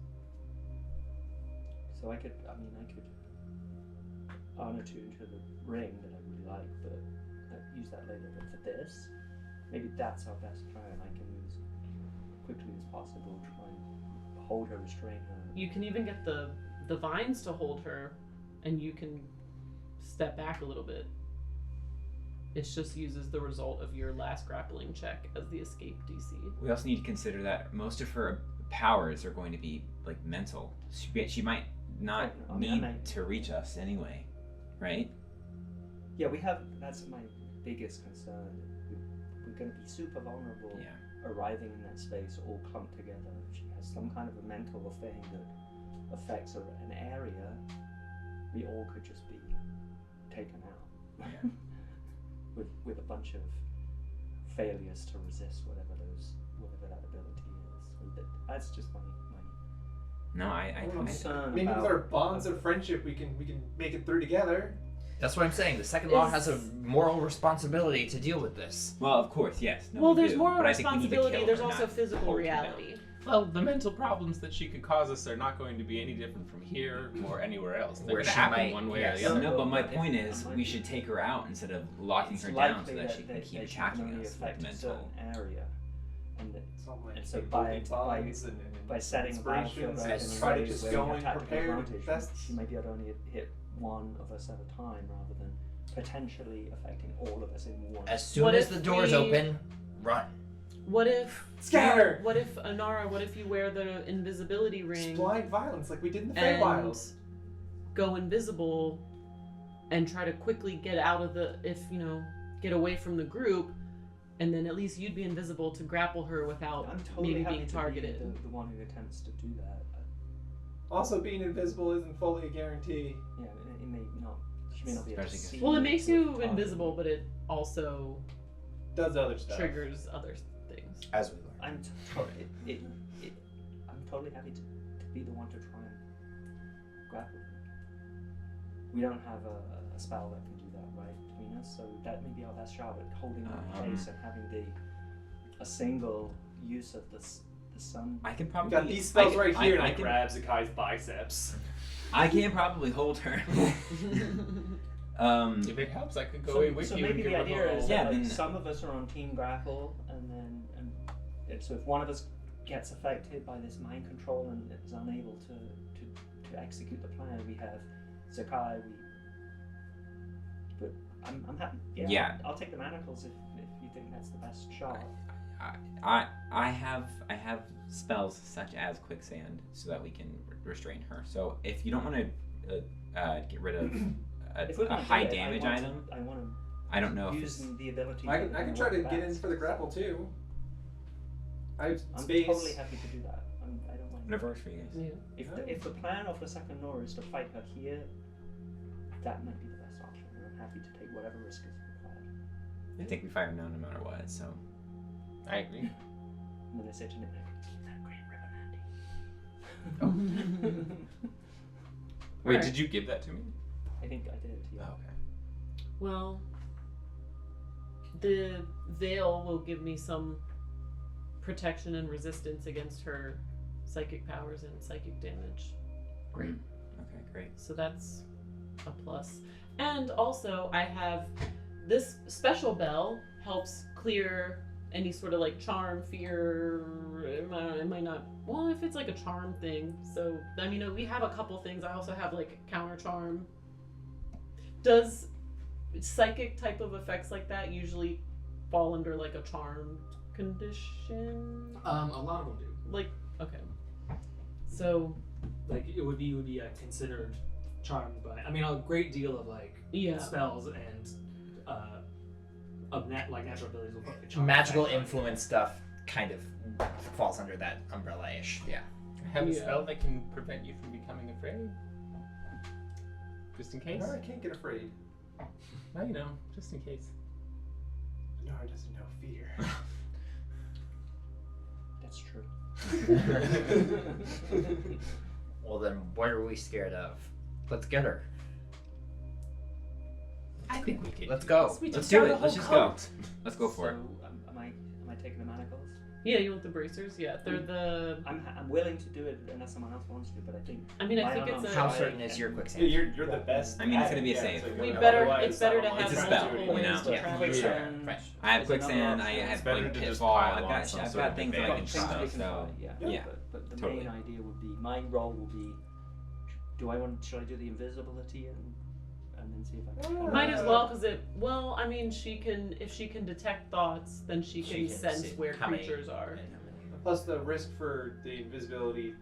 So I could unattune to the ring that I really like, but I'll use that later. But for this, maybe that's our best plan. I can move as quickly as possible, try and hold her, restrain her. You can even get the vines to hold her, and you can step back a little bit. It just uses the result of your last grappling check as the escape DC. We also need to consider that most of her powers are going to be like mental. She might not I mean, I need might- to reach us anyway, right? Yeah, we have. That's my biggest concern. We're going to be super vulnerable. Yeah. Arriving in that space, all clumped together. If she has some kind of a mental thing that affects an area, we all could just be taken out. Yeah. with a bunch of failures to resist whatever that ability is. So that's just my No, I concern Maybe about. with our bonds of friendship, we can make it through together. That's what I'm saying. The second law has a moral responsibility to deal with this. well, of course, yes. No, well, we there's do, moral but I think we need to responsibility. kill There's her, also not physical hold her down. reality. Well, the mental problems that she could cause us are not going to be any different from here or anywhere else. They're Where going to she happen might- one way yes. or the other. No, but my But if- point is, we should take her out instead of locking It's her down so likely that she can keep that she attacking only us with affect a mental. certain area, Like so by setting a battlefield inspirations, open try to in ways just where we go have in tactical prepared advantage, best. she may be able to only hit one of us at a time rather than potentially affecting all of us in one. As soon What as if the doors we- open, run. What if Scatter! What if Anara? What if you wear the invisibility ring Blind violence like we did in the and Feywild. go invisible and try to quickly get out of get away from the group, and then at least you'd be invisible to grapple her without I'm totally maybe happy being to targeted. be the one who attempts to do that. Also, being invisible isn't fully a guarantee. Yeah, it may not. She may not be able to Especially see. Well, it makes to you target. invisible, but it also Does other stuff. triggers other things. As we learn. I'm totally happy to be the one to try and grapple them. We don't have a spell that can do that, right, between us, so that may be our best shot at holding them in place and having a single use of the sun. I can We probably got these spells right here, and I can, grab Zakkai's biceps. I can probably hold her. If it helps, I could go in with so you maybe and the give her idea a is roll. Yeah, that then- some of us are on team grapple, and so if one of us gets affected by this mind control and is unable to execute the plan, we have Zakkai. But I'm happy. Yeah. I'll take the manacles if you think that's the best shot. I have spells such as quicksand so that we can restrain her. So if you don't want to get rid of If we're a gonna high do it, damage item, I want to I don't know if use it's, the ability. I can try to work get in best. for the grapple too. I have I'm space. totally happy to do that. I don't mind. whatever works for you guys. Yeah. If the plan of the second Nora is to fight her here, that might be the best option. And I'm happy to take whatever risk is required. I think we fire now no matter what. So I agree. And then I said to Nik-Nak, keep that green ribbon handy. Wait, Alright. did you give that to me? I think I did. Yeah. Oh, okay. Well, the veil will give me some protection and resistance against her psychic powers and psychic damage. great. Okay, great. So that's a plus. And also, I have this special bell helps clear any sort of like charm, fear. It might not. Well, if it's like a charm thing. So, I mean, we have a couple things. I also have like counter charm. Does psychic type of effects like that usually fall under like a charm condition? A lot of them do. Like, okay. So, Like it would be considered charmed by. I mean, a great deal of like yeah. spells and of natural abilities will probably charm. Magical effect. influence stuff kind of falls under that umbrella-ish. Yeah. I have a Yeah. spell that can prevent you from becoming afraid. Just in case. No, I can't get afraid. Now you know, just in case. No, I doesn't know fear. That's true. Well, then what are we scared of? Let's get her. I think we can. Let's go. We Let's took do down it. the whole Let's just go. cult. Let's go for it. So, am I taking the manacles? Yeah, you want the bracers? Yeah, they're the. I'm willing to do it unless someone else wants to, but I think. I mean, I my think it's unarmed a. How strike certain is and- your quicksand? You're the best. I mean, it's gonna be a Yeah, save. so We go- better. otherwise, It's better to someone have It's a else spell, do it. multiple you ways know? to Yeah. travel. Quicksand. I have There's another quicksand. I option. have It's better like to just pitfall. pile I've on got some I've sort got of things that I can advantage. Things try. we can So try, yeah. yeah. But the Totally. main idea would be my role will be. Should I do the invisibility and then see if I can? Might as well, because it. Well, I mean, if she can detect thoughts, then she She can can sense see where how many- creatures are. Plus the risk for the invisibility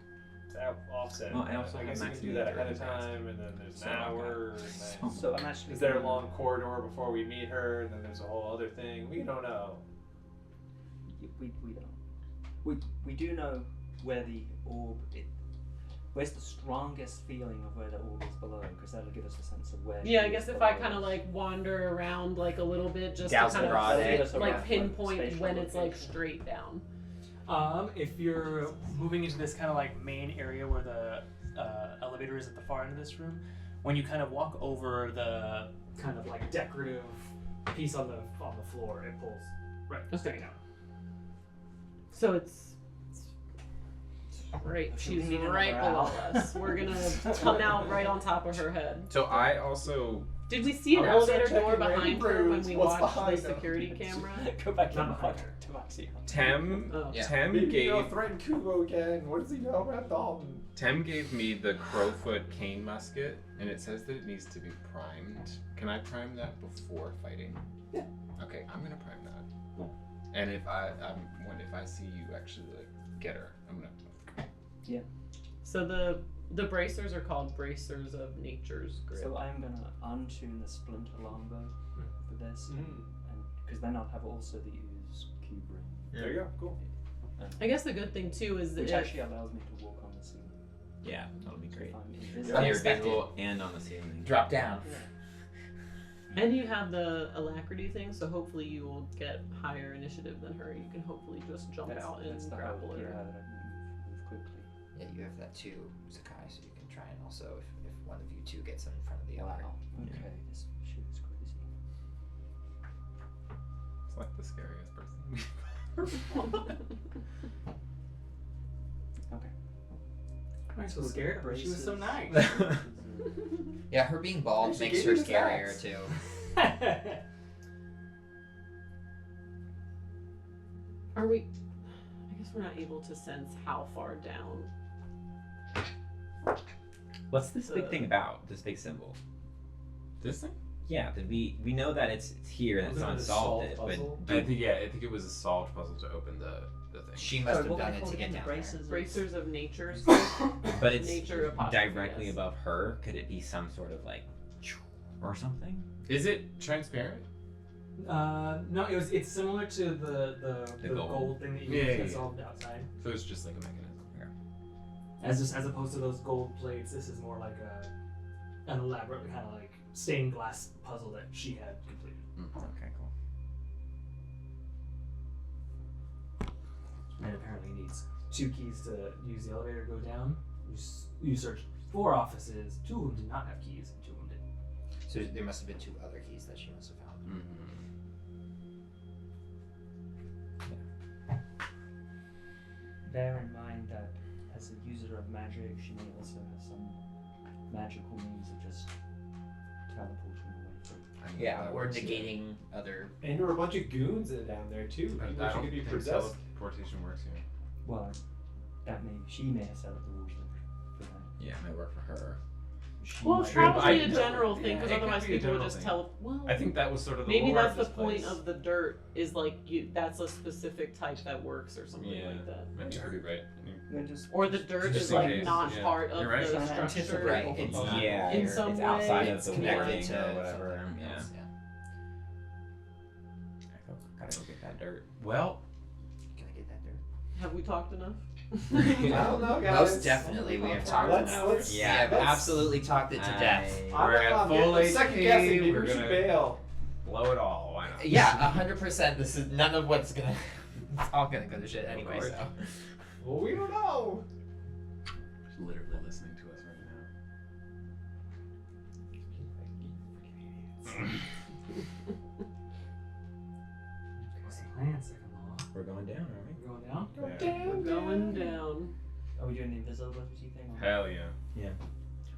to offset. Well, I also I have guess you max can do that ahead of durability. time, and then there's So an I've got hour. And so then So I'm actually. is there a long corridor before we meet her? And then there's a whole other thing. We don't know. We don't. We do know where the orb. Where's the strongest feeling of where the orb is below? Because that'll give us a sense of where. Yeah, I she guess is if I below kind of us. like wander around like a little bit, just Douse to kind the rod of in. Give us a like rough, pinpoint spatial when it's like location. straight down. If you're moving into this kind of like main area where the elevator is at the far end of this room, when you kind of walk over the kind of like decorative piece on the floor, it pulls right straight down. So it's right. So She's we need right another below owl. us. We're gonna come out right on top of her head. So I also Did we see an I'm gonna start elevator door checking behind her when rooms. we What's watched behind the them? security camera? Go back Not in behind to her. Maxi. Tem Oh. Yeah. Tem Maybe gave they'll threaten Kubo again. What does he know about Dalton? Tem gave me the Crowfoot cane musket, and it says that it needs to be primed. Can I prime that before fighting? Yeah. Okay, I'm gonna prime that. And if I see you actually like get her, I'm gonna. So the bracers are called bracers of nature's grip. So I'm gonna untune the splinter longbow for this, and because then I'll have also the ooze cube ring, There you go. Cool. I guess the good thing too is that which if- actually allows me to walk on the ceiling. Yeah, that'll be So great. if I'm Yeah. invisible. You're Unexpected. visible and on the ceiling. Drop down. and you have the alacrity thing, so hopefully you will get higher initiative than her. You can hopefully just jump out and that's the grapple hope, her. yeah, that I can move quickly. Yeah, you have that too, Zakkai, so you can try and also, if one of you two gets in front of the other. Wow. Okay, this shit is crazy. It's like the scariest person. Okay. I'm so scared. But she was so nice. Yeah, her being bald She makes gave her you the scarier facts. too. Are we? I guess we're not able to sense how far down. What's this big thing about? This big symbol? This thing? Yeah, did we know that it's here and it's Wasn't not it a solved solved it, puzzle? I think it was a solved puzzle to open the thing. She must have done it to get down there. Bracers of nature's but it's nature apostrophe, directly yes. above her. Could it be some sort of like or something? Is it transparent? No, it's similar to the gold. gold thing that you Yeah, use yeah, that's yeah. solved outside. So it's just like a mechanism. As opposed to those gold plates, this is more like an elaborate kind of like stained glass puzzle that she had completed. Okay, cool. And apparently needs 2 keys to use the elevator to go down. You searched 4 offices, 2 of them did not have keys, and 2 of them did. So there must have been 2 other keys that she must have found. Bear in mind that as a user of magic, she may also have some magical means of just teleporting away from. Yeah, or negating other. And there were a bunch of goons down there too. I People don't she could be think possessed. teleportation works here. Well, she may have set up the rules for that. Yeah, it might work for her. Well, it's True, but probably I- a general thing, because yeah, it could otherwise be a people would general just thing. tell. Well, I think that was sort of the maybe lore that's of the this point place. of the dirt. Is like that's a specific type that works or something Yeah. like that. Maybe you could be right. Then just Or the dirt Just is in like case, not yeah. part of You're right. the Trying to structure. anticipate Right, what it's we'll find. Yeah, In some it's outside way, of the connected warning to or whatever. something Yeah. else, yeah. Gotta go get that dirt. Well, Can I get that dirt? Have we talked enough? I don't know, guys. Most definitely, we have talked Let's- enough. let's- We Yeah, have let's- absolutely talked it to death. I'm We're at not full getting second HP, guessing. Maybe we're we should gonna- bail. blow it all. Why not? Yeah, 100%. This is none of what's gonna. It's all gonna go to shit anyway. course. So. Well, we don't know. Literally listening to us right now. What's the plan, second law? We're going down, aren't we? We're going down? Yeah. We're going down. Are we doing the invisibility thing? or- Hell yeah.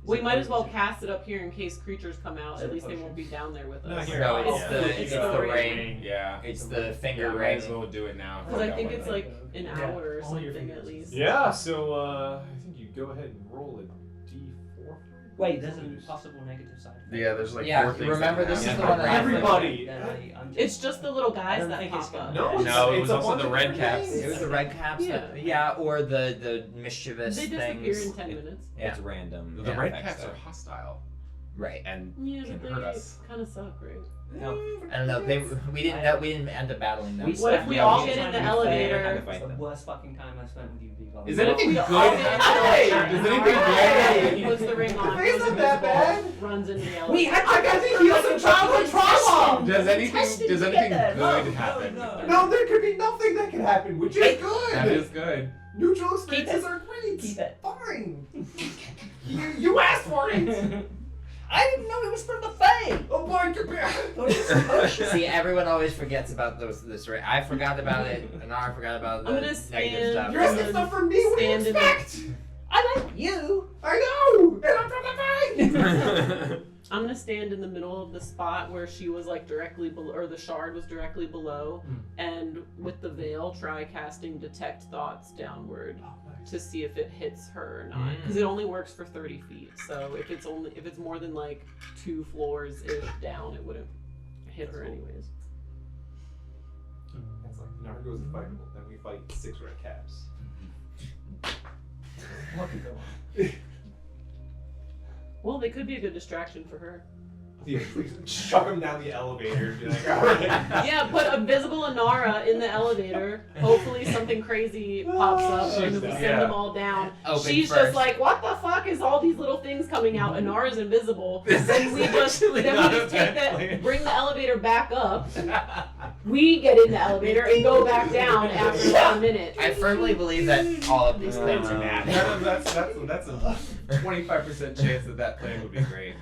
We might as well cast it up here in case creatures come out. At least they won't be down there with No, us. here. No, Oh, it's yeah. the It's it's the the ring. ring. Yeah. It's the Yeah, finger might ring. as well do it now. Because I think Forgot it's one like an Yeah, hour or only your something at fingers. least. Yeah, so I think you go ahead and roll a d4. Wait, there's a possible negative side effect. Yeah, there's like Yeah, 4 things. remember that this can is the happen. one that I Everybody. Then I'm just, It's just the little I guys don't that think it's pop gonna up. No, No, it it's was a also bunch the of red different caps. names. It was the red caps. Yeah. Yeah, or the mischievous They things. disappear in 10 minutes. Yeah. It's random. The yeah, red effects, caps though. are hostile Right. and Yeah, can but hurt they us. kind of suck, right? no. I don't know. We didn't end up battling them. What if we all get in the elevator? Had to It's fight the them. worst fucking time I spent with you, Vigo. Is anything We good all get in the happening? elevator. Does anything Alright. good Puts the ring on. The face goes isn't that invisible, bad. Runs into the elevator. We had I got to heal some childhood trauma. Does anything Tested good to get there. happen? No. No, there could be nothing that can happen, which is good. That is good. Neutral experiences it. are great. Keep it. Fine. you asked for it. I didn't know it was from the Fae. Oh my god. Thought it was a potion. See, everyone always forgets about this ring. I forgot about it. Anara forgot about the I'm gonna negative stand- stuff. You're asking stuff from me. What do you Stand in the- expect? I like you. I know, and I'm from the Fae. I'm gonna stand in the middle of the spot where she was like directly below, or the shard was directly below, and with the veil try casting detect thoughts downward to see if it hits her or not, because it only works for 30 feet. So if it's more than like 2 floors ish down, it wouldn't hit her anyways. That's like Nargo is fightable. Then we fight 6 red caps. What could go on? Well, they could be a good distraction for her. Yeah, chuck him down the elevator and be like, alright. Yeah, put invisible Anara in the elevator. Hopefully something crazy pops up and then we send them all down. Open She's first. just like, what the fuck is all these little things coming out? Anara's invisible. Then we just take that, bring the elevator back up. We get in the elevator and go back down after 1 minute. I firmly believe that all of these plans are bad. That's a 25% chance that plan would be great.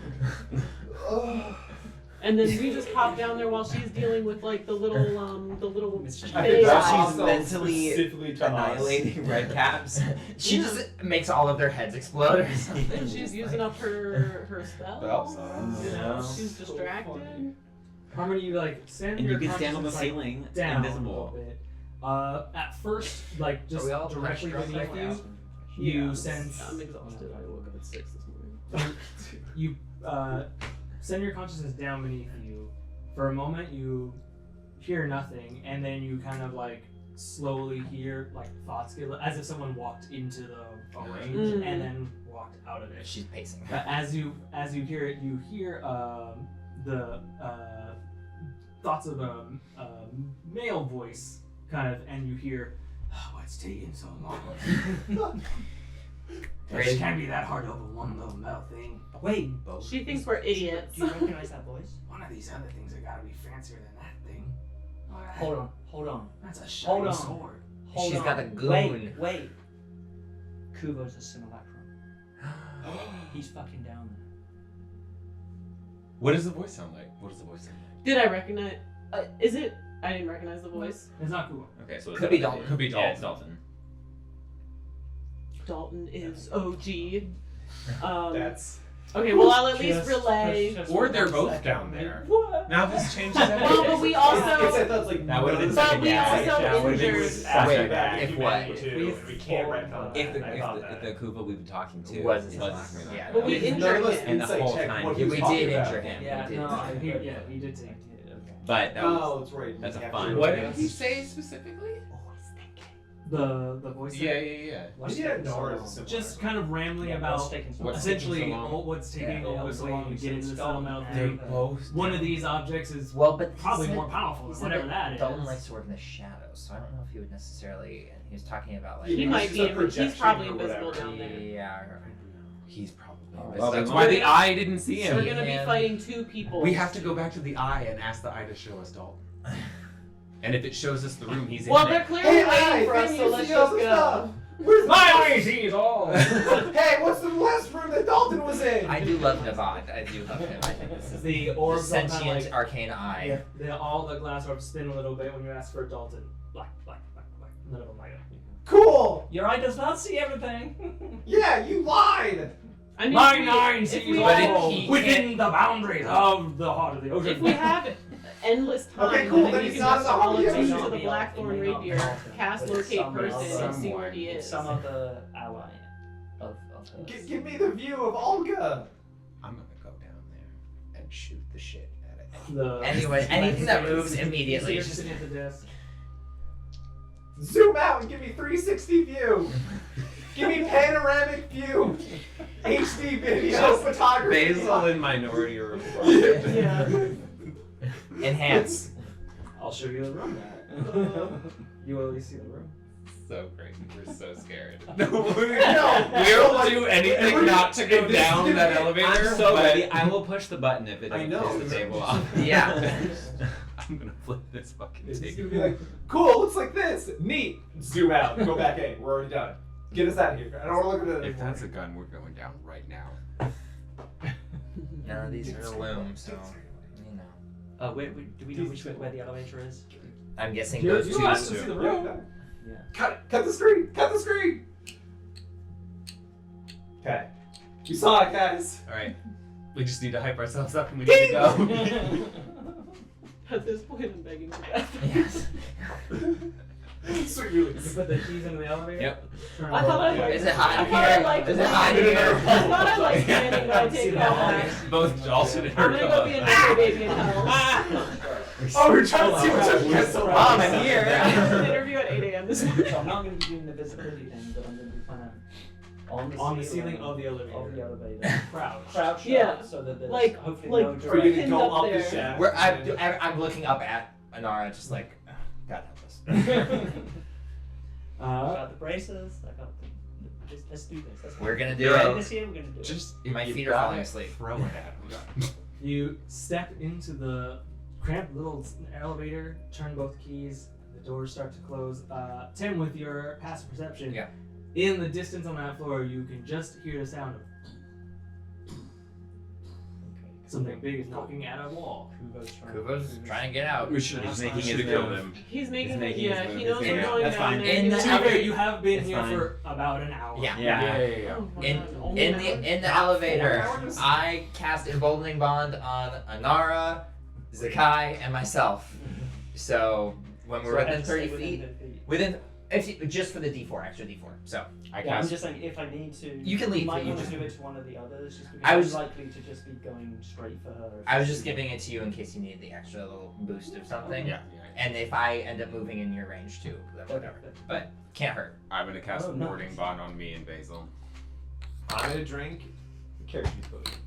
And then we just hop down there while she's dealing with like the little I think While that's she's also mentally specifically to us. annihilating red caps. She just makes all of their heads explode or something. And she's using up her spell. Spell. You know, she's distracted. Harmony, you like send And your you can stand on the consciousness, like, ceiling, down invisible. a little bit. At first, like just Are we all directly punched beneath right you, now? you sense I'm exhausted. I woke up at 6 this morning. you send your consciousness down beneath you. For a moment, you hear nothing, and then you kind of like slowly hear like thoughts get as if someone walked into the range and then walked out of it. She's pacing. But as you hear it, you hear the thoughts of a male voice, kind of, and you hear, "Oh, what's taking so long? It can't be that hard to open one little metal thing. Wait, She thinks we're idiots. do you recognize that voice? One of these other things have got to be fancier than that thing. Hold on. That's a Hold shiny on. sword." Hold She's on. got the goon. Wait. Kubo's a simulacrum. He's fucking down there. What does the voice sound like? Did I recognize? Is it? I didn't recognize the voice. It's not cool. Okay, so Could be Dalton. Could be Dalton. Yeah, it's Dalton. Dalton is OG. That's Okay, well I'll at least relay. Or they're both down there. What? Now this changes everything. Well, but we also. that's like That would've been But second we guess. also that would've been injured. Wait, back if if what? we can't retcon If that. I thought the that. Kuba we've been talking to Was is his a last simulacrum. yeah. But we None of injured us him. And the insight whole check time what he he was was We did talking about. injure him. Yeah, We did. no, I He heard did take. But that was Oh, that's right. That's a We have fun- to- What did he say specifically? The voice. Yeah. Why did you have Nora as a symbol? Just kind of rambling about What's essentially taking so long? what's taking Yeah, almost so long to get into this little metal They're thing. both. One of these objects is Well, but probably he said- more powerful he than said whatever that is. Dalton likes to work in the shadows, so I don't know if he would necessarily. And he was talking about like. He Yeah, might it's be. just a He's projection probably or invisible whatever. down there. Yeah. He's probably. Well, That's then why we're the gonna- eye didn't see So we're him. gonna be And- fighting 2 people. We have to go back to the eye and ask the eye to show us Dalton. And if it shows us the room he's Well, in they're there. clearly waiting for us, can so you let's see all just the go. stuff? Where's My eye sees all. Hey, what's the last room that Dalton was in? I do love Navad. I do love him. I think this is The the orbs all kind sentient of like arcane eye. all the glass orbs spin a little bit when you ask for Dalton. Black. None of them light up. Cool. Your eye does not see everything. Yeah, you lied. I mean, My if we- nine if sees we But have- if he within the boundaries of the heart of the ocean. If we have endless time, Okay, cool, then then we he's can not just in the all heart of the attune ocean. to the Blackthorn Rapier, cast locate person, and see where he is. Some other ally of hers. Give me the view of Olga. I'm gonna go down there and shoot the shit out of it. The Anyway, anything that moves immediately. You're Just sitting at the desk. Zoom out and give me 360 view. Give me panoramic view. HD video photography. Basil in Minority Report. Yeah. enhance. I'll show you the room. You will at least see the room. So great. We're so scared. No, We'll do anything not to go down that elevator. I'm so but ready. I will push the button if it I doesn't know. piss the table off. Yeah. I'm gonna flip this fucking It's table. gonna be like, cool, looks like this. Neat. Zoom out. Go back in. We're already done. Get us out of here. I don't want to look at it If anymore. that's a gun, we're going down right now. None of these are a loom, so you know. Wait, do we know where the elevator is? I'm guessing You those you two. asked to see the room. Yeah. Cut the screen. Cut the screen. Okay. You saw it, guys. All right. We just need to hype ourselves up and we need to go. At this point, I'm begging to death. Yes. So you put the keys into the elevator? Yep. Turn I thought I Is it hot in I thought I here? liked Is it. it hot in here? I thought I liked standing, but I take it all back. Both Jalston and I'm gonna go be a nigger baby in hell. Oh, we're trying to see what's up against the wall. Mom, I'm here. I have an interview at 8 a.m. this morning. So I'm not going to be doing the visibility thing, but I'm going to be kind of on the ceiling of the elevator. Of the elevator. Crouch. Yeah. So that there's Like- hopefully no like Are you direct. gonna go Up up the there. shaft? Where I'm looking up at Anara, just like, God help us. I got the braces. I got the. Let's do this. We're gonna do Yeah. it. This year we're going to do Just My you feet are gotta falling asleep. Throw it at him. You step into the cramped little elevator, turn both keys, the doors start to close. Tim, with your passive perception, Yeah. in the distance on that floor, you can just hear the sound of something big is knocking at a wall. Kubo's trying to get out. We should He's have making his killed move. him. He's making, making yeah, his he move. knows Yeah, we're going that's down fine. there. In He's the To be like- fair, you have been It's here fine. for about an hour. Yeah. Yeah. Oh my In God, only in an the hour? in the elevator, I cast emboldening bond on Anara, Zakkai, and myself. So when we're within 30 feet, if you, just for the D4, extra D4. So I Yeah, I'm cast. just saying if I need to. You can leave, You might but you want just- to do it to one of the others, just because I was- I'm likely to just be going straight for her. I was just giving it to you in case you needed the extra little boost of something. Yeah. And if I end up moving in your range too, then whatever. But can't hurt. I'm gonna cast Oh, a nice. warding bond on me and Basil. I'm gonna drink the carrot juice potion.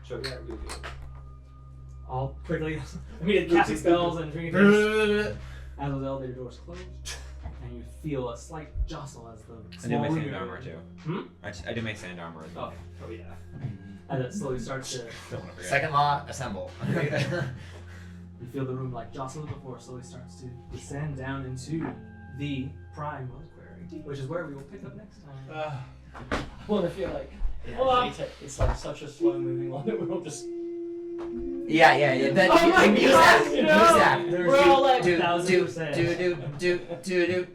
Show me how to do it. I'll quickly, casting spells and drinking things. As those elevator doors close, and you feel a slight jostle as the I do small my room sand armor too. Hmm? I do my sand armor as well. Oh yeah. As it slowly starts to, Don't wanna forget. Second law, assemble. you feel the room like jostle before it slowly starts to descend down into the prime reliquary, which is where we will pick up next time. I want to feel like it's like such a slow moving one that we're all just. Yeah. Then Oh my use God, that. no! Use that. We're all like, do 1000%.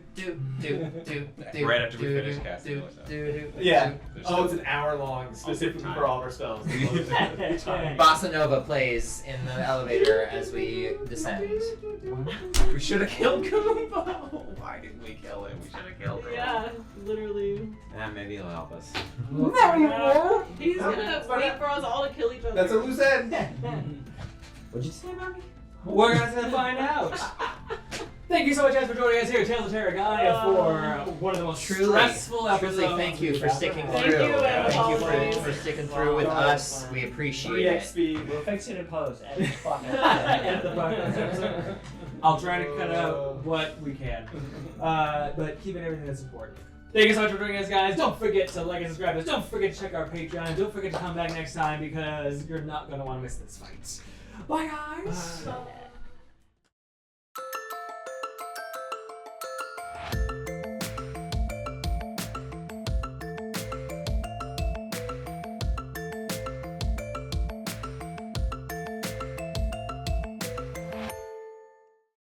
Right after we finish casting all this Yeah. There's Oh, still- it's an hour long, specifically time. for all of our spells. Bossa Nova plays in the elevator as we descend. We should have killed Kumba. Why didn't we kill him? We should have killed him. Yeah, literally. Maybe it'll help us. He's gonna wait for us all to kill each other. That's a loose end. What'd you say about me? We're gonna find out. Thank you so much, guys, for joining us here at Tales of Terragia for one of the most stressful episodes. Truly, thank you for sticking Thank through. you, and Thank you always. for sticking through with us. We appreciate 3 it. XP. We'll fix it in post. Edit the fuck out. Edit the podcast episode. I'll try to cut out what we can, but keeping everything that's important. Thank you so much for joining us, guys. Don't forget to like and subscribe us. Don't forget to check our Patreon. Don't forget to come back next time because you're not going to want to miss this fight. Bye, guys. Bye.